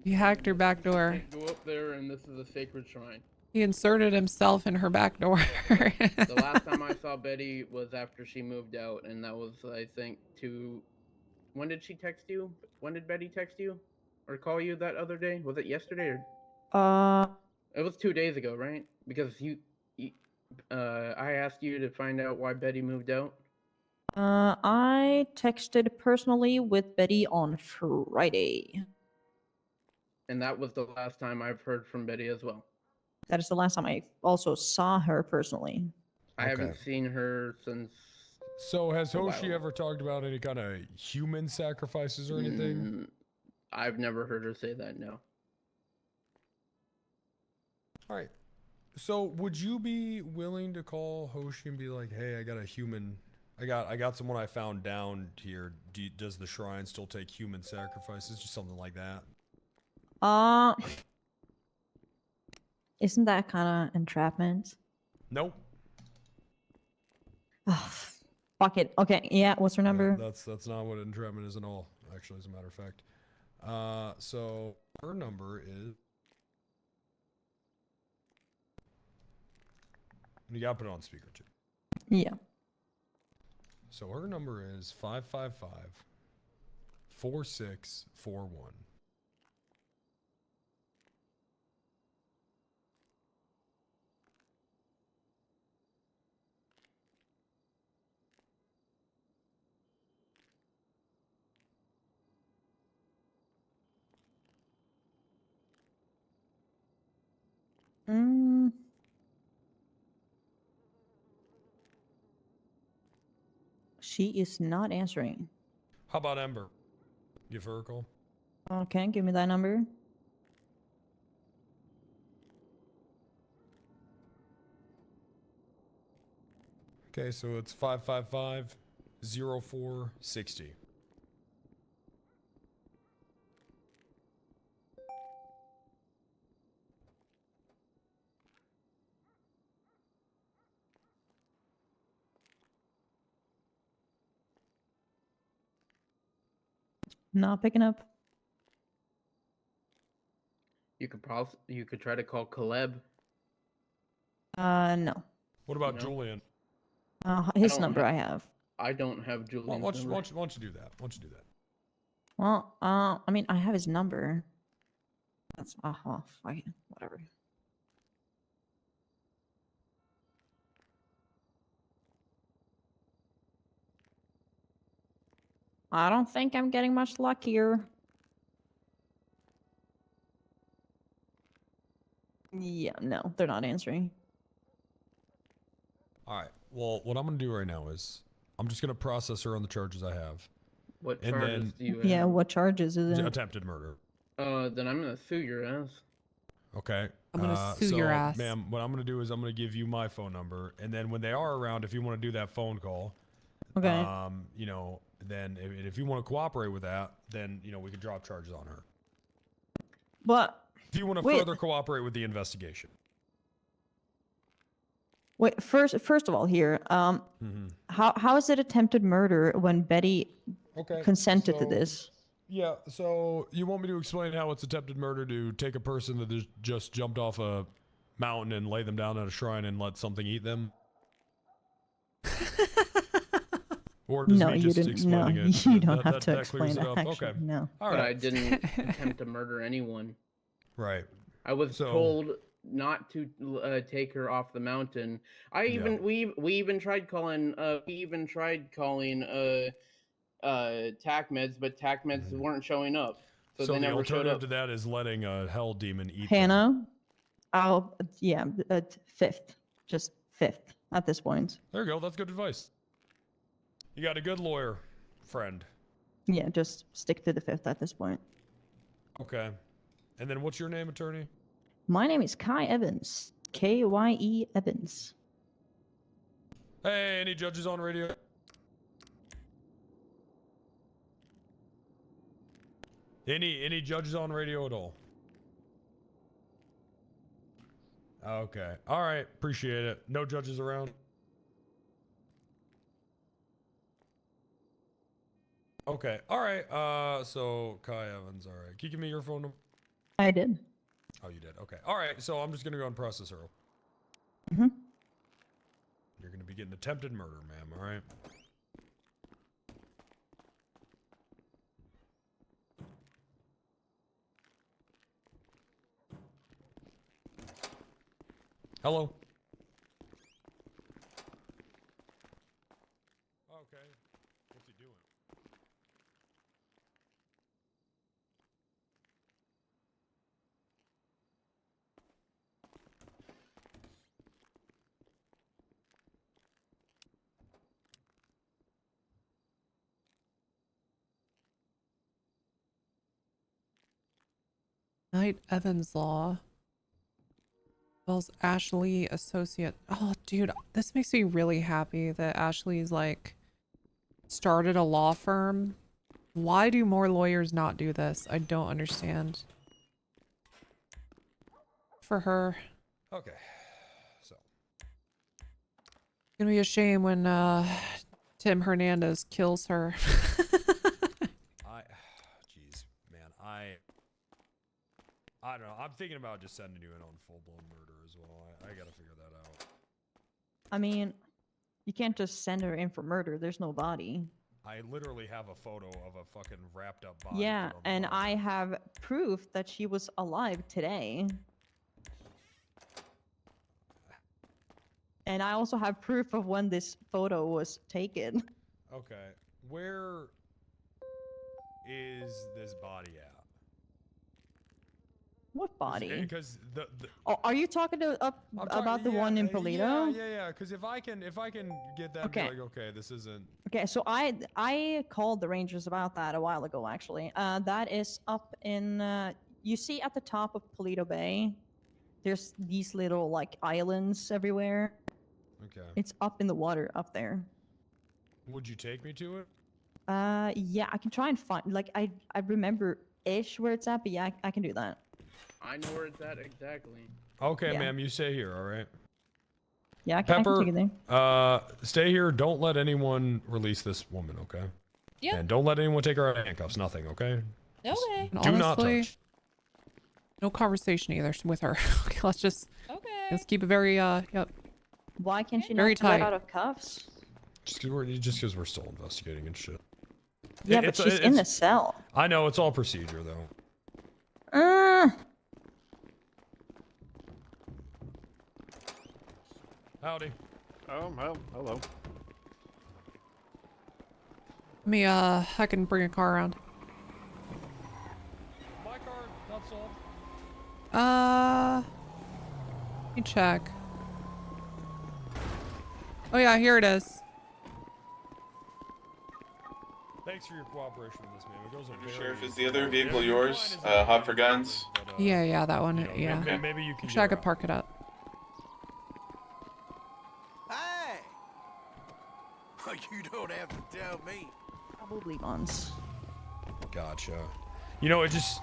You hacked her backdoor. Go up there, and this is a sacred shrine. He inserted himself in her backdoor. The last time I saw Betty was after she moved out, and that was, I think, when did she text you? When did Betty text you? Or call you that other day? Was it yesterday or? It was 2 days ago, right? Because I asked you to find out why Betty moved out. I texted personally with Betty on Friday. And that was the last time I've heard from Betty as well. That is the last time I also saw her personally. I haven't seen her since. So has a while Hoshi ago. ever talked about any kind of human sacrifices or anything? I've never heard her say that, no. All right. So would you be willing to call Hoshi and be like, "Hey, I got a human. I got someone I found down here. Does the shrine still take human sacrifices?" Just something like that. Isn't that kind of entrapment? Nope. Fuck it. Okay, yeah, what's her number? That's not what entrapment is at all, actually, as a matter of fact. So her number is. You gotta put it on speaker too. Yeah. So her number is 555-4641. Mm. She is not answering. How about Ember? Give her a call. Okay, give me that number. Okay, so it's 555-0460. Not picking up. You could try to call Caleb. No. What about No? Julian? His number I have. I don't have Julian's Why number. don't you do that? Why don't you do that? Well, I mean, I have his number. That's fine, whatever. I don't think I'm getting much luck here. Yeah, no, they're not answering. All right. Well, what I'm gonna do right now is I'm just gonna process her on the charges I have. What And charges then- do you have? Yeah, what charges is it? Attempted murder. Then I'm gonna sue your ass. Okay. I'm gonna sue your ass. Ma'am, what I'm gonna do is I'm gonna give you my phone number, and then when they are around, if you want to do that phone call, Okay. you know, then if you want to cooperate with that, then you know we can drop charges on her. But If you want to wait. further cooperate with the investigation. Wait, first of all here, how is it attempted murder when Betty consented to so- this? Yeah, so you want me to explain how it's attempted murder to take a person that has just jumped off a mountain and lay them down at a shrine and let something eat them? Or does No, me you just didn't. No, explaining it, you don't that- have that- to that clears explain it that. up? Actually, Okay. no. All But right. I didn't attempt to murder anyone. Right. I was So- told not to take her off the mountain. We even tried calling TAC meds, but TAC meds weren't showing up, so they the never showed alternative up. to that is letting a hell demon eat them. Hannah, fifth, just fifth at this point. There you go. That's good advice. You got a good lawyer friend. Yeah, just stick to the fifth at this point. Okay. And then what's your name, attorney? My name is Kai Evans. Kye Evans. Hey, any judges on radio? Any judges on radio at all? Okay. All right. Appreciate it. No judges around? Okay. All right. So Kai Evans. All right. Can you give me your phone number? I did. Oh, you did. Okay. All right. So I'm just gonna go and process her. Mhm. You're gonna be getting attempted murder, ma'am. All right. Hello. Okay. What's he doing? Knight Evans Law. Wells Ashley Associate. Oh, dude, this makes me really happy that Ashley's like started a law firm. Why do more lawyers not do this? I don't understand. For her. Okay. So. It's gonna be a shame when Tim Hernandez kills her. Jeez, man, I don't know. I'm thinking about just sending you in on full-blown murder as well. I gotta figure that out. I mean, you can't just send her in for murder. There's no body. I literally have a photo of a fucking wrapped up body. Yeah, put on the and bottom. I have proof that she was alive today. And I also have proof of when this photo was taken. Okay, where is this body at? What body? Because the Oh, are you talking about the one in Polito? Yeah. Because if I can get that, Okay. and be like, okay, this isn't. Okay, so I called the Rangers about that a while ago, actually. That is up in, you see at the top of Polito Bay, there's these little, like, islands everywhere. Okay. It's up in the water up there. Would you take me to it? Yeah, I can try and find, like, I remember-ish where it's at, but yeah, I can do that. I know where it's at exactly. Okay, Yeah. ma'am, you stay here, all right? Yeah, I can Pepper, take it there. stay here. Don't let anyone release this woman, okay? Yep. And don't let anyone take her out of handcuffs. Nothing, okay? Okay. Do not touch. No conversation either with her. Okay, let's Okay. keep it very yep. Why can't she Very not get tight. out of cuffs? Just because we're still investigating and shit. Yeah, but she's in the cell. I know, it's all procedure, though. Howdy. Hello. I can bring a car around. My car, not solved. Let me check. Oh yeah, here it is. Thanks for your cooperation with this, man. It goes a very... Sheriff, is the other vehicle yours? Hot for guns? Yeah, that one. you know, Yeah. maybe you can Actually, I get her could park it up. Hey! You don't have to tell me. Probably guns. Gotcha. You know, it just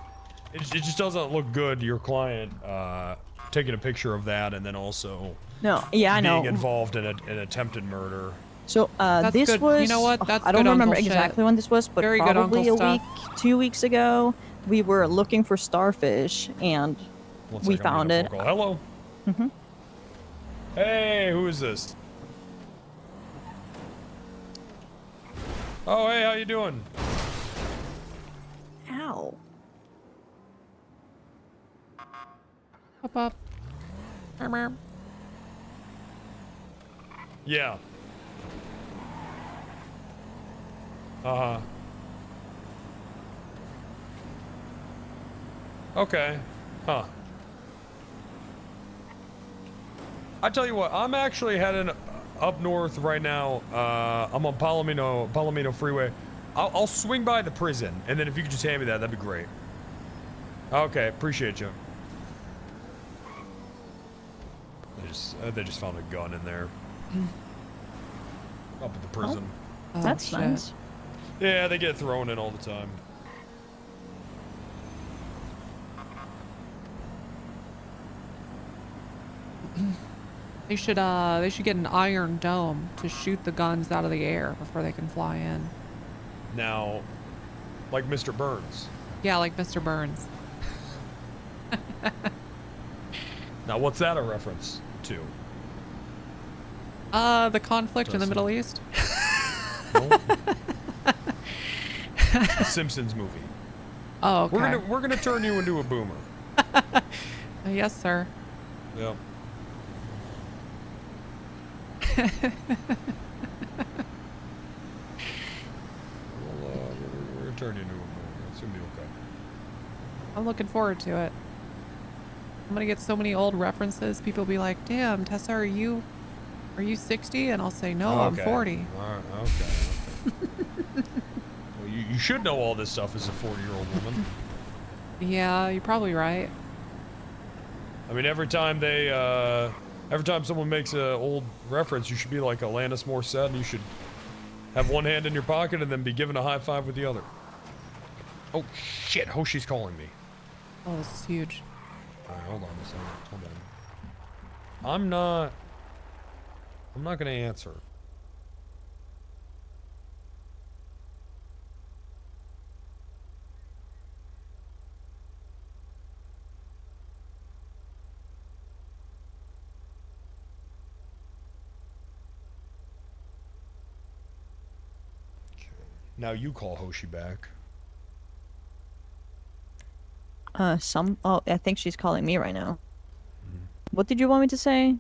doesn't look good. Your client taking a picture of that and then also I know. being involved in an attempted murder. So That's this good. was, You know what? That's I don't good remember uncle exactly shit. when this was, but Very good probably uncle a week, 2 weeks ago, we were looking for starfish and we found it. Hello. Mm-hmm. Hey, who is this? Oh, hey, how you doing? Ow. Up. Yeah. Uh-huh. Okay. Huh. I tell you what, I'm actually heading up north right now. I'm on Palomino Freeway. I'll swing by the prison, and then if you could just hand me that, that'd be great. Okay, appreciate you. They just found a gun in there. Up at the prison. Oh, that's shit. nice. Yeah, they get thrown in all the time. They should get an iron dome to shoot the guns out of the air before they can fly in. Now, like Mr. Burns. Yeah, like Mr. Burns. Now, what's that a reference to? The conflict in the Tessa. Middle East. No? The Simpsons movie. Oh, okay. We're gonna turn you into a boomer. Yes, sir. Yep. We're gonna turn you into a boomer. It's gonna be okay. I'm looking forward to it. I'm gonna get so many old references. People will be like, "Damn, Tessa, are you 60?" And I'll say, "No, I'm 40." All right, okay. Well, you should know all this stuff as a 40-year-old woman. Yeah, you're probably right. I mean, every time someone makes an old reference, you should be like Alanis Morissette, and you should have one hand in your pocket and then be given a high five with the other. Oh shit! Hoshi's calling me. Oh, this is huge. All right, hold on a second. Hold on. I'm not gonna answer. Now you call Hoshi back. Oh, I think she's calling me right now. What did you want me to say?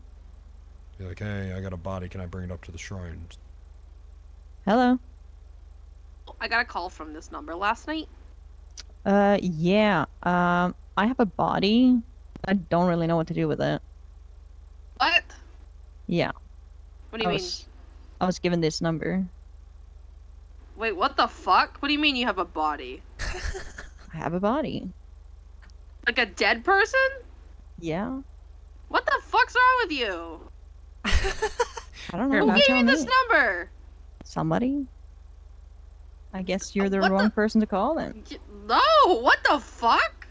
Be like, hey, I got a body. Can I bring it up to the shrine? Hello? I got a call from this number last night. Yeah. I have a body. I don't really know what to do with it. What? Yeah. What do you mean? I was given this number. Wait, what the fuck? What do you mean you have a body? I have a body. Like a dead person? Yeah. What the fuck's wrong with you? I don't know. Who gave you this number? Somebody? I guess you're the wrong person to call then. No, what the fuck?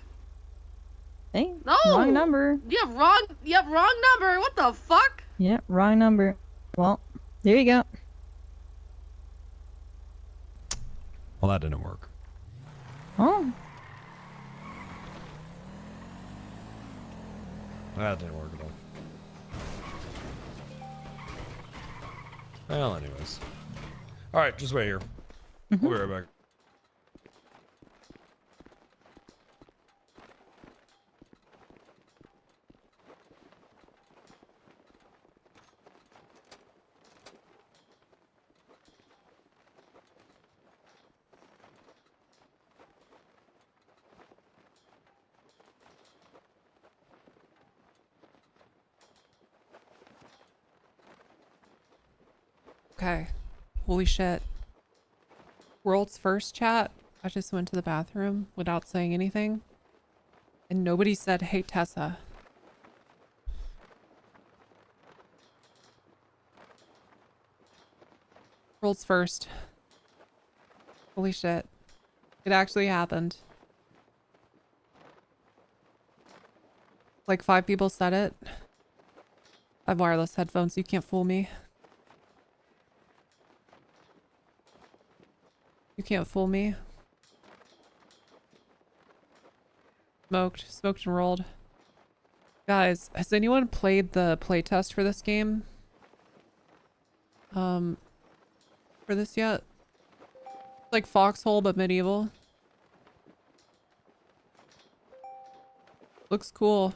Hey, No. wrong number. You have wrong number. What the fuck? Yeah, wrong number. Well, there you go. Well, that didn't work. Oh. That didn't work at all. Well, anyways. Alright, just wait here. We'll be right back. Okay. Holy shit. World's first chat. I just went to the bathroom without saying anything. And nobody said, hey, Tessa. World's first. Holy shit. It actually happened. Like 5 people said it. I have wireless headphones, so you can't fool me. You can't fool me. Smoked and rolled. Guys, has anyone played the playtest for this game? For this yet? It's like Foxhole but medieval. Looks cool.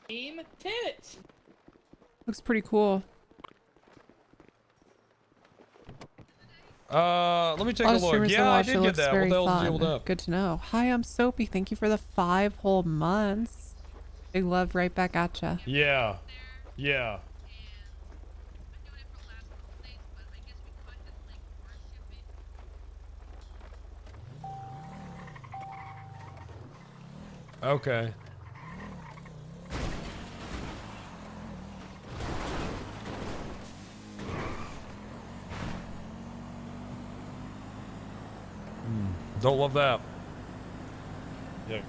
Team tits. Looks pretty cool. Let me take a look. Yeah, I did get that. What the hell's sealed up? Good to know. Hi, I'm Soapy. Thank you for the 5 whole months. Big love right back at ya. Yeah. Yeah. Okay. Don't love that. Yeah.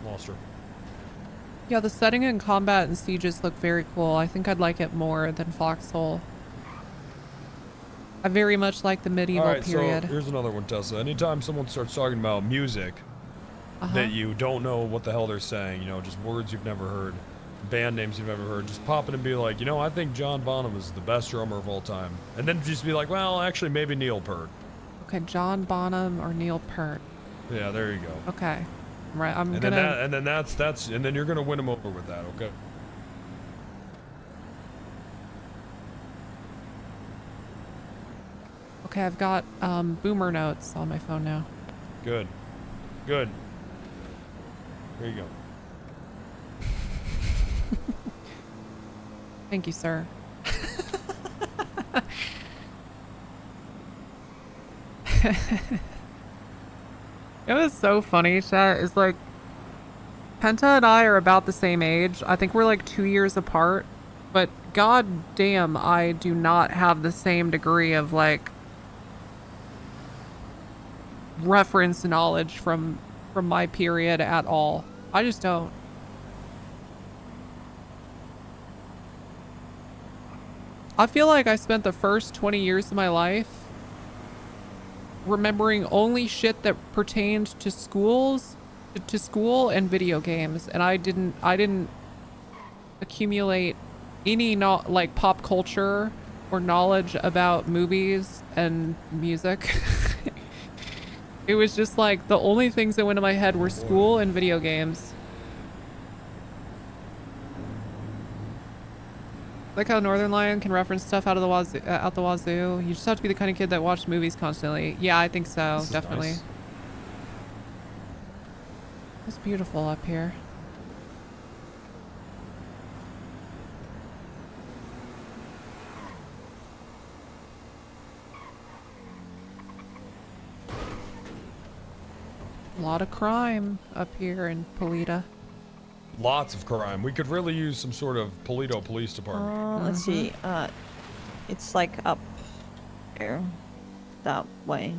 Lost her. Yeah, the setting in combat and sieges look very cool. I think I'd like it more than Foxhole. I very much like the medieval period. So here's another one, Tessa. Anytime someone starts talking about music that you don't know what the hell they're saying, you know, just words you've never heard, band names you've never heard, just pop in and be like, you know, I think John Bonham is the best drummer of all time. And then just be like, well, actually, maybe Neil Peart. Okay, John Bonham or Neil Peart. Yeah, there you go. Okay. Right, and then you're gonna win him over with that, okay? Okay, I've got boomer notes on my phone now. Good. Good. There you go. Thank you, sir. It was so funny, chat. Is like Penta and I are about the same age. I think we're like 2 years apart, but god damn, I do not have the same degree of like reference knowledge from my period at all. I just don't. I feel like I spent the first 20 years of my life remembering only shit that pertained to schools, to school and video games, and I didn't accumulate any like pop culture or knowledge about movies and music. It was just like the only things that went in my head were school and video games. Like how Northern Lion can reference stuff out of the out the wazoo. You just have to be the kind of kid that watched movies constantly. Yeah, I think so, definitely. Nice. It's beautiful up here. A lot of crime up here in Polita. Lots of crime. We could really use some sort of Polito Police Department. Let's see. It's like up there, that way.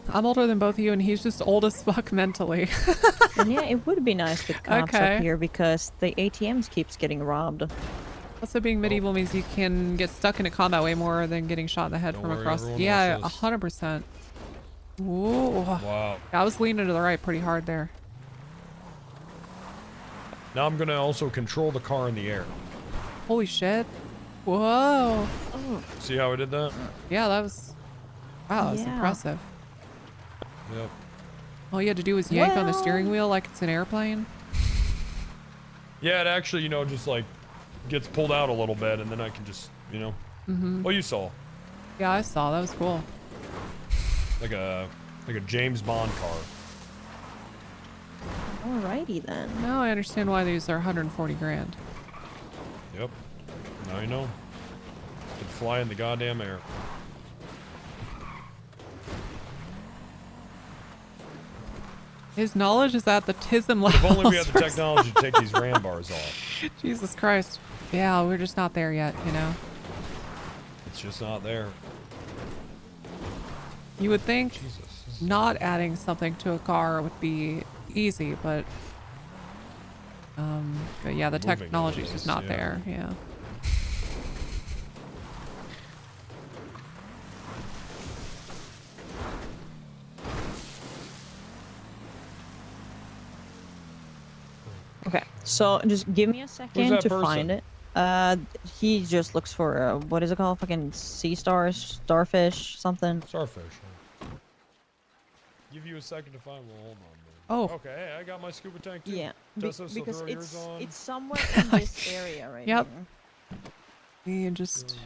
I'm older than both of you, and he's just old as fuck mentally. And yeah, it would be nice with cops Okay. up here because the ATMs keeps getting robbed. Also, being medieval means you can get stuck in a combat way more than getting shot in the head Don't from worry, across. everyone Yeah, else is. 100%. Whoa. Wow. I was leaning to the right pretty hard there. Now I'm gonna also control the car in the air. Holy shit. Whoa. See how I did that? Yeah, that was... Wow, that was Yeah. impressive. Yep. All you had to do was yank on the Well- steering wheel like it's an airplane. Yeah, it actually, you know, just like gets pulled out a little bit, and then I can just, you know. Well, you saw, Yeah, I saw. That was cool. like a James Bond car. Alrighty then. Now I understand why these are 140 grand. Yep. Now you know. Could fly in the goddamn air. His knowledge is at the TISM level. If only we had the technology to take these ram bars off. Jesus Christ. Yeah, we're just not there yet, you know. It's just not there. You would think Jesus. not adding something to a car would be easy, but yeah, the Moving technology is it just is, not yeah. there. Yeah. Okay, so just give me a second that to person? find it. He just looks for what is it called? Fucking sea stars, starfish, something. Starfish. Huh? Give you a second to find. Well, hold on. Man. Oh. Okay, hey, I got my scuba tank too. Yeah, Tessa, so because throw yours on. it's somewhere in this area right Yep. here. And just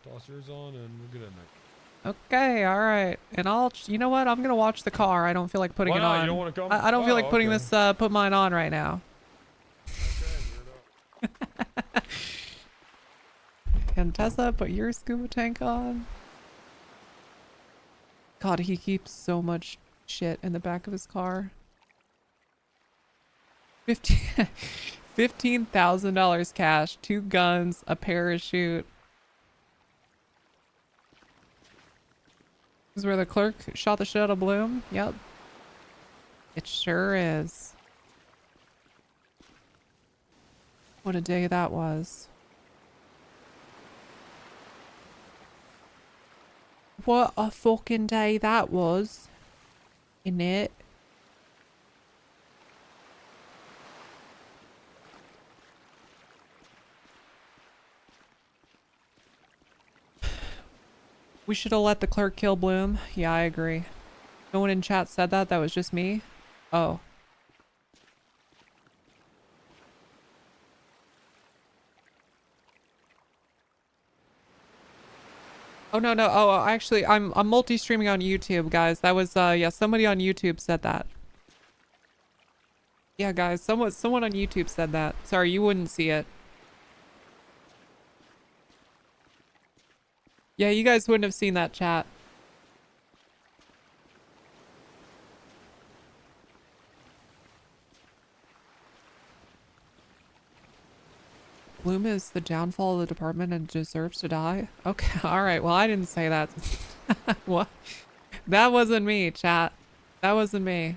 Toss yours on, and we'll get in there. okay, all right. And you know what? I'm gonna watch the car. I don't feel like putting Why it not? on. You don't wanna come? I don't feel Oh, like putting okay. this put mine on right now. Okay, weirdo. Can Tessa put your scuba tank on? God, he keeps so much shit in the back of his car. $15,000 cash, 2 guns, a parachute. This is where the clerk shot the shit out of Bloom? Yep. It sure is. What a day that was. What a fucking day that was. Innit? We should have let the clerk kill Bloom. Yeah, I agree. No one in chat said that. That was just me. Oh. Oh no. Oh, actually, I'm multi-streaming on YouTube, guys. That was yeah, somebody on YouTube said that. Yeah, guys, someone on YouTube said that. Sorry, you wouldn't see it. Yeah, you guys wouldn't have seen that chat. Bloom is the downfall of the department and deserves to die? Okay, alright, well I didn't say that. What? That wasn't me, chat. That wasn't me.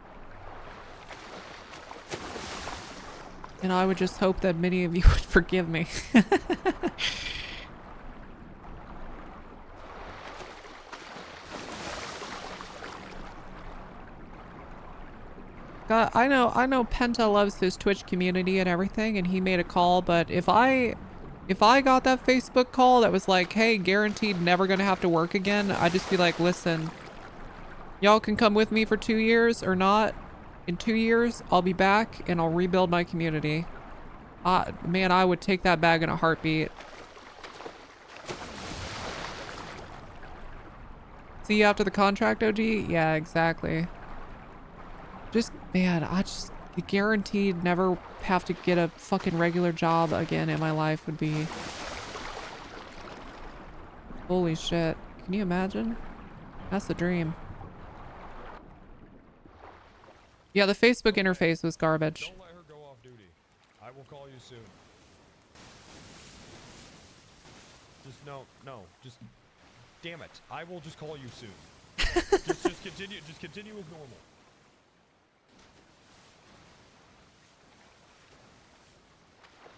And I would just hope that many of you would forgive me. God, I know Penta loves his Twitch community and everything, and he made a call, but if I got that Facebook call that was like, hey, guaranteed never gonna have to work again, I'd just be like, listen, y'all can come with me for 2 years or not. In 2 years, I'll be back and I'll rebuild my community. Man, I would take that bag in a heartbeat. See you after the contract, OG? Yeah, exactly. Just, man, I just guaranteed never have to get a fucking regular job again in my life would be... Holy shit. Can you imagine? That's the dream. Yeah, the Facebook interface was garbage. Don't let her go off duty. I will call you soon. Just no. Just damn it. I will just call you soon. just continue as normal.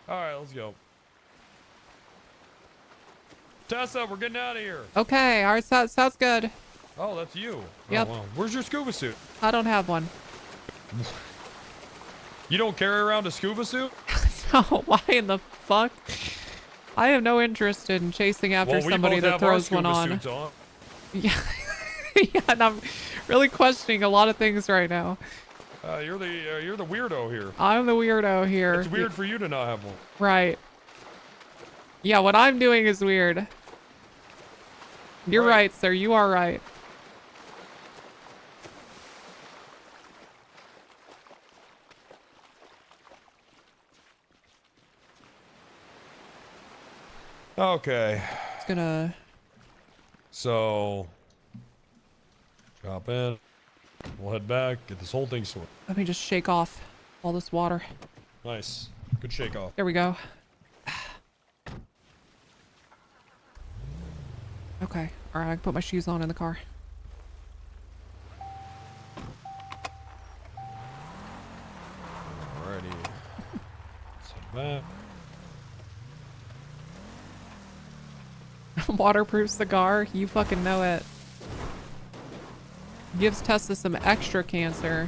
All right, let's go. Tessa, we're getting out of here. Okay, alright, sounds good. Oh, that's you. Yep. Oh, wow. Where's your scuba suit? I don't have one. You don't carry around a scuba suit? No, why in the fuck? I have no interest in chasing after somebody that throws one on. Suits on. Yeah. Yeah, and I'm really questioning a lot of things right now. You're the weirdo here. I'm the weirdo here. It's weird for you to not have one. Right. Yeah, what I'm doing is weird. You're right, sir. You are right. Okay. It's gonna... So... Drop in. We'll head back, get this whole thing sorted. Let me just shake off all this water. Nice. Good shake off. There we go. Okay. Alright, I can put my shoes on in the car. Alrighty. Let's head back. Waterproof cigar? You fucking know it. Gives Tessa some extra cancer.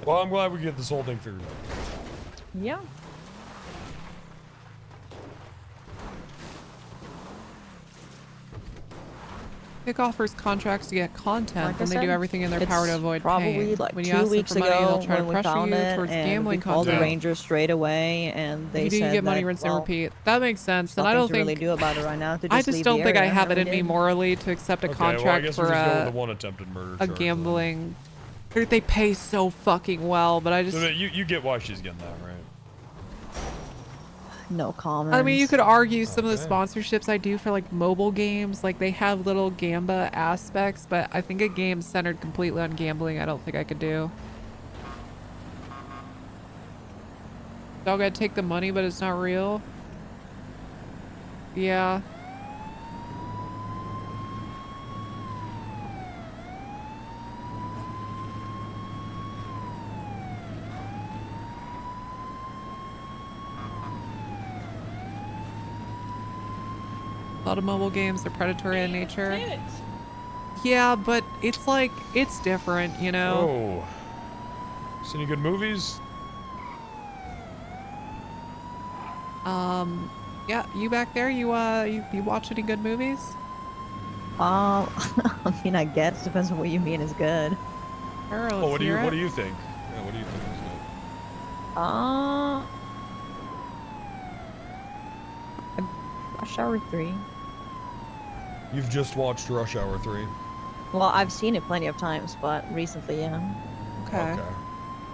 Well, I'm glad we get this whole thing figured out. Yeah. Pick offers contracts to get content, Like I and they do said, everything in their power to it's avoid probably pain. like When you 2 ask them weeks for money, ago they'll try to when we pressure found you it, towards and gambling we called the content. rangers straight away, and they You do said get money, that, rinse, well, and repeat. That makes sense, and I nothing don't to think... really do about it right now. To I just just leave don't the think I area, have it and in we me did. morally to accept a Okay, well, I contract guess for we just go with the one attempted murder a charge, gambling... They pay so fucking well, but I just... So you get why she's getting that, right? No comments. I mean, you could argue some of the sponsorships I do for like mobile games, like they have little gamba aspects, but I think a game centered completely on gambling, I don't think I could do. Y'all gotta take the money, but it's not real. Yeah. A lot of mobile games are predatory in nature. Yeah, but it's like, it's different, you know? Oh. See any good movies? Yeah, you back there, you watch any good movies? I mean, I guess depends on what you mean is good. Sure, Oh, let's what do hear you it. what do you think? Yeah, what do you think is good? Rush Hour 3. You've just watched Rush Hour 3. Well, I've seen it plenty of times, but recently, yeah. Okay.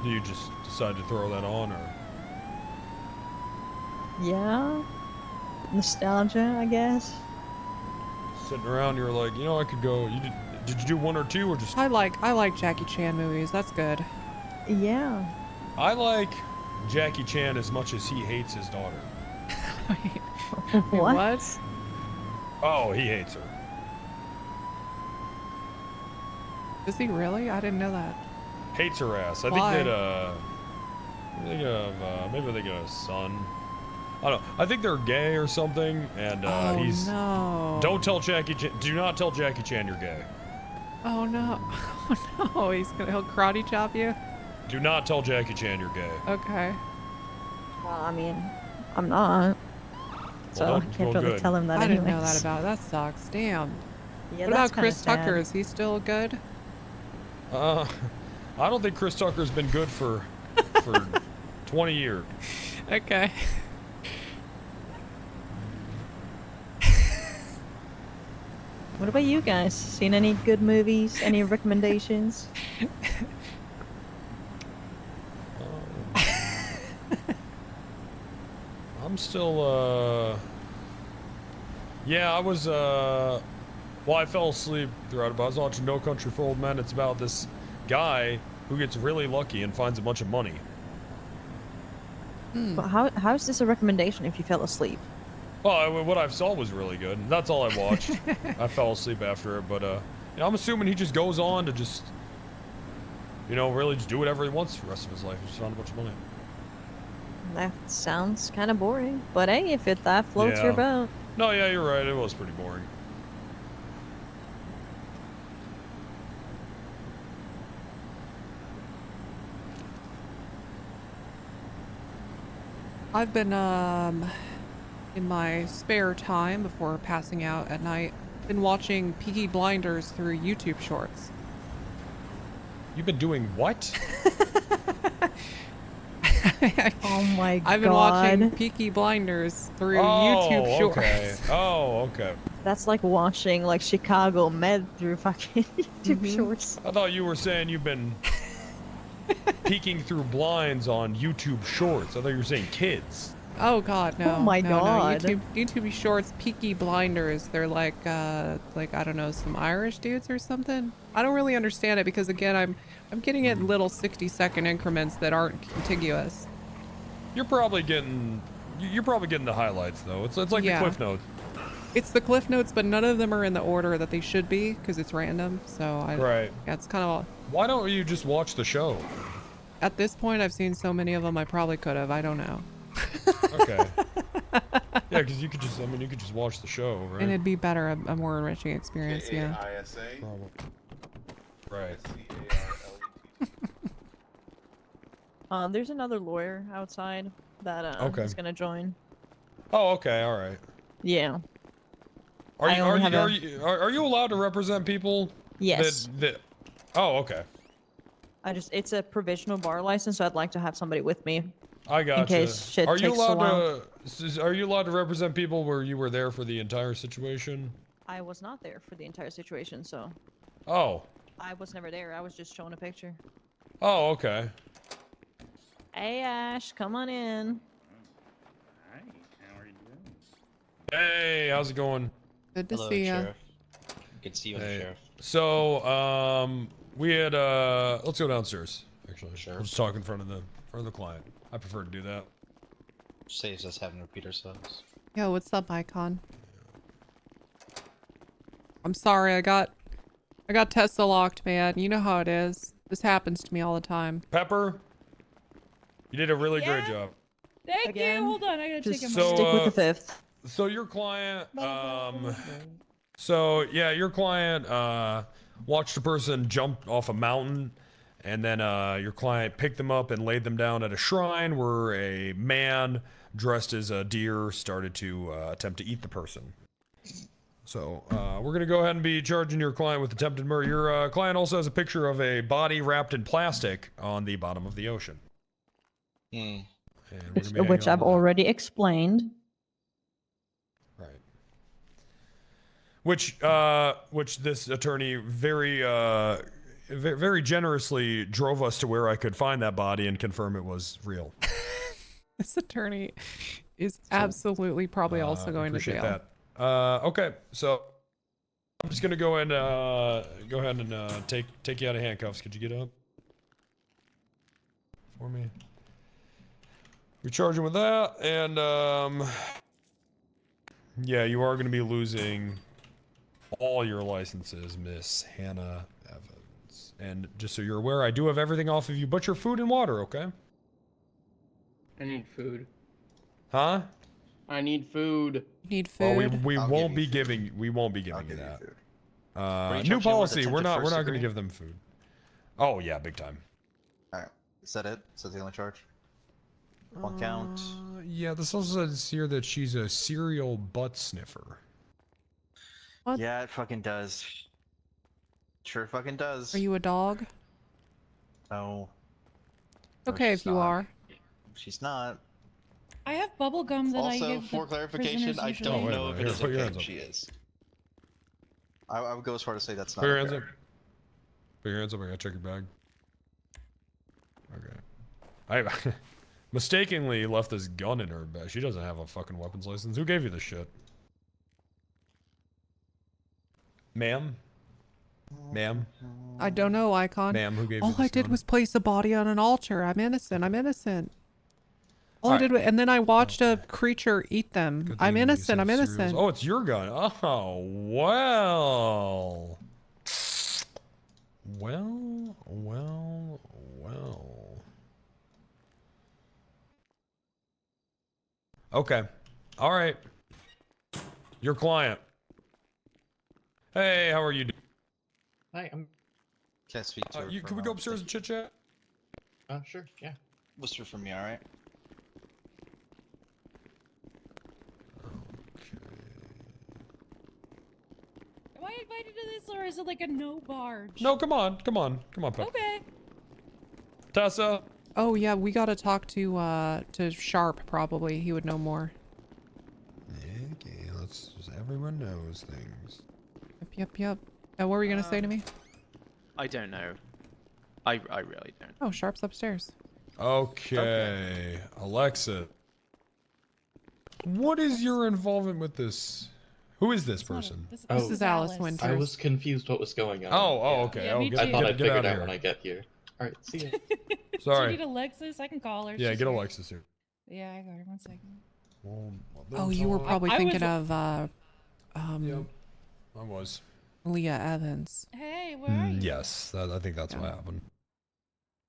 Do you just decide to throw that on, or? Yeah. Nostalgia, I guess. Sitting around, you're like, you know, I could go. Did you do 1 or 2, or just? I like Jackie Chan movies. That's good. Yeah. I like Jackie Chan as much as he hates his daughter. What? Oh, he hates her. Is he really? I didn't know that. Hates her ass. I Why? think that Maybe they got a son. I don't know. I think they're gay or something, and he's. No. Don't tell Jackie Chan. Do not tell Jackie Chan you're gay. Oh no. Oh no. He'll karate chop you. Do not tell Jackie Chan you're gay. Okay. Well, I mean, I'm not. So I can't really tell him that I anyways. didn't know that about it. That sucks. Damn. Yeah, what that's about Chris kinda sad. Tucker? Is he still good? I don't think Chris Tucker's been good for 20 years. Okay. What about you guys? Seen any good movies? Any recommendations? I'm still, yeah, I was, well, I fell asleep throughout it, but I was watching No Country for Old Men. It's about this guy who gets really lucky and finds a bunch of money. But how is this a recommendation if you fell asleep? Well, what I saw was really good. That's all I watched. I fell asleep after it, but, you know, I'm assuming he just goes on to just, you know, really just do whatever he wants for the rest of his life. He just found a bunch of money. That sounds kind of boring. But hey, if that floats your boat. No, yeah, you're right. It was pretty boring. I've been in my spare time before passing out at night, been watching Peaky Blinders through YouTube Shorts. You've been doing what? Oh my god. I've been watching Peaky Blinders through YouTube Shorts. Okay. Oh, okay. That's like watching like Chicago Med through fucking YouTube Shorts. I thought you were saying you've been peeking through blinds on YouTube Shorts. I thought you were saying kids. Oh god, no. Oh my no, god. No. YouTube Shorts, Peaky Blinders. They're like I don't know, some Irish dudes or something. I don't really understand it because again, I'm getting it in little 60-second increments that aren't contiguous. You're probably getting the highlights though. It's like the Cliff Notes. It's the Cliff Notes, but none of them are in the order that they should be because it's random. So Right. Yeah, it's kind of. Why don't you just watch the show? At this point, I've seen so many of them. I probably could have. I don't know. Okay. Yeah, because you could just watch the show, right? And it'd be better, a more enriching experience. Yeah. Probably. Right. There's another lawyer outside that is gonna join. Oh, okay, all right. Yeah. Are you allowed to represent people? Yes. Oh, okay. It's a provisional bar license, so I'd like to have somebody with me. I got in case shit takes a while. Are you allowed to represent people where you were there for the entire situation? I was not there for the entire situation, so. Oh. I was never there. I was just showing a picture. Oh, okay. Hey Ash, come on in. Hi, how are you doing? Hey, how's it going? Good to see you. Good to see you, Hey. Sheriff. So, we had let's go downstairs. Actually, Sure. We'll just talk in front of the client. I prefer to do that. Saves us having to repeat ourselves. Yo, what's up, Icon? I'm sorry, I got Tessa locked, man. You know how it is. This happens to me all the time. Pepper, you did a really great job. Thank you. Hold on, I gotta take him. So, Stick with the fifth. So your client, so yeah, your client watched a person jump off a mountain, and then your client picked them up and laid them down at a shrine where a man dressed as a deer started to attempt to eat the person. So we're gonna go ahead and be charging your client with attempted murder. Your client also has a picture of a body wrapped in plastic on the bottom of the ocean. And we're gonna be Which hanging I've on to that. already explained. Which this attorney very generously drove us to where I could find that body and confirm it was real. This attorney is absolutely probably also going to Appreciate jail. that. Okay, so I'm just gonna go and take you out of handcuffs. Could you get up for me? We charge him with that, and yeah, you are gonna be losing all your licenses, Miss Hannah Evans. And just so you're aware, I do have everything off of you but your food and water, okay? I need food. Huh? I need food. You need Well, food. we I'll won't give you be food. giving you I'll give you that. food. Were you New charging him with policy. We're attempted not first going to degree? give them food. Oh yeah, big time. Alright. Is that it? Is that the only charge? One count. Yeah, this also says here that she's a serial butt sniffer. What? Yeah, it fucking does. Sure fucking does. Are you a dog? No. Okay, she's if you not. are. She's not. I have bubble gum that I Also, give for the clarification, prisoners I usually. don't wait a know if minute. it is Here, put your okay hands if up. she is. I would go as far to say that's not Put your okay. hands up. Put your hands up. I gotta check your bag. Okay. I mistakenly left this gun in her bag. She doesn't have a fucking weapons license. Who gave you this shit? Ma'am? Ma'am? I don't know, Icon. Ma'am, who gave you All this I did gun? was place a body on an altar. I'm innocent. I'm innocent. All I Alright. did was, and then I watched a creature eat them. Good I'm thing you innocent. have I'm cereals. innocent. Oh, it's your gun. Oh, well. Well. Okay. All right. Your client. Hey, how are you doing? Hi, I'm. Can I speak to her? Can we go upstairs and chit chat? Sure, yeah. Whisper from me, alright? Am I invited to this, or is it like a no barge? No, come on, Pep. Okay. Tessa. Oh yeah, we gotta talk to Sharp probably. He would know more. Okay, let's just everyone knows things. Yep. What were you gonna say to me? I don't know. I really don't. Oh, Sharp's upstairs. Okay. Alexa. What is your involvement with this? Who is this person? This is Alice Winters. I was confused what was going on. Okay. Yeah, me too. I thought I'd figure out it of out here. when I get here. Alright, see ya. Do you Sorry. need Alexis? I can call her. Yeah, She's get here. Alexis here. Yeah, I got her. 1 second. Oh, you were probably I thinking was- of Yep. I was. Leah Evans. Hey, where are you? Yes, I think that's what happened.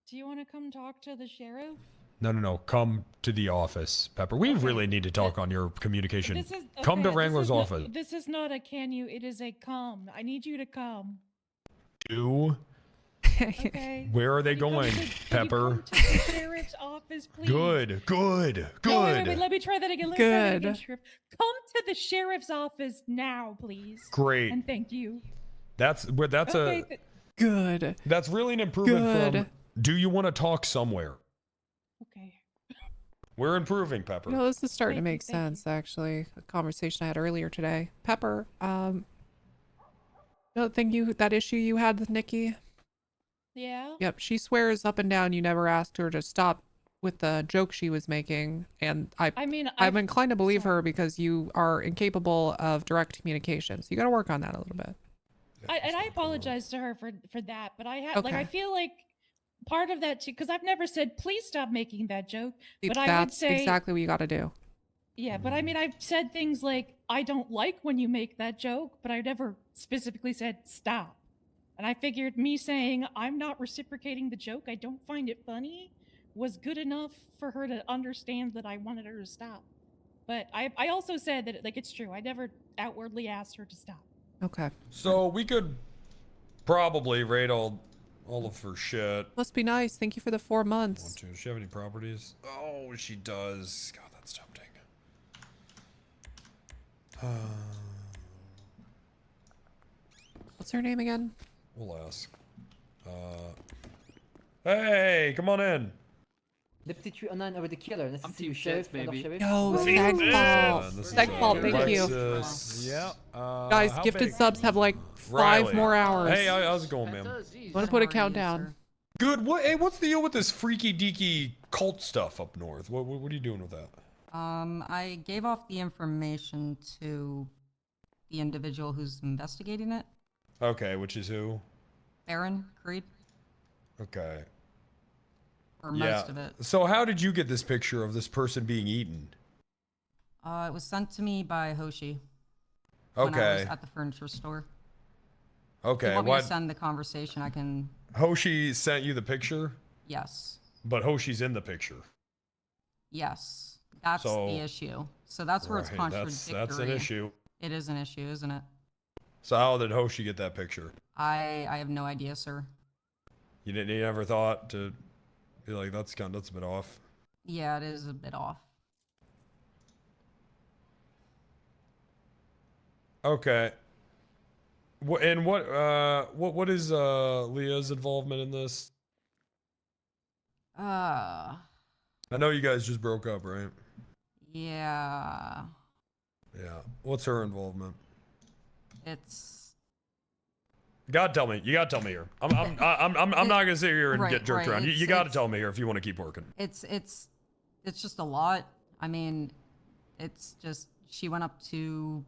Do you want to come talk to the sheriff? No. Come to the office, Pepper. We really need to talk on your communication. This is, Come to okay, Wrangler's this is office. Not, this is not a can you, it is a come. I need you to come. Do. Okay. Where are they going, Pepper? To the sheriff's office, please. Good. No, wait, let me try that again. Let me try that again, Good. Sheriff. Come to the sheriff's office now, please. Great. And thank you. That's Okay, Good. That's really an improvement Good. from. Do you want to talk somewhere? Okay. We're improving, Pepper. No, this is starting to Thank you, make thank you. sense, actually. A conversation I had earlier today. Pepper, that issue you had with Nikki? Yeah. Yep, she swears up and down you never asked her to stop with the joke she was making, and I mean, I'm inclined to believe her because you are incapable of direct communication. So you got to work on that a little bit. I apologize to her for that, but I Okay. feel like part of that too, because I've never said please stop making that joke, but I would That's say exactly what you got to do. yeah, but I mean I've said things like I don't like when you make that joke, but I never specifically said stop. And I figured me saying I'm not reciprocating the joke, I don't find it funny, was good enough for her to understand that I wanted her to stop. But I also said that like it's true, I never outwardly asked her to stop. Okay. So we could probably rate all of her shit. Must be nice. Thank you for the 4 months. Does she have any properties? Oh, she does. God, that's tempting. What's her name again? We'll ask. Hey, come on in. I'm Team Tets, baby. Yo, Yeah, Stagfall. this is, Stagfall, thank you. Alexis. Yeah. Guys, how gifted big? subs have like 5 Riley. more hours. Hey, how's it going, man? Want to put a countdown? Good. Hey, what's the deal with this freaky deaky cult stuff up north? What are you doing with that? I gave off the information to the individual who's investigating it. Okay, which is who? Aaron Creed, Okay. or most of it. So how did you get this picture of this person being eaten? It was sent to me by Hoshi. When I Okay. was at the furniture store. Okay. If you want me Why? to send the conversation, I can. Hoshi sent you the picture, Yes. but Hoshi's in the picture. Yes, that's So- the issue. So that's where it's Right, contradictory. that's an issue. It is an issue, isn't it? So how did Hoshi get that picture? I have no idea, sir. You never thought to be like, that's a bit off. Yeah, it is a bit off. Okay. What is Leah's involvement in this? I know you guys just broke up, right? Yeah. Yeah. What's her involvement? It's You gotta tell me. You gotta tell me here. I'm not gonna sit here and get jerked around. You gotta tell me here if you want to keep working. It's just a lot. I mean, it's just she went up to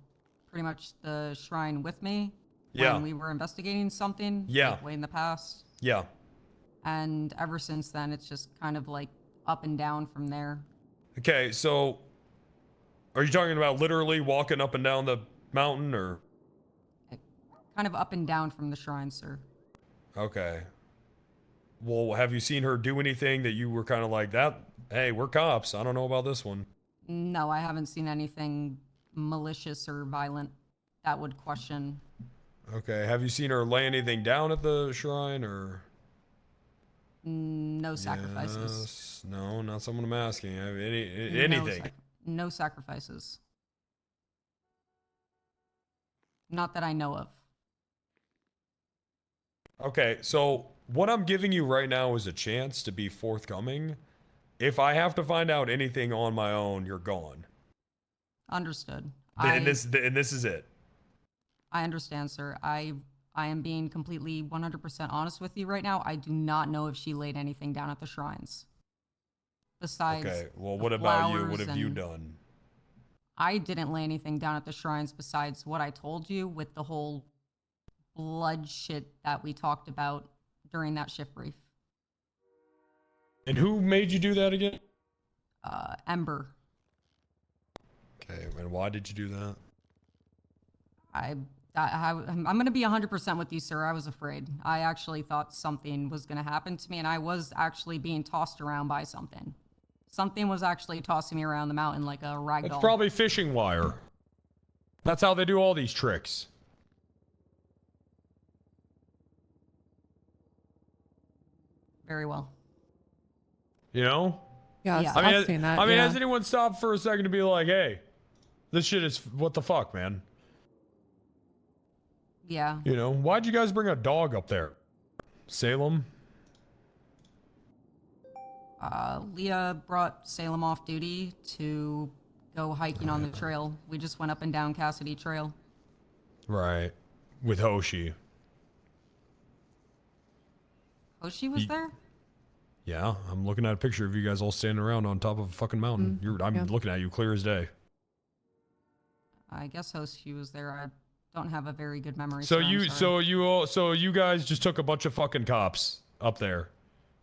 pretty much the shrine with me Yeah. when we were investigating something. Yeah. Like, way in the past. Yeah. And ever since then, it's just kind of like up and down from there. Okay, so are you talking about literally walking up and down the mountain, or? Kind of up and down from the shrine, sir. Okay. Well, have you seen her do anything that you were kind of like that? Hey, we're cops. I don't know about this one. No, I haven't seen anything malicious or violent that would question. Okay. Have you seen her lay anything down at the shrine, or? No sacrifices. Yes. No, not someone I'm asking. Anything. No sacrifices. Not that I know of. Okay, so what I'm giving you right now is a chance to be forthcoming. If I have to find out anything on my own, you're gone. Understood. And this is it. I understand, sir. I am being completely 100% honest with you right now. I do not know if she laid anything down at the shrines. Besides, Okay, well, the what about you? What flowers have you and- done? I didn't lay anything down at the shrines besides what I told you with the whole blood shit that we talked about during that shift brief. And who made you do that again? Ember. Okay, and why did you do that? I'm going to be 100% with you, sir. I was afraid. I actually thought something was going to happen to me, and I was actually being tossed around by something. Something was actually tossing me around the mountain like a rag It's doll. probably fishing wire. That's how they do all these tricks. Very well. You know? Yeah, Yeah. I've seen that. I mean, yeah. has anyone stopped for a second to be like, hey, this shit is what the fuck, man? Yeah. You know, why'd you guys bring a dog up there? Salem? Leah brought Salem off duty to go hiking on the trail. We just went up and down Cassidy Trail. Right. With Hoshi. Hoshi was there? Yeah, I'm looking at a picture of you guys all standing around on top of a fucking mountain. I'm yeah. looking at you clear as day. I guess Hoshi was there. I don't have a very good memory. So sir, I'm sorry. so you guys just took a bunch of fucking cops up there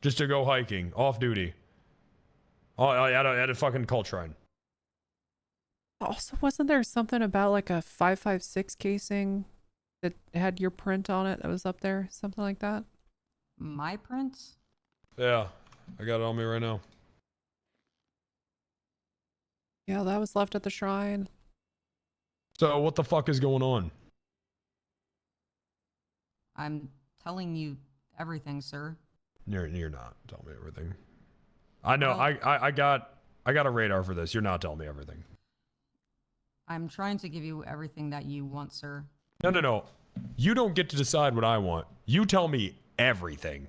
just to go hiking, off duty. Oh, at a fucking cult shrine. Also, wasn't there something about like a 5.56 casing that had your print on it that was up there? Something like that? My print? Yeah, I got it on me right now. Yeah, that was left at the shrine. So what the fuck is going on? I'm telling you everything, sir. You're not telling me everything. I know. Well- I got a radar for this. You're not telling me everything. I'm trying to give you everything that you want, sir. No. You don't get to decide what I want. You tell me everything.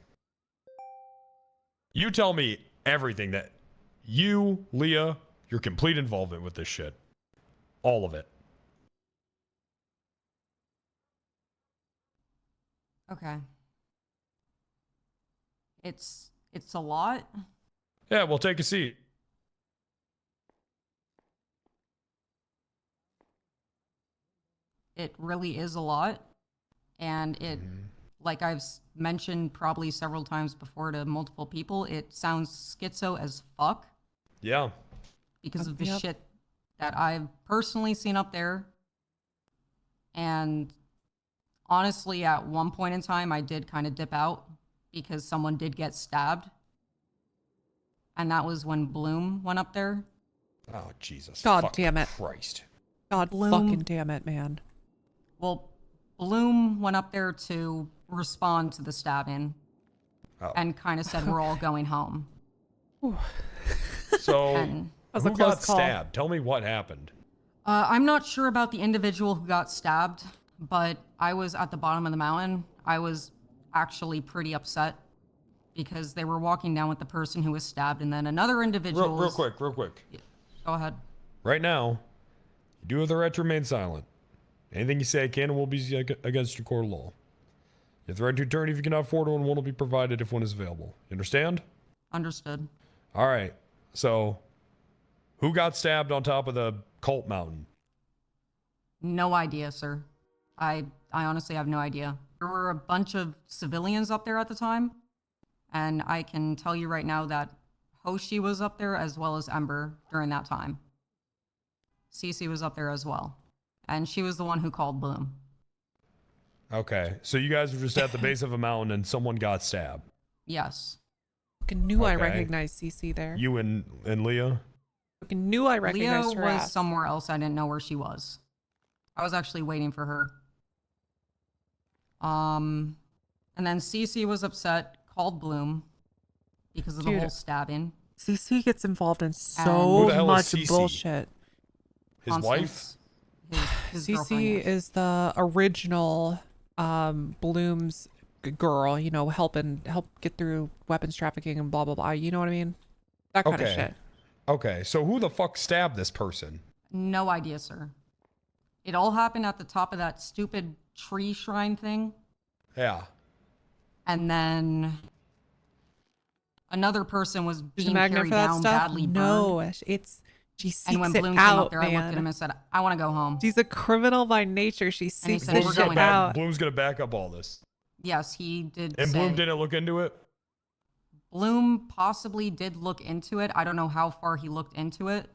You tell me everything that you, Leah, your complete involvement with this shit. All of it. Okay. It's a lot. Yeah, well, take a seat. It really is a lot. And it, like I've mentioned probably several times before to multiple people, it sounds schizo as fuck. Yeah. Because of the Yep. shit that I've personally seen up there. And honestly, at one point in time, I did kind of dip out because someone did get stabbed. and that was when Bloom went up there. Oh, Jesus. God fucking damn it. Christ. God Bloom- fucking damn it, man. Well, Bloom went up there to respond to the stabbing and kind of said, we're all going home. So, And- was a who close got call. stabbed? Tell me what happened. I'm not sure about the individual who got stabbed, but I was at the bottom of the mountain. I was actually pretty upset because they were walking down with the person who was stabbed, and then another individual. Real quick. Go ahead. Right now, you do have the right to remain silent. Anything you say can and will be against your court of law. You have the right to attorney if you cannot afford one. One will be provided if one is available. You understand? Understood. All right. So, who got stabbed on top of the cult mountain? No idea, sir. I honestly have no idea. There were a bunch of civilians up there at the time, and I can tell you right now that Hoshi was up there as well as Ember during that time. Cece was up there as well, and she was the one who called Bloom. Okay. So you guys were just at the base of a mountain and someone got stabbed. Yes. Fucking knew I Okay. recognized CC there. You and Leah? Fucking knew I recognized Leah her was ass. somewhere else. I didn't know where she was. I was actually waiting for her. And then Cece was upset, called Bloom because of the Dude. whole stabbing. CC gets involved in Who so the hell much is CC? bullshit. His wife? His CC girlfriend, yes. is the original Bloom's girl, you know, help get through weapons trafficking and blah blah blah. You know what I mean? That kind of shit. Okay. So who the fuck stabbed this person? No idea, sir. It all happened at the top of that stupid tree shrine thing. Yeah. And then another person was There's a being magnet carried for that down, stuff. badly burned. No, it's she seeks And when it Bloom out, came up there, I looked at man. him and said, I want to go home. She's a criminal by nature. She he seeks said, this "We're shit going out. Bloom's gonna back up all this. Yes, he did And say. Bloom didn't look into it? Bloom possibly did look into it. I don't know how far he looked into it,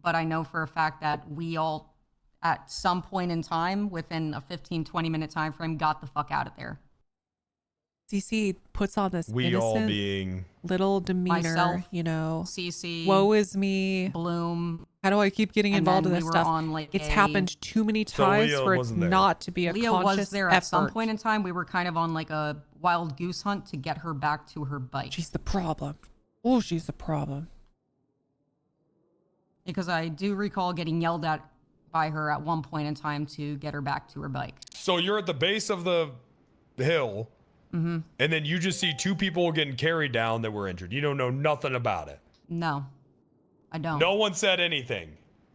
but I know for a fact that we all, at some point in time, within a 15, 20-minute time frame, got the fuck out of there. CC puts on this We innocent all being little demeanor, Myself, you know. CC, Woe is me. Bloom. How do I keep getting And involved in then this we were stuff? on, like, It's a- happened too many So times Leah for it wasn't there. not to be a Leah conscious was there effort. at some point in time. We were kind of on like a wild goose hunt to get her back to her bike. She's the problem. Oh, she's the problem. Because I do recall getting yelled at by her at one point in time to get her back to her bike. So you're at the base of the hill, Mm-hmm. and then you just see two people getting carried down that were injured. You don't know nothing about it. No, I don't. No one said anything.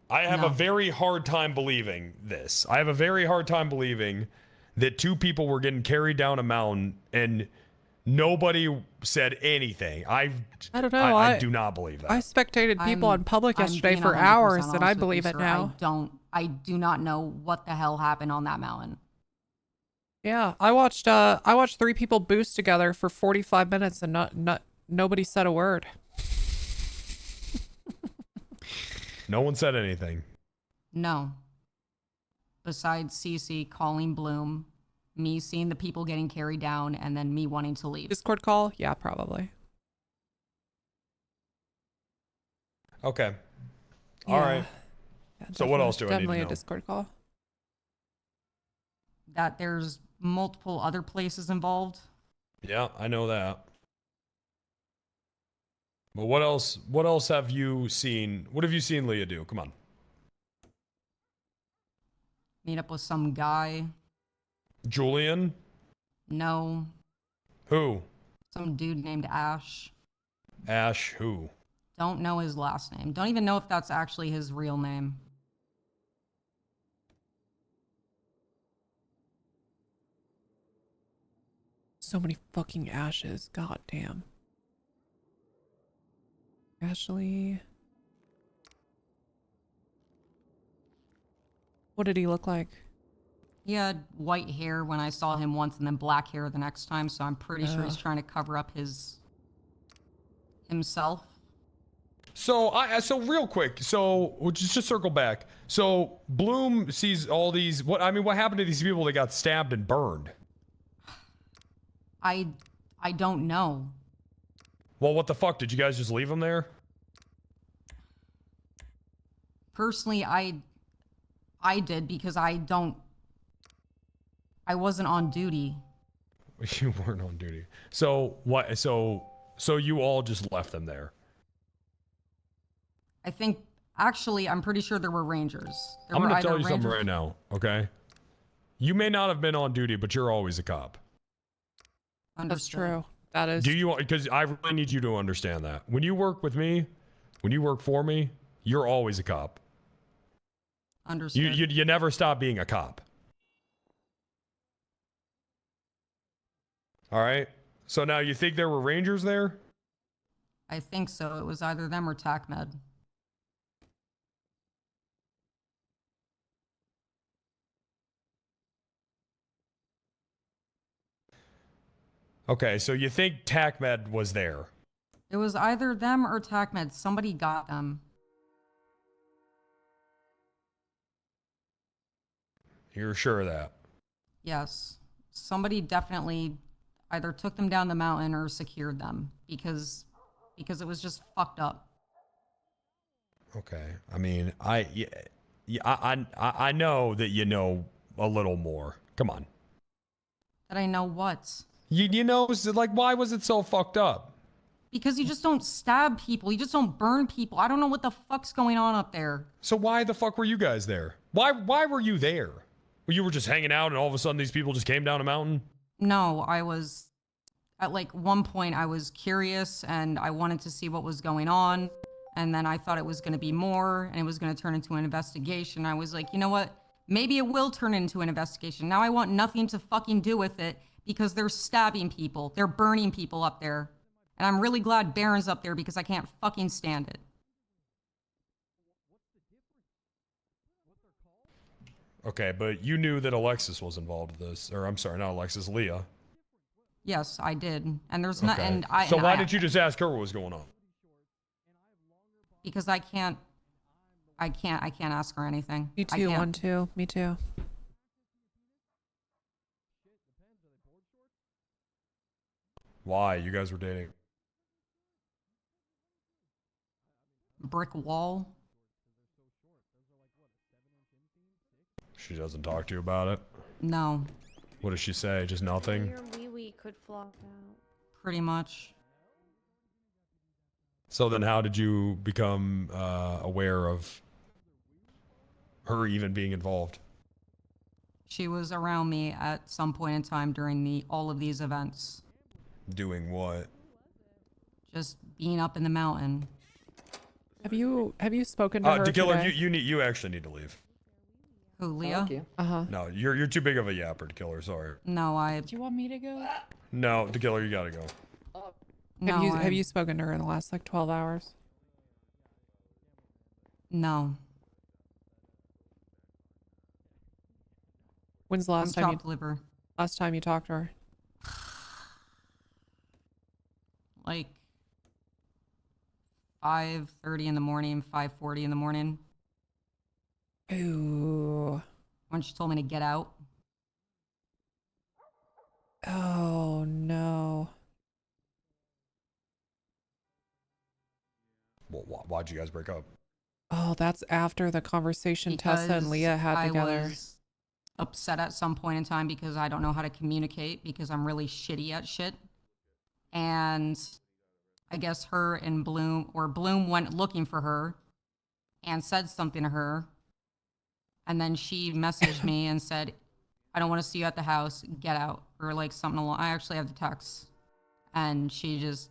I have No. a very hard time believing this. I have a very hard time believing that two people were getting carried down a mountain and nobody said anything. I don't know. I do not believe that. I spectated people I'm- on public I'm yesterday being for 100% hours, and I honest with believe you, it sir. now. I do not know what the hell happened on that mountain. Yeah, I watched 3 people boost together for 45 minutes, and nobody said a word. No one said anything. No. Besides Cece calling Bloom, me seeing the people getting carried down, and then me wanting to leave. Discord call? Yeah, probably. Okay. All Yeah. right. Yeah, So what else do I need to definitely know? a Discord call. That there's multiple other places involved. Yeah, I know that. But what else? What else have you seen? What have you seen Leah do? Come on. Meet up with some guy. Julian? No. Who? Some dude named Ash. Ash who? Don't know his last name. Don't even know if that's actually his real name. So many fucking ashes. God damn. Ashley. What did he look like? He had white hair when I saw him once and then black hair the next time, so I'm pretty sure he's Ugh. trying to cover up himself. So so real quick, so we'll just circle back. So Bloom sees all these. What happened to these people that got stabbed and burned? I don't know. Well, what the fuck? Did you guys just leave him there? Personally, I did because I wasn't on duty. You weren't on duty. So what? So you all just left them there. I think, actually, I'm pretty sure there were rangers. I'm gonna tell you something right now, okay? You may not have been on duty, but you're always a cop. That's true. That is. Do you? Because I really need you to understand that. When you work with me, when you work for me, you're always a cop. Understood. You never stop being a cop. All right. So now you think there were rangers there? I think so. It was either them or TACMed. Okay, so you think TACMed was there? It was either them or TACMed. Somebody got them. You're sure of that? Yes. Somebody definitely either took them down the mountain or secured them because it was just fucked up. Okay. I mean, I know that you know a little more. Come on. That I know what? You know, like, why was it so fucked up? Because you just don't stab people. You just don't burn people. I don't know what the fuck's going on up there. So why the fuck were you guys there? Why were you there? You were just hanging out and all of a sudden these people just came down a mountain? No, I was, at like one point I was curious and I wanted to see what was going on. And then I thought it was going to be more and it was going to turn into an investigation. I was like, you know what? Maybe it will turn into an investigation. Now I want nothing to fucking do with it because they're stabbing people. They're burning people up there. And I'm really glad Baron's up there because I can't fucking stand it. Okay, but you knew that Alexis was involved with this. Or I'm sorry, not Alexis, Leah. Yes, I did. And there's not, Okay. and I. So and why I, didn't you just ask her what was going on? Because I can't ask her anything. Me too, one, two. Me too. Why? You guys were dating. Brick wall. She doesn't talk to you about it? No. What does she say? Just nothing? Your wee could flop out. Pretty much. So then how did you become aware of her even being involved? She was around me at some point in time during all of these events. Doing what? Just being up in the mountain. Have you spoken to her Killer, today? you actually need to leave. Who, Leah? Uh-huh. No, you're too big of a yapper, Killer, sorry. No, Do you want me to go? No, Killer, you gotta go. Have you spoken to her in the last like 12 hours? No. When's the last time liver. Last time you talked to her? Like 5:30 in the morning, 5:40 in the morning. Ooh. When she told me to get out. Oh no. Well, why'd you guys break up? Oh, that's after the conversation Tessa and Leah had together. I was upset at some point in time because I don't know how to communicate because I'm really shitty at shit. And I guess her and Bloom went looking for her and said something to her. And then she messaged me and said, I don't want to see you at the house, get out. Or like something along. I actually have the text. And she just,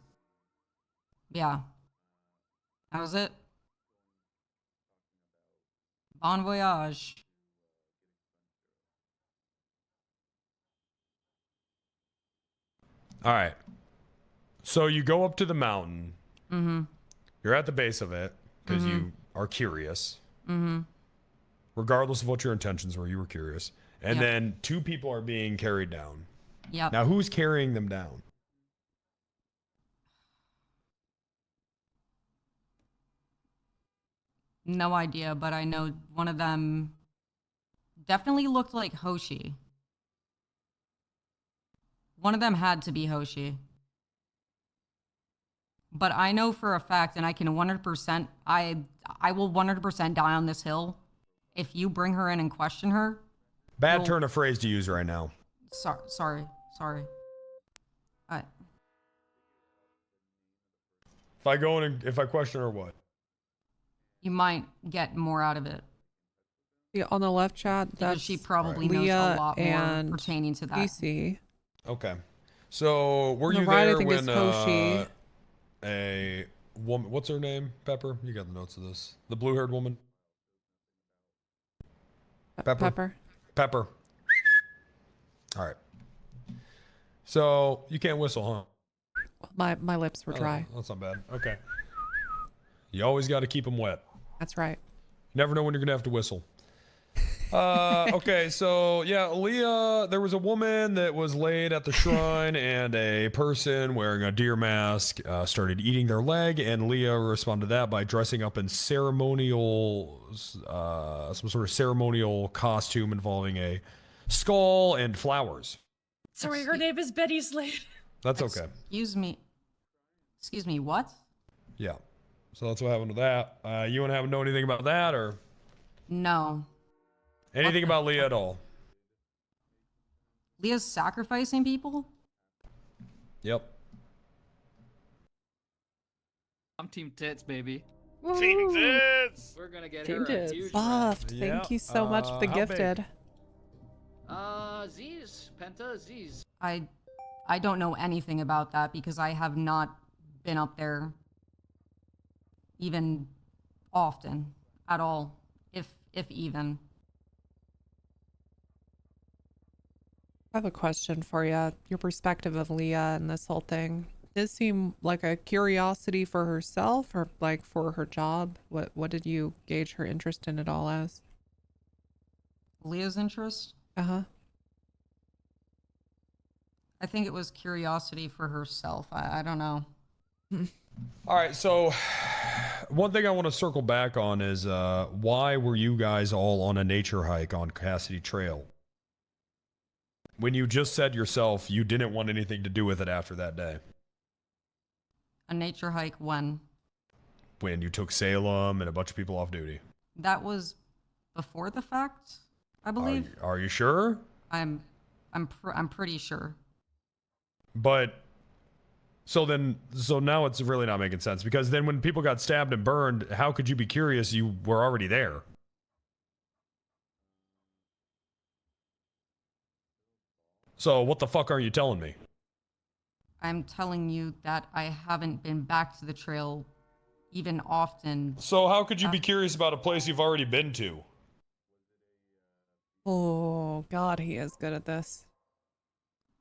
yeah. That was it. Bon voyage. All right. So you go up to the mountain. Mm-hmm. You're at the base of it because you are curious. Mm-hmm. Regardless of what your intentions were, you were curious. And Yep. then 2 people are being carried down. Yep. Now, who's carrying them down? No idea, but I know one of them definitely looked like Hoshi. One of them had to be Hoshi. But I know for a fact, and I can 100%, I will 100% die on this hill. If you bring her in and question her. Bad turn of phrase to use right now. Sorry. If I go in and if I question her, what? You might get more out of it. Yeah, on the left chat, that's because she probably knows Leah a lot more and pertaining to that. DC. Okay. So were On the you right, I there think, is when Hoshi. a woman? What's her name? Pepper. You got the notes of this. The blue-haired woman. Pepper. Pepper. All right. So you can't whistle, huh? My lips were dry. Oh, that's not bad. Okay. You always got to keep them wet. That's right. Never know when you're gonna have to whistle. Okay, so yeah, Leah, there was a woman that was laid at the shrine and a person wearing a deer mask started eating their leg, and Leah responded to that by dressing up in ceremonial, some sort of ceremonial costume involving a skull and flowers. Sorry, her name is Betty Slade. That's okay. Excuse me, what? Yeah. So that's what happened to that. You want to know anything about that, or? No. Anything about Leah at all? Leah's sacrificing people? Yep. I'm Team Tits, baby. Team Tits! We're gonna get Team her Tits. a huge Buffed. Thank you so much for the how gifted. Z's. Penta, Z's. I don't know anything about that because I have not been up there even often at all, if even. I have a question for you. Your perspective of Leah and this whole thing. Does it seem like a curiosity for herself or like for her job? What did you gauge her interest in it all as? Leah's interest? Uh-huh. I think it was curiosity for herself. I don't know. All right, so one thing I want to circle back on is why were you guys all on a nature hike on Cassidy Trail? When you just said yourself you didn't want anything to do with it after that day. A nature hike when? When you took Salem and a bunch of people off duty. That was before the fact, I believe. Are you sure? I'm pretty sure. But so now it's really not making sense, because then when people got stabbed and burned, how could you be curious? You were already there. So what the fuck are you telling me? I'm telling you that I haven't been back to the trail even often. So how could you be curious about a place you've already been to? Oh, God, he is good at this.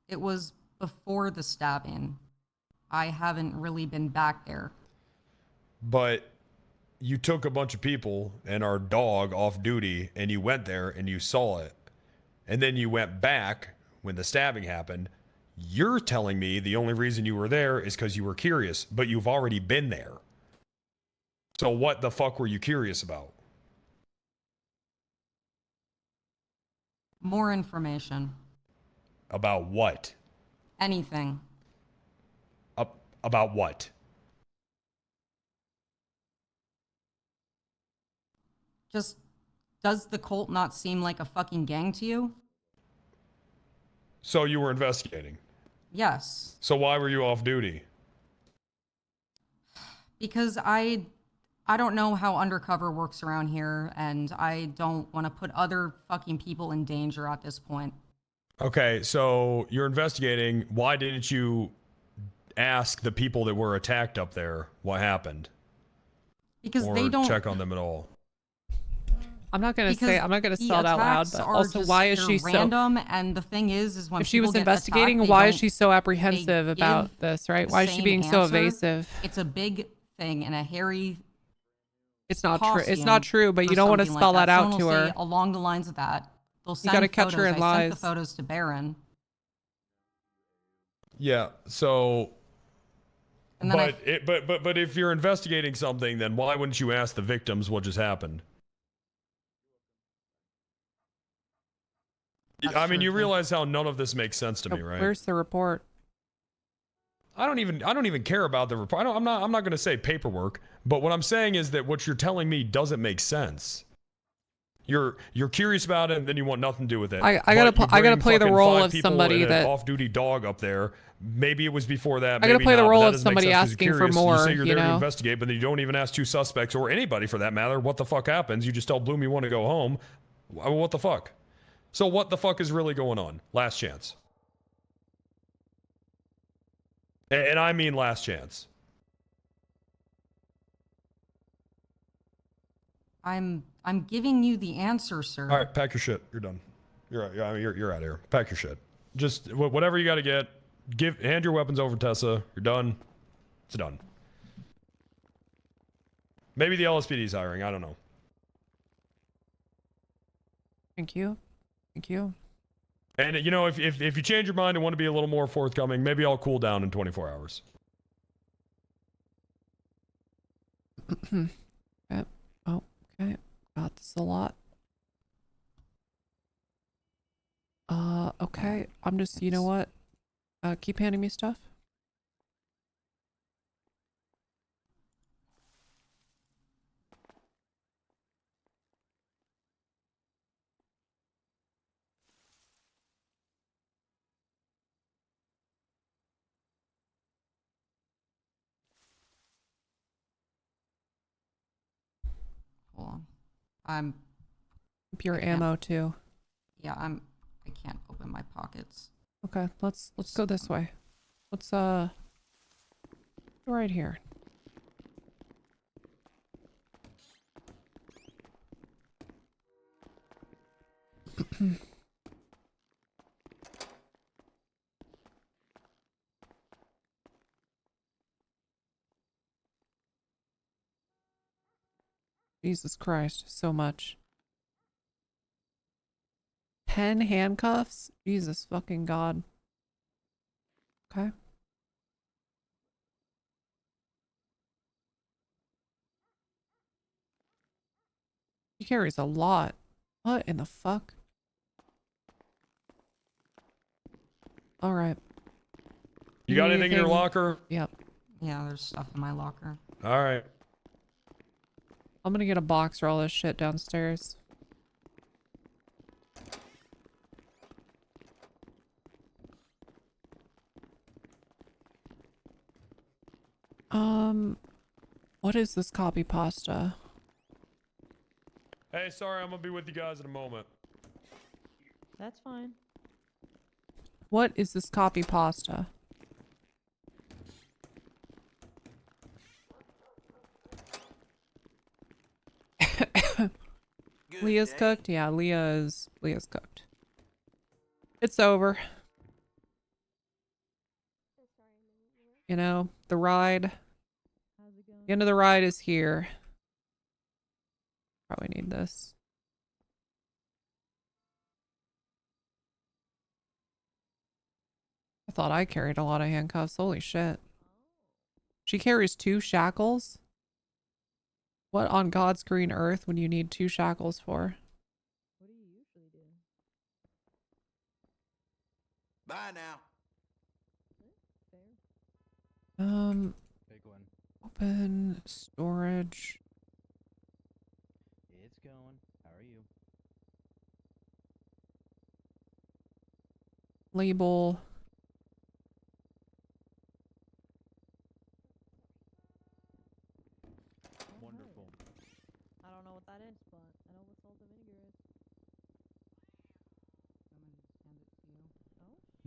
It was before the stabbing. I haven't really been back there. But you took a bunch of people and our dog off duty, and you went there and you saw it. And then you went back when the stabbing happened. You're telling me the only reason you were there is because you were curious, but you've already been there. So what the fuck were you curious about? More information. About what? Anything. About what? Just, does the cult not seem like a fucking gang to you? So you were investigating? Yes. So why were you off duty? Because I don't know how undercover works around here, and I don't want to put other fucking people in danger at this point. Okay, so you're investigating. Why didn't you ask the people that were attacked up there what happened? Because or they don't check on them at all. I'm not gonna spell it out loud, but also just, why is she so random? And the thing is when if she was people get investigating, attacked, why they is she so apprehensive about give this, right? the Why is she same being so answer. evasive? It's a big thing and a hairy. It's not true. It's not true, but you don't want to spell that out to her. Along the lines of that, they'll send You gotta catch her in photos. I lies. sent the photos to Baron. Yeah. So. And then But if you're investigating something, then why wouldn't you ask the victims what just happened? I mean, you realize how none of this makes sense to me, right? Where's the report? I don't even care about the report. I'm not going to say paperwork, but what I'm saying is that what you're telling me doesn't make sense. You're curious about it, and then you want nothing to do with it. I gotta play the role of somebody that off-duty dog up there. Maybe it was before that. I gotta maybe play the not, role but that of doesn't make somebody sense 'cause you're asking for curious. more. You say you're there to know? investigate, but then you don't even ask two suspects or anybody for that matter. What the fuck happens? You just tell Bloom you want to go home. What the fuck? So what the fuck is really going on? Last chance. And I mean last chance. I'm giving you the answer, sir. All right, pack your shit. You're done. You're out of here. Pack your shit. Just whatever you got to get. Hand your weapons over, Tessa. You're done. It's done. Maybe the LSPD's hiring. I don't know. Thank you. Thank you. And you know, if you change your mind and want to be a little more forthcoming, maybe I'll cool down in 24 hours. Okay. Oh, okay. Got this a lot. Okay. I'm just, you know what? Keep handing me stuff. Hold on. I'm Pure ammo too. Yeah, I can't open my pockets. Okay, let's go this way. Let's go right here. Jesus Christ, so much. 10 handcuffs? Jesus fucking God. Okay. He carries a lot. What in the fuck? All right. You got anything in your locker? Yep. Yeah, there's stuff in my locker. All right. I'm gonna get a box for all this shit downstairs. What is this copy pasta? Hey, sorry, I'm gonna be with you guys in a moment. That's fine. What is this copy pasta? Leah's cooked? Yeah, Leah's cooked. It's over. You know, the ride. The end of the ride is here. Probably need this. I thought I carried a lot of handcuffs. Holy shit. She carries 2 shackles? What on God's green earth would you need 2 shackles for? What do you usually do? Bye now. Big one. Open storage. It's going. How are you? Label. Wonderful. I don't know what that is, but I know what salt and vinegar is.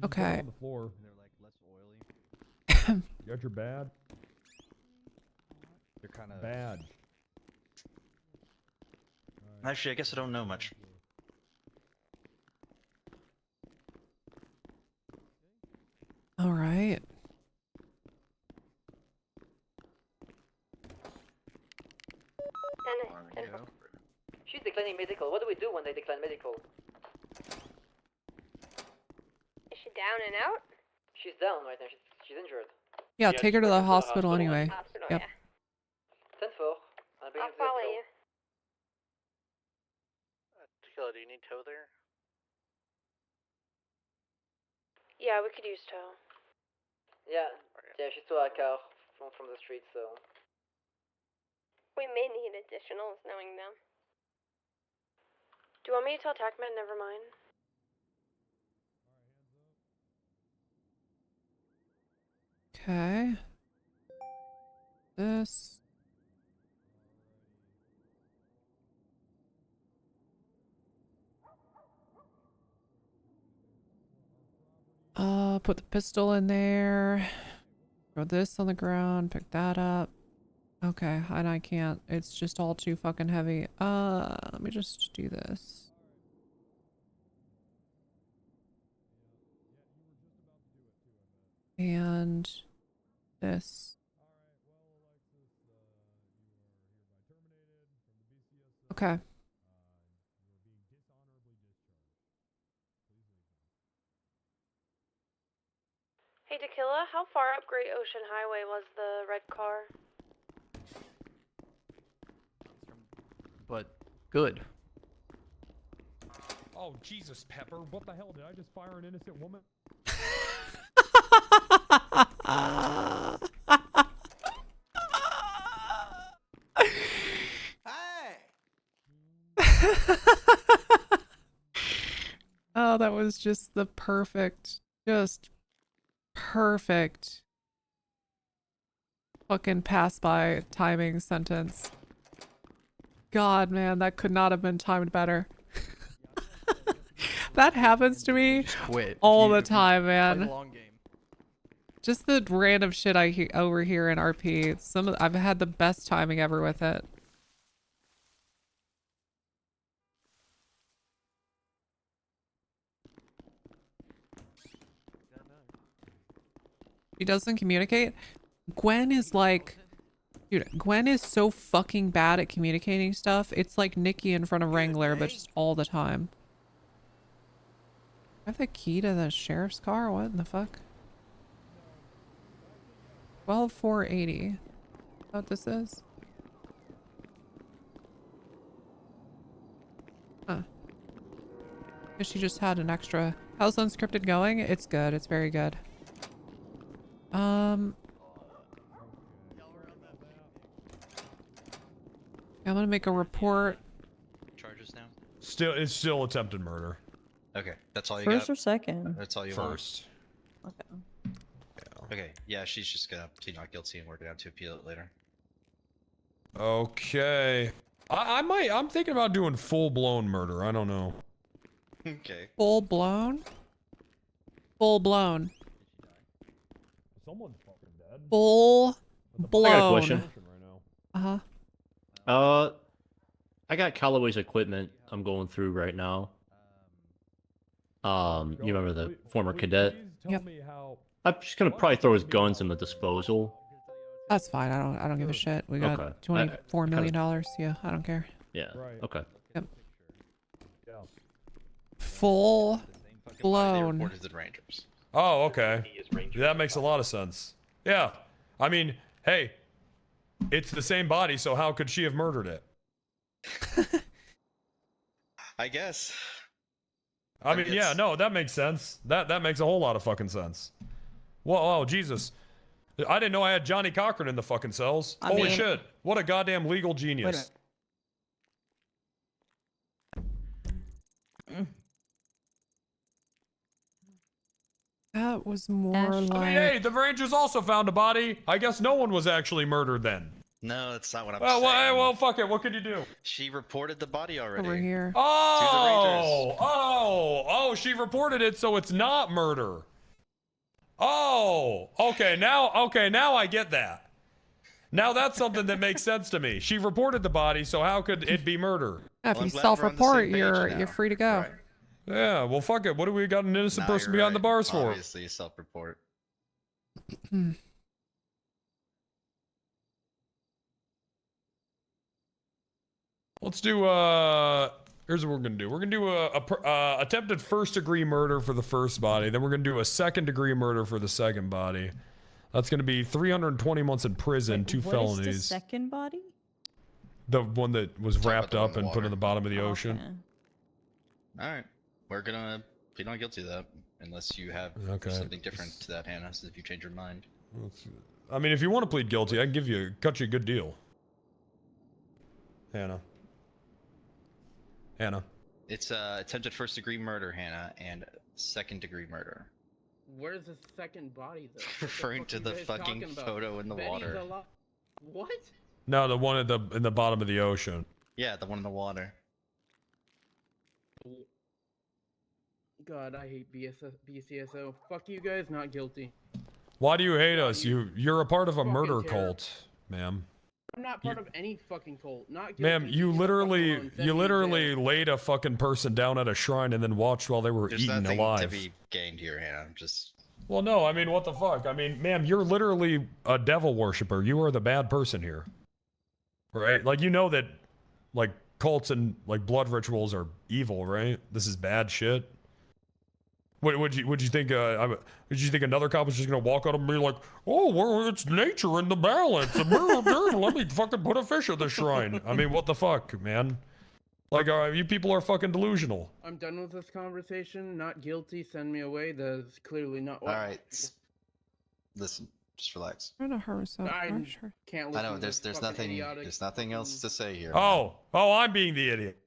Okay. On the floor. They're like less oily. You got your bad? They're kind of bad. Actually, I guess I don't know much. All right. She's declining medical. What do we do when they decline medical? Is she down and out? She's down right now. She's injured. Yeah, take her to the hospital anyway. Hospital, Yep. yeah. 10-4. I'll follow you. Tequila, do you need tow there? Yeah, we could use tow. Yeah. Yeah, she's still at car from the street, so. We may need additionals knowing them. Do you want me to tell TACMED? Never mind. Okay. This. Put the pistol in there. Throw this on the ground. Pick that up. Okay, and I can't. It's just all too fucking heavy. Let me just do this. And this. Okay. Hey, Tequila, how far up Great Ocean Highway was the red car? But good. Oh, Jesus, Pepper. What the hell? Did I just fire an innocent woman? Oh, that was just the perfect, just perfect fucking pass by timing sentence. God, man, that could not have been timed better. That happens to me quit all the time, play the man. long game. Just the random shit I overhear in RP. I've had the best timing ever with it. She doesn't communicate. Gwen is like, dude, Gwen is so fucking bad at communicating stuff. It's like Nikki in front of Wrangler, but just all the time. I have the key to the sheriff's car? What in the fuck? 12480. Is that what this is? Huh. Guess she just had an extra. How's Unscripted going? It's good. It's very good. I'm gonna make a report. Charges now? It's still attempted murder. Okay, that's all you First got? or second? That's all you First. Okay. Okay, yeah, she's just gonna plead not guilty and work it out to appeal it later. Okay. I'm thinking about doing full-blown murder. I don't know. Okay. Full blown? Full blown. Someone's fucking dead. Full blown. I got a question. Uh-huh. I got Callaway's equipment I'm going through right now. You remember the former cadet? Yep. I'm just gonna probably throw his guns in the disposal. That's fine. I don't give a shit. We got Okay. $24 million. Yeah, I don't care. Yeah. Okay. Yep. Full blown. Reported to the Rangers. Oh, okay. That makes a lot of sense. Yeah. I mean, hey, it's the same body, so how could she have murdered it? I guess. I mean, yeah, no, that makes sense. That makes a whole lot of fucking sense. Whoa, oh, Jesus. I didn't know I had Johnny Cochran in the fucking cells. Holy shit. What a goddamn legal genius. That was more like... I mean, hey, the Rangers also found a body. I guess no one was actually murdered then. No, that's not what I'm saying. Well, fuck it. What could you do? She reported the body already. Over here. Oh, she reported it, so it's not murder. Oh, okay, now I get that. Now that's something that makes sense to me. She reported the body, so how could it be murder? Yeah, if you self-report, you're free to go. Right. Yeah, well, fuck it. What do we got an innocent person behind the bars for? Obviously, self-report. Let's do, here's what we're gonna do. We're gonna do a attempted first-degree murder for the first body. Then we're gonna do a second-degree murder for the second body. That's gonna be 320 months in prison, 2 felonies. What is the second body? The one that was wrapped up and put in the bottom of the ocean. Alright. We're gonna plead not guilty to that. Unless you have something different to that, Hannah, so if you change your mind. I mean, if you want to plead guilty, I can cut you a good deal. Hannah. It's attempted first-degree murder, Hannah, and second-degree murder. Where's the second body, though? Referring to the fucking photo in the water. What? No, the one in the bottom of the ocean. Yeah, the one in the water. God, I hate BCSO. Fuck you guys, not guilty. Why do you hate us? You're a part of a murder cult, ma'am. I'm not part of any fucking cult. Not guilty. Ma'am, you literally laid a fucking person down at a shrine and then watched while they were There's eaten nothing alive. to be gained here, Hannah. Just. Well, no, I mean, what the fuck? I mean, ma'am, you're literally a devil worshiper. You are the bad person here. Right? Like, you know that, like, cults and, like, blood rituals are evil, right? This is bad shit. Would you think? Did you think another cop was just gonna walk out and be like, "Oh, well, it's nature in the balance. Let me fucking put a fish at the shrine." I mean, what the fuck, man? Like, you people are fucking delusional. I'm done with this conversation. Not guilty. Send me away. That's clearly not what. All right. Listen, just relax. I'm gonna hurt myself. I Sure. can't I listen know to there's this nothing idiotic. there's nothing else to say here. Oh, I'm being the idiot.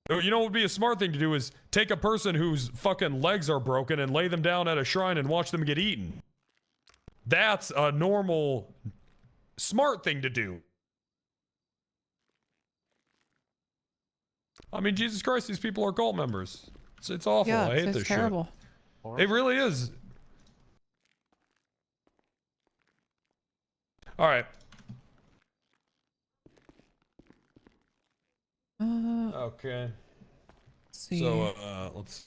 You know what would be a smart thing to do is take a person whose fucking legs are broken and lay them down at a shrine and watch them get eaten. That's a normal, smart thing to do. I mean, Jesus Christ, these people are cult members. It's awful. Yeah, I hate it's this terrible. shit. It really is. All right. Okay. Let's see. So, let's.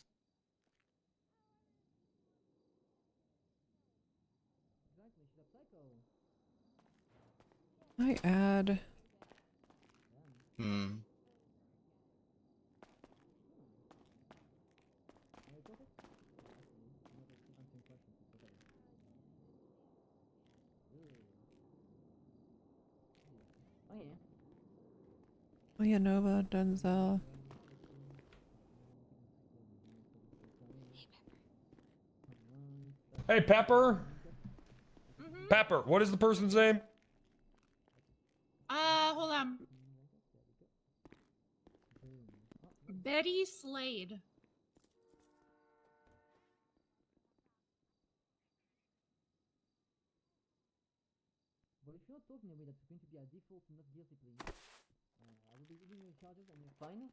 I add. Nova, Denzel. Hey, Pepper. Pepper. What is the person's name? Hold on. Betty Slade. But if you're talking away, that's going to be a default not guilty plea. I will be giving you charges and you're fine.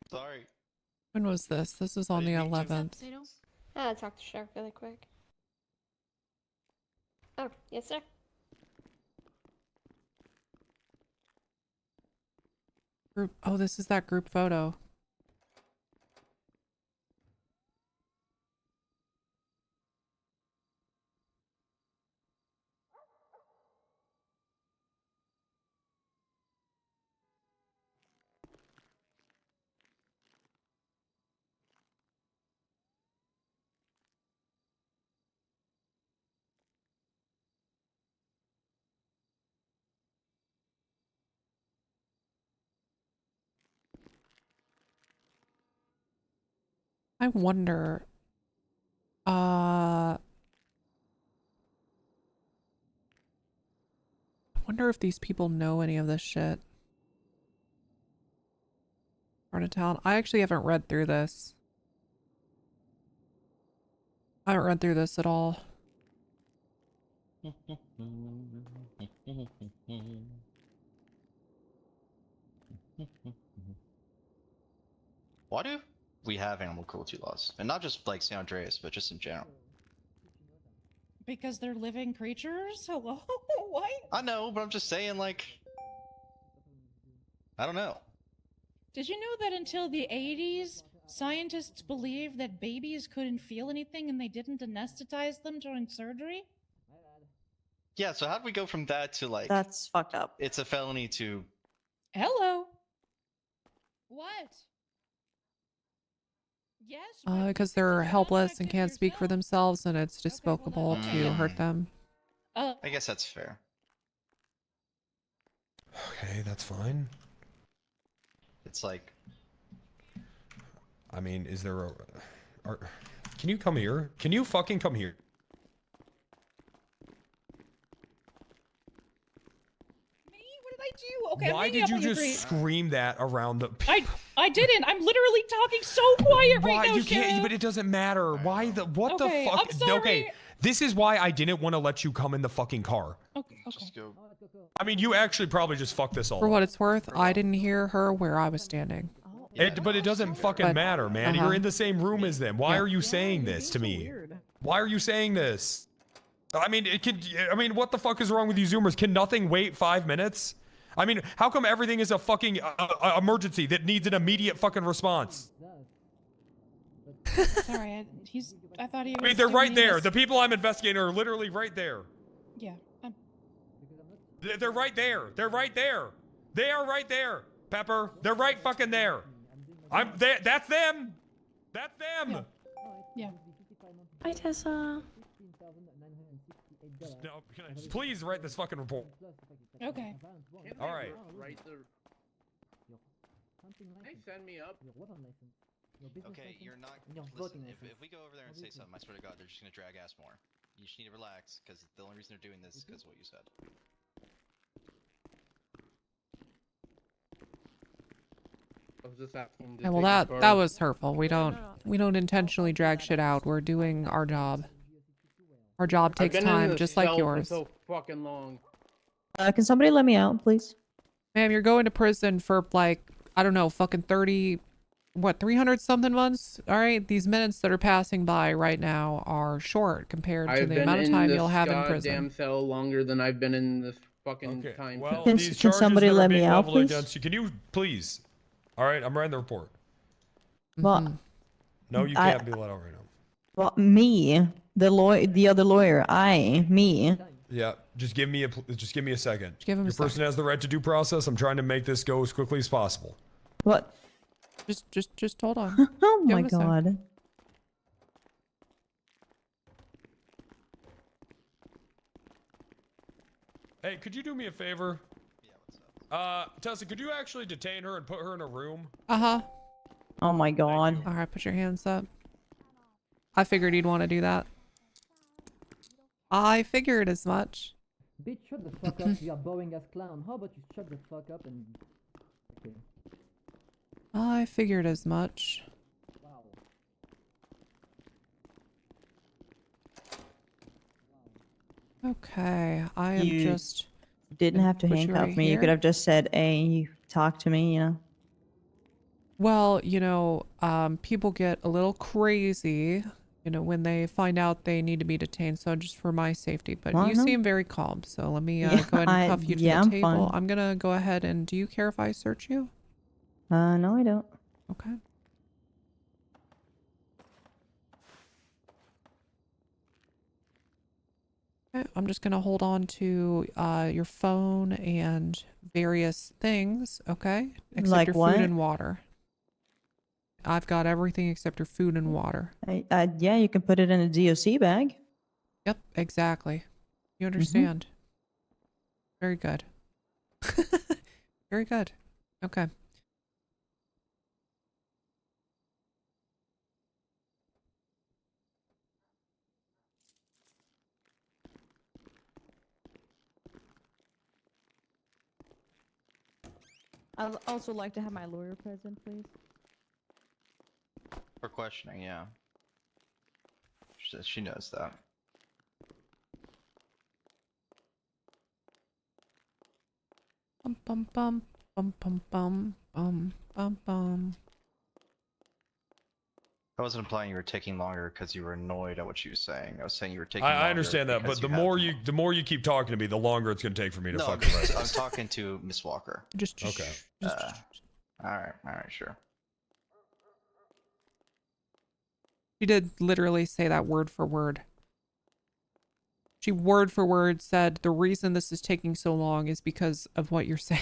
Sorry. When was this? This was on the 11th. I'll talk to Sheriff really quick. Oh, yes, sir. Group. Oh, this is that group photo. I wonder. I wonder if these people know any of this shit. Part of town. I actually haven't read through this. I haven't read through this at all. Why do we have animal cruelty laws? And not just like San Andreas, but just in general. Because they're living creatures? Hello? What? I know, but I'm just saying, like, I don't know. Did you know that until the 80s, scientists believed that babies couldn't feel anything and they didn't anesthetize them during surgery? Yeah, so how'd we go from that to like... That's fucked up. It's a felony to... Hello? What? Yes? Because they're helpless and can't speak for themselves, and it's despicable to hurt them. I guess that's fair. Okay, that's fine. It's like... I mean, is there a... Can you come here? Can you fucking come here? What did I do? Okay, Why I'm hanging did up you on your just grade. scream that around the? I didn't. I'm literally talking so quiet Why right now, you can't? Sheriff. But it doesn't matter. Why the? What Okay, the fuck? I'm sorry. Okay, this is why I didn't want to let you come in the fucking car. Okay. Just go. I mean, you actually probably just fucked this all For up. what it's worth, I didn't hear her where I was standing. But it doesn't fucking But- matter, man. You're in the same room as them. Why are you saying this to me? Why are you saying this? I mean, what the fuck is wrong with you Zoomers? Can nothing wait 5 minutes? I mean, how come everything is a fucking emergency that needs an immediate fucking response? Sorry, I thought he was. I mean, they're giving right me there. this- The people I'm investigating are literally right there. Yeah. They're right there. They're right there. They are right there, Pepper. They're right fucking there. I'm there. That's them. That's them. Yeah. Hi, Tessa. No, please write this fucking report. Okay. All right. They send me up. Okay, you're not. Listen, if we go over there and say something, I swear to God, they're just gonna drag ass more. You just need to relax, because the only reason they're doing this is because of what you said. Yeah, well, that was hurtful. We don't intentionally drag shit out. We're doing our job. Our job takes time, just like yours. So fucking long. Can somebody let me out, please? Ma'am, you're going to prison for like, I don't know, fucking 300 something months? All right, these minutes that are passing by right now are short compared to the amount of time you'll have in prison. Damn cell longer than I've been in this fucking time. Well, Can- these can charges somebody that are let me being out, leveled please? against you. Can you please? All right, I'm writing the report. Well, No, you I- can't be let out right now. well, me, the other lawyer, me. Yeah, just give me a second. Give him a Your person has the right to due process. I'm trying to make this go as quickly as possible. What? Just hold on. Oh Give my him a sec. god. Hey, could you do me a favor? Yeah, what's up? Tessa, could you actually detain her and put her in a room? Uh-huh. Oh my god. All right, put your hands up. I figured you'd want to do that. I figured as much. Bitch, shut the fuck up, you are boring as clown. How about you shut the fuck up and... Okay. I figured as much. Wow. Okay, I am You just... Didn't have to put you handcuff right me. You here. could have just said, hey, you talk to me, you know? Well, you know, people get a little crazy, you know, when they find out they need to be detained. So just for my safety, but Well, you no. seem very calm. So let me Yeah, go ahead and cuff you to the I'm table. fine. I'm gonna go ahead and do you care if I search you? No, I don't. Okay. Okay, I'm just gonna hold on to your phone and various things, okay? Except Like your what? food and water. I've got everything except your food and water. Yeah, you can put it in a DOC bag. Yep, exactly. You understand. Very good. Very good. Okay. I'd also like to have my lawyer present, please. For questioning, yeah. She knows that. Bum bum bum bum bum bum bum bum bum. I wasn't implying you were taking longer because you were annoyed at what she was saying. I was saying you were taking longer. I understand that, because but the more you keep talking to me, the longer it's gonna take for me to No, fucking write I'm this. talking to Miss Walker. Just Okay. Alright, sure. She did literally say that word for word. She word for word said the reason this is taking so long is because of what you're saying.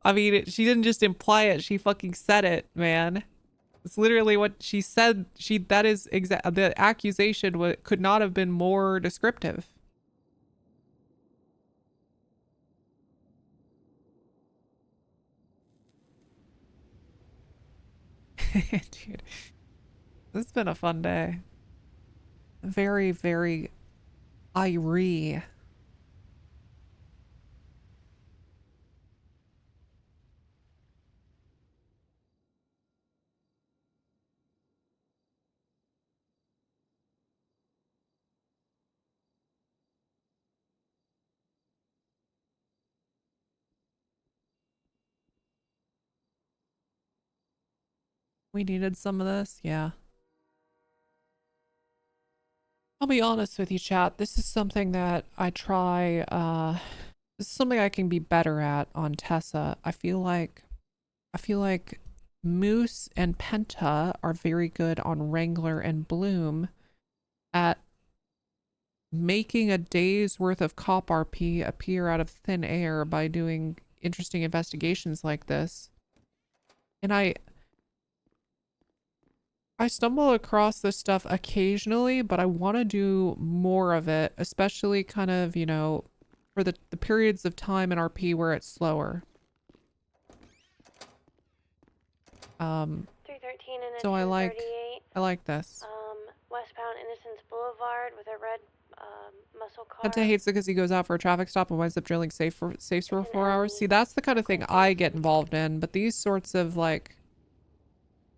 I mean, she didn't just imply it, she fucking said it, man. It's literally what she said. That is the accusation could not have been more descriptive. Dude, this has been a fun day. Very, very irie. We needed some of this, yeah. I'll be honest with you, chat. This is something that I try, this is something I can be better at on Tessa. I feel like Moose and Penta are very good on Wrangler and Bloom at making a day's worth of cop RP appear out of thin air by doing interesting investigations like this. And I stumble across this stuff occasionally, but I want to do more of it, especially kind of, you know, for the periods of time in RP where it's slower. 313 and a So I like this. Westbound Innocence Boulevard with a red muscle car. Penta hates it because he goes out for a traffic stop and winds up drilling safes for 4 hours. See, that's the kind of thing I get involved in, but these sorts of like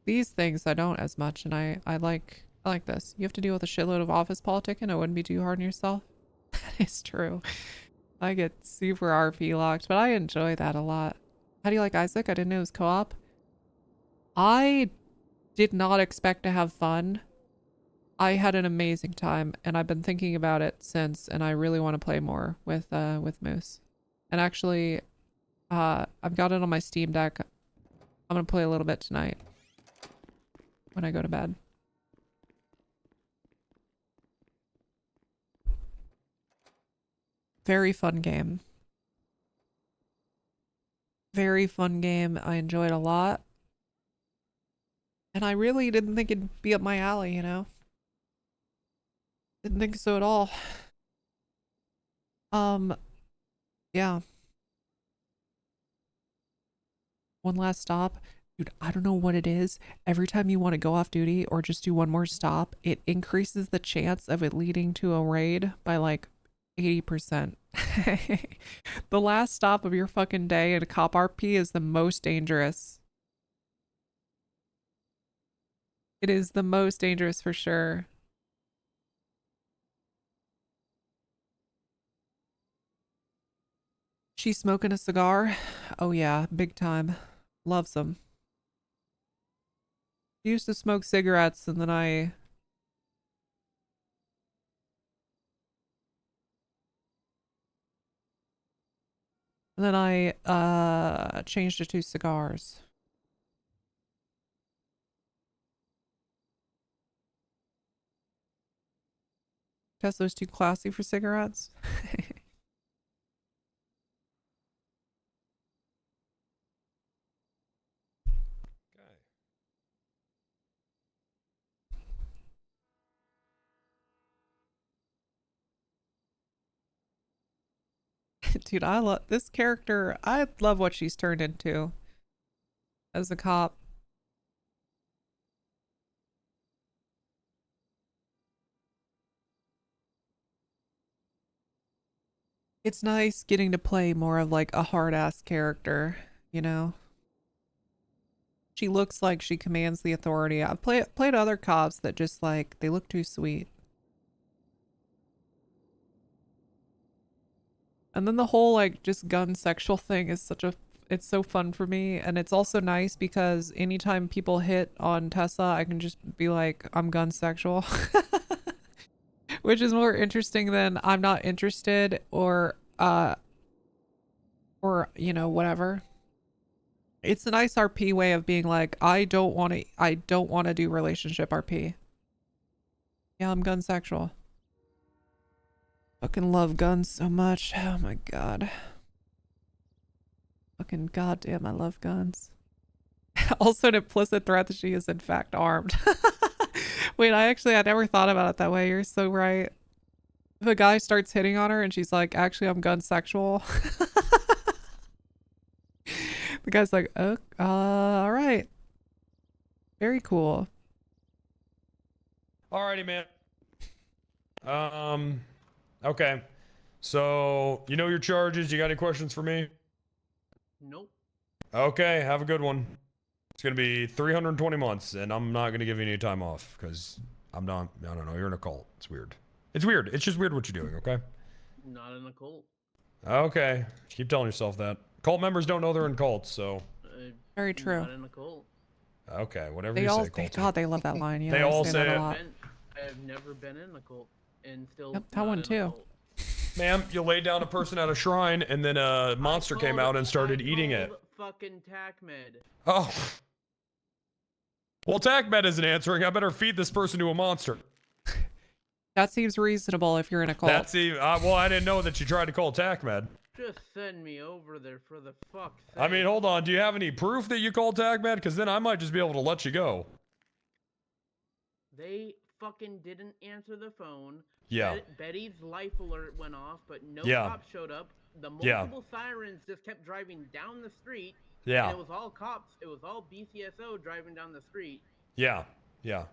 these things I don't as much, and I like this. You have to deal with a shitload of office politic and it wouldn't be too hard on yourself. That is true. I get super RP locked, but I enjoy that a lot. How do you like Isaac? I didn't know it was co-op. I did not expect to have fun. I had an amazing time, and I've been thinking about it since, and I really want to play more with Moose. And actually, I've got it on my Steam Deck. I'm gonna play a little bit tonight when I go to bed. Very fun game. Very fun game. I enjoyed a lot. And I really didn't think it'd be up my alley, you know? Didn't think so at all. Yeah. One last stop. Dude, I don't know what it is. Every time you want to go off duty or just do one more stop, it increases the chance of it leading to a raid by like 80%. The last stop of your fucking day in a cop RP is the most dangerous. It is the most dangerous for sure. She's smoking a cigar? Oh yeah, big time. Loves them. She used to smoke cigarettes and then I changed it to cigars. Tesla's too classy for cigarettes. Dude, I love this character. I love what she's turned into as a cop. It's nice getting to play more of like a hard-ass character, you know? She looks like she commands the authority. I've played other cops that just like, they look too sweet. And then the whole like just gun sexual thing is it's so fun for me. And it's also nice because anytime people hit on Tessa, I can just be like, I'm gun sexual. Which is more interesting than I'm not interested or you know, whatever. It's a nice RP way of being like, I don't want to do relationship RP. Yeah, I'm gun sexual. Fucking love guns so much. Oh my god. Fucking goddamn, I love guns. Also an implicit threat that she is in fact armed. Wait, I never thought about it that way. You're so right. If a guy starts hitting on her and she's like, actually, I'm gun sexual. The guy's like, oh, all right. Very cool. Alrighty, man. Okay. So, you know your charges. You got any questions for me? Nope. Okay, have a good one. It's gonna be 320 months, and I'm not gonna give you any time off, because I'm not, I don't know, you're in a cult. It's weird. It's weird. It's just weird what you're doing, okay? Not in a cult. Okay. Keep telling yourself that. Cult members don't know they're in cults, so. Very true. Not in a cult. Okay, whatever They you all, say, they, culty. God, they love that line. Yeah, They all say say that it. a lot. I've never been in a cult, and still. Yep, that one too. Ma'am, you laid down a person at a shrine, and then a monster came out and started eating it. Fucking TACMed. Oh. Well, TACMed isn't answering. I better feed this person to a monster. That seems reasonable if you're in a cult. That's even, well, I didn't know that you tried to call TACMed. Just send me over there for the fuck's sake. I mean, hold on. Do you have any proof that you called TACMed? Because then I might just be able to let you go. They fucking didn't answer the phone. Yeah. Betty's life alert went off, but no Yeah. cops showed up. The multiple sirens just kept driving down the street. Yeah. And it was all cops. It was all BCSO driving down the street. Yeah. Yeah.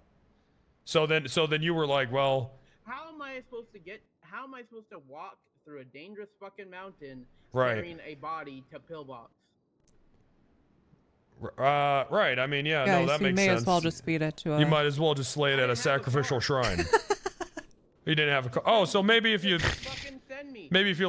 So then you were like, well. How am I supposed to walk through a dangerous fucking mountain Right. carrying a body to pillbox? Right. I mean, yeah, no, so that you makes may sense. as well just feed it to a... You might as well just slay it at a sacrificial shrine. You didn't have a car. Oh, so maybe if you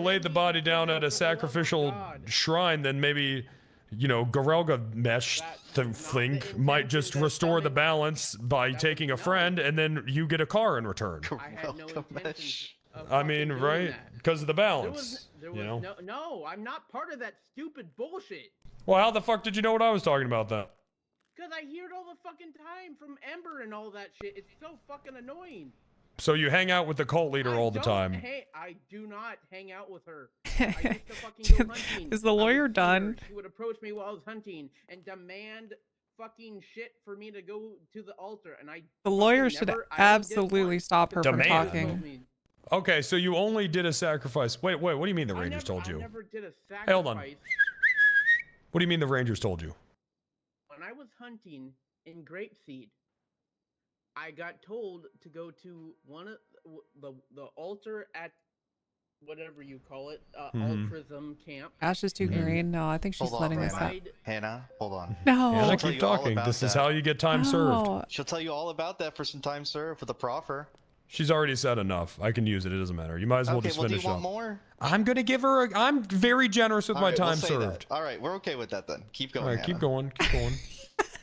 laid the body down at a sacrificial shrine, then maybe, you know, Gorelga mesh thing might just restore the balance by taking a friend, and then you get a car in return. I had no intention of I mean, fucking doing right? that. Because of the balance. There was you know? no, I'm not part of that stupid bullshit. Well, how the fuck did you know what I was talking about then? Because I hear it all the fucking time from Ember and all that shit. It's so fucking annoying. So you hang out with the cult leader all the time. Hey, I do not hang out with her. I used to fucking go hunting. Is the lawyer done? She would approach me while I was hunting and demand fucking shit for me to go to the altar, and I. The lawyer should absolutely stop her from talking. Okay, so you only did a sacrifice. Wait, what do you mean the Rangers told you? I never did a sacrifice. Hey, hold on. What do you mean the Rangers told you? When I was hunting in Grapeseed, I got told to go to one of the altar at whatever you call it, altruism camp. Ash is too green. No, I think she's letting us out. Hannah, hold on. No. Hannah, keep talking. This is how you get time served. She'll tell you all about that for some time served with a proffer. She's already said enough. I can use it. It doesn't matter. You might as well just finish do you up. want more? I'm gonna give her. I'm very generous with my time served. All right, we're okay with that then. Keep going. All right, keep going. Keep going.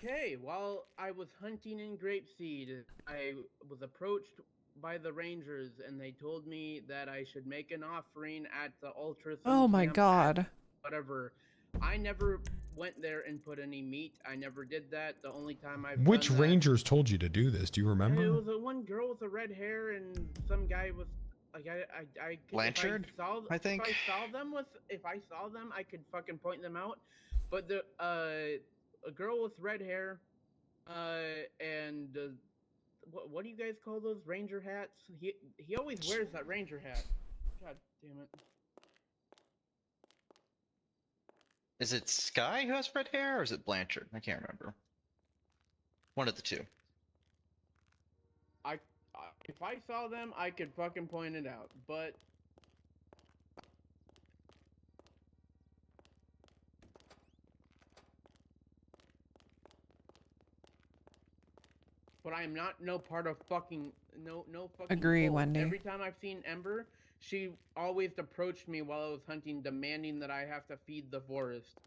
Okay, while I was hunting in Grapeseed, I was approached by the Rangers, and they told me that I should make an offering at the altruism Oh my camp god. at whatever. I never went there and put any meat. I never did that. The only time I've Which done that, Rangers told you to do this? Do you it remember? was a one girl with the red hair, and some guy with like I Blanchard, I think. If I saw them, I could fucking point them out. But the a girl with red hair, and what do you guys call those ranger hats? He always wears that ranger hat. God damn it. Is it Sky who has red hair, or is it Blanchard? I can't remember. One of the two. If I saw them, I could fucking point it out, but I am not no part of fucking no fucking Agree, cult. Wendy. Every time I've seen Ember, she always approached me while I was hunting, demanding that I have to feed the forest.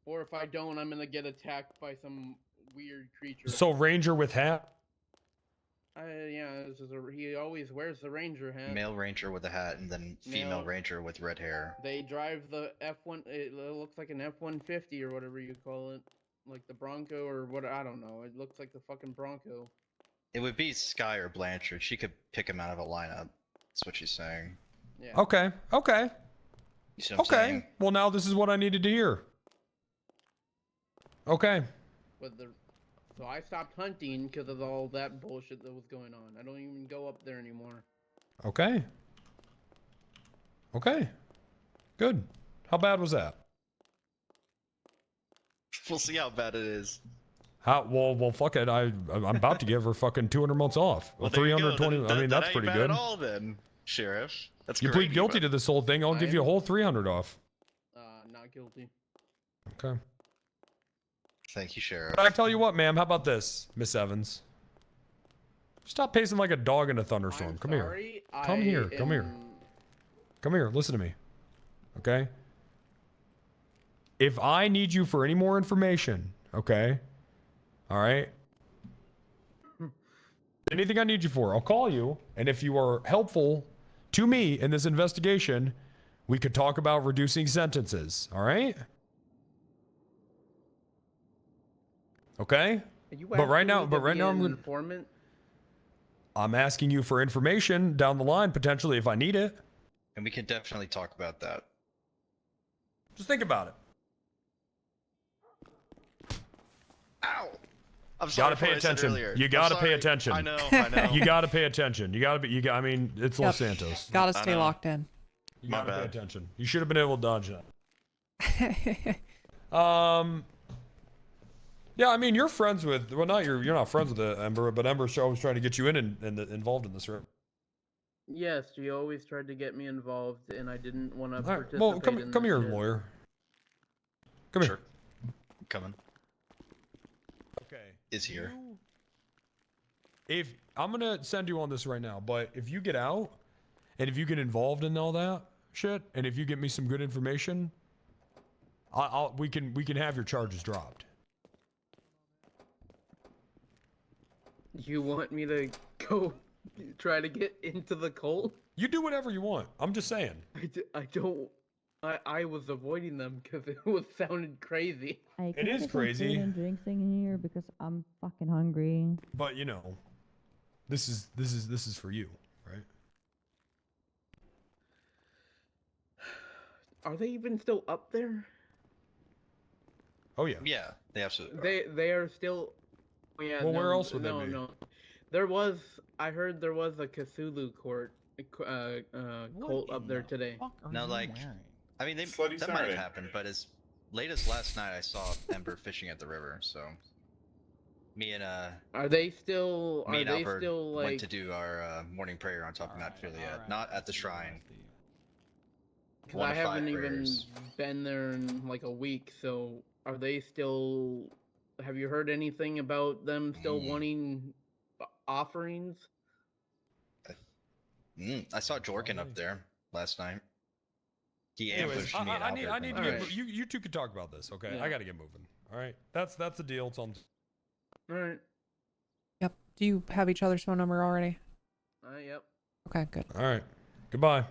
Or if I don't, I'm gonna get attacked by some weird creature. So Ranger with hat. Yeah, he always wears the ranger hat. Male ranger with a hat, and then female ranger with red hair. They drive the F1. It looks like an F-150 or whatever you call it, like the Bronco or what. I don't know. It looks like the fucking Bronco. It would be Sky or Blanchard. She could pick him out of a lineup. That's what she's saying. Yeah. Okay. Okay. You see what I'm saying? Well, now this is what I needed to hear. Okay. But so I stopped hunting because of all that bullshit that was going on. I don't even go up there anymore. Okay. Okay. Good. How bad was that? We'll see how bad it is. How? Well, fuck it. I'm about to give her fucking 200 months off. Well, there you go. 320. I mean, that's that pretty ain't good. bad at all, then, Sheriff. That's You great. plead guilty to this whole thing. I'll give you a whole 300 off. Not guilty. Okay. Thank you, Sheriff. But I tell you what, ma'am. How about this, Miss Evans? Stop pacing like a dog in a thunderstorm. Come here. Come here. Come here. Come here. Listen to me. Okay? If I need you for any more information, okay? All right? Anything I need you for, I'll call you. And if you are helpful to me in this investigation, we could talk about reducing sentences. All right? Okay? But right now, I'm asking you for information down the line, potentially, if I need it. And we can definitely talk about that. Just think about it. Ow! I'm sorry. Gotta pay attention. You gotta pay attention. I know. You gotta pay attention. You gotta I mean, it's Los Santos. Gotta stay locked in. You gotta pay attention. You should have been able to dodge that. Yeah, I mean, you're friends with, well, you're not friends with Ember, but Ember's always trying to get you involved in this, right? Yes, she always tried to get me involved, and I didn't want to All right. participate. Well, in come this here, shit. lawyer. Come here. Coming. Okay. Is here. If I'm gonna send you on this right now, but if you get out, and if you get involved in all that shit, and if you get me some good information, we can have your charges dropped. You want me to go try to get into the cult? You do whatever you want. I'm just saying. I don't. I was avoiding them because it sounded crazy. It is crazy. Food and drinks in here because I'm fucking hungry. But you know, this is for you, right? Are they even still up there? Oh yeah. Yeah, they absolutely are. They are still. Yeah. Well, where else would they be? No. There was. I heard there was a Cthulhu cult up there today. Now, like, I mean, that might have happened, but as late as last night, I saw Ember fishing at the river. So, me and Are they still? me and Are they Albert still like? went to do our morning prayer on top of Mount Philiad, not at the shrine. Cause I haven't even been there in like a week. So, are they still? Have you heard anything about them still wanting offerings? I saw Jorkin up there last night. He Anyways, ambushed me and Albert. I need to get, you two can talk about this, okay? Yeah. I gotta get moving. All right, that's the deal. It's on. All right. Yep. Do you have each other's phone number already? Yep. Okay, good. All right. Goodbye.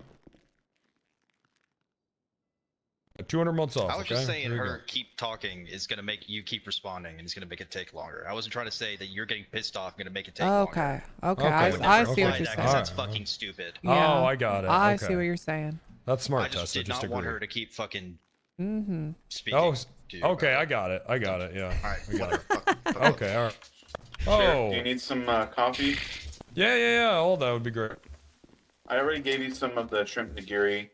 200 months off. I was just saying, There you her go. keep talking is gonna make you keep responding, and it's gonna make it take longer. I wasn't trying to say that you're getting pissed off and gonna make it take Okay. longer. Okay. I see what you're saying. That's fucking stupid. Yeah, Oh, I got it. I Okay. see what you're saying. That's smart, I just Tessa. did not Just want agree. her to keep fucking Mm-hmm. speaking. Oh, to you okay. about I got it. I got it. Yeah. All right. I got it. Whatever. Okay. All right. Sheriff, Oh. do you need some coffee? Yeah. All that would be great. I already gave you some of the shrimp nigiri.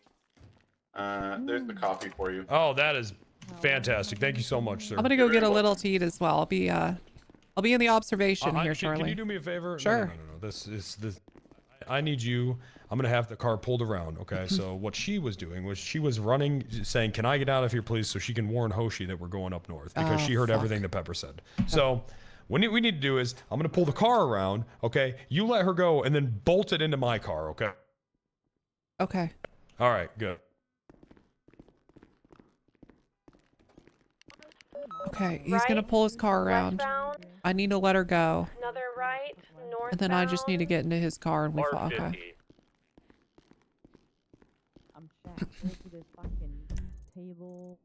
There's the coffee for you. Oh, that is fantastic. Thank you so much, sir. I'm gonna go get a little to eat as well. I'll be in the observation here shortly. Can you do me a favor? Sure. No. This. I need you. I'm gonna have the car pulled around. Okay. So what she was doing was she was running, saying, "Can I get out of here, please?" So she can warn Hoshi that we're going up north because she heard everything that Pepper said. So. What we need to do is, I'm going to pull the car around, okay? You let her go and then bolt it into my car, okay? Okay. All right, good. Okay, he's gonna pull his car around. Westbound, I need to let her go, another right, northbound. and then I just need to get into his car and we fall. Okay. I'm trapped to this fucking table.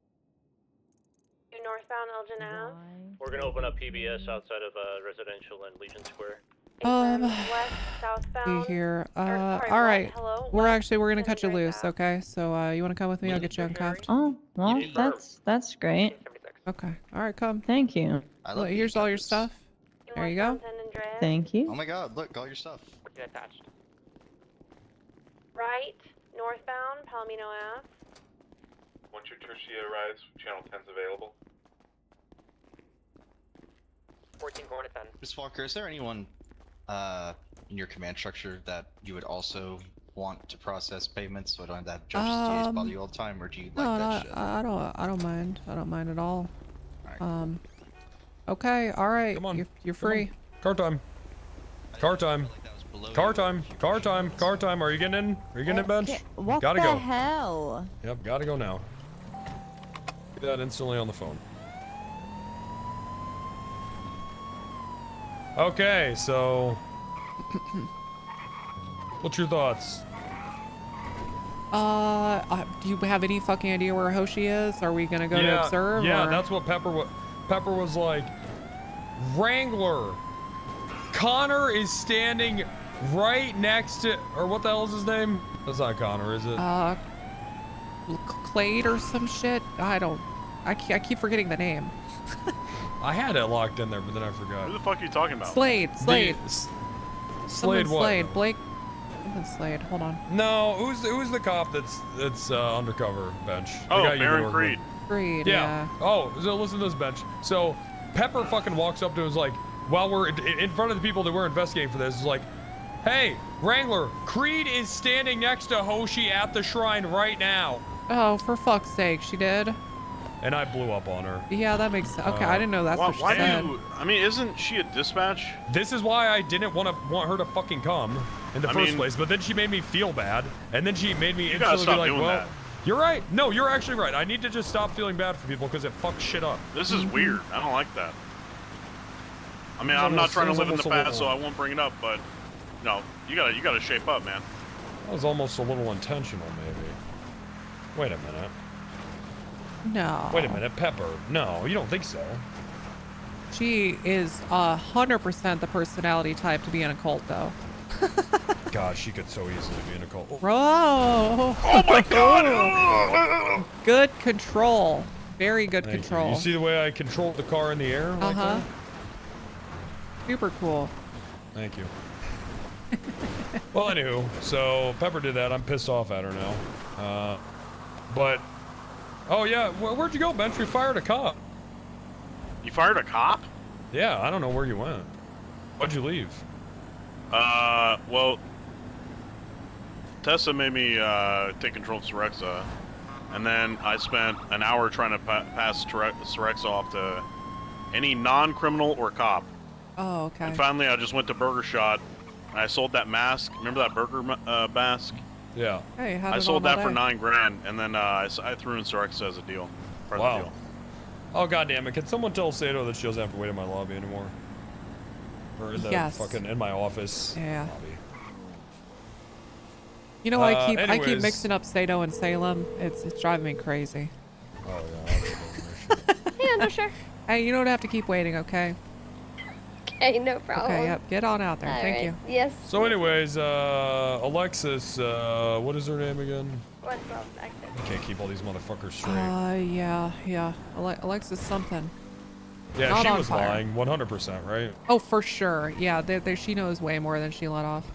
Northbound Elgin Ave. We're gonna open up PBS outside of residential and Legion Square. West, southbound. See here. sorry, All right. hello, We're west, gonna cut you Henry loose, Ave. okay? So you wanna come with me? I'll get you uncuffed. Oh, well, that's great. Okay. All right, come. Thank you. Look, here's all your stuff. There you go. Thank you. Oh my God! Look, all your stuff. Attached. Right, northbound Palomino Ave. Once your tertia arrives, channel 10's available. 14 going to 10. Miss Walker, is there anyone in your command structure that you would also want to process payments so I don't have to have judges DAs bother you all the time, or do you like that shit? I don't mind. I don't mind at all. Okay, all right. Come on, you're free. Car time. Car time. Car time. Car time. Car time. Are you getting in? Are you getting in, bench? What Gotta the go. hell? Yep, gotta go now. Do that instantly on the phone. Okay, so what's your thoughts? Do you have any fucking idea where Hoshi is? Are we gonna go to observe? Yeah, or? that's what Pepper was like. Wrangler, Connor is standing right next to, or what the hell is his name? That's not Connor, is it? Clade or some shit. I keep forgetting the name. I had it locked in there, but then I forgot. Who the fuck are you talking about? Slade. Slade what? Slade. Blake. Something Slade. Hold on. No, who's the cop that's undercover, bench? Oh, the guy Baron Creed. Creed. Yeah. Oh, so listen to this, bench. So Pepper fucking walks up to us like, while we're in front of the people that we're investigating for this, is like, hey, Wrangler, Creed is standing next to Hoshi at the shrine right now. Oh, for fuck's sake, she did. And I blew up on her. Yeah, that makes sense. Okay, I didn't know that's what she said. I mean, isn't she a dispatch? This is why I didn't want her to fucking come in the first place, but then she made me feel bad, and then she made me instantly be like, well, you're right. No, you're actually right. I need to just stop feeling bad for people because it fucks shit up. This is weird. I don't like that. I mean, I'm not trying to live in the past, so I won't bring it up, but no, you gotta shape up, man. That was almost a little intentional, maybe. Wait a minute. No. Wait a minute, Pepper. No, you don't think so. She is 100% the personality type to be in a cult, though. God, she could so easily be in a cult. Bro. Oh my God! Good control. Very good control. You see the way I controlled the car in the air? Like that? Super cool. Thank you. Well, anywho, so Pepper did that. I'm pissed off at her now. But, oh yeah, where'd you go, Bench? We fired a cop. You fired a cop? Yeah, I don't know where you went. Why'd you leave? Well, Tessa made me take control of Sorexa, and then I spent an hour trying to pass Sorexa off to any non-criminal or cop. Oh, okay. And finally, I just went to Burger Shot, and I sold that mask. Remember that burger mask? Yeah. Hey, I sold that for $9 grand, and then I threw in Sorexa as a deal. Wow. Deal. Oh, goddamn it. Can someone tell Sato that she doesn't have to wait in my lobby anymore? Or in the fucking, in my office yeah. lobby. You know, I keep anyways. mixing up Sato and Salem. It's driving me crazy. Oh, yeah. Hey, Undershirt. Hey, you don't have to keep waiting, okay? Okay, no problem. Okay, yep. Get on out there. All Thank right. you. Yes. So anyways, Alexis, what is her name again? What's up, back there? I can't keep all these motherfuckers straight. Yeah. Alexis something. Yeah, Not she on was fire. lying, 100%, right? Oh, for sure. Yeah, she knows way more than she let off.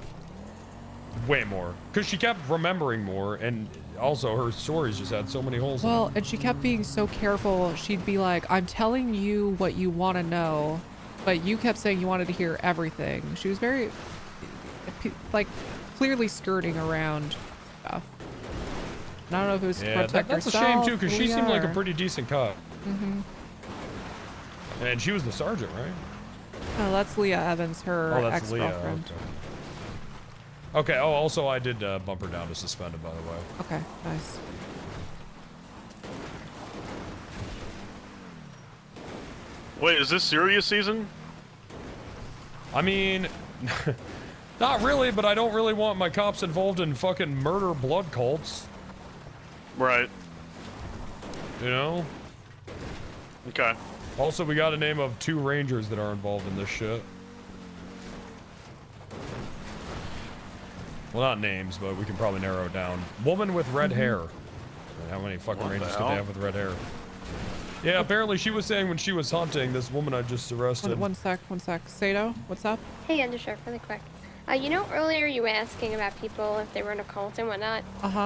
Way more. Because she kept remembering more, and also her stories just had so many holes in them. Well, and she kept being so careful. She'd be like, I'm telling you what you want to know, but you kept saying you wanted to hear everything. She was very, like, clearly skirting around stuff. And I don't know if it was to protect that's herself. a shame, too, because she seemed like a pretty decent cop. Mm-hmm. And she was the sergeant, right? Oh, that's Leah Evans, her ex-girlfriend. Okay, oh, also I did bump her down to suspended, by the way. Okay, nice. Wait, is this serious season? I mean, not really, but I don't really want my cops involved in fucking murder blood cults. Right. You know? Okay. Also, we got a name of 2 rangers that are involved in this shit. Well, not names, but we can probably narrow it down. Woman with red hair. How many fucking rangers could they have with red hair? Yeah, apparently she was saying when she was hunting, this woman I just arrested. One sec. Sato, what's up? Hey, Undershirt, really quick. You know, earlier you were asking about people if they were in a cult and whatnot.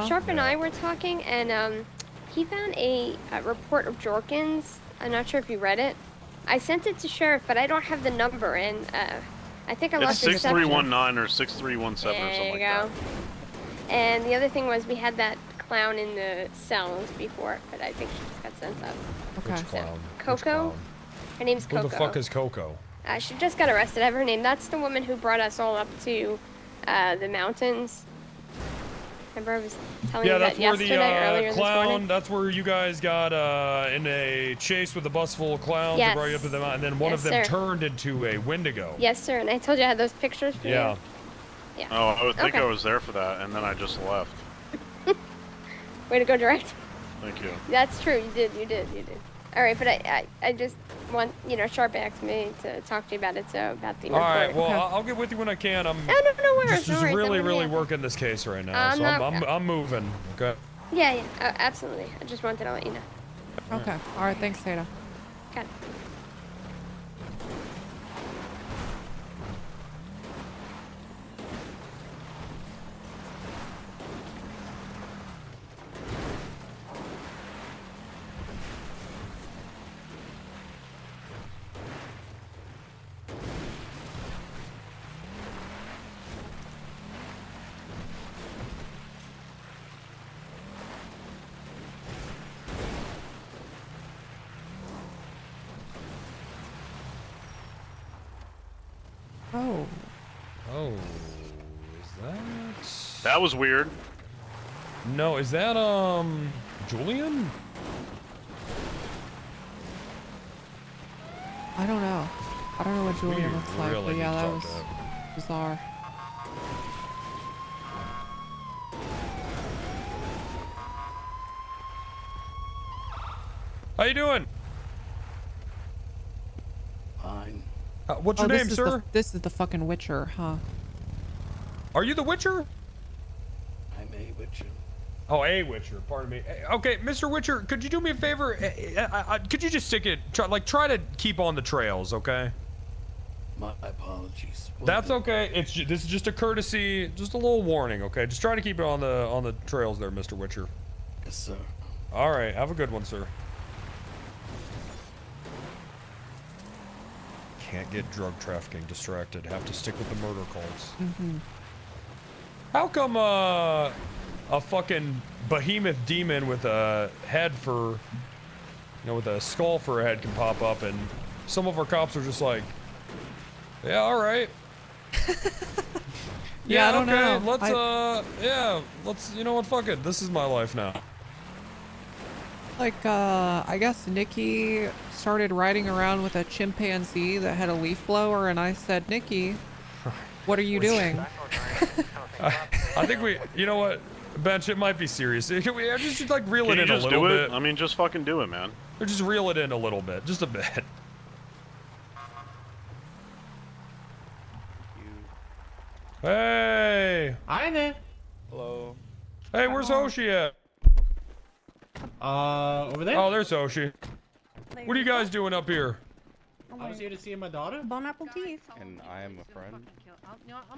Sharp and I were talking, and he found a report of Jorkins. I'm not sure if you read it. I sent it to sheriff, but I don't have the number, and I think I It's lost reception. 6319 or 6317 or something like that. And the other thing was we had that clown in the cells before, but I think she just got sent up. Okay. Which clown? Coco? Her name's Coco. Who the fuck is Coco? She just got arrested. I have her name. That's the woman who brought us all up to the mountains. Remember I was telling you that yesterday, earlier this morning? That's where you guys got in a chase with a bus full of clowns. Yes. They brought you up to the mountain, and then one of them turned into a Wendigo. Yes, sir. And I told you I had those pictures for you. Yeah. Oh, I would think I was there for that, and then I just left. Way to go, Direct. Thank you. That's true. You did. All right, but I just want, Sharp asked me to talk to you about it, so about the report. All right, well, I'll get with you when I can. I'm no worries. just really working this case right now, so I'm moving. Okay. Yeah, absolutely. I just wanted to let you know. Okay. All right. Thanks, Theta. Okay. Oh. Oh, is that? That was weird. No, is that Julian? I don't know. I don't know what Julian looks like, really but yeah, need to that talk was to him. bizarre. How you doing? Fine. What's your name, sir? This is the fucking Witcher, huh? Are you the Witcher? I'm a Witcher. Oh, a Witcher. Pardon me. Okay, Mr. Witcher, could you do me a favor? Could you just stick it? Try to keep on the trails, okay? My apologies. That's okay. This is just a courtesy, just a little warning, okay? Just try to keep it on the trails there, Mr. Witcher. Yes, sir. All right, have a good one, sir. Can't get drug trafficking distracted. Have to stick with the murder calls. Mm-hmm. How come a fucking behemoth demon with a head for, with a skull for a head can pop up, and some of our cops are just like, yeah, all right. Yeah, I don't know. Let's, you know what, fuck it. This is my life now. Like, I guess Nikki started riding around with a chimpanzee that had a leaf blower, and I said, Nikki, what are you doing? I think you know what, Bench, it might be serious. Can we just like reel it in a little bit? I mean, just fucking do it, man. Or just reel it in a little bit, just a bit. Hey! Hi there. Hello. Hey, where's Hoshi at? Over there. Oh, there's Hoshi. What are you guys doing up here? I was here to see my daughter. Bon appetit. And I am a friend.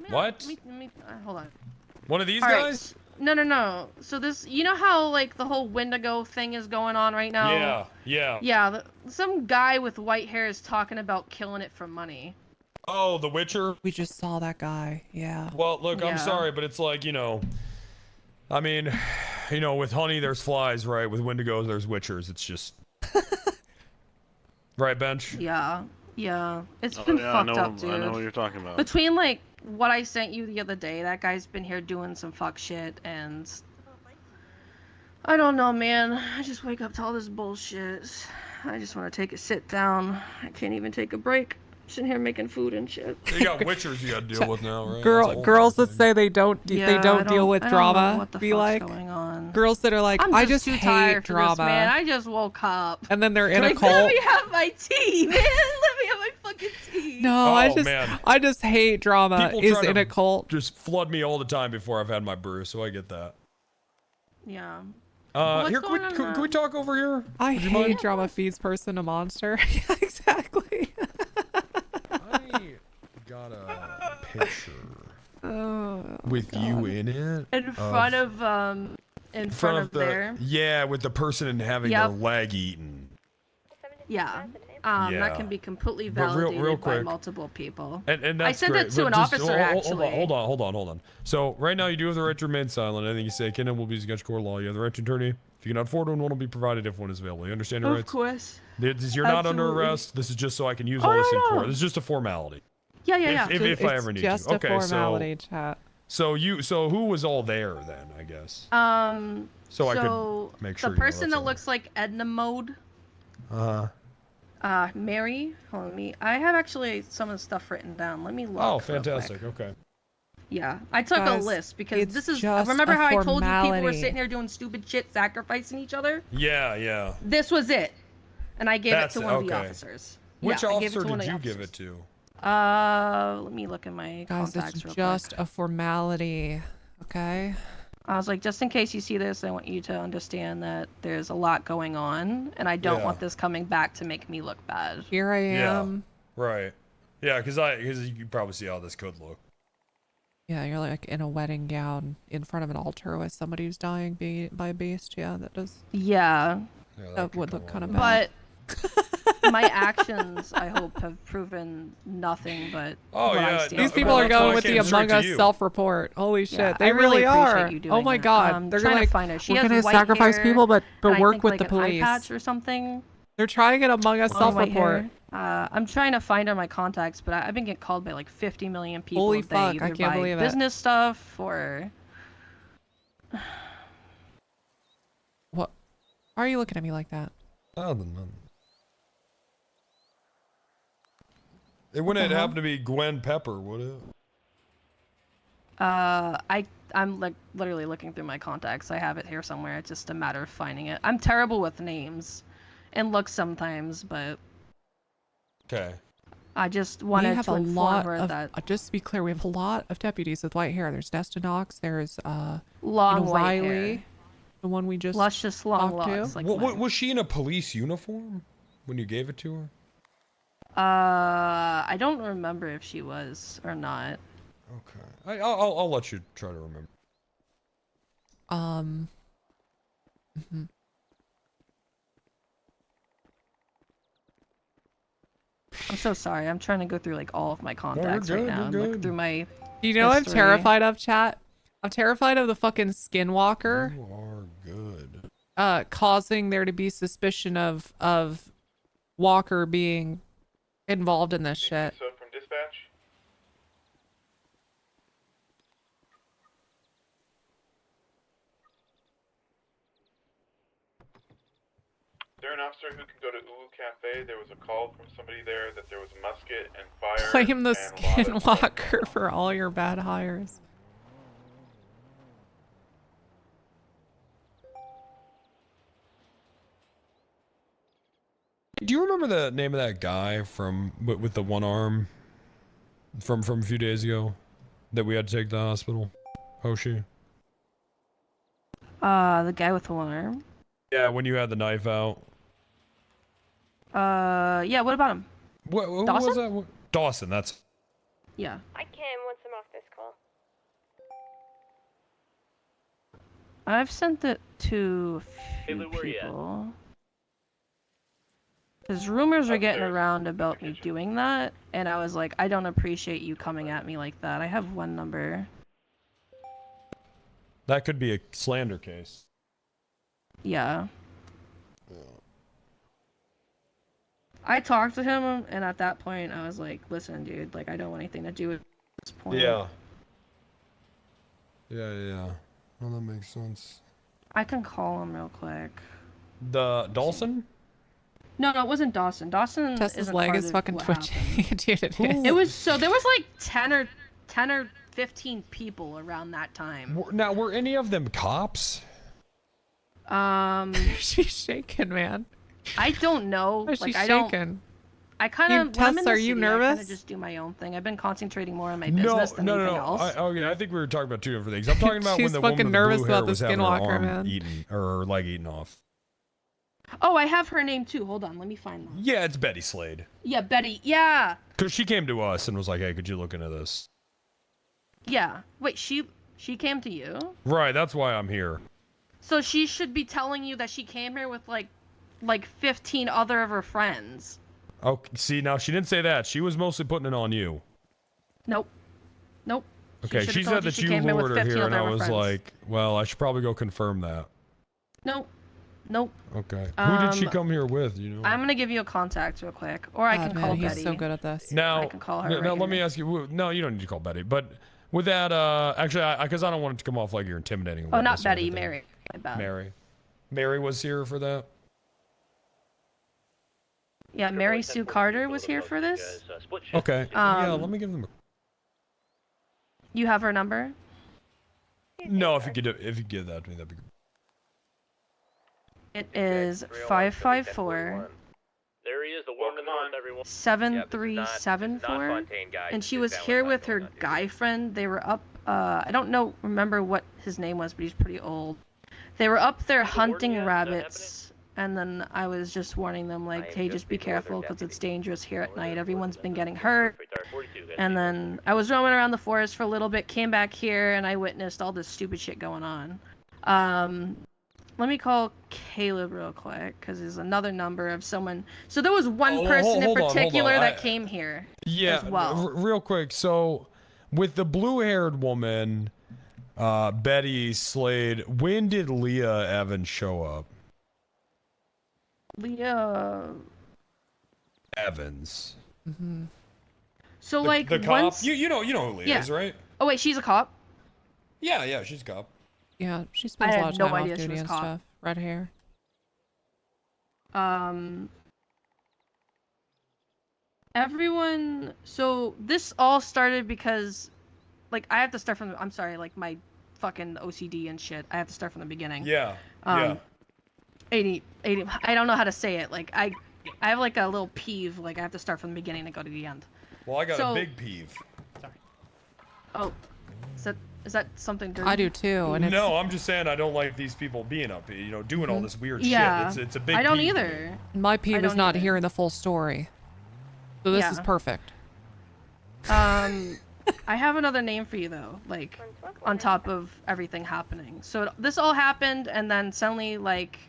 What? Hold on. One of these All right. guys? No. So this, you know how like the whole Wendigo thing is going on right now? Yeah. Yeah. Some guy with white hair is talking about killing it for money. Oh, the Witcher? We just saw that guy. Yeah. Well, look, Yeah. I'm sorry, but it's like, I mean, with honey there's flies, right? With Wendigos there's Witchers. It's just... Right, Bench? Yeah. It's been fucked up, dude. I know what you're talking about. Between like what I sent you the other day, that guy's been here doing some fuck shit, and I don't know, man. I just wake up to all this bullshit. I just want to take a sit down. I can't even take a break. Sitting here making food and shit. You got Witchers you gotta deal with now, right? Girls that say they don't deal with I don't drama. know what the Be fuck's like, going on. girls that are like, I'm I just too hate tired for drama. this, man. I just woke up. And then they're in a Like, cult. let me have my tea, man. Let me have my fucking tea. No, man. I just hate drama. People Is try in to a cult. Just flood me all the time before I've had my brew, so I get that. Yeah. Here, can we talk over here? I Would you hate mind? drama feeds person a monster. Yeah, exactly. I got a picture with you in it. In front of there. Yeah, with the person having Yep. their leg eaten. Yeah. That can be completely validated real by quick. multiple people. And I that's sent great, it to but an just officer, actually. Hold on. So right now you do have the right to remain silent. Anything you say can and will be against court law. You have the right to attorney. If you cannot afford one, one will be provided if one is available. You understand your Of rights? course. You're not under Absolutely. arrest. This is just so I can use Oh, all this in no, court. no. This is just a formality. Yeah. If I ever need to. Just a Okay, formality, chat. so who was all there then? I guess. So I could make sure. The person that looks like Edna Mode. Mary. Hold on, I have actually some of the stuff written down. Let me look. Oh, real fantastic. quick. Okay. Yeah, I took Guys, a list because it's this is. just Remember a how I told you people were formality. sitting here doing stupid shit, sacrificing each other? Yeah. This was it, and I gave That's it to one of the okay. officers. Which I gave it officer to one did of you the give it officers. to? Let me look at my Guys, contacts it's real just quick. a formality, okay? I was like, just in case you see this, I want you to understand that there's a lot going on, and I don't Yeah. want this coming back to make me look bad. Here I am. Right. Yeah, because you can probably see how this could look. Yeah, you're like in a wedding gown in front of an altar with somebody who's dying by a beast. Yeah, that does. Yeah. That would look kind of bad. But my actions, I hope, have proven nothing but what I stand These for. people are going with the Among Us self-report. Holy shit, Yeah, they I really are. appreciate you doing Oh my that. god, they're trying gonna to find her. She we're has gonna white sacrifice hair, people, but and I work think, with like, the an police. eye patch or something. They're trying an Among Us White self-report. hair. I'm trying to find her my contacts, but I've been getting called by like 50 million people Holy a day, fuck, either I can't by believe it. business stuff or. What? Why are you looking at me like that? I don't know. It wouldn't the hell? happen to be Gwen Pepper, would it? I'm like literally looking through my contacts. I have it here somewhere. It's just a matter of finding it. I'm terrible with names and looks sometimes, but Okay. I just We wanted have to a inform lot her of, that just to be clear, we have a lot of deputies with white hair. There's Destin Knox, there's long white Riley, hair. the one we just Luscious long talked to. locks. Like Was she in a police uniform when you gave it to her? I don't remember if she was or not. Okay. I'll let you try to remember. Mhm. I'm so sorry. I'm trying to go through like all of my contacts right now and look through my. You know what I'm history. terrified of, chat? I'm terrified of the fucking skinwalker. You are good. Causing there to be suspicion of Walker being involved in this shit. So from dispatch. Is there an officer who can go to Ulu Cafe? There was a call from somebody there that there was a musket and fire. Blame the and a lot of- skinwalker for all your bad hires. Do you remember the name of that guy from with the one arm from a few days ago that we had to take to the hospital? Hoshi. The guy with the one arm. Yeah, when you had the knife out. Yeah. What about him? What was Dawson? that? Dawson. That's. Yeah. I can once I'm off this call. I've sent it to a few Lou, where you at? people. Because rumors are getting around about me doing that, and I was like, I don't appreciate you coming at me like that. I have one number. That could be a slander case. Yeah. I talked to him, and at that point, I was like, listen, dude, like, I don't want anything to do with this point. Yeah. Yeah. Well, that makes sense. I can call him real quick. The Dawson? No, it wasn't Dawson. Dawson Tessa's isn't leg part is of fucking what twitching. Dude, it is. It was so there was like 10 or 15 people around that time. Now, were any of them cops? She's shaking, man. I don't know. Why is Like she I don't. shaking? I kind of. Tess, are you I kind nervous? of just do my own thing. I've been concentrating more on my business than anything else. I think we were talking about two different things. I'm talking about when She's the fucking woman with nervous the blue hair about the was having her skinwalker, arm man. eaten or her leg eaten off. Oh, I have her name too. Hold on, let me find that. Yeah, it's Betty Slade. Yeah, Betty. Yeah. Because she came to us and was like, "Hey, could you look into this?" Yeah. Wait, she came to you? Right, that's why I'm here. So she should be telling you that she came here with like 15 other of her friends. Oh, see, now she didn't say that. She was mostly putting it on you. Nope. Nope. Okay, should've she told said that she you came in with lured her 15 here, and other I was friends. like, well, I should probably go confirm that. Nope. Nope. Okay. Who did she come here with? You know. I'm gonna give you a contact real quick, or I God, can man, call he's Betty. so good at this. Now, I can call her. now right let me here. ask you. No, you don't need to call Betty. But with that, actually, because I don't want it to come off like you're intimidating. a Oh, not witness or Betty. anything. Mary. My bad. Mary was here for that. Yeah, Mary Sue Carter was here for this. Okay. Yeah, let me give them. You have her number? No, if you give that to me, that'd be good. It is 554. There he is, the one in the north, everyone. 7374. And she was here with her guy friend. They were up. I don't remember what his name was, but he's pretty old. They were up there hunting rabbits, and then I was just warning them, like, hey, just be careful because it's dangerous here at night. Everyone's been getting hurt. And then I was roaming around the forest for a little bit, came back here, and I witnessed all this stupid shit going on. Let me call Caleb real quick, because there's another number of someone. So there was one person in particular that came here as well. Real quick. So, with the blue-haired woman, Betty Slade, when did Leah Evans show up? Leah Evans. Mm-hmm. So the, like the cop. once You know who Leah is, right? Oh wait, she's a cop? Yeah, she's a cop. Yeah, she spends a lot of no time off idea she duty was and cop. stuff. Red hair. Everyone, so this all started because, like, I have to start from, I'm sorry, like, my fucking OCD and shit. I have to start from the beginning. Yeah, 80, I don't know how to say it. Like, I have, like, a little peeve. Like, I have to start from the beginning and go to the end. Well, I got a big peeve. Oh, is that something dirty? I do too. And No, I'm just saying I don't like these people being up here, doing all this weird Yeah. shit. It's a big I don't peeve to me. either. My peeve is not hearing the full story. So this is Yeah. perfect. I have another name for you though, like on top of everything happening. So this all happened, and then suddenly, like,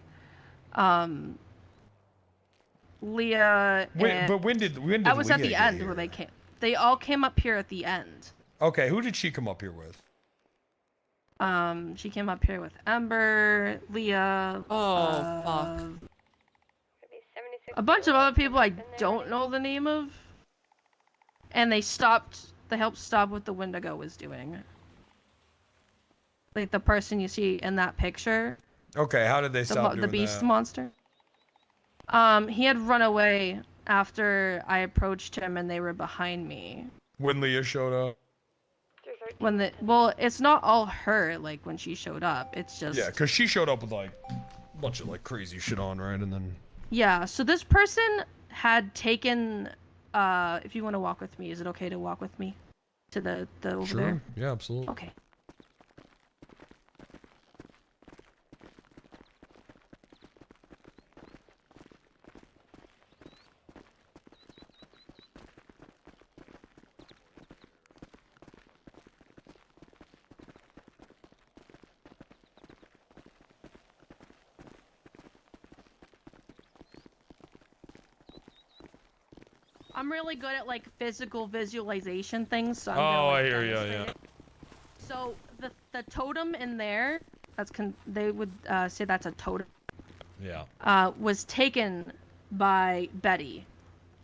Leah. But when did I was at Leah the get end here? where they came. They all came up here at the end. Okay, who did she come up here with? She came up here with Ember, Leah. Fuck. A bunch of other people I don't know the name of. And they helped stop what the Wendigo was doing. Like the person you see in that picture. Okay, how did they stop doing the beast that? monster. He had run away after I approached him and they were behind me. When Leah showed up? Well, it's not all her, like, when she showed up. It's just... Yeah, because she showed up with, like, a bunch of, like, crazy shit on, right? And then... Yeah, so this person had taken... if you want to walk with me, is it okay to walk with me? To the over Sure. there? Yeah, absolutely. Okay. I'm really good at, like, physical visualization things, so I'm gonna, like, I hear you, demonstrate yeah. it. So the totem in there, they would say that's a totem. Yeah. Was taken by Betty,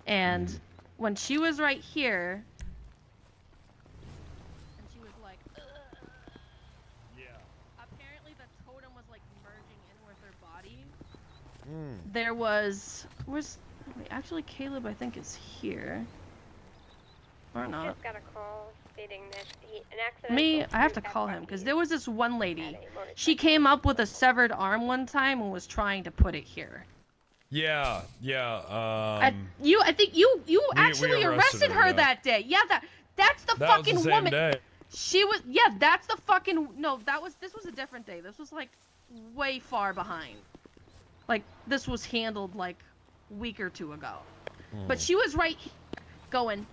and when she was right here, and she was like, ugh. Yeah. Apparently the totem was like merging in with her body. There was wait, actually Caleb I think is here. Or not. Just got a call stating that an accident. I have to call him because there was this one lady. She came up with a severed arm one time and was trying to put it here. Yeah. I think you actually arrested her that day. Yeah, that's the That fucking was the woman. same day. She was that's the fucking this was a different day. This was like way far behind. Like this was handled like a week or two ago. But she was right here going,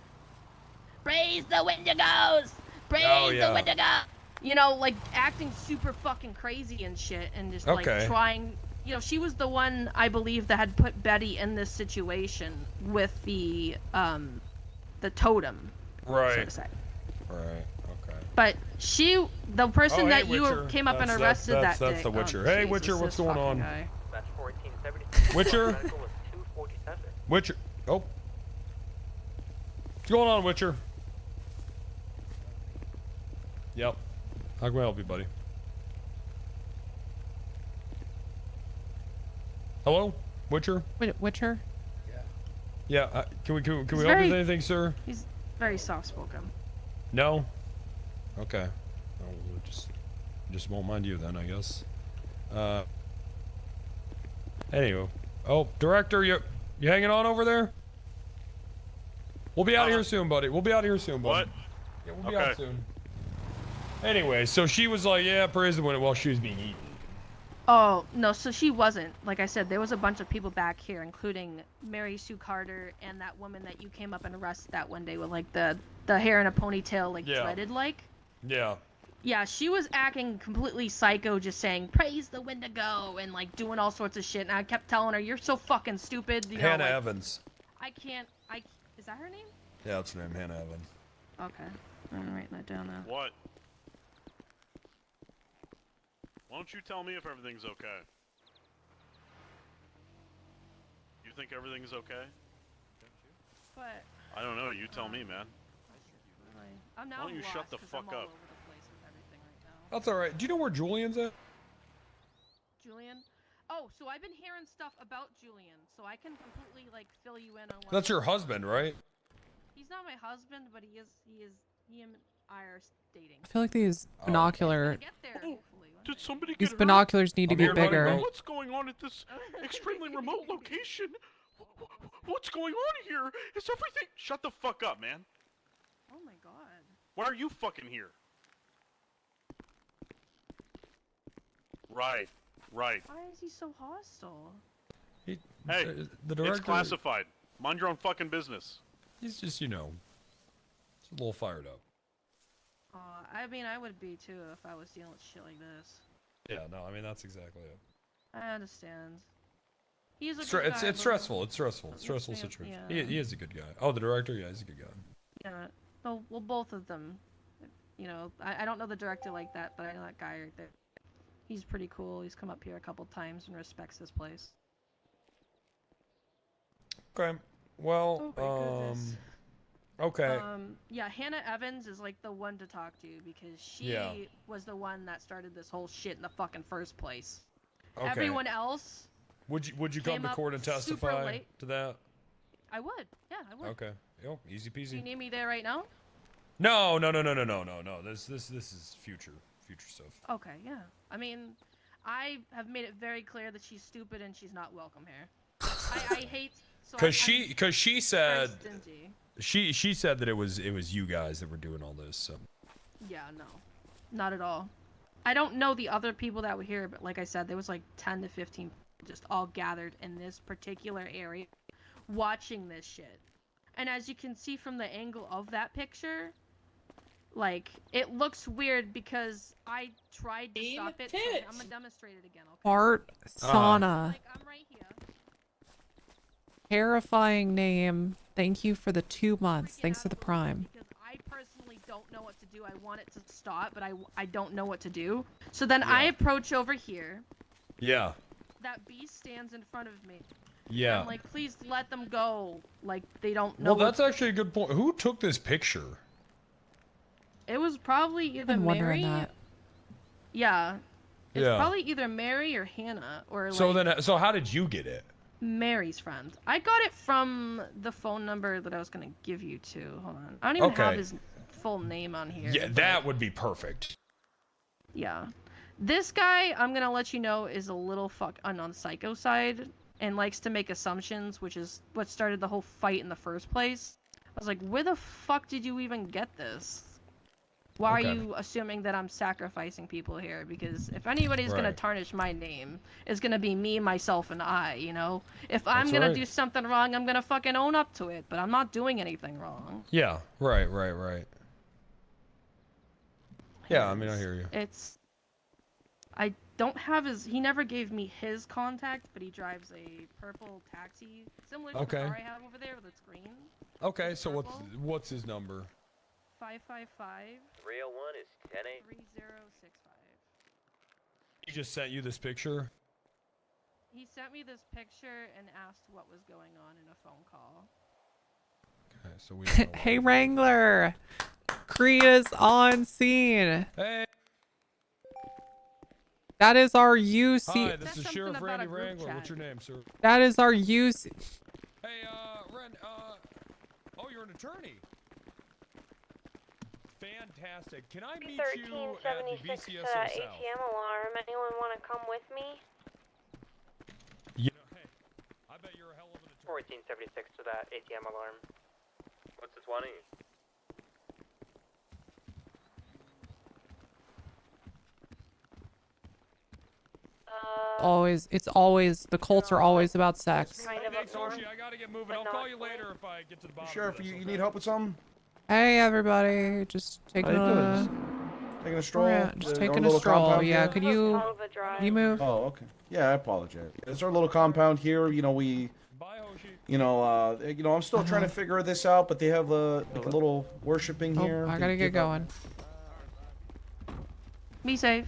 praise the Wendigos! Praise the Wendigo! You know, like acting super fucking crazy and shit and just like trying you know, she was the one, I believe, that had put Betty in this situation with the totem. Right. So to say. Right. Okay. But the person that you Witcher. came up and That's- arrested that's that day. the Witcher. Oh, Hey, Jesus, Witcher, what's this going fucking on? guy. That's 1470. Witcher. Medical was 247. Witcher. Oh. What's going on, Witcher? Yep. How can I help you, buddy? Hello, Witcher. Witcher. Yeah. Can we help you very- with anything, sir? He's very soft-spoken. No. Okay. Well, we'll just won't mind you then, I guess. Anywho. Oh, director, you hanging on over there? We'll be out of here soon, buddy. We'll be out of here soon, buddy. What? Yeah, we'll be out soon. Anyway, so she was like, yeah, praise the winner while she was being eaten. Oh, no, so she wasn't. Like I said, there was a bunch of people back here, including Mary Sue Carter and that woman that you came up and arrested that one day with, like, the hair in a ponytail, like, Yeah. dreaded, like. Yeah. Yeah, she was acting completely psycho, just saying, praise the Wendigo, and, like, doing all sorts of shit, and I kept telling her, you're so fucking stupid, you know, Hannah like, Evans. is that her name? Yeah, that's her name, Hannah Evans. Okay, I'm writing that down now. What? Why don't you tell me if everything's okay? You think everything's okay? But I don't know. You tell me, man. I'm now Why don't you lost shut the 'cause fuck I'm all up? over the place with everything right now. That's all right. Do you know where Julian's at? Julian? Oh, so I've been hearing stuff about Julian, so I can completely, like, fill you in on what... That's your husband, right? He's not my husband, but he and I are dating. I feel like these Oh, binocular Did somebody these get binoculars need to I'm be here, buddy, bigger. bro. What's going on at this extremely remote location? What's going on here? Is everything... Shut the fuck up, man. Oh my god. Why are you fucking here? Right. Right. Why is he so hostile? He, Hey, the director. it's classified. Mind your own fucking business. He's just, you know, just a little fired up. I mean, I would be too if I was dealing with shit like this. Yeah, no, I mean that's exactly it. I understand. He's a good guy, It's but- stressful. It's stressful. It's stressful situation. Yeah. He is a good guy. Oh, the director. Yeah, he's a good guy. Yeah. No, well, both of them. You know, I don't know the director like that, but I know that guy right there. He's pretty cool. He's come up here a couple times and respects this place. Okay. Well, Oh my goodness. okay. Yeah, Hannah Evans is like the one to talk to because she was the one that started this whole shit in the fucking first place. Okay. Everyone else. Would you come came to up court and super testify late. to that? I would. Yeah, I would. Okay. Yo, easy Do you peasy. need me there right now? No. This is future stuff. Okay, yeah. I mean, I have made it very clear that she's stupid and she's not welcome here. I hate. So Cause I'm she said stingy. she said that it was you guys that were doing all this. So. Yeah, no, not at all. I don't know the other people that were here, but like I said, there was like 10 to 15 just all gathered in this particular area watching this shit. And as you can see from the angle of that picture, like, it looks weird because I tried to stop it. So I'm gonna demonstrate it again, okay? Art sauna. Like, I'm right here. Terrifying name. Thank you for the 2 months. Thanks for the prime. Because I personally don't know what to do. I want it to stop, but I don't know what to do. So then I approach over here. Yeah. That beast stands in front of me. Yeah. I'm like, please let them go. Like, they don't know. Well, that's actually a good point. Who took this picture? It was probably either been wondering Mary. that. Yeah. It's Yeah. probably either Mary or Hannah or like So how did you get it? Mary's friend. I got it from the phone number that I was gonna give you to. Hold on. I don't even have Okay. his full name on here. Yeah, but- that would be perfect. Yeah. This guy, I'm gonna let you know, is a little on the psycho side and likes to make assumptions, which is what started the whole fight in the first place. I was like, where the fuck did you even get this? Why Okay. are you assuming that I'm sacrificing people here? Because if anybody's gonna Right. tarnish my name, it's gonna be me, myself, and I, you know? If I'm gonna right. do something wrong, I'm gonna fucking own up to it, but I'm not doing anything wrong. Yeah. Right. Yeah, I mean, I hear you. It's... I don't have his. He never gave me his contact, but he drives a purple taxi similar to the car I have over there with its green. Okay, so what's his number? 555. 301 is 10-8. 3065. He just sent you this picture. He sent me this picture and asked what was going on in a phone call. Okay, so we. Hey Wrangler, Kriya's on scene. Hey. That is our UC. Hi, this is Sheriff Randy Wrangler. What's your name, sir? That is our UC. Hey, Ren, oh, you're an attorney. Fantastic. Can I meet you at the BCSO South? ATM alarm. Anyone want to come with me? You know, hey, I bet you're a hell of an attorney. 1476 to that ATM alarm. What's the 20? It's always the Colts are always about sex. Hey, Soshi, I gotta get moving. I'll call you later if I get to the bottom. Sheriff, you need help with something? Hey everybody, just taking a stroll. Yeah, just taking a stroll. Yeah, could you move? Oh, okay. Yeah, I apologize. It's our little compound here. You know, I'm still trying to figure this out, but they have like a little worshiping here. I gotta get going. Be safe.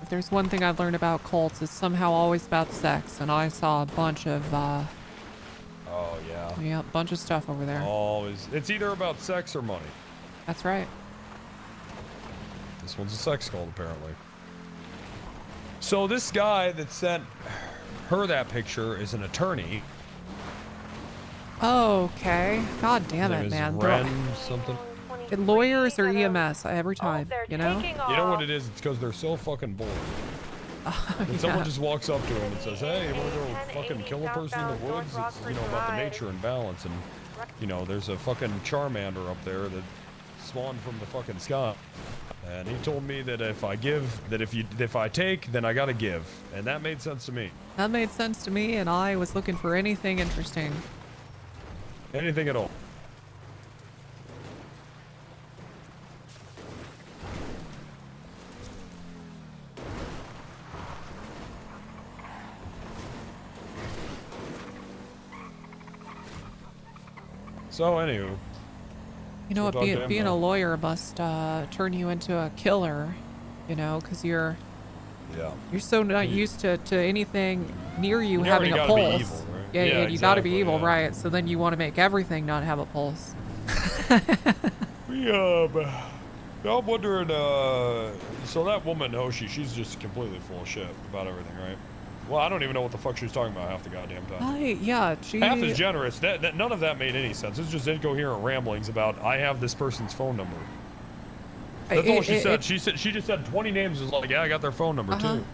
If there's one thing I've learned about cults, it's somehow always about sex, and I saw a bunch of oh yeah. Yeah, a bunch of stuff over there. Always. It's either about sex or money. That's right. This one's a sex cult, apparently. So this guy that sent her that picture is an attorney. Okay. God damn it, man. Something. Lawyers or EMS every time, you know? You know what it is? It's because they're so fucking bored. And someone just walks up to him and says, hey, you want to go fucking kill a person in the woods? It's, you know, about the nature and balance. And, you know, there's a fucking Charmander up there that spawned from the fucking sky. And he told me that if I give, that if I take, then I gotta give. And that made sense to me. That made sense to me, and I was looking for anything interesting. Anything at all. So, anywho. You know what, being a lawyer must turn you into a killer, you know, because you're so not used to anything near you having a pulse. Evil, right? Yeah, you exactly, gotta be evil, yeah. right? So then you want to make everything not have a pulse. I'm wondering, so that woman, Hoshi, she's just completely full of shit about everything, right? Well, I don't even know what the fuck she was talking about half the goddamn time. Yeah, she... Half is generous. None of that made any sense. It's just incoherent ramblings about, I have this person's phone number. That's all she said. She just said 20 names. Was like, yeah, I got their phone number too.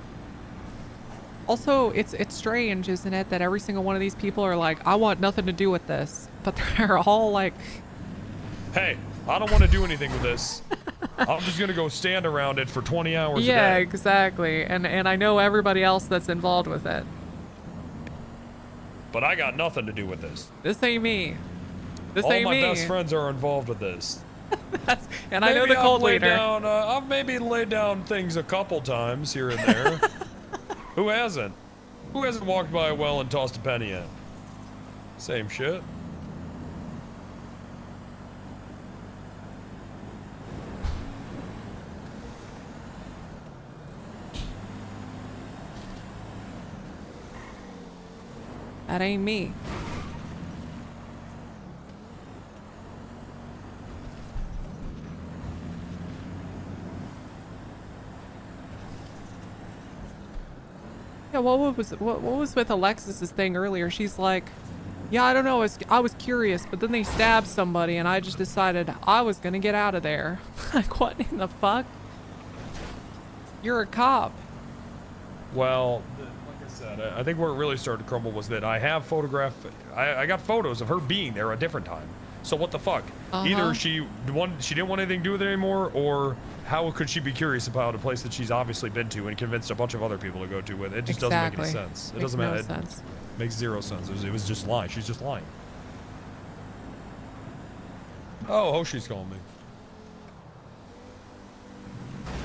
Also, it's strange, isn't it, that every single one of these people are like, I want nothing to do with this. But they're all like... Hey, I don't want to do anything with this. I'm just going to go stand around it for 20 hours a day. Yeah, exactly. And I know everybody else that's involved with it. But I got nothing to do with this. This ain't me. All my best friends are involved with this. And I know the cult leader. I've maybe laid down things a couple times here and there. Who hasn't? Who hasn't walked by a well and tossed a penny in? Same shit. That ain't me. Yeah, what was with Alexis's thing earlier? She's like, yeah, I don't know, I was curious, but then they stabbed somebody and I just decided I was gonna get out of there. Like, what in the fuck? You're a cop. Well, like I said, I think where it really started to crumble was that I have I got photos of her being there a different time. So what the fuck? Either she didn't want anything to do with it anymore, or how could she be curious about a place that she's obviously been to and convinced a bunch of other people to go to with it? It just doesn't make any sense. It doesn't make sense. Makes zero sense. It was just lying. She's just lying. Oh, Hoshi's calling me.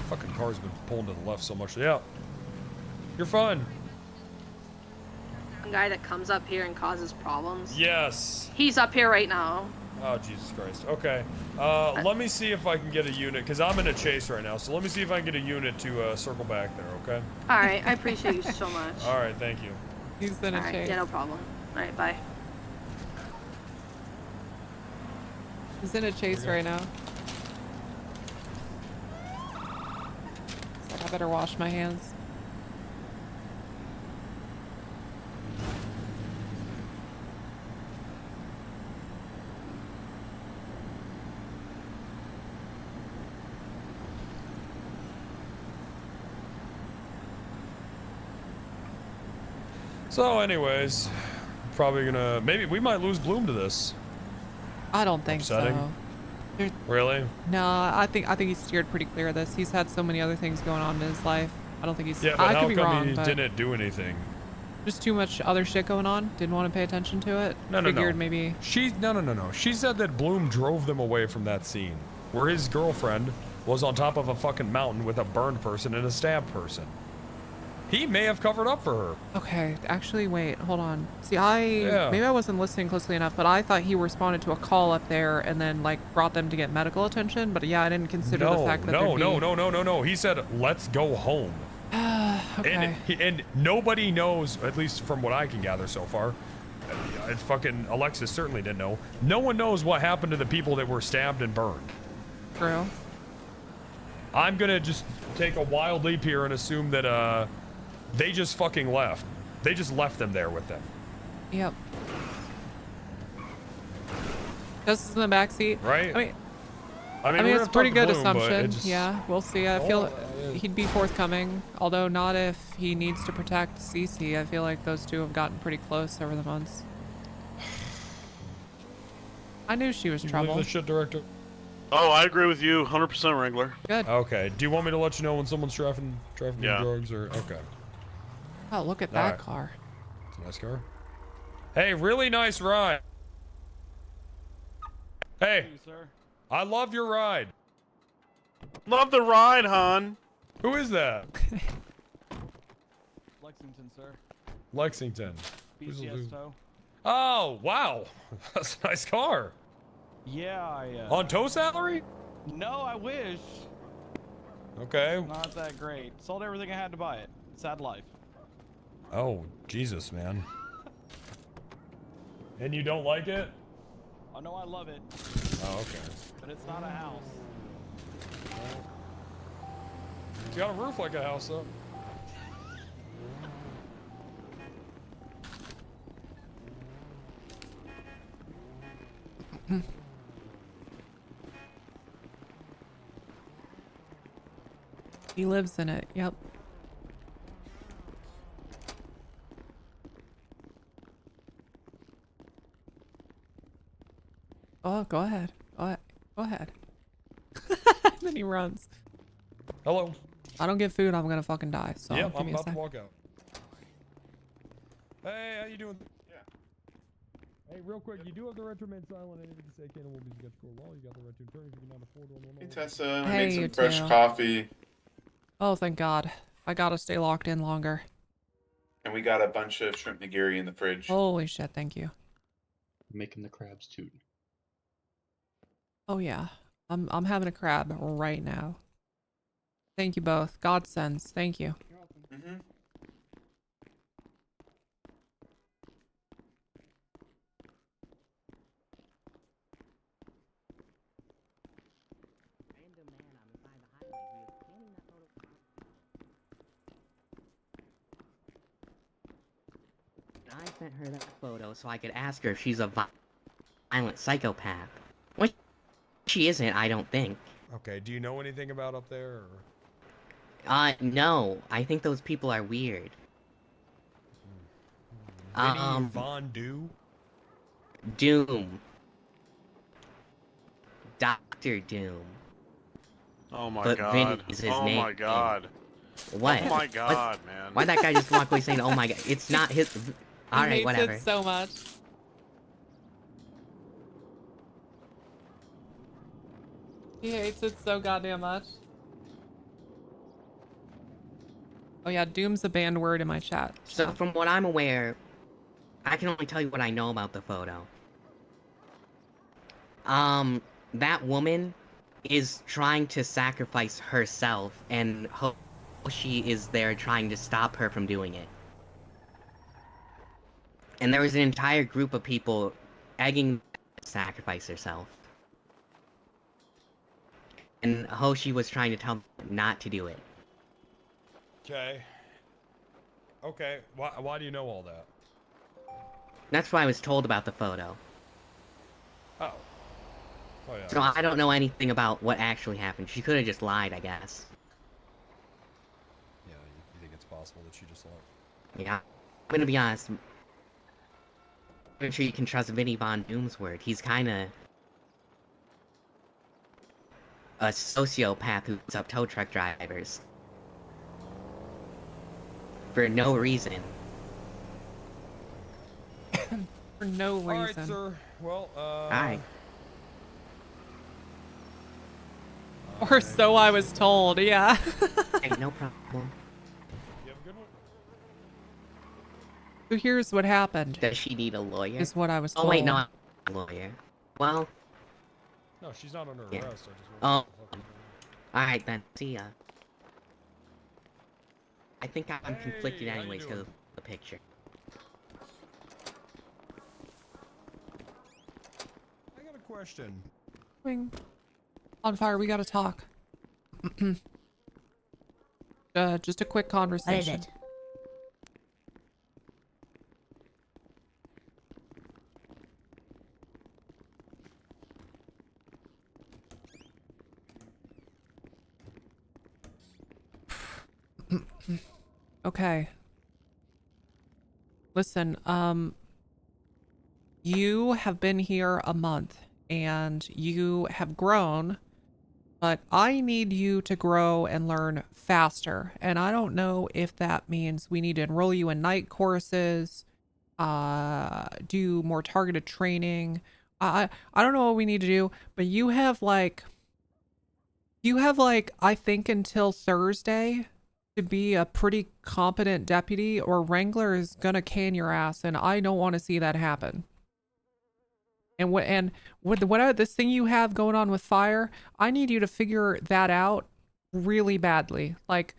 Fucking car's been pulling to the left so much. Yeah. You're fine. The guy that comes up here and causes problems. Yes. He's up here right now. Oh, Jesus Christ. Okay. Let me see if I can get a unit, because I'm in a chase right now, so let me see if I can get a unit to circle back there, okay? Alright, I appreciate you so much. Alright, thank you. He's in a chase. Yeah, no problem. Alright, bye. He's in a chase right now. So I better wash my hands. So anyways, probably gonna, maybe we might lose Bloom to this. I don't think Upsetting. so. There's, Really? no, I think he's steered pretty clear of this. He's had so many other things going on in his life. I don't think he's. Yeah, but I how could be come wrong, he but didn't do anything? just too much other shit going on. Didn't want to pay attention to it. No. Figured maybe. No. She said that Bloom drove them away from that scene, where his girlfriend was on top of a fucking mountain with a burned person and a stabbed person. He may have covered up for her. Okay, actually, wait, hold on. See, Yeah. maybe I wasn't listening closely enough, but I thought he responded to a call up there and then like brought them to get medical attention. But yeah, I didn't consider the fact that No. He said, "Let's go home." Okay. And nobody knows, at least from what I can gather so far. Fucking Alexis certainly didn't know. No one knows what happened to the people that were stabbed and burned. True. I'm gonna just take a wild leap here and assume that they just fucking left. They just left them there with them. Yep. Tessa's in the back seat. Right? I mean, we're it's a gonna pretty talk to good Bloom, but assumption. it just- Yeah, we'll see. I feel he'd be forthcoming, although not if he needs to protect Cece. I feel like those two have gotten pretty close over the months. I knew she was You trouble. believe this shit, director? Oh, I agree with you, 100% Wrangler. Good. Okay. Do you want me to let you know when someone's trafficking Yeah. drugs or okay? Oh, look at All that right. car. It's a nice car. Hey, really nice ride. Hey, sir. I love your ride. Love the ride, hon. Who is that? Lexington, sir. Lexington. Who's- BCS tow. Oh, wow. That's a nice car. Yeah, I. On tow salary? No, I wish. Okay. Not that great. Sold everything I had to buy it. Sad life. Oh, Jesus, man. And you don't like it? Oh no, I love it, Oh, okay. but it's not a house. It's got a roof like a house, though. He lives in it. Yep. Oh, go ahead. Go ahead. Then he runs. Hello. I don't get food, I'm gonna fucking die. So Yep, give I'm me a about to sec. walk out. Hey, how you doing? Yeah. Hey, real quick, you do have the retromade silent. Anything to say, Canon will be sketch core law. You got the retro turn if you cannot afford one. Hey Tessa, I Hey, made you some fresh too. coffee, Oh, thank God. I gotta stay locked in longer. and we got a bunch of shrimp nigiri in the fridge. Holy shit, thank you. Making the crabs toot. Oh yeah. I'm having a crab right now. Thank you both. God sends. Thank you. Mm-hmm. I sent her that photo so I could ask her if she's a violent psychopath. Well, she isn't, I don't think. Okay, do you know anything about up there? Or? No. I think those people are weird. Vinny Von Do? Doom. Dr. Doom. Oh my But god. Vinny is his oh name. my god. What? Oh my god, man. Why'd that guy just walk away saying, oh my god? It's not his... He Alright, hates whatever. it so much. He hates it so goddamn much. Oh yeah, Doom's a banned word in my chat. So from what I'm aware, I can only tell you what I know about the photo. That woman is trying to sacrifice herself, and she is there trying to stop her from doing it. And there was an entire group of people egging her to sacrifice herself. And Hoshi was trying to tell them not to do it. Okay. Okay. Why do you know all that? That's why I was told about the photo. Oh. Oh yeah. So I don't know anything about what actually happened. She could have just lied, I guess. Yeah, you think it's possible that she just lied? Yeah. I'm gonna be honest. I'm not sure you can trust Vinny Von Doom's word. He's kinda a sociopath who beats up tow truck drivers. For no reason. For no reason. Alright, sir. Well, Alright. Or so I was told, yeah. Hey, no problem. You have a good one? So here's what happened. Does she need a lawyer? Is what I was told. Oh wait, no, I'm a lawyer. Well. No, she's not under Yeah. arrest. I just Oh. Alright then, see ya. I think I'm conflicted Hey, how you anyways because doing? of the picture. I got a question. Wing. On fire, we gotta talk. Just a quick conversation. What is it? Okay. Listen, you have been here a month and you have grown, but I need you to grow and learn faster. And I don't know if that means we need to enroll you in night courses, do more targeted training. I don't know what we need to do, but you have like I think until Thursday to be a pretty competent deputy, or Wrangler is gonna can your ass, and I don't want to see that happen. And what this thing you have going on with fire, I need you to figure that out really badly. Like,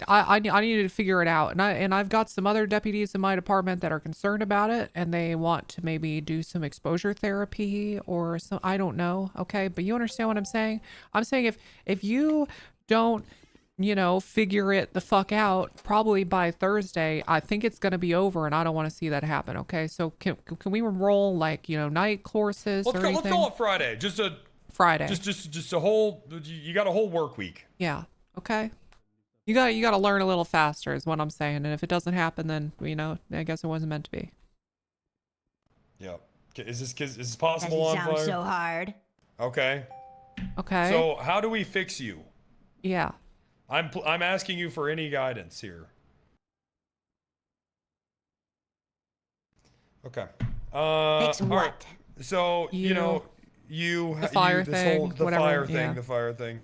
I need you to figure it out, and I've got some other deputies in my department that are concerned about it, and they want to maybe do some exposure therapy or some, I don't know. Okay, but you understand what I'm saying? I'm saying if you don't, you know, figure it the fuck out, probably by Thursday, I think it's going to be over, and I don't want to see that happen. Okay, so can we enroll, like, you know, night courses or anything? Let's call it Friday. Just a Friday. Just a whole. You got a whole work week. Yeah. Okay. You got to learn a little faster, is what I'm saying. And if it doesn't happen, then, you know, I guess it wasn't meant to be. Yeah. Okay, is this possible Doesn't on sound fire? so hard. Okay. Okay. So how do we fix you? Yeah. I'm asking you for any guidance here. Okay. Fix all what? right. So you know The fire thing, the whatever, fire yeah. thing, the fire thing.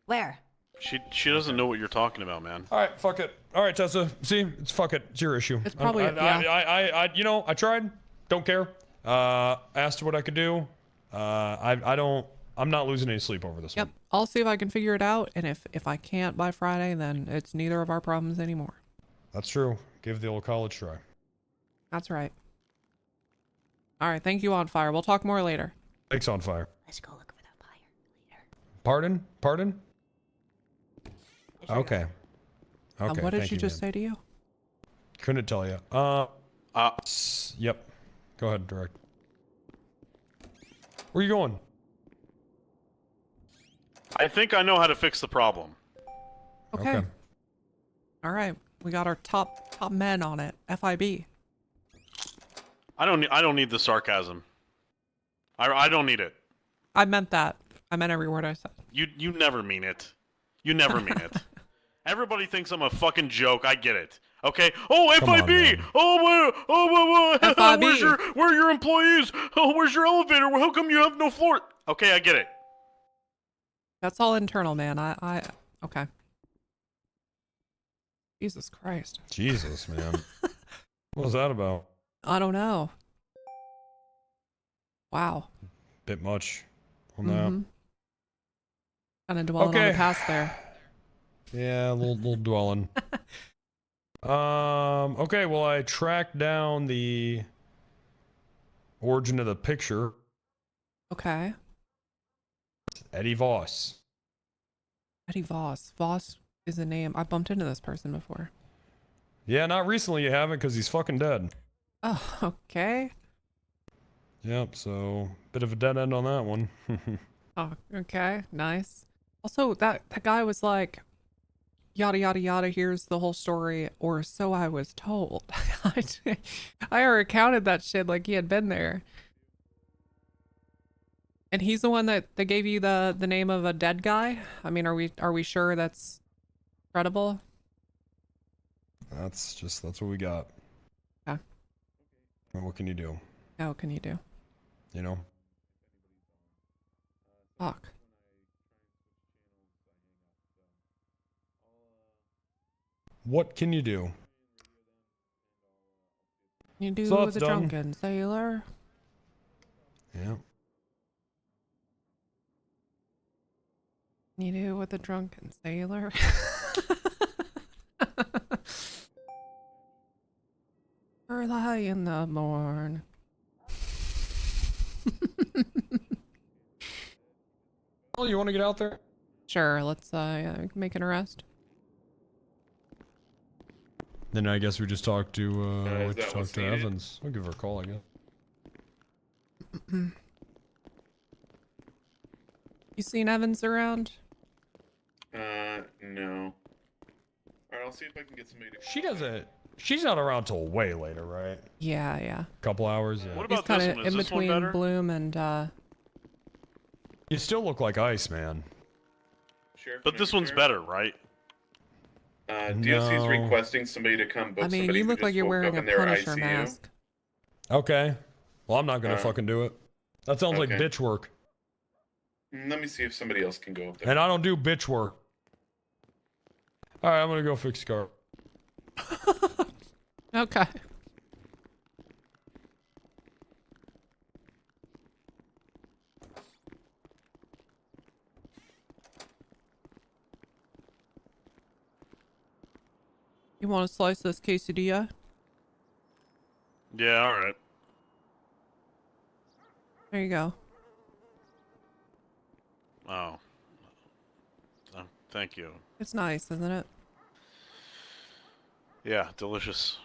Where? She doesn't know what you're talking about, man. All right, fuck it. All right, Tessa. See, it's fuck it. It's your issue. It's probably I you know, I tried. Don't care. Asked what I could do. I'm not losing any sleep over this Yep. one. I'll see if I can figure it out, and if I can't by Friday, then it's neither of our problems anymore. That's true. Give the old college try. That's right. All right. Thank you, On Fire. We'll talk more later. Thanks, On Fire. Let's go look for that fire later. Pardon? Pardon? Okay. Okay. What did thank she you, just man. say to you? Couldn't tell you. Yep. Go ahead, direct. Where you going? I think I know how to fix the problem. Okay. All right. We got our top men on it. FIB. I don't need the sarcasm. I don't need it. I meant that. I meant every word I said. You never mean it. You never mean it. Everybody thinks I'm a fucking joke. I get it. Okay. Oh, Come on, FIB. man. Where are your employees? Oh, where's your elevator? How come you have no floor? Okay, I get it. That's all internal, man. Okay. Jesus Christ. Jesus, man. What was that about? I don't know. Wow. Bit much on Kind of dwelling on the past there. Yeah, a little dwelling. Okay, well, I tracked down the origin of the picture. Okay. Eddie Voss. Eddie Voss. Voss is a name. I bumped into this person before. Yeah, not recently you haven't because he's fucking dead. Oh, okay. Yep, so bit of a dead end on that one. Oh, okay. Nice. Also, that guy was like, yada, yada, yada, here's the whole story, or so I was told. I already counted that shit like he had been there. And he's the one that gave you the name of a dead guy? I mean, are we sure that's credible? That's what we got. Yeah. And what can you do? Yeah, what can you do? You know? Fuck. What can you do? You do So that's the done. drunken sailor. Yeah. You do with the drunken sailor. Early in the morn. Oh, you want to get out there? Sure, let's make an arrest. Then I guess we just talk to is that what's needed? Evans. I'll give her a call, I guess. You seen Evans around? No. Alright, I'll see if I can get somebody to... She's not around till way later, right? Yeah. Couple hours, yeah. What He's about kind this of one? in Is this one between better? Bloom and You still look like ice, man. Sheriff, But this one's better, right? DOC's No. requesting somebody to come book I mean, somebody you who look just like you're woke wearing up a in their Punisher ICU. mask. Okay. Well, I'm not gonna fucking do it. That sounds like okay. bitch work. Let me see if somebody else can go up there. And I don't do bitch work. Alright, I'm gonna go fix the car. Okay. You want to slice this quesadilla? Yeah, alright. There you go. Oh. Thank you. It's nice, isn't it? Yeah, delicious.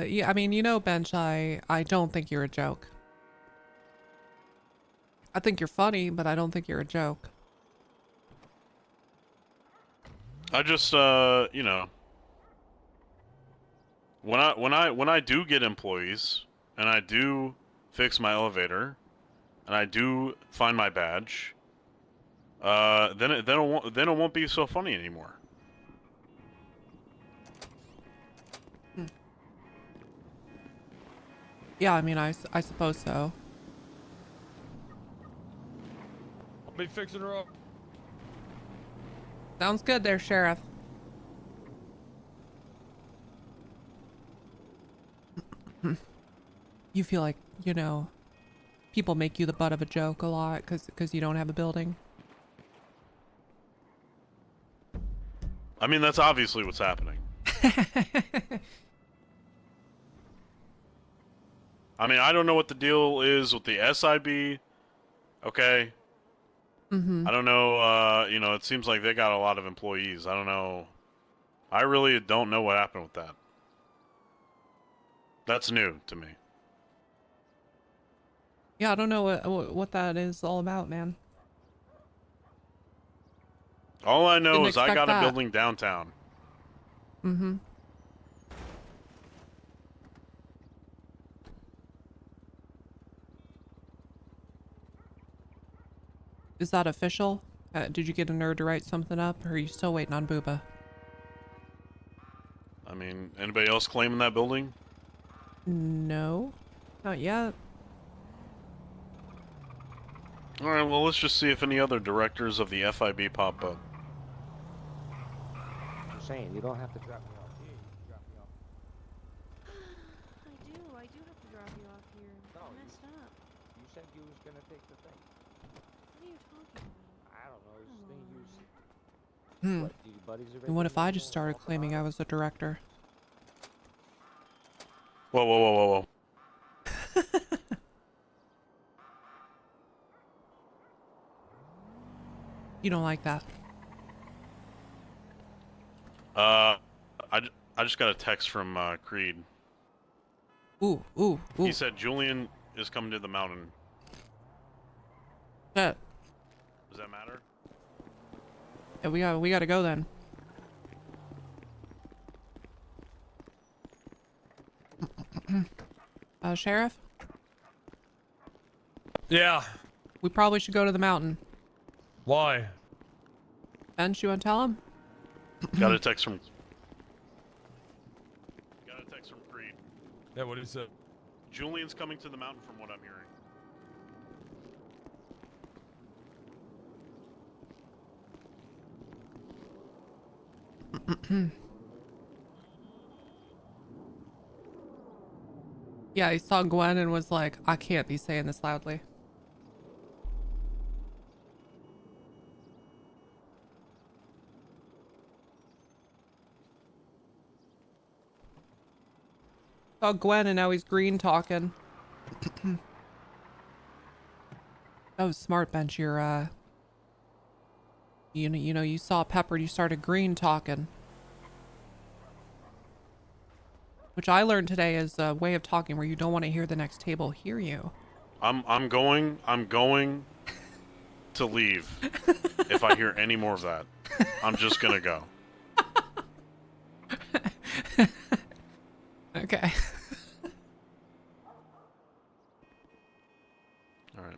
Yeah, I mean, you know, Bench, I don't think you're a joke. I think you're funny, but I don't think you're a joke. I just you know, when I do get employees and I do fix my elevator and I do find my badge, then it won't be so funny anymore. Yeah, I mean, I suppose so. I'll be fixing her up. Sounds good there, Sheriff. You feel like, you know, people make you the butt of a joke a lot because you don't have a building? I mean, that's obviously what's happening. I mean, I don't know what the deal is with the SIB. Okay. Mm-hmm. I don't know, you know, it seems like they got a lot of employees. I don't know. I really don't know what happened with that. That's new to me. Yeah, I don't know what that is all about, man. All I know Didn't is I expect got a that. building downtown. Mm-hmm. Is that official? Did you get a nerd to write something up, or are you still waiting on Booba? I mean, and Anybody else claiming that building? No, not yet. All right, well, let's just see if any other directors of the FIB pop up. I'm saying, you don't have to drop me off here. You can drop me off. I do have to drop you off here. No, I messed up. You said you was gonna take the thing. What are you talking about? I don't know. This thing you was... Hmm. What, do your buddies already And what if I know just started about claiming it? I was a director? Whoa, whoa, whoa, whoa, whoa. You don't like that? I just got a text from Creed. Ooh, ooh, ooh. He said Julian is coming to the mountain. Shit. Does that matter? Yeah, we gotta go then. Sheriff? Yeah. We probably should go to the mountain. Why? Ben, you wanna tell him? Got a text from Creed. Yeah, what is it? Julian's coming to the mountain from what I'm hearing. Yeah, he saw Gwen and was like, I can't be saying this loudly. Saw Gwen and now he's green talking. That was smart, Bench. You're, you know, you saw Pepper, you started green talking. Which I learned today is a way of talking where you don't want to hear the next table hear you. I'm going to leave if I hear any more of that. I'm just gonna go. Okay. All right.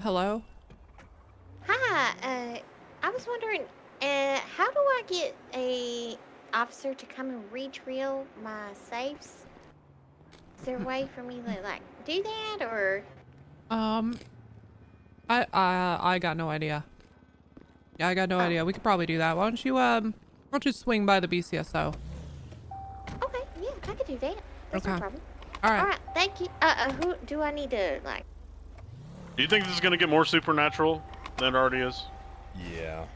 Hello? Hi, I was wondering, how do I get a officer to come and retrieve my safes? Is there a way for me to, like, do that, or? I got no idea. Yeah, I got no idea. We could probably do that. Why don't you swing by the BCSO? Okay, yeah, I could do that. That's no Okay. problem. All right. Alright, thank you. Who do I need to, like? Do you think this is gonna get more supernatural than it already is? Yeah.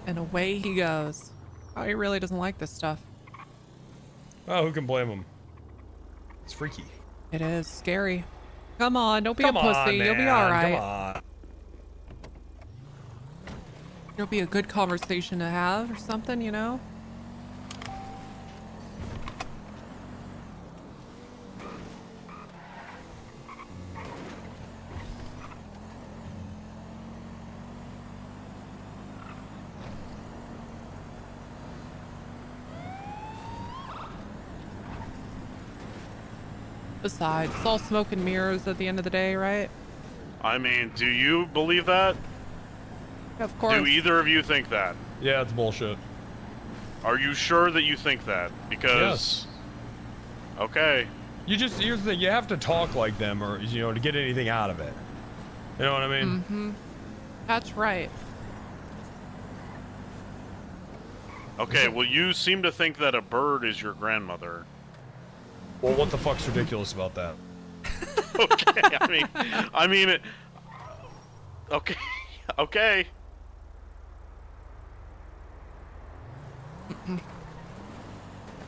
And away he goes. Oh, he really doesn't like this stuff. Oh, who can blame him? It's freaky. It is scary. Come on, don't be Come a pussy. on, You'll be man, all right. Come on. It'll be a good conversation to have or something, you know? Besides, it's all smoke and mirrors at the end of the day, right? I mean, do you believe that? Of course. Do either of you think that? Yeah, it's bullshit. Are you sure that you think that? Because. Yes. Okay. Here's the thing, you have to talk like them or, you know, to get anything out of it. You know what I mean? Mm-hmm. That's right. Okay, well, you seem to think that a bird is your grandmother. Well, what the fuck's ridiculous about that? Okay, I mean, okay, okay.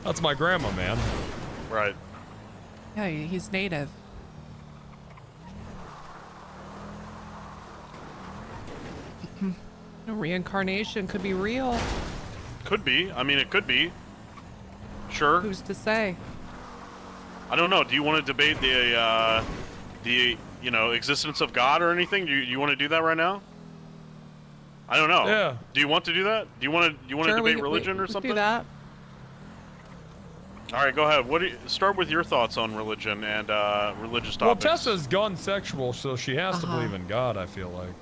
That's my grandma, man. Right. Yeah, he's native. Reincarnation could be real. Could be. I mean, it could be. Sure. Who's to say? I don't know. Do you want to debate the existence of God or anything? Do you want to do that right now? I don't know. Yeah. Do you want to do that? Do you want to Sure, debate religion or we something? do that. All right, go ahead. Start with your thoughts on religion and religious topics. Well, Tessa's gun sexual, so she has to believe in God. I feel like.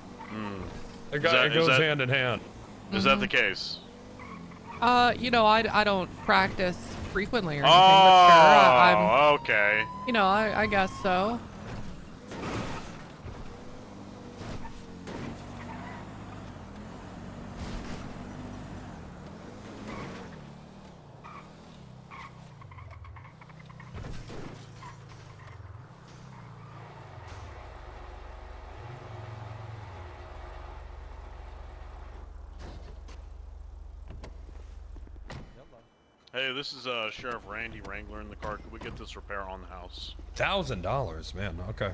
It goes hand in hand. Is that the case? I don't practice frequently or anything, but sure, I'm. Okay. I guess so. Hey, this is Sheriff Randy Wrangler in the car. Could we get this repair on the house? $1,000, man. Okay.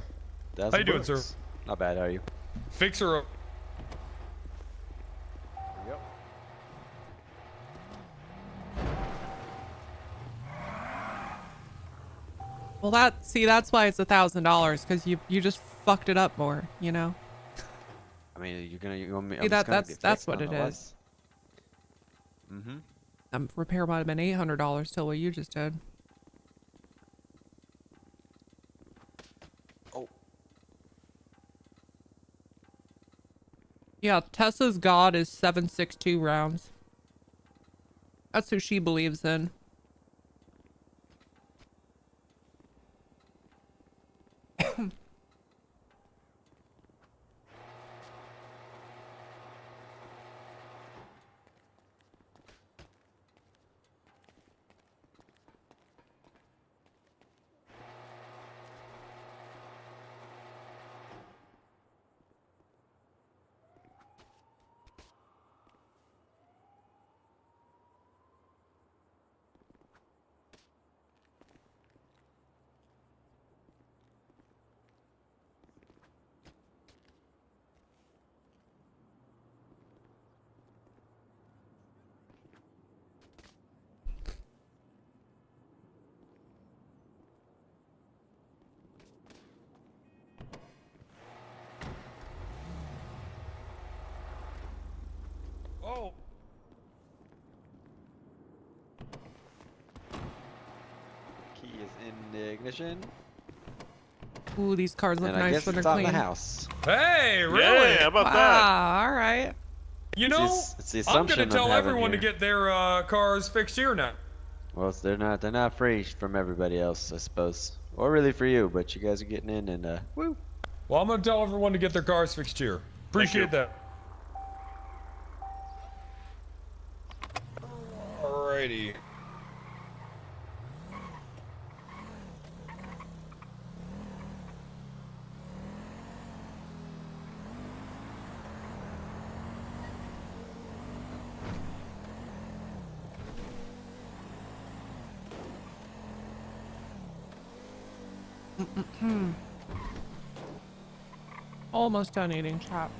How you doing, sir? Not bad. How are you? Fix her up. Yep. Well, that's why it's $1,000 because you just fucked it up more, I mean, you want me? See, that's what it is. Mm-hmm. Repair might have been $800 till what you just did. Oh. Yeah, Tessa's god is 7.62 rounds. That's who she believes in. Oh. Key is in the ignition. Ooh, these cars look And I nice guess when they're it's on clean. the house. Hey, really? Yeah, how about Ah, all right. You know, It's the I'm assumption going to tell I'm having everyone here. to get their cars fixed here now. Well, they're not free from everybody else, I suppose, or really for you. But you guys are getting in, and woo. Well, I'm going to tell everyone to get their cars fixed here. Appreciate that. Alrighty. Almost done eating, chop.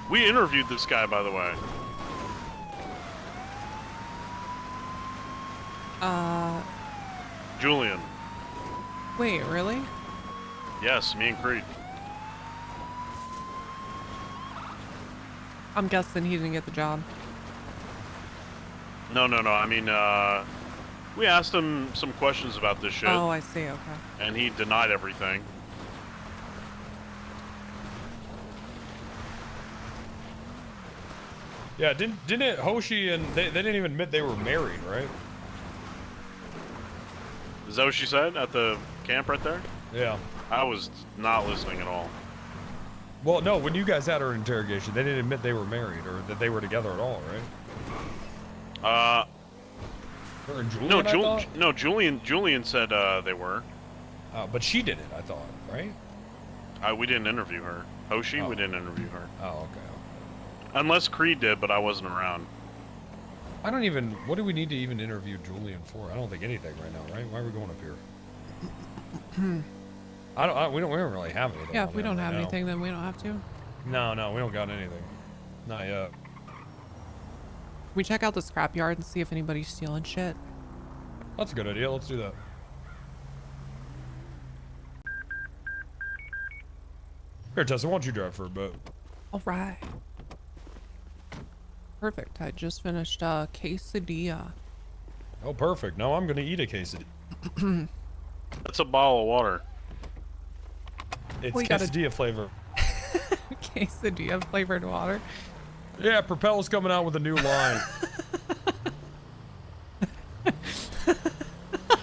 We interviewed this guy, by the way. Julian. Wait, really? Yes, me and Creed. I'm guessing he didn't get the job. No. I mean, we asked him some questions about this shit. Oh, I see. Okay. And he denied everything. Yeah, didn't it Hoshi and they didn't even admit they were married, right? Is that what she said at the camp right there? Yeah. I was not listening at all. Well, no, when you guys had her interrogation, they didn't admit they were married or that they were together at all, right? Her and Julian, no, Julian said they were. But she didn't, I thought, right? We didn't interview her. Hoshi, we didn't interview her. Oh, okay. Unless Creed did, but I wasn't around. I don't even. What do we need to even interview Julian for? I don't think anything right now, right? Why are we going up here? We don't really have anything. Yeah, if we don't have anything, then we don't have to. No, we don't got anything. Not yet. Can we check out the scrapyard and see if anybody's stealing shit? That's a good idea. Let's do that. Here, Tessa, why don't you drive for a bit? All right. Perfect. I just finished a quesadilla. Oh, perfect. Now I'm gonna eat a quesadilla. That's a bottle of water. It's quesadilla flavor. Quesadilla flavored water. Yeah, Propel's coming out with a new line.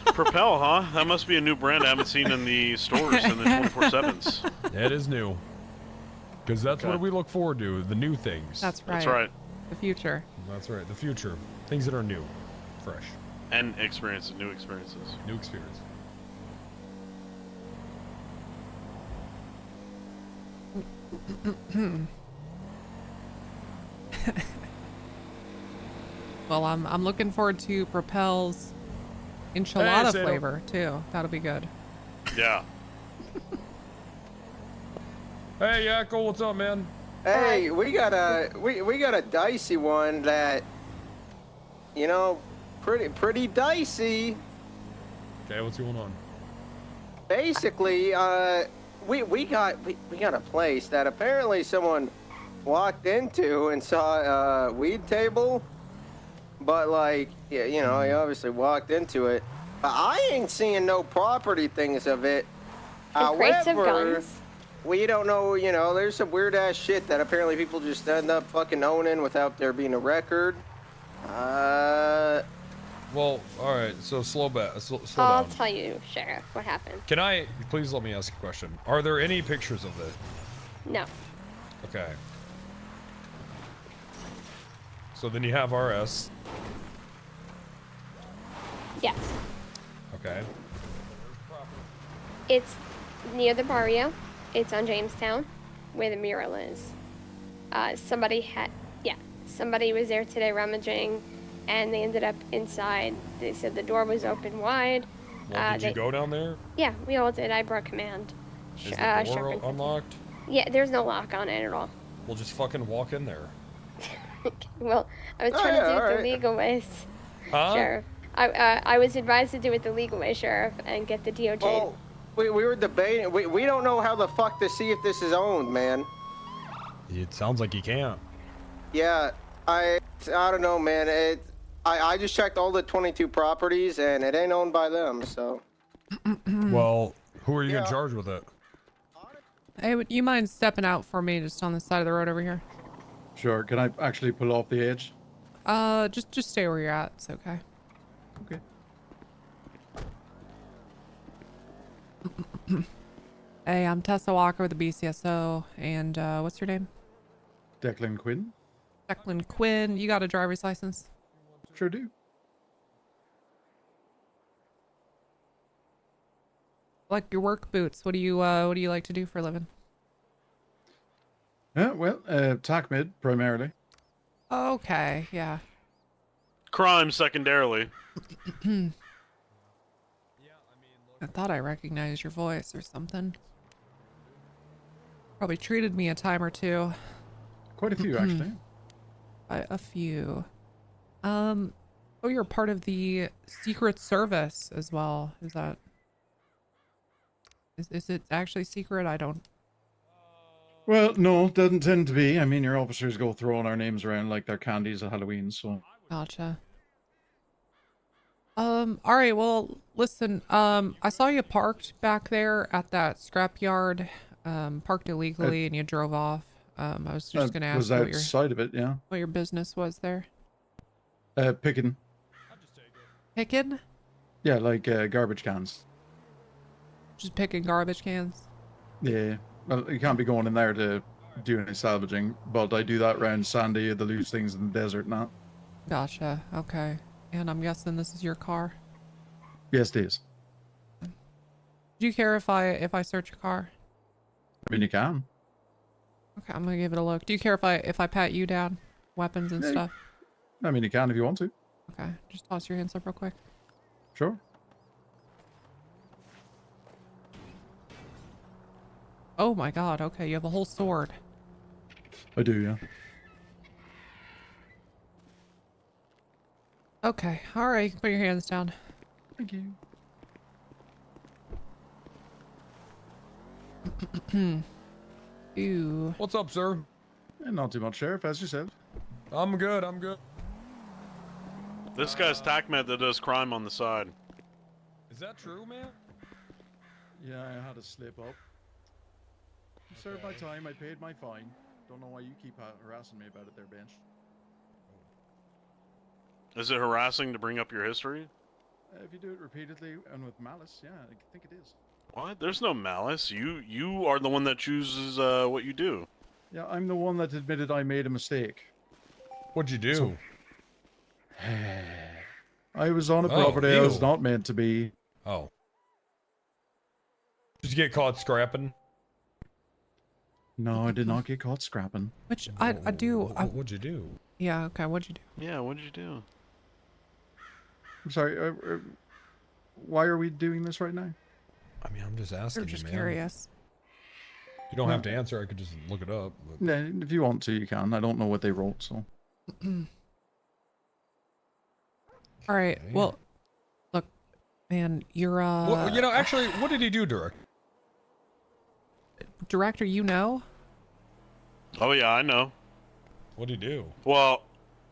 Propel, huh? That must be a new brand I haven't seen in the stores in the 24/7s. That is new. Because that's what we look forward to, the new things. That's right. That's right. The future. That's right, the future. Things that are new, fresh. And experiences, new experiences. New experience. Well, I'm looking forward to Propel's enchilada Hey, flavor too. That'll be good. Yeah. Hey, Yakko, what's up, man? Hey, we got a dicey one that, you know, pretty dicey. Okay, what's going on? Basically, we got a place that apparently someone walked into and saw a weed table, but like, yeah, you know, he obviously walked into it. I ain't seeing no property things of it. Crates of guns. We don't know, you know, there's some weird ass shit that apparently people just end up fucking owning without there being a record. Well, alright, so slow I'll down. tell you, Sheriff, what happened. Can I, please let me ask a question. Are there any pictures of it? No. Okay. So then you have RS. Yes. Okay. It's near the barrio. It's on Jamestown, where the mural is. Somebody was there today rummaging, and they ended up inside. They said the door was open wide. Well, did you go down there? Yeah, we all did. I brought command. Is the door unlocked? Yeah, there's no lock on it at all. We'll just fucking walk in there. Well, I was trying to do it the legal ways, Sheriff. I was advised to do it the legal way, Sheriff, and get the DOJ. Oh, we were debating. We don't know how the fuck to see if this is owned, man. It sounds like you can't. Yeah, I don't know, man. I just checked all the 22 properties, and it ain't owned by them, so. Well, who are you gonna charge with it? Hey, would you mind stepping out for me just on the side of the road over here? Sure. Can I actually pull off the edge? Just stay where you're at. It's okay. Okay. Hey, I'm Tessa Walker with the BCSO, and what's your name? Declan Quinn. Declan Quinn. You got a driver's license? Sure do. Like your work boots. What do you like to do for a living? Yeah, well, TAC mid primarily. Okay, yeah. Crime secondarily. I thought I recognized your voice or something. Probably treated me a time or two. Quite a few, actually. A few. Oh, you're part of the Secret Service as well. Is that? Is it actually secret? I don't. Well, no, doesn't tend to be. I mean, your officers go throwing our names around like they're candies at Halloween, so. Gotcha. All right, well, listen, I saw you parked back there at that scrapyard, parked illegally and you drove off. I was just gonna ask Was you outside of it, yeah. what your business was there. Picking. Picking? Yeah, like garbage cans. Just picking garbage cans. Yeah. Well, you can't be going in there to do any salvaging, but I do that around Sandy, the loose things in the desert now. Gotcha. Okay. And I'm guessing this is your car. Yes, it is. Do you care if I search your car? I mean, you can. Okay, I'm gonna give it a look. Do you care if I pat you down, weapons and Yeah, stuff? I mean, you can if you want to. Okay, just toss your hands up real quick. Sure. Oh my God. Okay, you have a whole sword. I do, yeah. Okay. All right. Put your hands down. Thank you. Ew. What's up, sir? Not too much, Sheriff, as you said. I'm good. I'm good. This guy's TACMed that does crime on the side. Is that true, man? Yeah, I had a slip up. I served my time, I paid my fine. Don't know why you keep harassing me about it there, Bench. Is it harassing to bring up your history? If you do it repeatedly and with malice, yeah, I think it is. What? There's no malice. You are the one that chooses what you do. Yeah, I'm the one that admitted I made a mistake. What'd you do? I was on a property I was ew. not meant to be. Oh. Did you get caught scrapping? No, I did not get caught scrapping. Which I do. What'd you do? Yeah. Okay. What'd you do? Yeah. What'd you do? I'm sorry. Why are we doing this right now? I mean, I'm just asking We're just you, man. curious. You don't have to answer. I could just look it up. But... Yeah, if you want to, you can. I don't know what they wrote, so. All right. Well, look, man, you're Well, you know, actually, what did he do, director? You know? Oh yeah, I know. What'd he do? Well,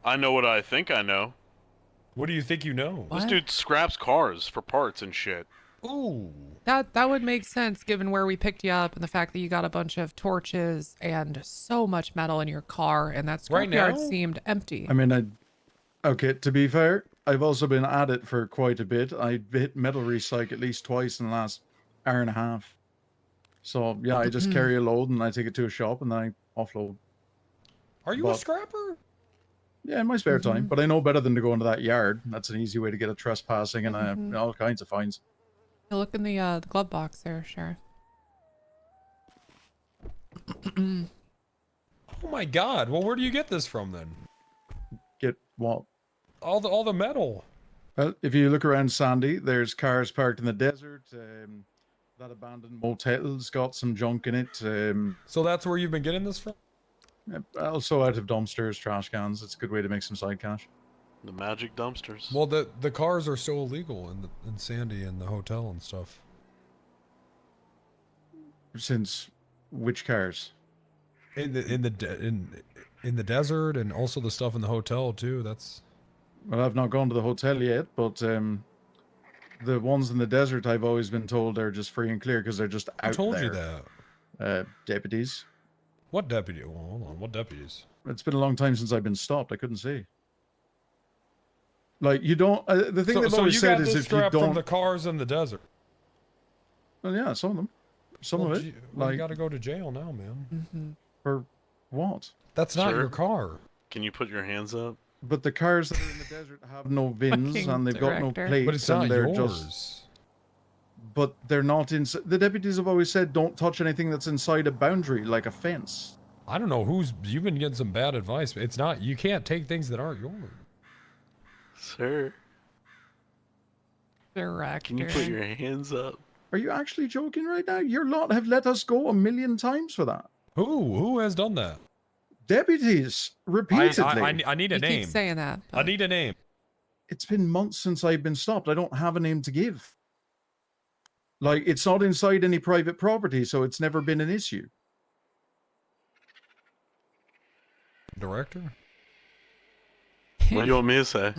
I know what I think I know. What do you think you know? This dude scraps cars for parts and shit. Ooh. That would make sense given where we picked you up and the fact that you got a bunch of torches and so much metal in your car, and that Right scrapyard now? seemed empty. I mean, okay, to be fair, I've also been at it for quite a bit. I hit metal recycle at least twice in the last hour and a half. So, yeah, I just carry a load and I take it to a shop and then I offload. Are you a scrapper? Yeah, in my spare time. But I know better than to go into that yard. That's an easy way to get a trespassing and all kinds of fines. Now look in the glove box there, Sheriff. Oh my God! Well, where do you get this from then? Get what? All the metal. Well, if you look around Sandy, there's cars parked in the desert. That abandoned motel's got some junk in it. So that's where you've been getting this from? Also out of dumpsters, trash cans. It's a good way to make some side cash. The magic dumpsters. Well, the cars are so illegal in Sandy and the hotel and stuff. Since which cars? In the desert and also the stuff in the hotel too. That's. Well, I've not gone to the hotel yet, but the ones in the desert, I've always been told are just free and clear because they're just out there. Who told you that? Deputies. What deputy? Well, hold on. What deputies? It's been a long time since I've been stopped. I couldn't see. Like, you don't... the thing they've always said is if you don't... from the cars in the desert. Well, yeah, some of them. Some of it. Well, you gotta go to jail now, man. For what? That's not Sir? your car. Can you put your hands up? But the cars that are in the desert have no VINs Fucking and they've got no director. plates. But it's and not they're yours. Just... But they're not inside... The deputies have always said don't touch anything that's inside a boundary, like a fence. I don't know who's... You've been getting some bad advice. It's not... You can't take things that aren't yours. Sir. Director. Can you put your hands up? Are you actually joking right now? Your lot have let us go 1,000,000 times for that. Who has done that? Deputies, repeatedly. I need a You name. keep saying that. I need a name. It's been months since I've been stopped. I don't have a name to give. Like, it's not inside any private property, so it's never been an issue. Director? What do you want me to say?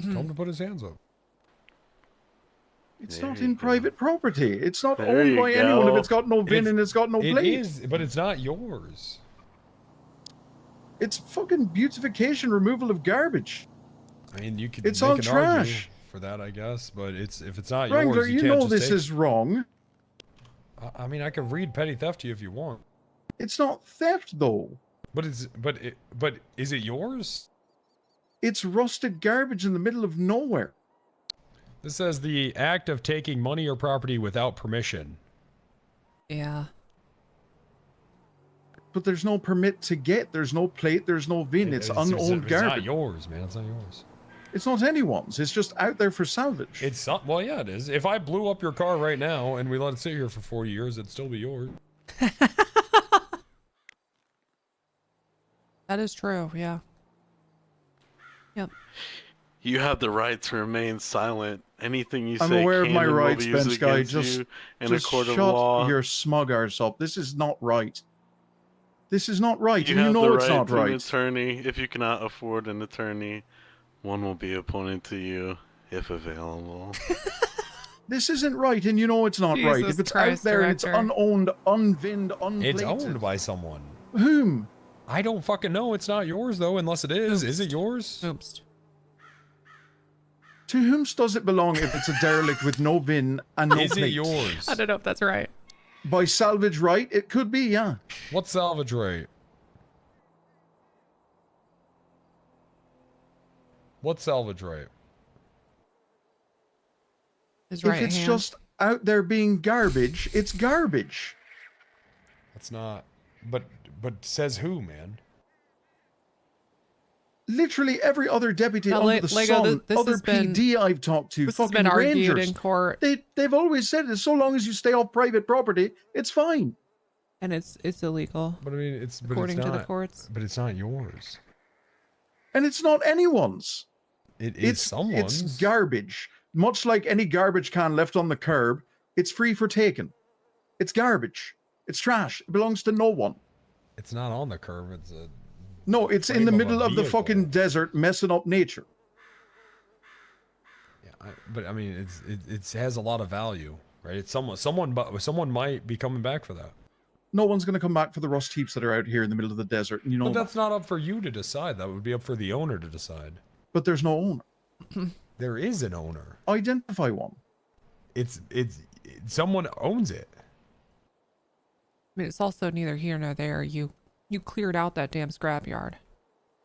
Tell him to put his hands up. It's There not you in go. private property. It's not There owned you by anyone if go. it's got no VIN and it's got no It plate. is, but it's not yours. It's fucking beautification, removal of garbage. I mean, you could It's make all an trash. argument for that, I guess, but if it's not Wrangler, yours, you you can't know just this take is wrong. I mean, I could read petty theft to you if you want. It's not theft, though. But is it yours? It's rusted garbage in the middle of nowhere. This says the act of taking money or property without permission. Yeah. But there's no permit to get. There's no plate. There's no VIN. It's unowned garbage. It's not yours, man. It's not yours. It's not anyone's. It's just out there for salvage. It's not. Well, yeah, it is. If I blew up your car right now and we let it sit here for 40 years, it'd still be yours. That is true. Yeah. Yep. You have the right to remain silent. Anything you I'm say aware of can my and will rights, be used bench guy. against Just you in a court of shut law. your smug arse up. This is not right. This is not right, You and you have know the it's right not to an right. attorney. If you cannot afford an attorney, one will be appointed to you if available. This isn't right, and you know it's not right. Jesus If it's Christ, out there and it's Director. unowned, unvinned, unplated. It's owned by someone. Whom? I don't fucking know. It's not yours, though, unless it is. Is it yours? Oops. To whom does it belong if it's a derelict with no VIN and no Is plate? it yours? I don't know if that's right. By salvage right, it could be, yeah. What's salvage rate? What's salvage rate? His If right it's hand. just out there being garbage, it's garbage. That's not. But says who, man? Literally every other deputy Now, under the Lego, sun, this other has been- PD I've talked to, this has fucking been argued rangers, in court. They've always said it. So long as you stay off private property, it's fine. And it's illegal. But I mean, it's according but it's to not, the courts. But it's not yours. And it's not anyone's. It is someone's. It's garbage. Much like any garbage can left on the curb, it's free for taking. It's garbage. It's trash. It belongs to no one. It's not on the curb. It's a. No, it's in frame the of a middle of the vehicle. fucking desert, messing up nature. Yeah, but I mean, it has a lot of value, right? It's someone might be coming back for that. No one's going to come back for the rust heaps that are out here in the middle of the desert, and you know. But that's not up for you to decide. That would be up for the owner to decide. But there's no owner. There is an owner. Identify one. It's someone owns it. I mean, it's also neither here nor there. You cleared out that damn scrapyard.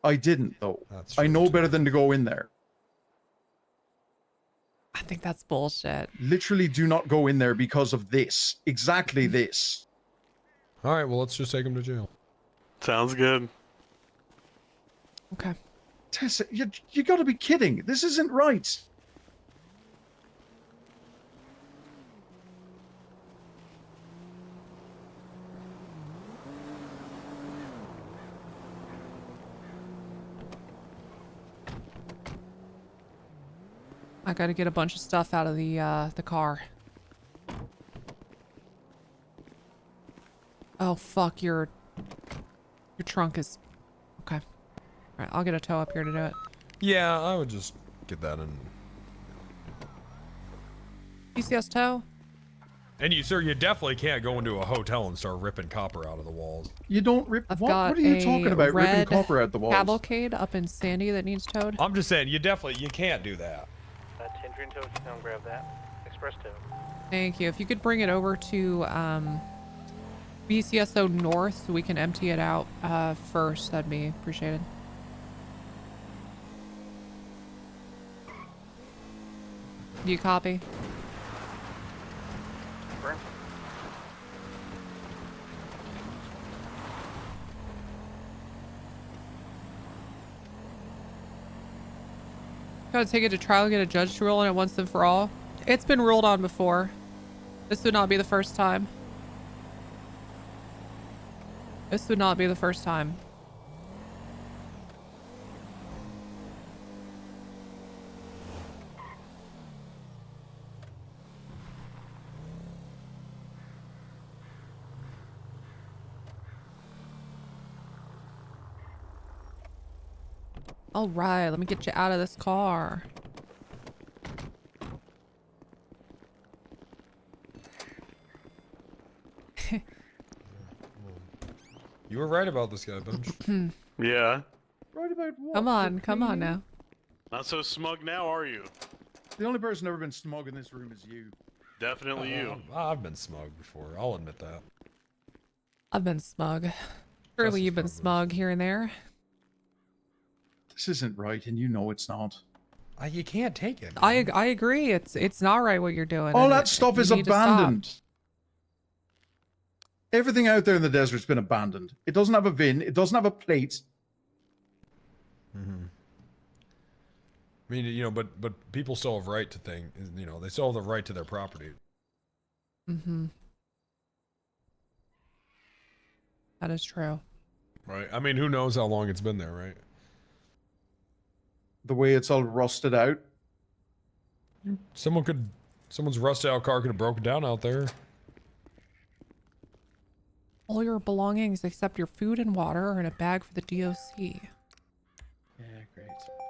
I didn't though. That's I know better than to go in there. I think that's bullshit. Literally, do not go in there because of this. Exactly this. All right, well, let's just take him to jail. Sounds good. Okay. Tessa, you got to be kidding. This isn't right. I gotta get a bunch of stuff out of the car. Oh fuck, your trunk is okay. All right, I'll get a tow up here to do it. Yeah, I would just get that in. PCS tow? And you, sir, you definitely can't go into a hotel and start ripping copper out of the walls. You don't rip. I've What got are you a talking about? Ripping red copper out the walls? cavalcade up in Sandy that needs towed. I'm just saying, you can't do that. 10 Dream Tow, come grab that. Express Tow. Thank you. If you could bring it over to BCSO North so we can empty it out first, that'd be appreciated. Do you copy? Burn. Gotta take it to trial, get a judge to rule on it once and for all. It's been ruled on before. This would not be the first time. This would not be the first time. All right, let me get you out of this car. You were right about this guy, Bench. Yeah. Right about what? Come on now. Not so smug now, are you? The only person ever been smug in this room is you. Definitely you. I've been smug before. I'll admit that. I've been smug. Surely you've been smug here and there. This isn't right, and you know it's not. You can't take it. I agree. It's not right what you're doing. All and that stuff you is need to stop. abandoned. Everything out there in the desert's been abandoned. It doesn't have a VIN. It doesn't have a plate. Mm-hmm. I mean, you know, but people still have right to things. You know, they still have the right to their property. Mm-hmm. That is true. Right. I mean, who knows how long it's been there, right? The way it's all rusted out. Someone's rusted out car could have broken down out there. All your belongings except your food and water are in a bag for the DOC. Yeah, great.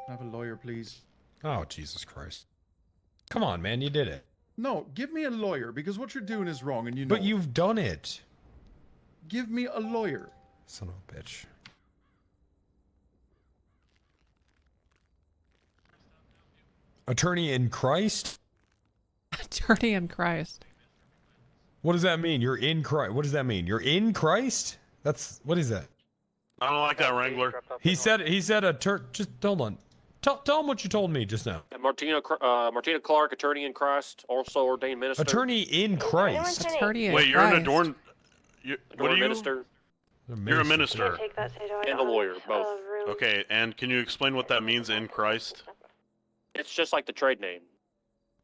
Have a lawyer, please. Oh, Jesus Christ. Come on, man, you did it. No, give me a lawyer, because what you're doing is wrong, and you know. But you've done it. Give me a lawyer. Son of a bitch. Attorney in Christ? Attorney in Christ. What does that mean? You're in Christ. What does that mean? You're in Christ? What is that? I don't like that, Wrangler. He said just hold on. Tell him what you told me just now. Martina Clark, attorney in Christ, also ordained minister. Attorney in Christ. Attorney in Wait, you're an adorned. What are you? Minister. You're a minister. Take that And a lawyer, both. Okay, and can you explain what that means in Christ? It's just like the trade name.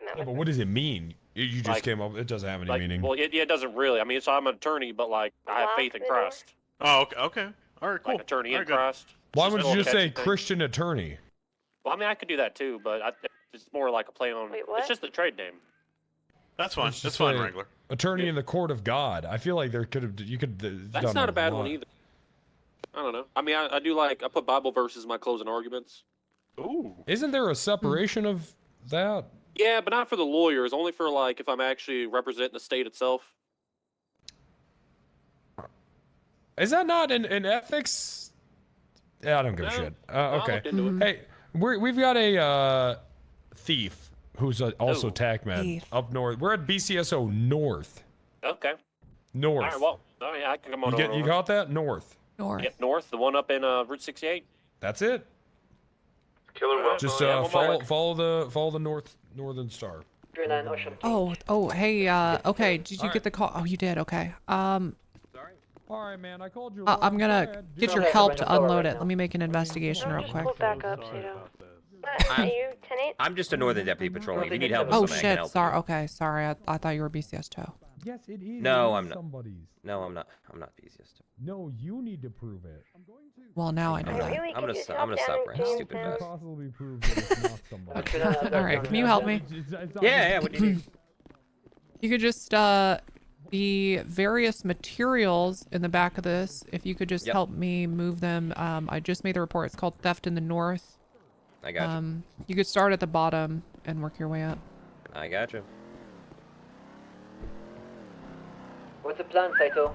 Yeah, but what does it mean? You just Like- came up. It doesn't have any Like, meaning. well, it doesn't really. I mean, so I'm an attorney, but like I have faith in Christ. Oh, okay. All right, cool. Like attorney in All right, good. Christ. Why It's would a you little just say catchy thing. Christian attorney? Well, I mean, I could do that too, but it's more like a play on. Wait, what? It's just the trade name. That's fine. Let's That's just fine, say Wrangler. Attorney in the court of God. I feel like you could. That's not a bad one either. I don't know. I mean, I do like I put Bible verses in my closing arguments. Ooh. Isn't there a separation of that? Yeah, but not for the lawyers. Only for like if I'm actually representing the state itself. Is that not in ethics? Yeah, I don't give a No. shit. I'll Okay. look into it. Hey, we've got a thief who's also Ooh. TACMed Thief. up north. We're at BCSO North. Okay. North. All right. Well, yeah, I can come on over. You got that? North. North. Yeah, north, the one up in Route 68. That's it. Killer Will. Just Yeah, I'm on my way. follow the northern star. Oh, hey, okay, did you get the call? Oh, you did, okay. All right, man. I called you. I'm gonna get your help to unload it. Let me make an investigation real quick. Back up, Tito. I'm- Are you 10-8? I'm just a northern deputy patrolling. If you need help with Oh something, I can shit, help. sorry, okay, sorry, I thought you were BCS2. Yes, it is. No, I'm not. Somebody's. No, I'm not. I'm not easiest. No, you need to prove it. Well, now I know I that. really I'm gonna could just stop. I'm help gonna down stop in wearing a stupid Jamestown. vest. Possibly prove that it's not somebody. Okay, alright, can you help me? Yeah. What do you need? You could just, the various materials in the back of this, if you could just Yep. help me move them. I just made the report. It's called Theft in the North. I got you. You could start at the bottom and work your way up. I got you. What's the plan, Saito?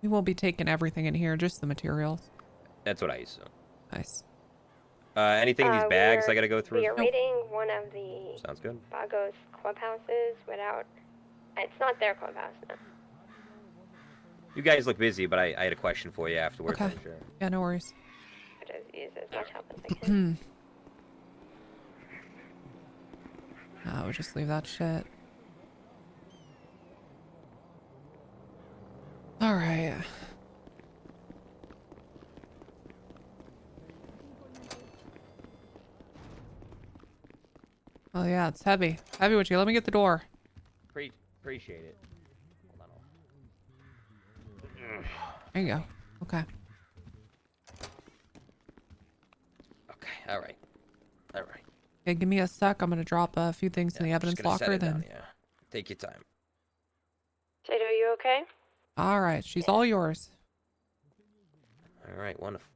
We won't be taking everything in here, just the materials. That's what I assume. Nice. Anything in these bags I gotta go through? We are raiding one of the Sounds good. Bagos clubhouses without. It's not their clubhouse, no. You guys look busy, but I had a question for you afterwards. Okay. I'm sure. Yeah, no worries. I just use as much help as I can. I would just leave that shit. All right. Oh yeah, it's heavy. Heavy with you. Let me get the door. Appreciate it. There you go. Okay. Okay. All right. All right. Okay, give me a sec. I'm gonna drop a few things in the I'm evidence just gonna set locker. it down, Then. yeah. Take your time. Saito, are you okay? All right, she's all yours. All right. Wonderful.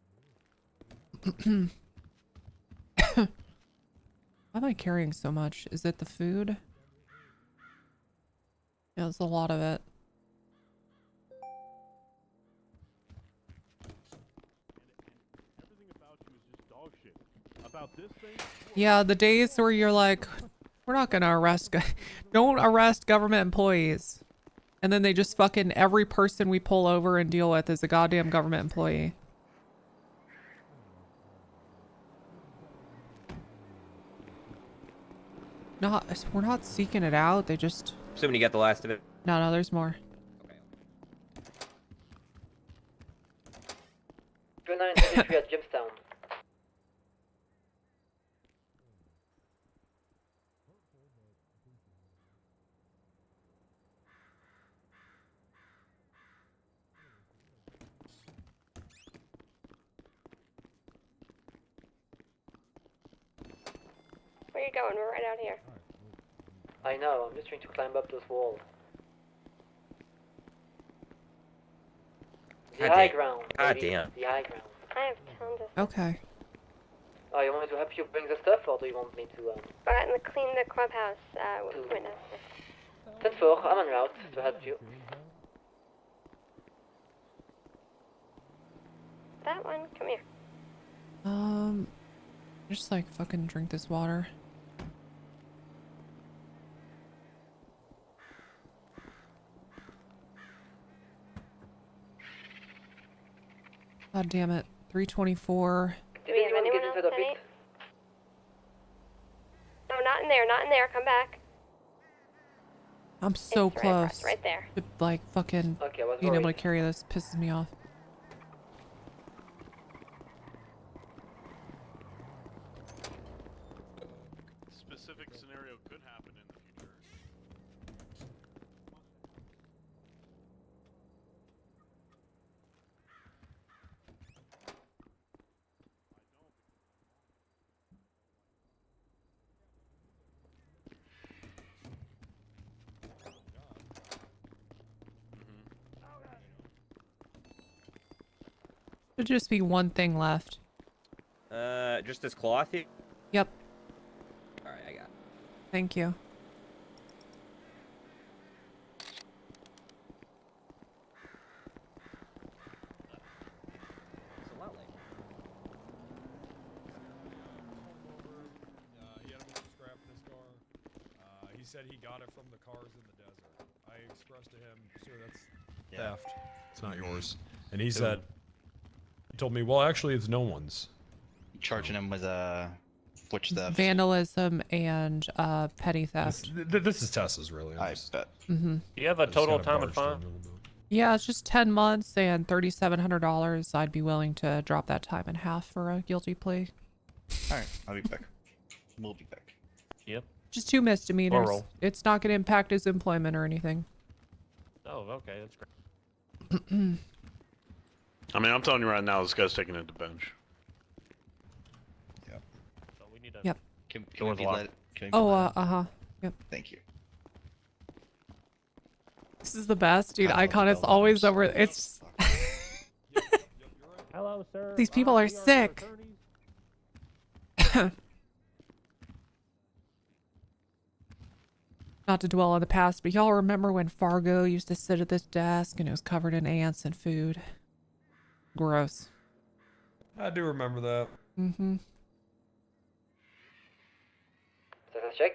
Why am I carrying so much? Is it the food? Yeah, it's a lot of it. Yeah, the days where you're like, we're not gonna arrest, don't arrest government employees. And then they just fucking, every person we pull over and deal with is a goddamn government employee. We're not seeking it out, they just... Assuming you got the last of it. No, there's more. Okay. 2973 at Jamestown. Where are you going? We're right out here. I know, I'm just trying to climb up those walls. The high ground. God baby. damn. The high ground. I have tons of. Okay. Oh, you want me to help you bring the stuff, or do you want me to, Go out and clean the clubhouse. Witness. 10-4, I'm en route to help you. That one, come here. Just like fucking drink this water. God damn it. 324. Do we have anyone else, Penny? No, not in there, not in there. Come back. I'm so It's right across, close. right there. To, like fucking Okay, I was being able to worried. carry this pisses me off. Specific scenario could happen in the future. Should just be one thing left. Just this cloth here? Yep. Alright, I got it. Thank you. It's a lot like. He had a bunch of scrap in his car. He said he got it from the cars in the desert. I expressed to him, sir, that's theft. It's not yours. And he said, he told me, well, actually, it's no one's. Charging him with which theft? Vandalism and petty theft. This is Tessa's, really. I bet. Mm-hmm. Do you have a total time of fine? Yeah, it's just 10 months and $3,700. I'd be willing to drop that time in half for a guilty plea. Alright, I'll be back. We'll be back. Yep. Just 2 misdemeanors. Oral. It's not going to impact his employment or anything. Oh, okay, that's great. I mean, I'm telling you right now, this guy's taking it to bench. Yep. So we need a Yep. Can Door's we be locked. let? Can we be Oh, let? Yep. Thank you. This is the best, dude. I love Icon is Bell always Bottoms. over. It's Hello, sir. these people are we your sick. attorneys. Not to dwell on the past, but y'all remember when Fargo used to sit at this desk and it was covered in ants and food? Gross. I do remember that. Mm-hmm. Success check.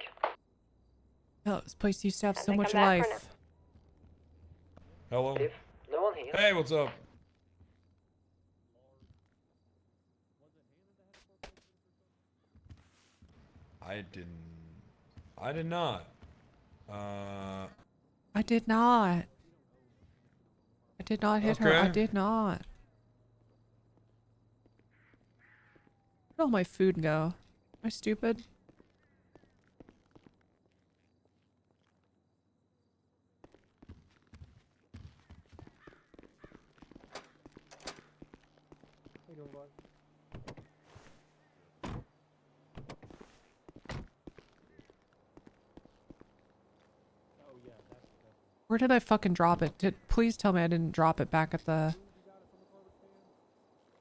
Oh, this place used to have How'd so they much come back or life. Hello? If no one here. Hey, what's up? I did not. I did not. I did not hit her. I Okay. did not. Where'd all my food go? Am I stupid? Where did I fucking drop it? Please tell me I didn't drop it back at the...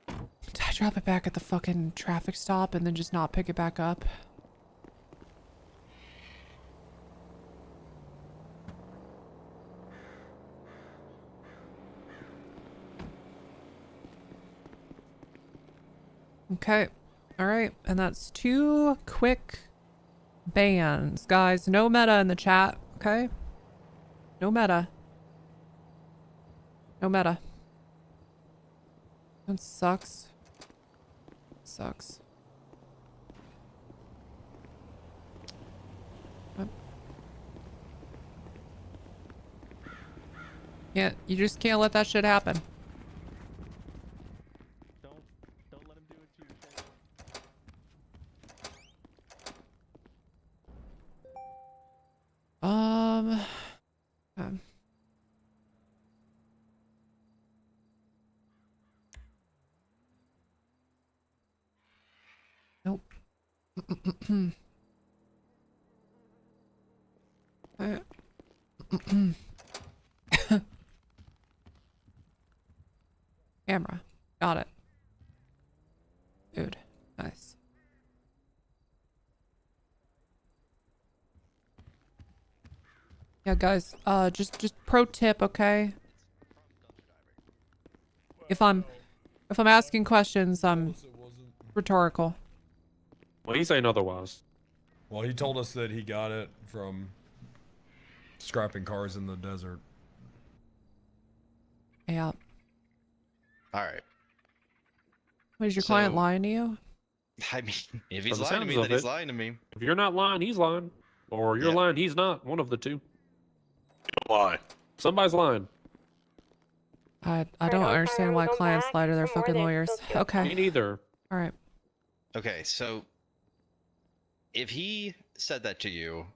Did I drop it back at the fucking traffic stop and then just not pick it back up? Okay. All right. And that's 2 quick bans. Guys, no meta in the chat. Okay. No meta. No meta. That sucks. Sucks. Yeah, you just can't let that shit happen. Don't let him do it to you. Um, Nope. Camera. Got it. Dude. Nice. Yeah, guys, just pro tip, okay? If I'm asking questions, I'm rhetorical. Well, he's saying otherwise. Well, he told us that he got it from scrapping cars in the desert. Yeah. All right. Wait, is your client lying to you? I mean, if he's From the lying to me, sounds then of he's it, lying to me. If you're not lying, he's lying. Or you're Yeah. lying, he's not. One of the two. Lie. Somebody's lying. I don't understand why clients lie to their fucking lawyers. Okay. Me neither. All right. Okay, so if he said that to you,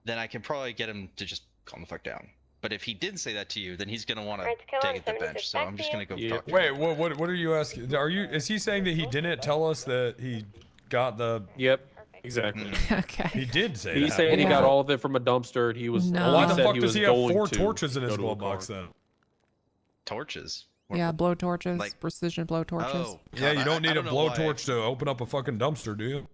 then I can probably get him to just calm the fuck down. But if he didn't say that to you, then he's gonna want to dig at the bench. So I'm just gonna go talk to him. Wait, what are you asking? Is he saying that he didn't tell us that he got the? Yep. Exactly. Okay. He did say He's that. saying he got all of it from a dumpster, and he was. No. Why he the said fuck he does was he have going 4 to torches in his go to a glove car. box then? Torches? Yeah, blow torches, precision blow torches. Oh, Yeah, you don't need a don't know why. blowtorch to open up a fucking dumpster, do you?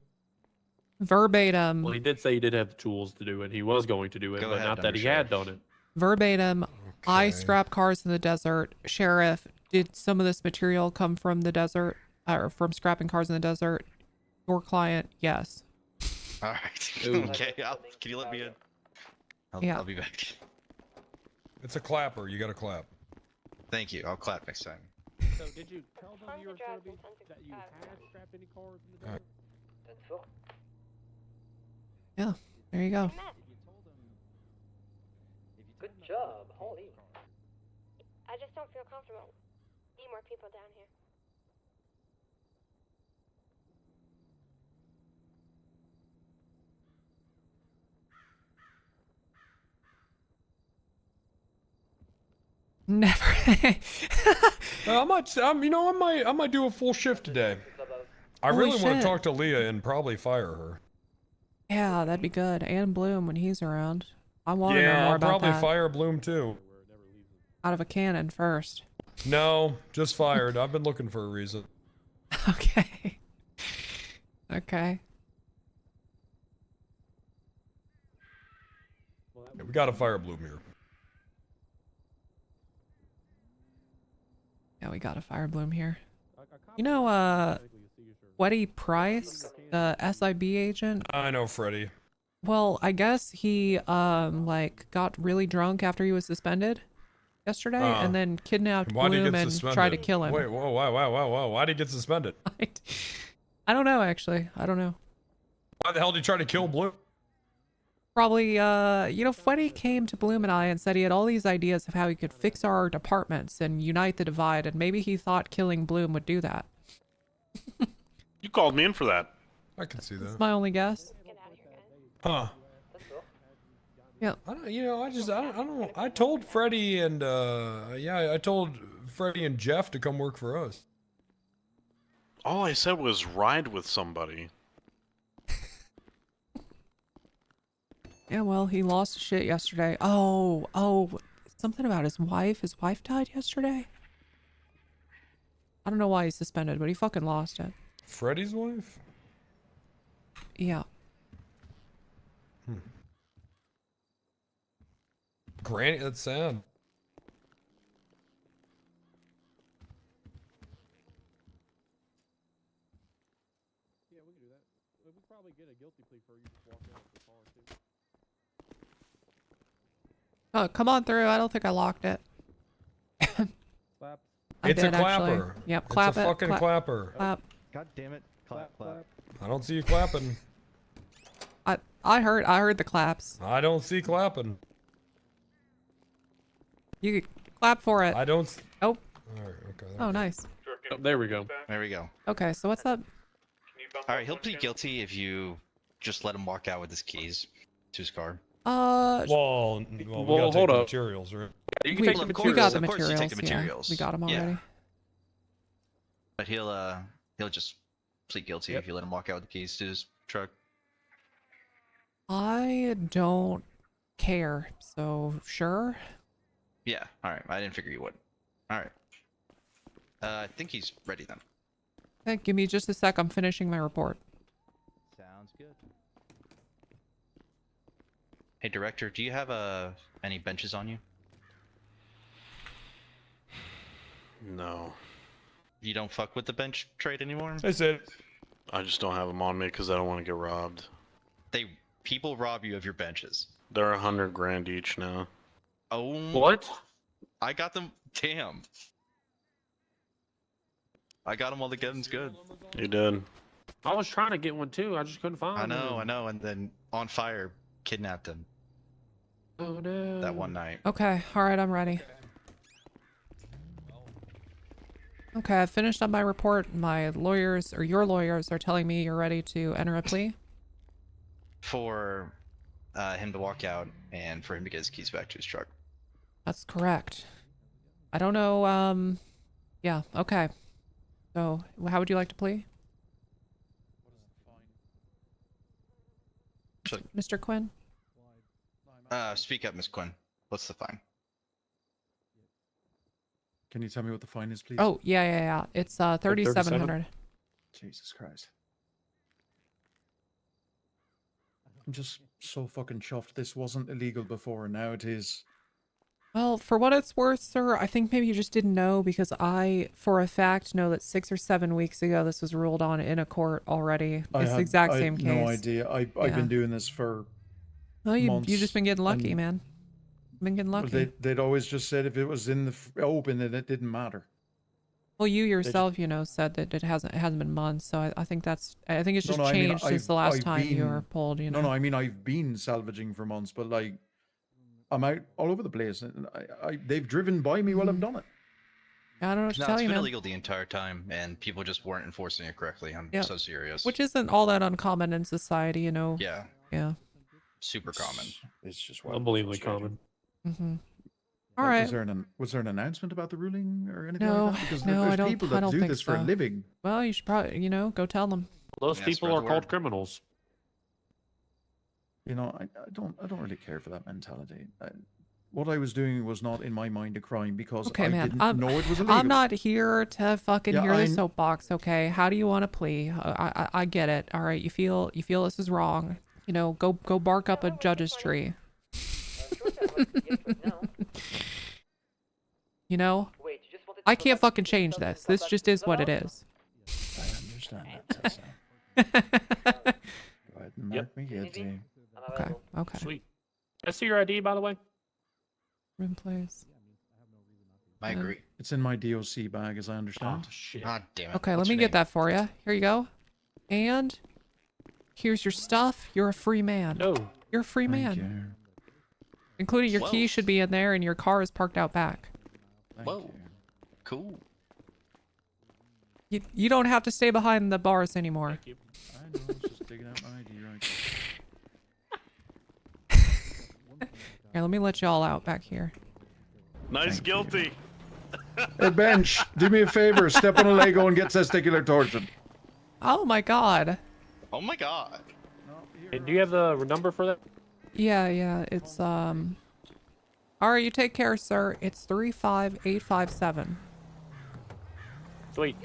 Verbatim. Well, he did say he did have the tools to do it. He was going to do it, Go but ahead, not that he Undersheriff. had done it. Verbatim. I scrap cars in the desert. Sheriff, did some of this material come from the desert or from scrapping cars in the desert? Your client, yes. All right. Ooh. Okay. Can you let me in? Yeah. I'll be back. It's a clapper. You got to clap. Thank you. I'll clap next time. So did you tell them you were going to be that you had scrapped any cars in the desert? Yeah, there you go. Good job. Holy. I just don't feel comfortable. Need more people down here. Never. I might do a full shift today. I Holy really want shit. to talk to Leah and probably fire her. Yeah, that'd be good. And Bloom when he's around. I want to know Yeah, more I'll about probably that. fire Bloom too. Out of a cannon first. No, just fired. I've been looking for a reason. Okay. Okay. Yeah, we got to fire Bloom here. Yeah, we got a fire Bloom here. You know, Sweaty Price, the SIB agent? I know Freddy. Well, I guess he, like, got really drunk after he was suspended yesterday and then kidnapped Why'd he Bloom get and suspended? tried to kill him. Wait, whoa, why'd he get suspended? I don't know, actually. I don't know. Why the hell did he try to kill Bloom? Probably, you know, Freddy came to Bloom and I and said he had all these ideas of how he could fix our departments and unite the divide, and maybe he thought killing Bloom would do that. You called me in for that. I can see that. That's my only guess. Huh. Yeah. I told Freddy and, I told Freddy and Jeff to come work for us. All I said was ride with somebody. Yeah, well, he lost his shit yesterday. Oh, something about his wife. His wife died yesterday? I don't know why he's suspended, but he fucking lost it. Freddy's wife? Yeah. Granny, that's sad. Oh, come on through. I don't think I locked it. I It's did, a clapper. Actually. Yep, clap it's a it. fucking clapper. Clap. God damn it. Clap, clap. I don't see you clapping. I heard the claps. I don't see clapping. You could clap for it. I don't. Oh. All right, okay. Oh, nice. Oh, there we go. There we go. Okay, so what's up? All right, he'll plead guilty if you just let him walk out with his keys to his car. Well, we gotta take the materials, right? You can take the We materials. got the Of course you materials. take the materials. Yeah, we got them Yeah. already. But he'll just plead guilty if you let him walk out with the keys to his truck. I don't care. So sure. Yeah. All right. I didn't figure you would. All right. I think he's ready then. Okay, give me just a sec. I'm finishing my report. Sounds good. Hey, director, do you have any benches on you? No. You don't fuck with the bench trade anymore? That's it. I just don't have them on me because I don't want to get robbed. People rob you of your benches. They're 100 grand each now. Oh. What? I got them. Damn. I got them while the getting's good. You did. I was trying to get one too. I just couldn't find I know, one. I know. And then On Fire kidnapped him Oh no. that one night. Okay, all right, I'm ready. Okay, I finished up my report. My lawyers, or your lawyers, are telling me you're ready to enter a plea. For him to walk out and for him to get his keys back to his truck. That's correct. I don't know, yeah, okay. So, how would you like to plea? Mr. Quinn? Speak up, Miss Quinn. What's the fine? Can you tell me what the fine is, please? Oh, yeah. It's 3,700. Jesus Christ. I'm just so fucking chuffed this wasn't illegal before, and now it is. Well, for what it's worth, sir, I think maybe you just didn't know, because I, for a fact, know that 6 or 7 weeks ago this was ruled on in a court already. It's the exact same case. No idea. I've been doing this for months. You just been getting lucky, man. Been getting lucky. Well, they'd always just said if it was in the open, then it didn't matter. Well, you yourself, said that it hasn't been months, so I think it's just changed since the last time you were pulled. No, I mean I've been salvaging for months, but like I'm out all over the place, and they've driven by me while I've done it. I don't know what to No, tell it's you, been man. illegal the entire time, and people just weren't enforcing it correctly. I'm Yeah. so serious. Which isn't all that uncommon in society, Yeah. Yeah. Super common. It's just unbelievably common. Mm-hmm. All right. Was there an announcement about the ruling or anything No, like that? Because no, there's I don't. people I that don't do think this so. for a living. Well, you should probably, go tell them. Those Yeah, people spread are the called word. criminals. You know, I don't really care for that mentality. What I was doing was not in my mind a crime because Okay, I man. didn't know it was illegal. I'm not here to fucking Yeah, hear the I- soapbox. Okay, how do you want to plea? I get it. All right, you feel this is wrong. Go bark up a judge's tree. I can't fucking change this. This just is what it is. I understand that, Tessa. Go ahead and mark me guilty. Okay. Sweet. Can I see your ID, by the way? Room, please. I agree. It's in my DOC bag, as I understand. Oh, shit. God damn it. Okay, let What's me your get name? that for you. Here you go. And here's your stuff. You're a free man. No. You're a free Thank man. you. Including your Whoa. keys should be in there, and your car is parked out back. Thank Whoa. you. Cool. You don't have to stay behind the bars anymore. I know, I was just digging out my ID right. Here, let me let you all out back here. Nice guilty. Hey, Bench, do me a favor. Step on a Lego and get testicular torsion. Oh my god. Oh my god. Hey, do you have the number for that? Yeah, it's Alright, you take care, sir. It's 35857. Sweet.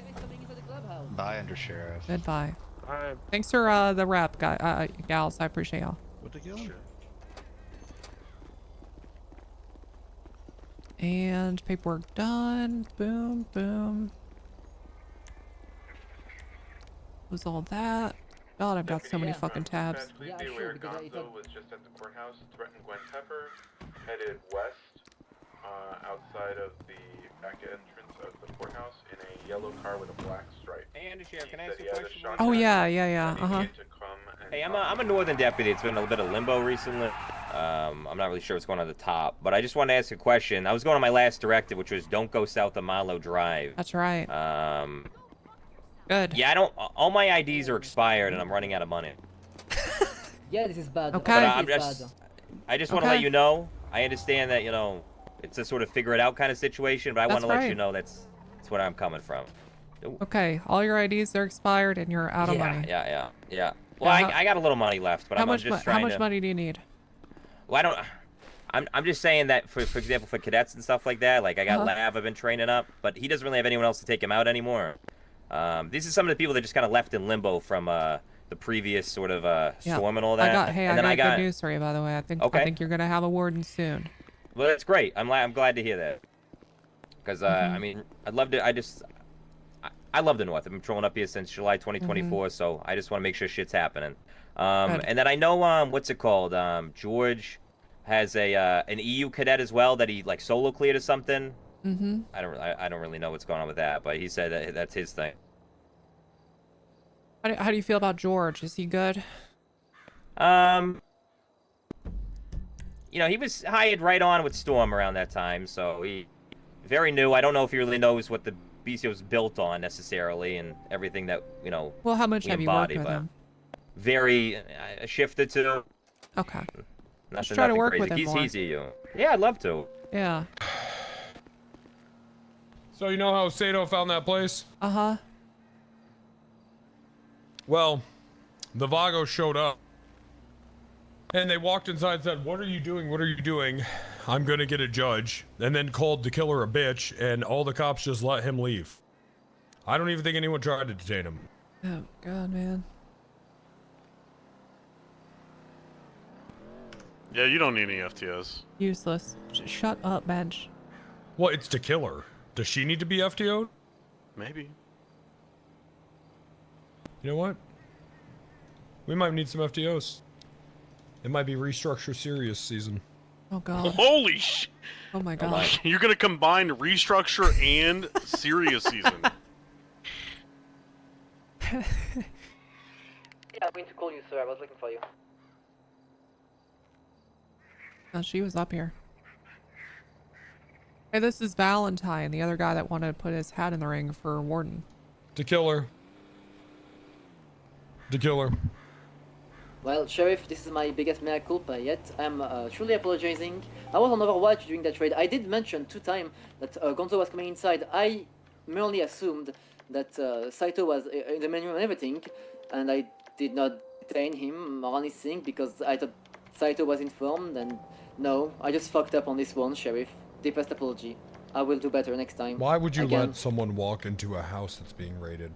Bye, Under Sheriff. Goodbye. Alright. Thanks for the rep, gals. I appreciate y'all. What the hell? And paperwork done. Boom, boom. Was all that. God, I've got so many fucking tabs. Please be aware, Gonzo was just at the courthouse, threatened Gwen Pepper, headed west, outside of the back entrance of the courthouse in a yellow car with a black stripe. Hey, Sheriff, can I ask He you a had question? Oh yeah. Uh-huh. Hey, I'm a northern deputy. It's been a little bit of limbo recently. I'm not really sure what's going on at the top, but I just wanted to ask a question. I was going on my last directive, which was don't go south of Milo Drive. That's right. Good. Yeah, all my IDs are expired, and I'm running out of money. Yeah, this is bad. Okay. But I just want to let you know. I understand that it's a sort of figure it out kind of situation, but I want to let you know that's where I'm coming from. Ooh. Okay, all your IDs are expired and you're out of money. Yeah. Well, I got a little money left, but I'm just trying to... How much money do you need? Well, I'm just saying that, for example, for cadets and stuff like that, like I got Lav, I've been training up, but he doesn't really have anyone else to take him out anymore. These are some of the people that just kind of left in limbo from the previous sort of storm and all that. I got good news for you, by the way. I think you're gonna have a warden soon. Well, that's great. I'm glad to hear that. Because I mean, I'd love to. I love the North. I've been patrolling up here since July 2024, so I just want to make sure shit's happening. And then I know what's it called? George has an EU cadet as well that he like solo cleared or something. I don't really know what's going on with that, but he said that's his thing. How do you feel about George? Is he good? He was hired right on with Storm around that time, so he very new. I don't know if he really knows what the BCO is built on necessarily, and everything that Well, how much have you worked with him? Very a shift or two. Okay. Nothing, try to work crazy. with him He's more. easy. Yeah, I'd love to. Yeah. So you know how Sato found that place? Uh-huh. Well, the Vagos showed up. And they walked inside and said, "What are you doing? What are you doing? I'm gonna get a judge." And then called the killer a bitch, and all the cops just let him leave. I don't even think anyone tried to detain him. Oh, God, man. Yeah, you don't need any FTOs. Useless. Shut up, bench. Well, it's the killer. Does she need to be FTO'd? Maybe. You know what? We might need some FTOs. It might be restructure serious season. Oh God. Holy sh! Oh my God. You're gonna combine restructure and serious season. Yeah, I'm going to call you, sir. I was looking for you. Oh, she was up here. Hey, this is Valentine, the other guy that wanted to put his hat in the ring for warden. The killer. The killer. Well, Sheriff, this is my biggest mea culpa yet. I'm truly apologizing. I was on Overwatch during that raid. I did mention 2 times that Gonzo was coming inside. I merely assumed that Saito was in the menu and everything, and I did not detain him or anything because I thought Saito was informed, and no, I just fucked up on this one, Sheriff. Deepest apology. I will do better next time. Why would you let someone walk into a house that's being raided?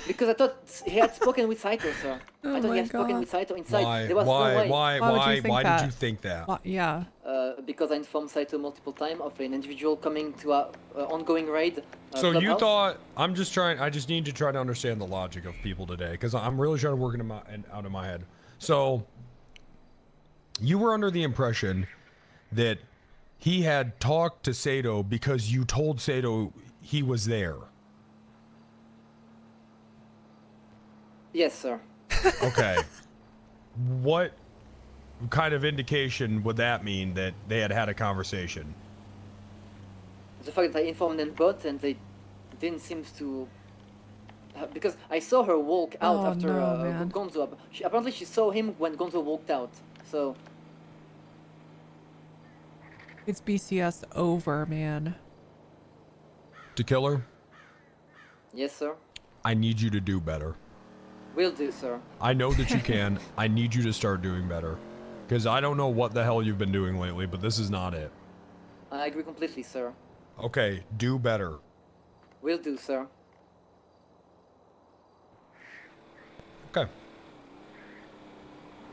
Because I thought he had spoken with Saito, sir. Oh I thought my he had spoken God. with Saito inside. Why? There was no way. Why did you think that? Yeah. Because I informed Saito multiple times of an individual coming to our ongoing raid. So you clubhouse. thought I just need to try to understand the logic of people today, because I'm really trying to work it out of my head. So you were under the impression that he had talked to Sato because you told Sato he was there. Yes, sir. Okay. What kind of indication would that mean that they had had a conversation? The fact that I informed them both and they didn't seem to... Because I saw her walk out after Gonzo. Apparently she saw him when Gonzo walked out, so... It's BCS over, man. To killer? Yes, sir. I need you to do better. Will do, sir. I know that you can. I need you to start doing better. Because I don't know what the hell you've been doing lately, but this is not it. I agree completely, sir. Okay, do better. Will do, sir. Okay.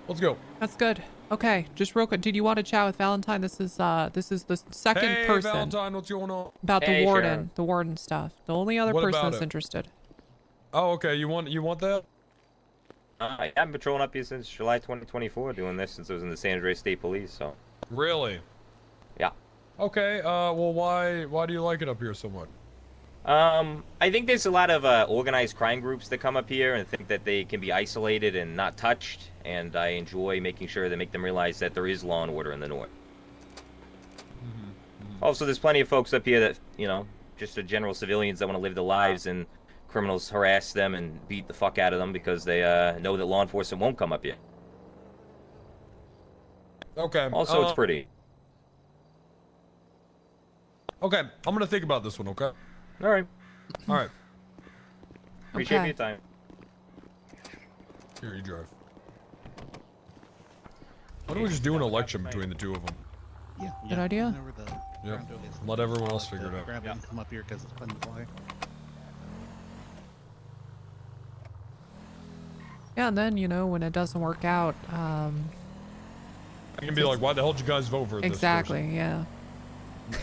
Let's go. That's good. Okay, just real quick. Did you want to chat with Valentine? This is the second Hey, person Valentine, what's going on? about Hey, the warden, Sharon. the warden stuff. The only other What person about that's it? interested. Oh, okay. You want that? I've been patrolling up here since July 2024, doing this since I was in the San Andreas State Police, so. Really? Yeah. Okay, well, why do you like it up here so much? I think there's a lot of organized crime groups that come up here and think that they can be isolated and not touched, and I enjoy making sure to make them realize that there is law and order in the north. Also, there's plenty of folks up here that, you know, just the general civilians that want to live their lives, and criminals harass them and beat the fuck out of them because they know that law enforcement won't come up here. Okay. Also, it's pretty. Okay, I'm gonna think about this one, okay? Alright. Alright. Appreciate Okay. your time. Here, you drive. Why don't we just do an election between the two of them? Yeah. Good idea. Yep. Let everyone else figure it out. Grab it and come up here because it's fun to play. Yeah, and then, you know, when it doesn't work out, I can be like, why the hell did you guys vote for this exactly, person? yeah.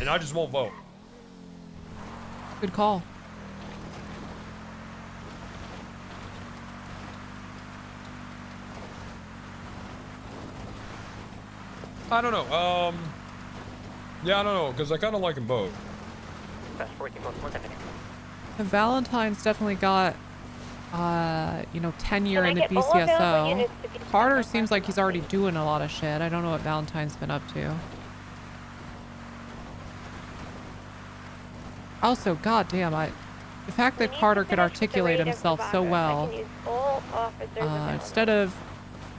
And I just won't vote. Good call. I don't know. Yeah, I don't know, because I kind of like them both. And Valentine's definitely got, you know, tenure Can I in the get all available BCSO. units to be- Carter seems like he's already doing a lot of shit. I don't know what Valentine's been up to. Also, goddamn, the fact that Carter could articulate himself so well, instead of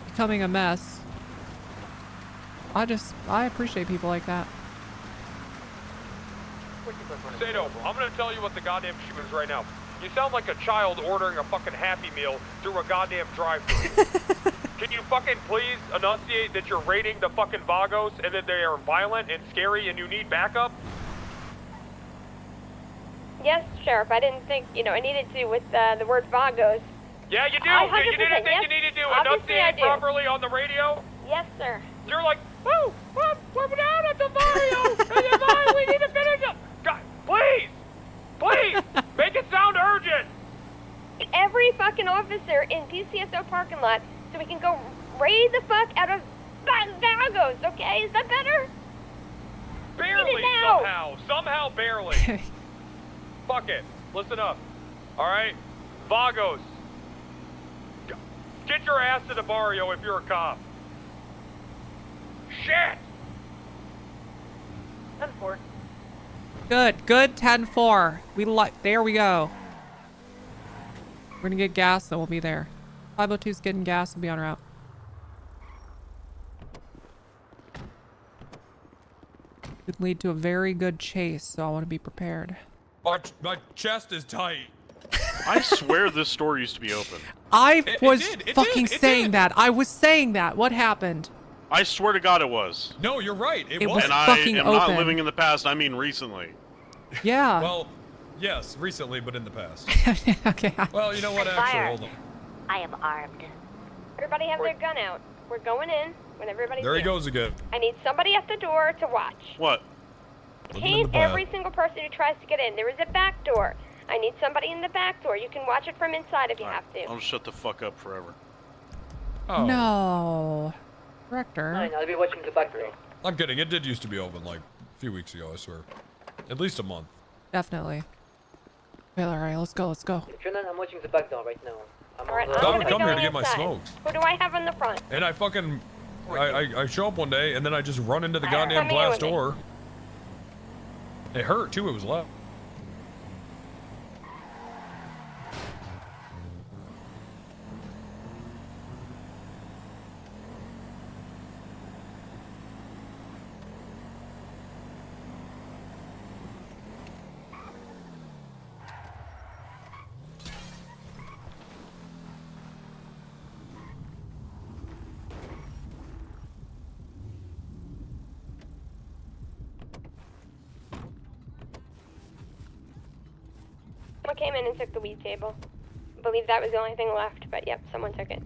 becoming a mess, I appreciate people like that. Sato, I'm gonna tell you what the goddamn issue is right now. You sound like a child ordering a fucking Happy Meal through a goddamn drive-thru. Can you fucking please enunciate that you're raiding the fucking Vagos and that they are violent and scary and you need backup? Yes, Sheriff. I didn't think, you know, I needed to with the word Vagos. Yeah, you do. I You didn't 100%, think yes. you needed to Obviously, I enunciate do. properly on the radio? Yes, sir. You're like, oh, we're down at the Mario. We need to finish up. God, please, please, make it sound urgent. Every fucking officer in PCSO parking lot so we can go raid the fuck out of Vagos, okay? Is that better? Barely, now. somehow barely. Fuck it, listen up. All right, Vagos, get your ass to the barrio if you're a cop. Shit. 10-4. Good, 10-4. There we go. We're gonna get gas, so we'll be there. 502's getting gas, we'll be on route. Could lead to a very good chase, so I want to be prepared. My chest is tight. I swear this store used to be open. I was it fucking did. saying that. I was saying that. What happened? I swear to God it was. No, you're right. It was And fucking I am not open. living in the past, I mean recently. Yeah. Well, yes, recently, but in the past. Okay. Well, you know what? Actually, hold on. I am armed. Everybody have their gun out. We're going in when everybody's There he here. goes again. I need somebody at the door to watch. What? Detain every single person who tries to get in. There is a back door. I need somebody in the back door. You can watch it from inside if you have to. I'll shut the fuck up forever. Oh. No. Director. I'll be watching the back door. I'm kidding. It did used to be open like a few weeks ago, I swear. At least a month. Definitely. Okay, alright, let's go. Lieutenant, I'm watching the back door right now. Alright, I would come here to get my smokes. Who do I have in the front? And I fucking, I show up one day and then I just run into the Alright, goddamn come here glass with me. door. It hurt too. It was loud. Someone came in and took the weed table. I believe that was the only thing left, but yep, someone took it.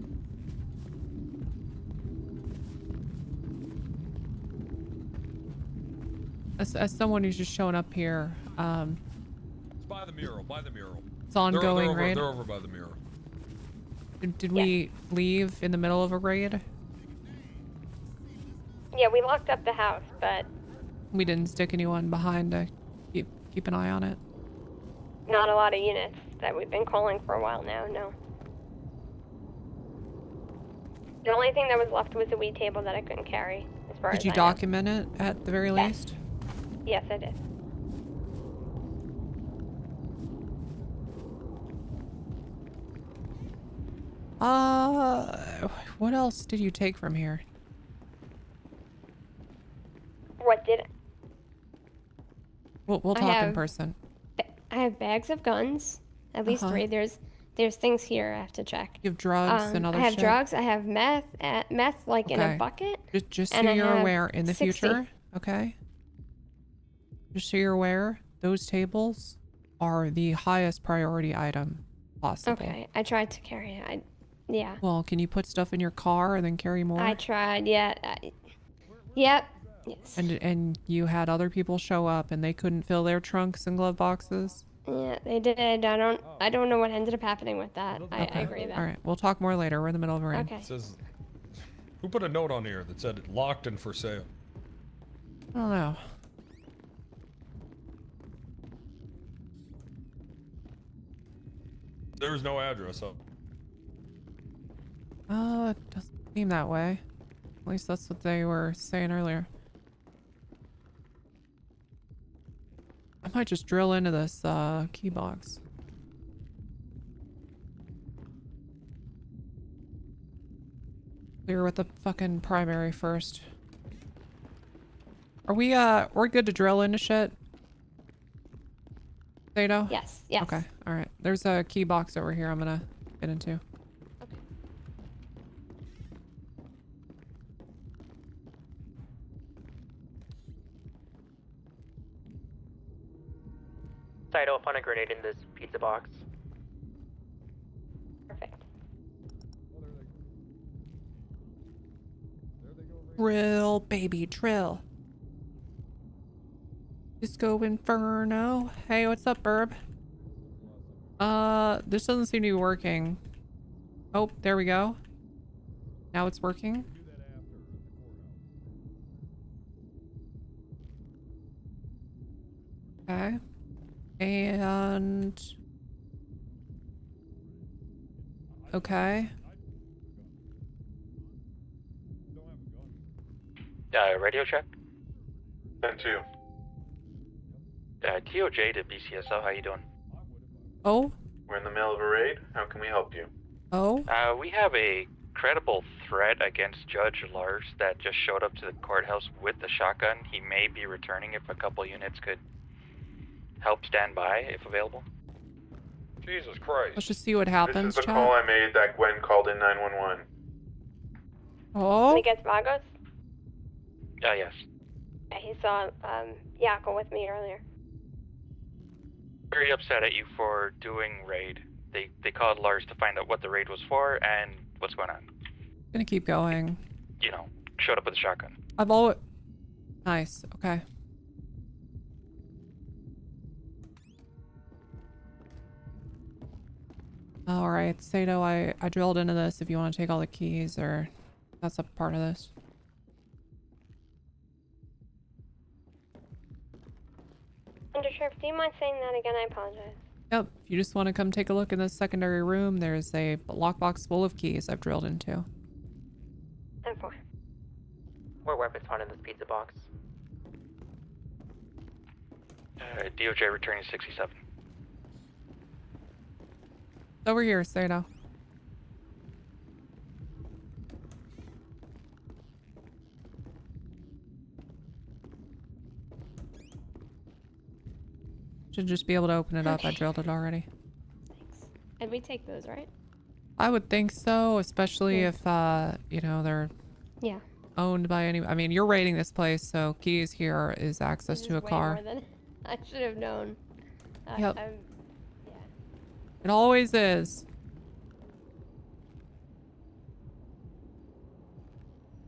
As someone who's just showing up here, It's by the mural. it's ongoing, they're over, right? They're over by the mural. Did we leave in the middle of a raid? Yeah, we locked up the house, but We didn't stick anyone behind to keep an eye on it. not a lot of units that we've been calling for a while now, no. The only thing that was left was the weed table that I couldn't carry, as far as Did you I know. document it at the very least? Yes, I did. What else did you take from here? What did We'll I talk in have- person. I have bags of guns, at least Uh-huh. 3. There's things here I have to check. You have drugs and other I have shit? drugs. I have meth like in a Okay. bucket. Just so and I you're have aware, in the 60. future, okay? Just so you're aware, those tables are the highest priority item possible. Okay, I tried to carry it. Yeah. Well, can you put stuff in your car and then carry more? I tried. Yeah. Yep. Yes. And you had other people show up and they couldn't fill their trunks and glove boxes? Yeah, they did. I don't know what ended up happening with that. I agree with that. All right, we'll talk more later. We're in the middle of a raid. Okay. Says, who put a note on here that said locked and for sale? I don't know. There was no address up. It doesn't seem that way. At least that's what they were saying earlier. I might just drill into this key box. Clear with the fucking primary first. Are we we're good to drill into shit? Zato? Yes. Yes. Okay. All right. There's a key box over here I'm gonna get into. Saito, found a grenade in this pizza box. Perfect. Drill, baby, drill. Disco Inferno. Hey, what's up, Burb? This doesn't seem to be working. Oh, there we go. Now it's working. Okay. And... okay. Radio check. 10-2. TOJ to BCSO, how you doing? Oh? We're in the middle of a raid. How can we help you? Oh? We have a credible threat against Judge Lars that just showed up to the courthouse with the shotgun. He may be returning if a couple units could help stand by if available. Jesus Christ. Let's just see what happens, This is the chat. call I made that Gwen called in 911. Oh? Against Vagos? Yes. Yeah, he saw Yako with me earlier. Very upset at you for doing raid. They called Lars to find out what the raid was for and what's going on. Gonna keep going. You know, showed up with a shotgun. I've always... Nice. Okay. All right, Sato, I drilled into this if you want to take all the keys, or that's a part of this. Undersheriff, do you mind saying that again? I apologize. Yep, if you just want to come take a look in this secondary room, there's a lockbox full of keys I've drilled into. 10-4. More weapons found in this pizza box. DOJ returning 67. Over here, Sato. Should just be able to open it up. I drilled it already. And we take those, right? I would think so, especially if, you know, they're Yeah. owned by any... I mean, you're raiding this place, so keys here is access to a Way car. more than I should have known. Yep. I'm- It always is.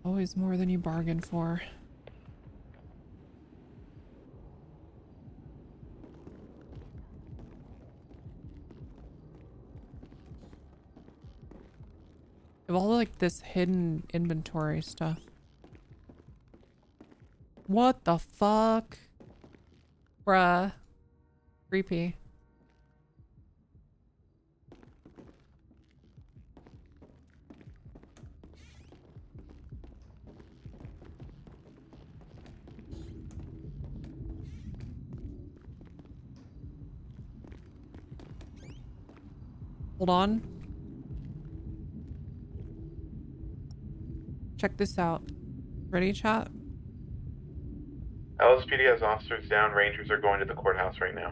Always more than you bargained for. Of all like this hidden inventory stuff. What the fuck? Bruh. Creepy. Hold on. Check this out. Ready, chat? LSPD has officers down. Rangers are going to the courthouse right now.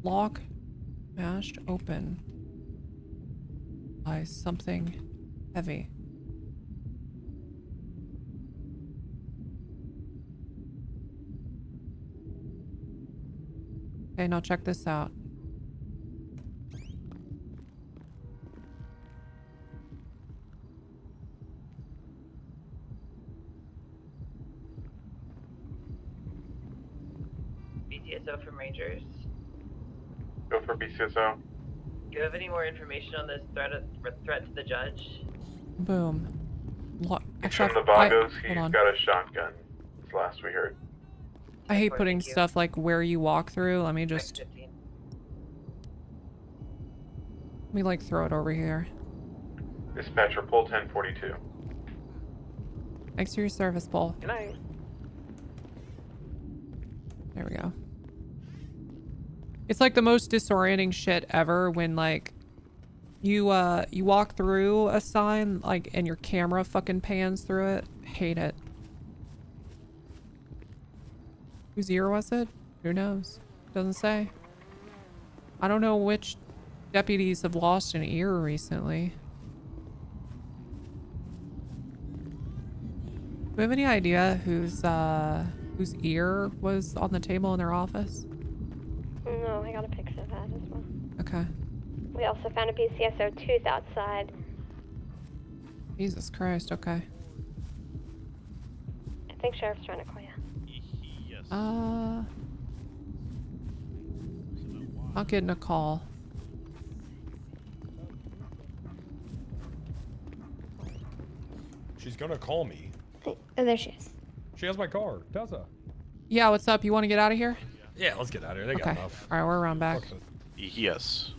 Lock mashed open by something heavy. Okay, now check this out. BTSO from Rangers. Go for BCSO. Do you have any more information on this threat to the judge? Boom. He's from the Vagos. He's hold on. got a shotgun. That's last we heard. I hate putting stuff like where you walk through. Let me just... Let me like throw it over here. Dispatcher, pull 1042. Thanks for your service, Bull. Good night. There we go. It's like the most disorienting shit ever when like you walk through a sign like and your camera fucking pans through it. Hate it. Whose ear was it? Who knows? Doesn't say. I don't know which deputies have lost an ear recently. Do we have any idea whose ear was on the table in their office? No, I got a picture of that as well. Okay. We also found a BCSO tooth outside. Jesus Christ, okay. I think Sheriff's trying to call you. Yes. Not getting a call. She's gonna call me. Oh, there she is. She has my car. Tessa. Yeah, what's up? You want to get out of here? Yeah, let's get out of here. They got enough. Alright, we're around back. Yes.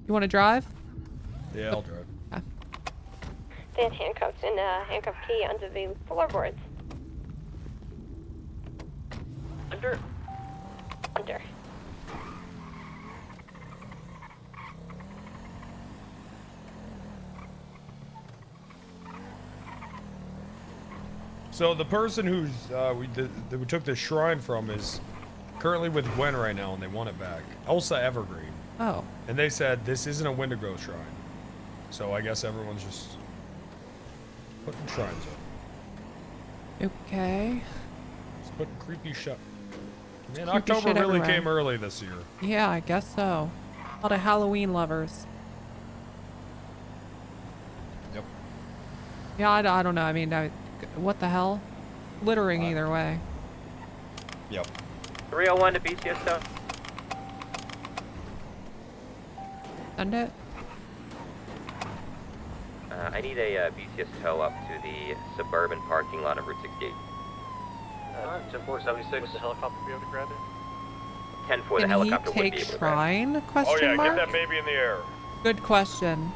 You want to drive? Yeah, I'll drive. Okay. They had handcuffs and a handcuff key under the floorboards. Under. Under. So the person who's that we took the shrine from is currently with Gwen right now, and they want it back. Elsa Evergreen. Oh. And they said this isn't a Wendigo shrine, so I guess everyone's just putting shrines up. Okay. Just putting creepy shit. Man, Creepy October shit really everywhere. came early this year. Yeah, I guess so. A lot of Halloween lovers. Yep. Yeah, I don't know. I mean, what the hell? Littering either way. Yep. 301 to BCSO. Send it. I need a BCS tow up to the suburban parking lot of Route 68. 10476. Would the helicopter be able to grab it? 10-4, the Can helicopter he would be take able to grab it. shrine? Question Oh yeah, mark? get that baby in the air. Good question.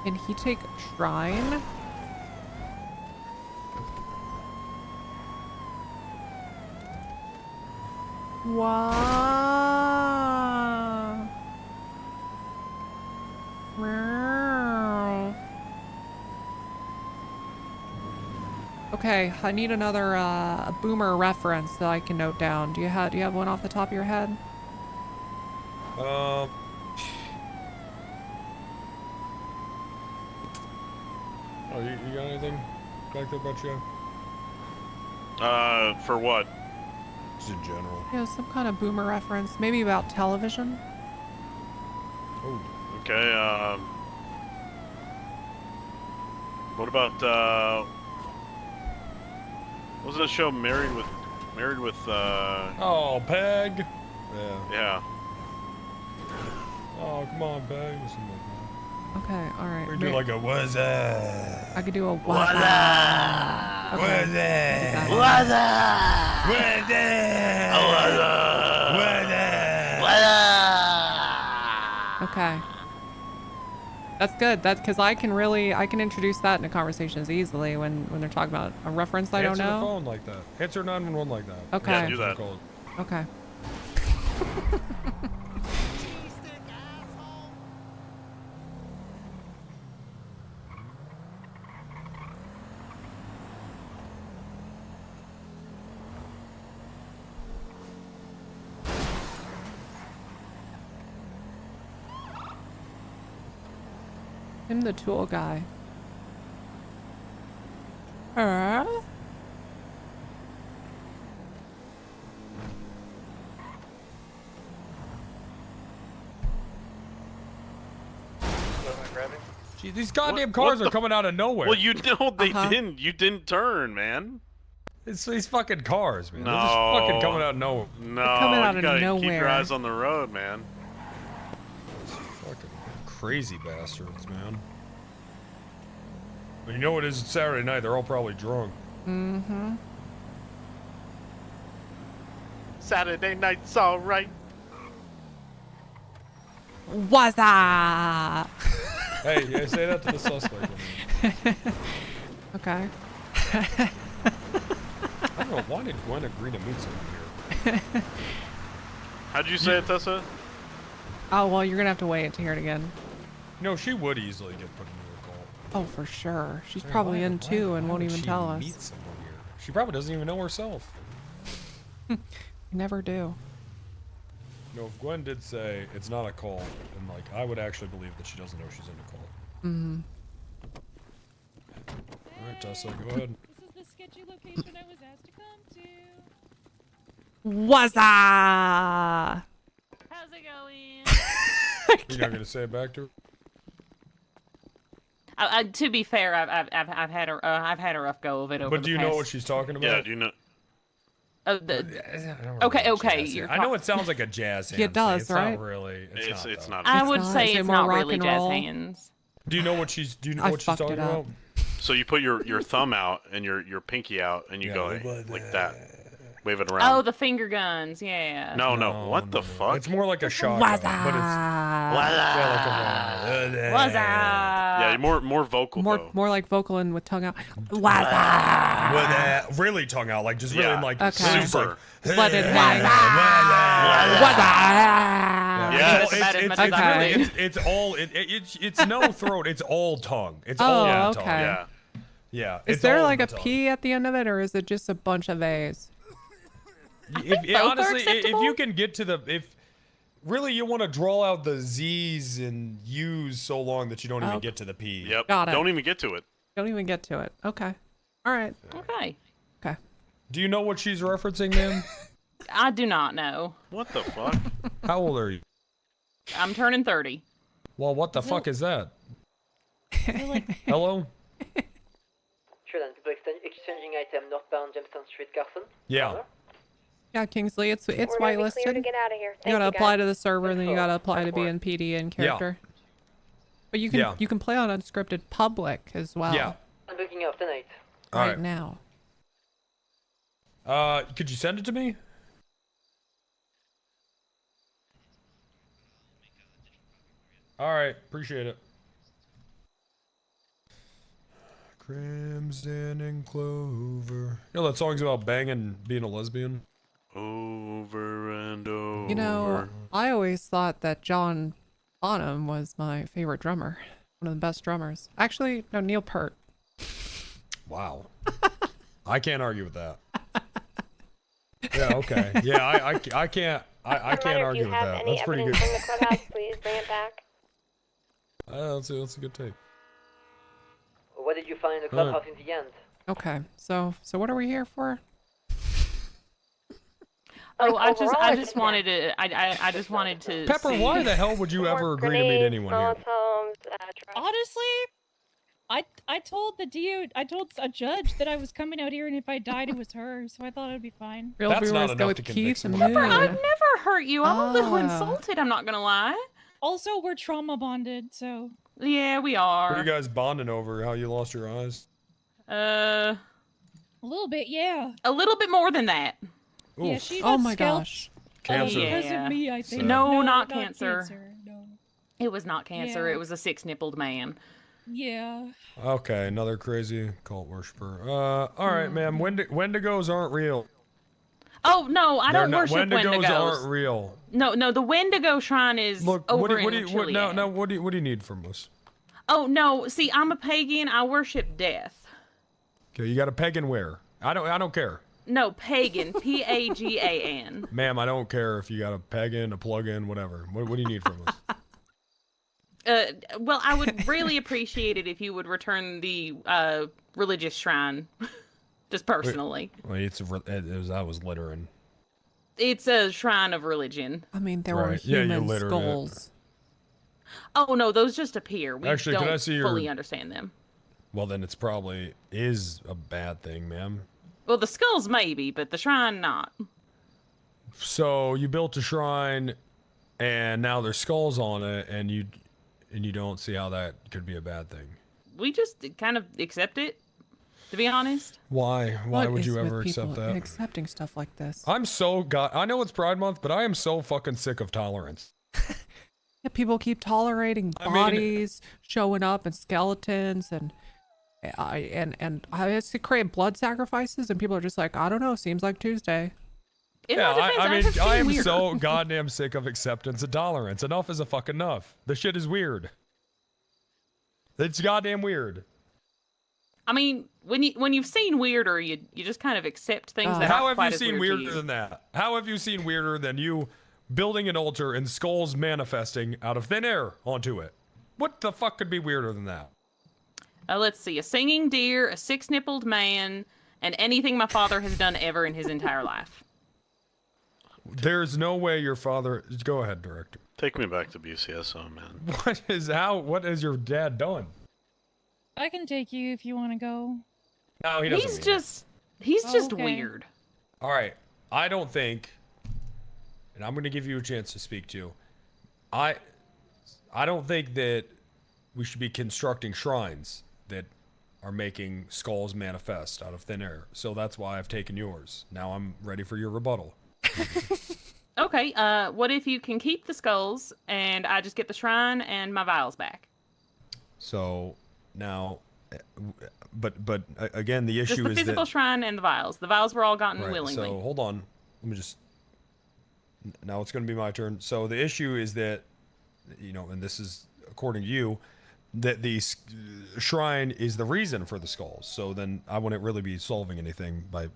Can he take shrine? Wow. Wow. Okay, I need another boomer reference that I can note down. Do you have one off the top of your head? Oh, you got anything back there about you? For what? Just in general. Yeah, some kind of boomer reference. Maybe about television. Oh, Okay. What about what was that show? Married with. Oh, Peg. Yeah. Yeah. Oh, come on, Peg. Okay, all right. We do like a what's that? I could do a What's what's that? Okay. What's that? What's that? What's that? Okay. That's good. That's because I can introduce that into conversations easily when they're talking about a reference I don't Answer the know. phone like that. Answer 911 like that. Okay. Yeah, do that. Okay. I'm the tool guy. Gee, these goddamn cars are coming out of nowhere. Well, you know they didn't. You didn't turn, man. It's these fucking cars, man. No. They're just fucking coming out of nowhere. No, coming out you of gotta keep nowhere. your eyes on the road, man. Fucking crazy bastards, man. But you know what it is? It's Saturday night. They're all probably drunk. Mm-hmm. Saturday night's all right. What's up? Hey, yeah, say that to the suspect. Okay. I don't know, why did Gwen agree to meet someone here? How'd you say it, Tessa? Oh, well, you're gonna have to wait to hear it again. No, she would easily get put into a call. Oh, for sure. She's Hey, probably why- in why- too and why won't would even she tell us. meet someone here? She probably doesn't even know herself. You never do. No, if Gwen did say it's not a call, then like I would actually believe that she doesn't know she's in a call. Mm-hmm. All right, Tessa, go ahead. This is the sketchy location I was asked to come to. What's up? How's it going? You're not gonna say it back to her? To be fair, I've had a rough go of it over But the do you past. know what she's talking about? Yeah, do you know? Okay, Jazz. I know it sounds like a jazz hand. It does, it's right? Not really. It's not. I would say Is it it's more not rock really and jazz roll? hands. Do you know what she's? Do you know I what she's fucked talking it up. about? So you put your thumb out and your pinky out, and you go like that, wave it around. Oh, the finger guns, yeah. No, what the fuck? It's more like a shotgun, What's but it's yeah, What's up? Yeah, more vocal though. More like vocal and with tongue out. with really tongue out, like just really Yeah. like Okay. Super. Just let it hang. It's no throat. It's all tongue. It's Oh, all okay. tongue. Yeah. Yeah. Is it's there all like in a the tongue. P at the end of it, or is it just a bunch of A's? Honestly, if you can get to if really you want to draw out the Z's and U's so long that you don't even get to the P. Yep. Got it. Don't even get to it. Don't even get to it. Okay. All right. Okay. Okay. Do you know what she's referencing, ma'am? I do not know. What the fuck? How old are you? I'm turning 30. Well, what the fuck is that? Hello? Sure then, people exchanging item northbound Jamestown Street, Carson. Yeah. Yeah, Kingsley, it's We're gonna be clear whitelisted. to get out of here. You Thank gotta you, apply guys. to the server, and then you gotta apply to be in PD in character. But you can you can play on Unscripted public as well. Yeah. I'm booking off tonight. Right now. Could you send it to me? All right, appreciate it. Crimson and Clover. You know that song's about banging, being a lesbian? Over and over. You know, I always thought that John Bonham was my favorite drummer. One of the best drummers. Actually, no, Neil Peart. Wow. I can't argue with that. Yeah, okay. Yeah, I can't argue with that. That's pretty good. From the clubhouse, please bring it back. That's a good take. What did you find in the clubhouse in the end? Okay, so what are we here for? Oh, I just wanted to. I just wanted to. Pepper, see. why the hell would you ever agree to meet anyone here? Honestly, I told I told a judge that I was coming out here, and if I died, it was her. So I thought it'd be fine. Real That's not boomers enough go with to Keith convict and someone. Moon. I've never hurt you. I'm a little Ah. insulted. I'm not gonna lie. Also, we're trauma bonded, so. Yeah, we What are are. you guys bonding over? How you lost your eyes? A little bit, yeah. A little bit more than that. Yeah, Oof. she Oh got my scalped, gosh. Cancer. because of me, I think. No, not not cancer. No. It was not cancer. Yeah. It was a six-nippled man. Yeah. Okay, another crazy cult worshiper. All right, ma'am. Wendigos aren't real. Oh no, I don't They're not- worship Wendigos Wendigos. aren't real. No, the Wendigo shrine is Look, over what do in you, what, now, Chiliad. now, what do you need from us? Oh no, see, I'm a pagan. I worship death. Okay, you got a pagan where? I don't care. No, pagan. Pagan. Ma'am, I don't care if you got a pagan, a plug-in, whatever. What do you need from us? Well, I would really appreciate it if you would return the religious shrine, just personally. Well, I was littering. It's a shrine of religion. I mean, there were Right. Yeah, you human littered it. skulls. Oh no, those just appear. We Actually, don't can I see your- fully understand them. Well, then it's probably is a bad thing, ma'am. Well, the skulls maybe, but the shrine not. So you built a shrine, and now there's skulls on it, and you don't see how that could be a bad thing. We just kind of accept it, to be honest. Why? Why What would is you with ever accept people that? accepting stuff like this? I know it's Pride Month, but I am so fucking sick of tolerance. Yeah, people keep tolerating I mean- bodies showing up and skeletons and I see create blood sacrifices and people are just like, I don't know, seems like Tuesday. In Yeah, my defense, I mean, have I seen am weirder. so goddamn sick of acceptance and tolerance. Enough is a fucking enough. The shit is weird. It's goddamn weird. I mean, when you've seen weirder, you just kind of accept things that How aren't have quite you as seen weird to weirder you. than that? How have you seen weirder than you building an altar and skulls manifesting out of thin air onto it? What the fuck could be weirder than that? Let's see, a singing deer, a six-nippled man, and anything my father has done ever in his entire life. There's no way your father. Go ahead, director. Take me back to BCSO, man. What has your dad done? I can take you if you want to go. No, he doesn't. He's just okay. weird. All right, I don't think, and I'm going to give you a chance to speak to. I don't think that we should be constructing shrines that are making skulls manifest out of thin air. So that's why I've taken yours. Now I'm ready for your rebuttal. Okay, what if you can keep the skulls and I just get the shrine and my vials back? So now, but again, the issue Just the is physical that. shrine and the vials. The vials were all gotten Right, willingly. so hold on. Let me just. Now it's going to be my turn. So the issue is that, and this is according to you, that the shrine is the reason for the skulls. So then I wouldn't really be solving anything by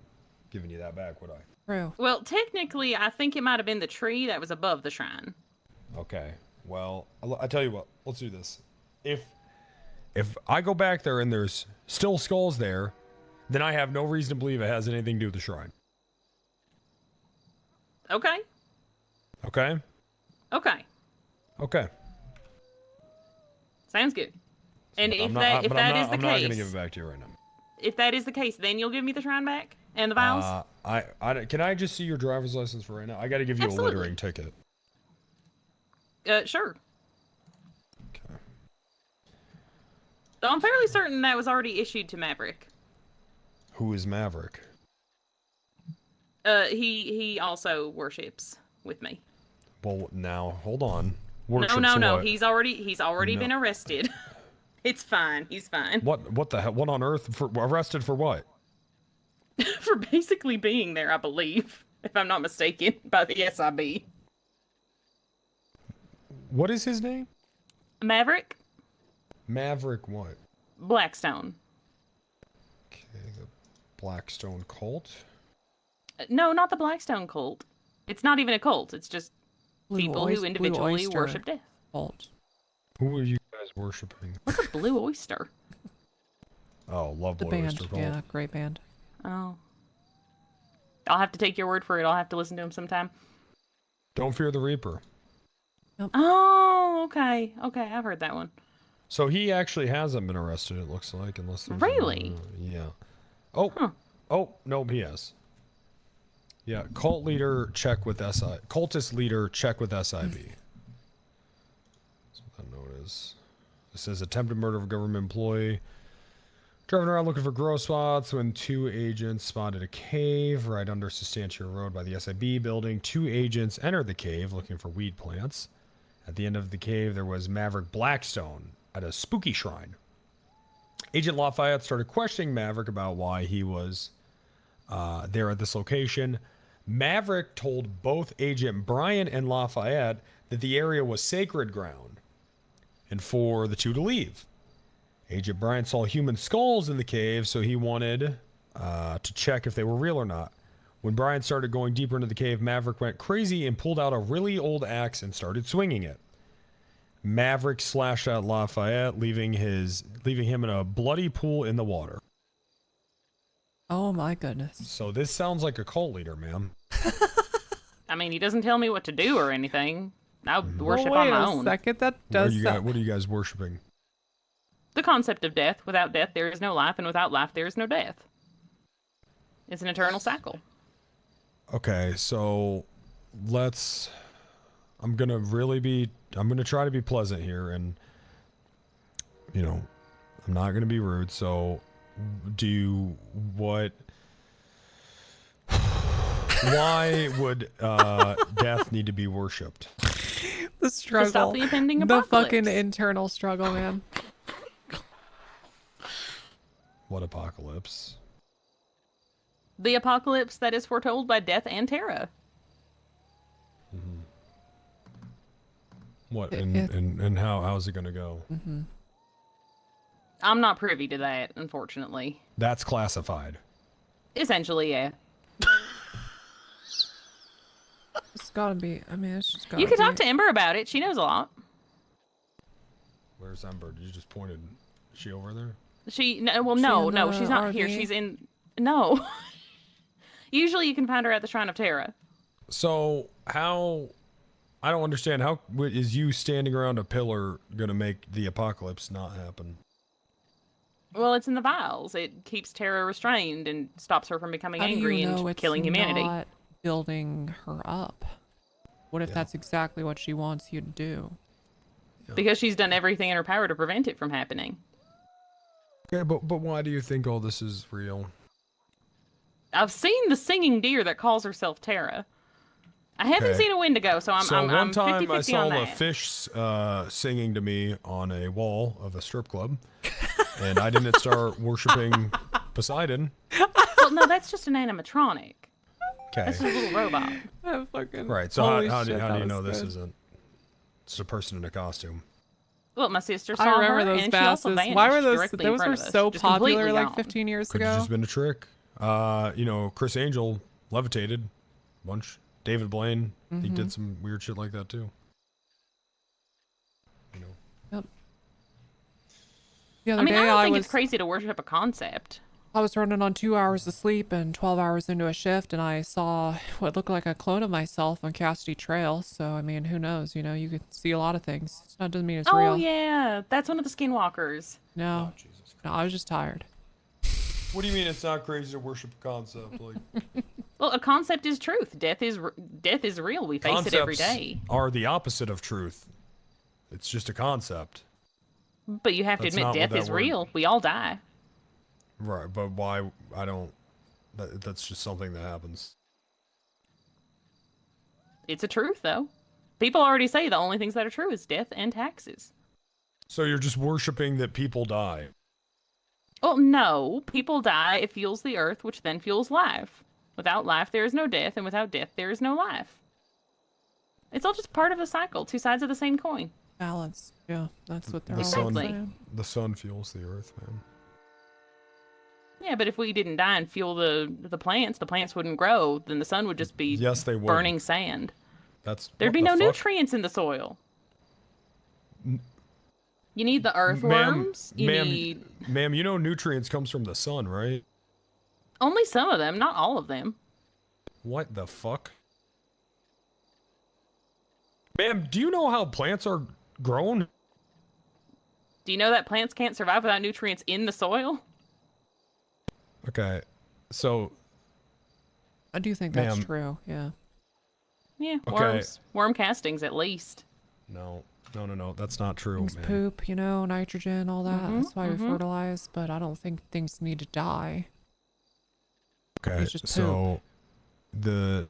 giving you that back, would I? True. Well, technically, I think it might have been the tree that was above the shrine. Okay. Well, I tell you what. Let's do this. If I go back there and there's still skulls there, then I have no reason to believe it has anything to do with the shrine. Okay. Okay. Okay. Okay. Sounds good. And if I'm that is the not going to case, give it back to you right now. if that is the case, then you'll give me the shrine back and the vials. Can I just see your driver's license for right now? I got to give you Absolutely. a littering ticket. Sure. Okay. Though I'm fairly certain that was already issued to Maverick. Who is Maverick? He also worships with me. Well, now hold on. No. What? He's already No. been arrested. It's fine. He's fine. What the hell? What on earth? Arrested for what? For basically being there, I believe, if I'm not mistaken, by the SIB. What is his name? Maverick Maverick what? Blackstone. Okay, the Blackstone cult. No, not the Blackstone cult. It's not even a cult. It's just people who Blue individually Oyster worship death. Cult. Who are you guys worshiping? What's a blue oyster? Oh, love The Blue band. Oyster Cult. Yeah, great band. Oh. I'll have to take your word for it. I'll have to listen to him sometime. Don't fear the Reaper. Oh, okay. Okay, I've heard that one. So he actually hasn't been arrested, it looks like, unless there's Really? yeah. Oh, oh, no, he has. Yeah, cult leader check with SI. Cultist leader check with SIB. That's what that note is. This says attempted murder of a government employee. Driving around looking for grow spots when 2 agents spotted a cave right under Sustantia Road by the SIB building. 2 agents entered the cave looking for weed plants. At the end of the cave, there was Maverick Blackstone at a spooky shrine. Agent Lafayette started questioning Maverick about why he was there at this location. Maverick told both Agent Brian and Lafayette that the area was sacred ground and for the 2 to leave. Agent Brian saw human skulls in the cave, so he wanted to check if they were real or not. When Brian started going deeper into the cave, Maverick went crazy and pulled out a really old axe and started swinging it. Maverick slashed at Lafayette, leaving him in a bloody pool in the water. Oh my goodness. So this sounds like a cult leader, ma'am. I mean, he doesn't tell me what to do or anything. I worship Well, on wait my a own. second, that What are, does what are you guys worshiping? The concept of death. Without death, there is no life, and without life, there is no death. It's an eternal cycle. Okay, so I'm gonna try to be pleasant here, and I'm not gonna be rude. So, why would death need to be worshipped? The struggle. To stop the impending The apocalypse. fucking internal struggle, man. What apocalypse? The apocalypse that is foretold by Death and Terra. What and how's it gonna go? I'm not privy to that, unfortunately. That's classified. Essentially, yeah. It's gotta be. I mean, it's just gotta You could be. talk to Ember about it. She knows a lot. Where's Ember? Did you just point it? Is she over there? No, she's not here. RV? She's in. No. Usually, you can find her at the Shrine of Terra. So how? I don't understand. How is you standing around a pillar gonna make the apocalypse not happen? Well, it's in the vials. It keeps Terra restrained and stops her from becoming How do angry you know and it's killing humanity. not building her up? What if that's exactly what she wants you to do? Because she's done everything in her power to prevent it from happening. Okay, but why do you think all this is real? I've seen the singing deer that calls herself Terra. I haven't Okay. seen a Wendigo, so I'm one time 50-50 I saw on a that. fish singing to me on a wall of a strip club, and I didn't start worshiping Poseidon. Well, no, that's just an animatronic. Okay. That's just a little robot. Right. So Holy how do shit, you that know was this good. isn't? It's a person in a costume. Well, my sister saw I remember her, those and she also basses. vanished Why were those? directly in Those front were of us, so just popular completely like gone. 15 years Could have ago. just been a trick. Chris Angel levitated a bunch. David Blaine, he Mhm. did some weird shit like that too. Yep. The other I mean, day I don't think was it's crazy to worship a concept. I was running on 2 hours of sleep and 12 hours into a shift, and I saw what looked like a clone of myself on Cassidy Trail. So I mean, who knows? You know, you could see a lot of things. It doesn't mean it's Oh real. yeah, that's one of the skinwalkers. No, no, I was just tired. What do you mean it's not crazy to worship a concept? Like Well, a concept is truth. Death is real. We face it every concepts day. are the opposite of truth. It's just a concept. But you have to That's admit, not what death that is word- real. We all die. Right, but why? I don't. That's just something that happens. It's a truth, though. People already say the only things that are true is death and taxes. So you're just worshiping that people die. Well, no. People die. It fuels the earth, which then fuels life. Without life, there is no death, and without death, there is no life. It's all just part of a cycle. Two sides of the same coin. Balance. Yeah, that's what they're The all sun, saying. the sun fuels the earth, man. Yeah, but if we didn't die and fuel the plants wouldn't grow. Then the sun would just be Yes, they would. burning sand. That's There'd what be the no fuck? nutrients in the soil. You need the earthworms. You need Ma'am, you know nutrients comes from the sun, right? only some of them, not all of them. What the fuck? Ma'am, do you know how plants are grown? Do you know that plants can't survive without nutrients in the soil? Okay, so... I do think that's true, yeah. Yeah, Okay. worms. Worm castings, at least. No, that's not true, Things man. poop, you know, nitrogen, all that. That's why we fertilize, but I don't think things need to die. Okay, It's just so the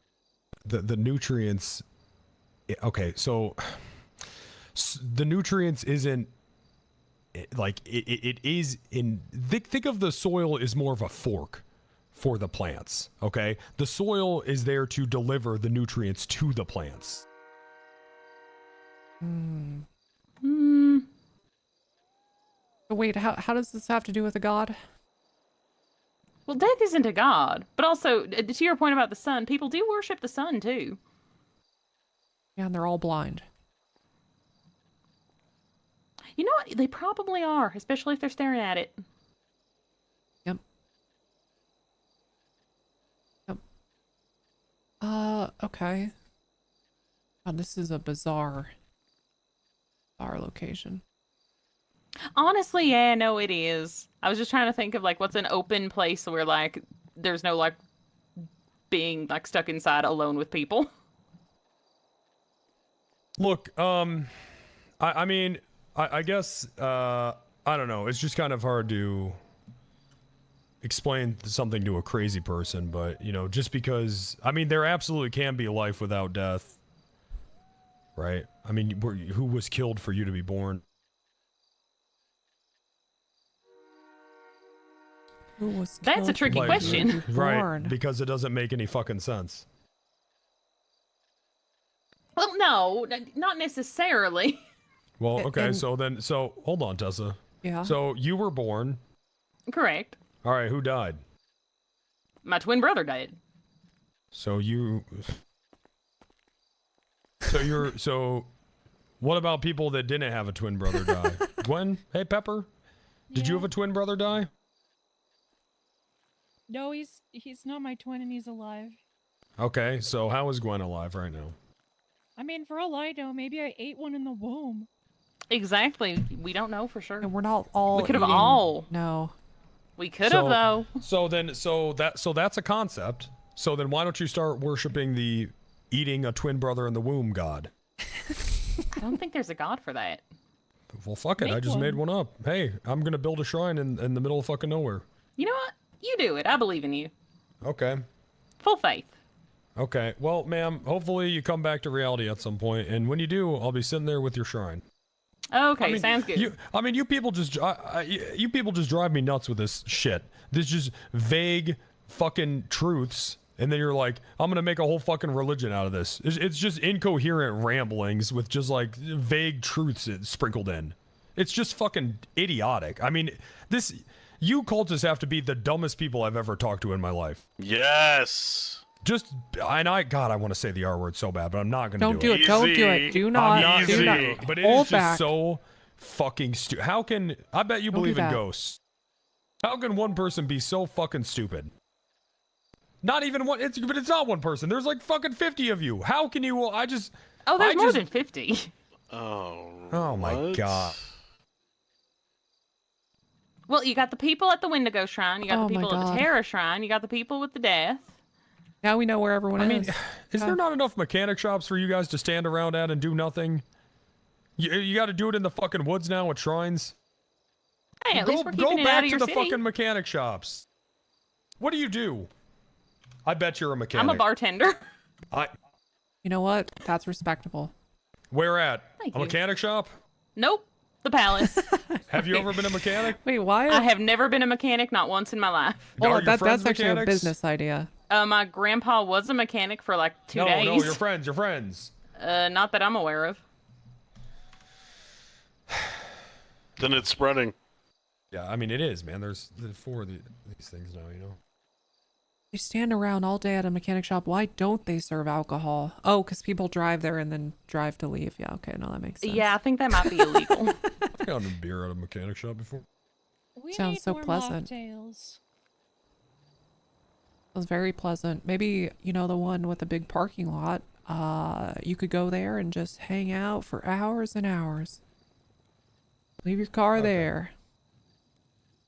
nutrients... Okay, so the nutrients isn't... Like, it is in... Think of the soil as more of a fork for the plants, okay? The soil is there to deliver the nutrients to the plants. So wait, how does this have to do with a god? Well, death isn't a god, but also, to your point about the sun, people do worship the sun, too. Yeah, and they're all blind. You know what? They probably are, especially if they're staring at it. Yep. Okay. God, this is a bizarre location. Honestly, yeah, no, it is. I was just trying to think of, like, what's an open place where, like, there's no, like, being, like, stuck inside alone with people. Look, I mean, I guess, I don't know. It's just kind of hard to explain something to a crazy person, but, you know, just because, I mean, there absolutely can be life without death, right? I mean, who was killed for you to be born? Who was That's a tricky question. Right, because it doesn't make any fucking sense. Well, no, not necessarily. Well, okay, so hold on, Tessa. Yeah. So you were born. Correct. All right, who died? My twin brother died. So what about people that didn't have a twin brother die? Gwen? Hey, Pepper? Did you have a twin brother die? No, he's not my twin and he's alive. Okay, so how is Gwen alive right now? I mean, for all I know, maybe I ate one in the womb. Exactly. We don't know for sure. And we're not all We could have eating- all. No. We could have, though. So that's a concept. So then why don't you start worshiping the eating a twin brother in the womb god? I don't think there's a god for that. Well, fuck it. I just made one up. Hey, I'm going to build a shrine in the middle of fucking nowhere. You know what? You do it. I believe in you. Okay. Full faith. Okay. Well, ma'am, hopefully you come back to reality at some point, and when you do, I'll be sitting there with your shrine. Okay, I mean, sounds good. You people just drive me nuts with this shit. This just vague fucking truths, and then you're like, I'm gonna make a whole fucking religion out of this. It's just incoherent ramblings with just like vague truths sprinkled in. It's just fucking idiotic. I mean, you cultists have to be the dumbest people I've ever talked to in my life. Yes. God, I want to say the R word so bad, but I'm not gonna Don't do it. it. Don't do it. Do not. Do not. But it Hold is just back. so fucking stupid. How can I bet you Don't do believe in that. ghosts? How can one person be so fucking stupid? Not even one. But it's not one person. There's like fucking 50 of you. How can you? Oh, there's more than 50. Oh my god. Well, you got the people at the Wendigo Shrine. You got Oh the my people at the God. Terror Shrine. You got the people with the death. Now we know where everyone I is. mean, is there not enough mechanic shops for you guys to stand around at and do nothing? You got to do it in the fucking woods now with shrines. Hey, at least we're Go keeping it back out of to your the city. fucking mechanic shops. What do you do? I bet you're a mechanic. I'm a bartender. You know what? That's respectable. Where at? Thank A you. mechanic shop? Nope. The palace. Have you ever been a mechanic? Wait, why? I have never been a mechanic, not once in my life. Hold Are on, your that's friends actually a mechanics? business idea. My grandpa was a mechanic for like 2 days. No, your friends, your friends. Not that I'm aware of. Then it's spreading. Yeah, I mean it is, man. There's 4 of these things now, you know. They stand around all day at a mechanic shop. Why don't they serve alcohol? Oh, because people drive there and then drive to leave. Yeah, okay, no, that makes sense. Yeah, I think that might be illegal. I've gotten a beer at a mechanic shop before. We Sounds need so more pleasant. mocktails. It was very pleasant. Maybe, you know, the one with the big parking lot. You could go there and just hang out for hours and hours. Leave your car there.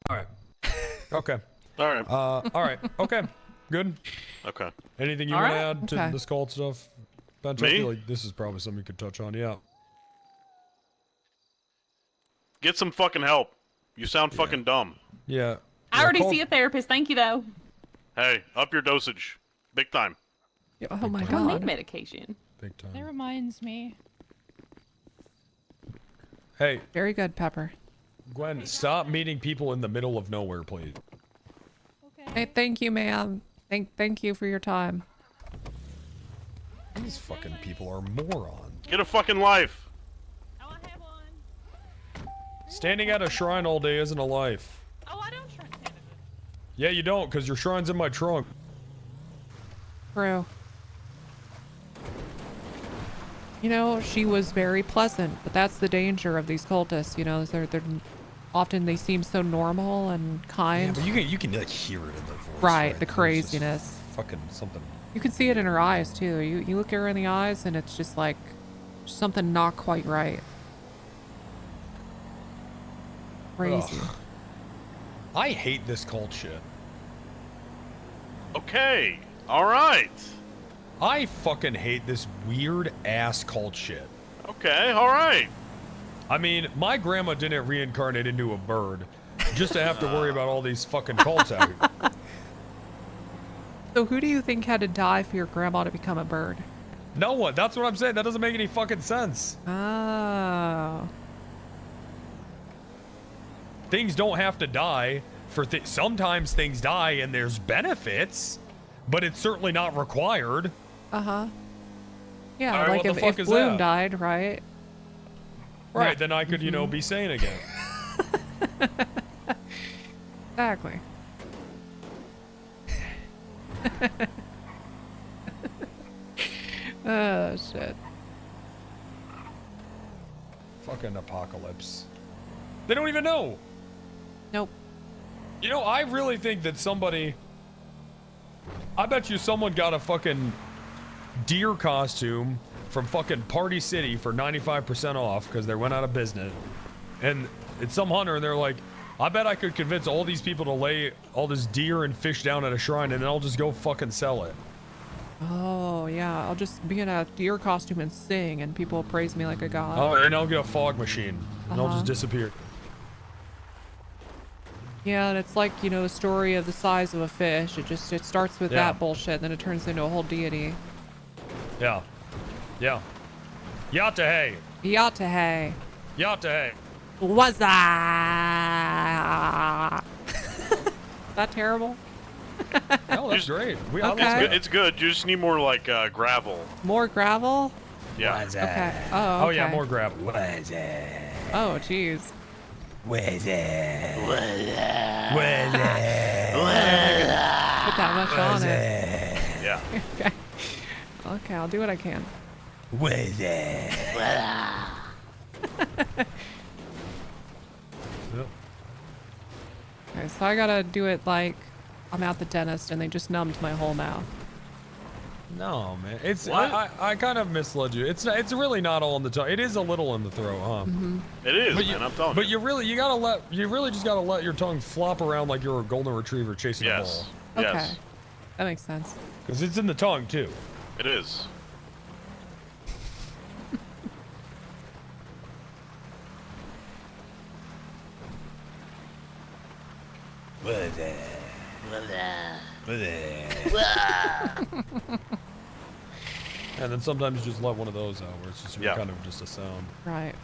All right. Okay. All right. All right. Okay. Good. Okay. Anything you All want to right. add to this cult stuff? Bench, I Me? feel like this is probably something you could touch on. Yeah. Get some fucking help. You sound fucking dumb. Yeah. I already see a therapist. Thank you, though. Hey, up your dosage. Big time. Oh my I don't need god. medication. Big time. That reminds me. Hey. Very good, Pepper. Gwen, stop meeting people in the middle of nowhere, please. Hey, thank you, ma'am. Thank you for your time. These fucking people are morons. Get a fucking life. Standing at a shrine all day isn't a life. Oh, I don't stand at it. Yeah, you don't, because your shrine's in my trunk. True. You know, she was very pleasant, but that's the danger of these cultists. You know, they're often they seem so normal and kind. Yeah, but you can like hear it in their voice. Right, the There's just craziness. Fucking something. You can see it in her eyes too. You look at her in the eyes, and it's just like something not quite right. Crazy. Ugh. I hate this cult shit. Okay. All right. I fucking hate this weird ass cult shit. Okay. All right. I mean, my grandma didn't reincarnate into a bird just to have to worry about all these fucking cults out here. So who do you think had to die for your grandma to become a bird? No one. That's what I'm saying. That doesn't make any fucking sense. Oh. Things don't have to die for sometimes things die and there's benefits, but it's certainly not required. Uh-huh. Yeah, All right, like what the if fuck is Bloom that? died, right? Right, then I could, you know, be sane again. Exactly. Oh, shit. Fucking apocalypse. They don't even know. Nope. You know, I really think that somebody... I bet you someone got a fucking deer costume from fucking Party City for 95% off because they went out of business. And it's some hunter and they're like, I bet I could convince all these people to lay all this deer and fish down at a shrine and then I'll just go fucking sell it. Oh, yeah. I'll just be in a deer costume and sing, and people will praise me like a god. Oh, and I'll get a fog machine and I'll just disappear. Yeah, and it's like, you know, a story of the size of a fish. It starts with Yeah. that bullshit, then it turns into a whole deity. Yeah. Yeah. Yatahay. Yatahay. Yatahay. Was that terrible? Oh, that's great. It's good. You just need more like gravel. More gravel? Yeah. Okay. Oh, okay. Oh, yeah, more gravel. Oh, jeez. Where's it? Put that much on it. Yeah. Okay. Okay, I'll do what I can. Where's it? Okay, so I gotta do it like I'm at the dentist and they just numbed my whole mouth. No, man. It's I kind of misled you. It's really not all in the tongue. It is a little in the throat, huh? It is, But man. I'm telling But you. you really just gotta let your tongue flop around like you're a golden retriever chasing a ball. Okay. That makes sense. Because it's in the tongue too. It is. And then sometimes you just let one of those out where it's just kind of just a sound. Right.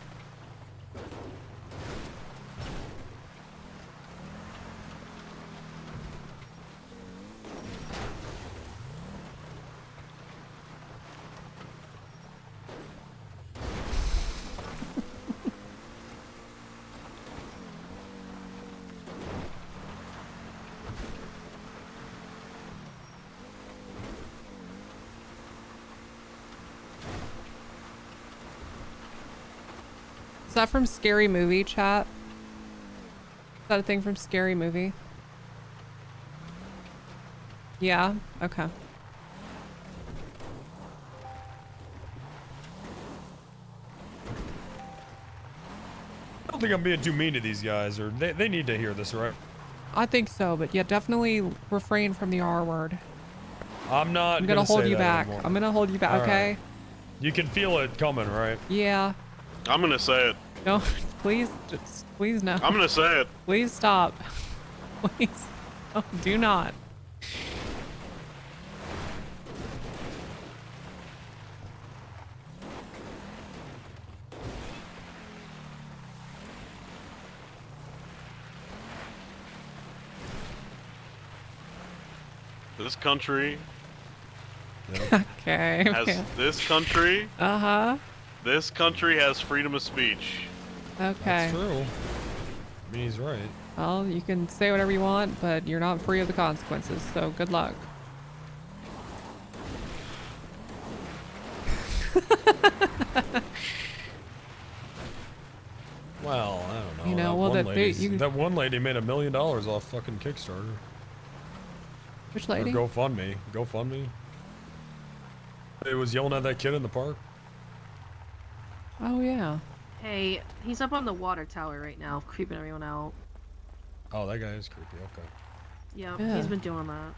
Is that from Scary Movie, chat? Is that a thing from Scary Movie? Yeah. Okay. I don't think I'm being too mean to these guys, or they need to hear this, right? I think so, but yeah, definitely refrain from the R word. I'm not I'm gonna hold say you that back. anymore. I'm gonna hold you back. All Okay. right. You can feel it coming, right? Yeah. I'm gonna say it. No, please, please no. I'm gonna say it. Please stop. Please, oh, do not. This country Okay. has this country. Uh-huh. This country has freedom of speech. Okay. That's true. I mean, he's right. Well, you can say whatever you want, but you're not free of the consequences, so good luck. Well, I don't know. You know, well, that one lady made $1 million off fucking Kickstarter. Which lady? Or GoFundMe. GoFundMe. It was yelling at that kid in the park. Oh, yeah. Hey, he's up on the water tower right now, creeping everyone out. Oh, that guy is creepy. Okay. Yep, Yeah. he's been doing that.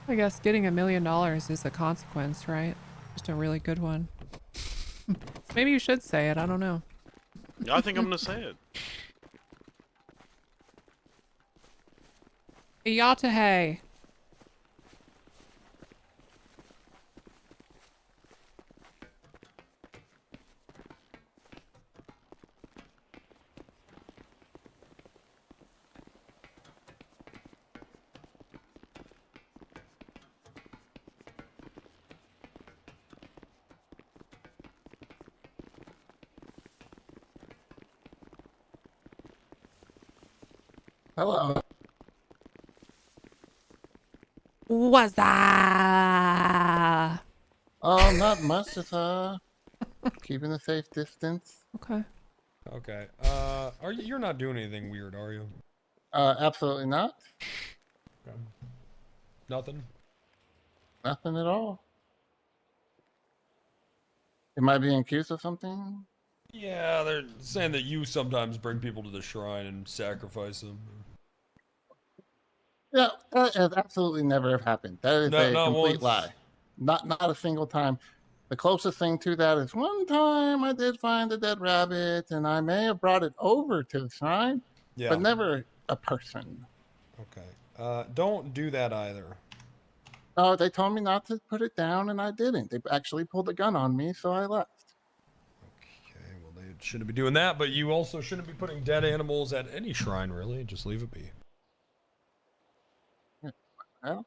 I guess getting $1 million is a consequence, right? Just a really good one. Maybe you should say it. I don't know. Yeah, I think I'm gonna say it. Yatahe. Hello. What's that? Oh, not much. Just keeping a safe distance. Okay. Okay. You're not doing anything weird, are you? Absolutely not. Okay. Nothing? Nothing at all. Am I being accused of something? Yeah, they're saying that you sometimes bring people to the shrine and sacrifice them. Yeah, that has absolutely never have happened. That is a not complete once. lie. Not a single time. The closest thing to that is one time I did find a dead rabbit, and I may have brought it over to the shrine, Yeah. but never a person. Okay. Don't do that either. No, they told me not to put it down, and I didn't. They actually pulled a gun on me, so I left. Okay, well, they shouldn't be doing that, but you also shouldn't be putting dead animals at any shrine, really. Just leave it be. Well,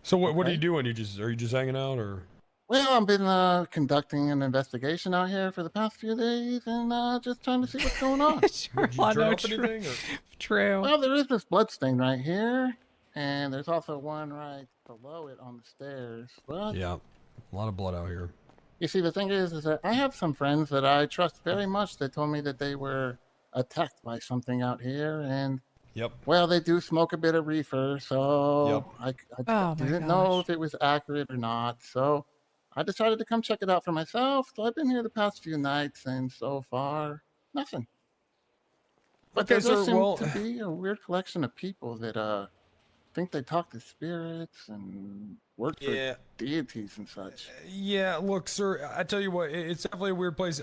So what are okay. you doing? Are you just hanging out, or? Well, I've been conducting an investigation out here for the past few days, and just trying to see what's going on. Sure, Did you turn no, up anything? Or? True. Well, there is this blood stain right here, and there's also one right below it on the stairs. But Yeah, a lot of blood out here. you see, the thing is that I have some friends that I trust very much that told me that they were attacked by something out here, and Yep. well, they do smoke a bit of reefer, so I Oh, my didn't know gosh. if it was accurate or not. So I decided to come check it out for myself. So I've been here the past few nights, and so far, nothing. But Okay, there does sir, seem well- to be a weird collection of people that think they talk to spirits and work for Yeah. deities and such. Yeah, look, sir, I tell you what, it's definitely a weird place.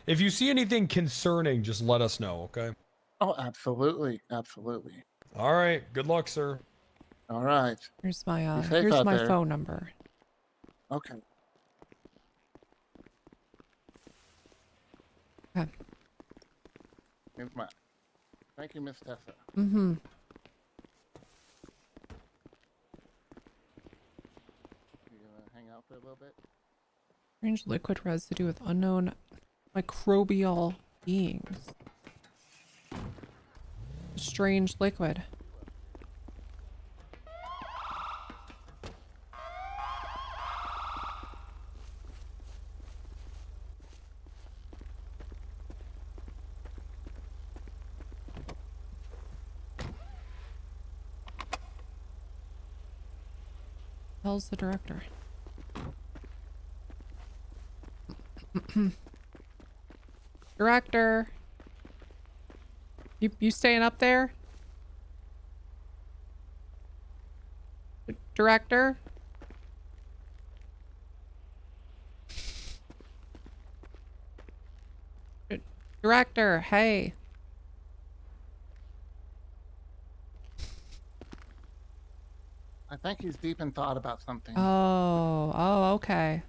If you see anything concerning, just let us know, okay? Oh, absolutely, absolutely. All right, good luck, sir. All right. Here's Be my safe out there. phone number. Okay. Okay. Here's mine. Thank you, Miss Tessa. Mm-hmm. You gonna hang out for a little bit? Strange liquid residue with unknown microbial beings. Strange liquid. hell's the director? Director. You staying up there? Director? Director, hey. I think he's deep in thought about something. Oh, okay.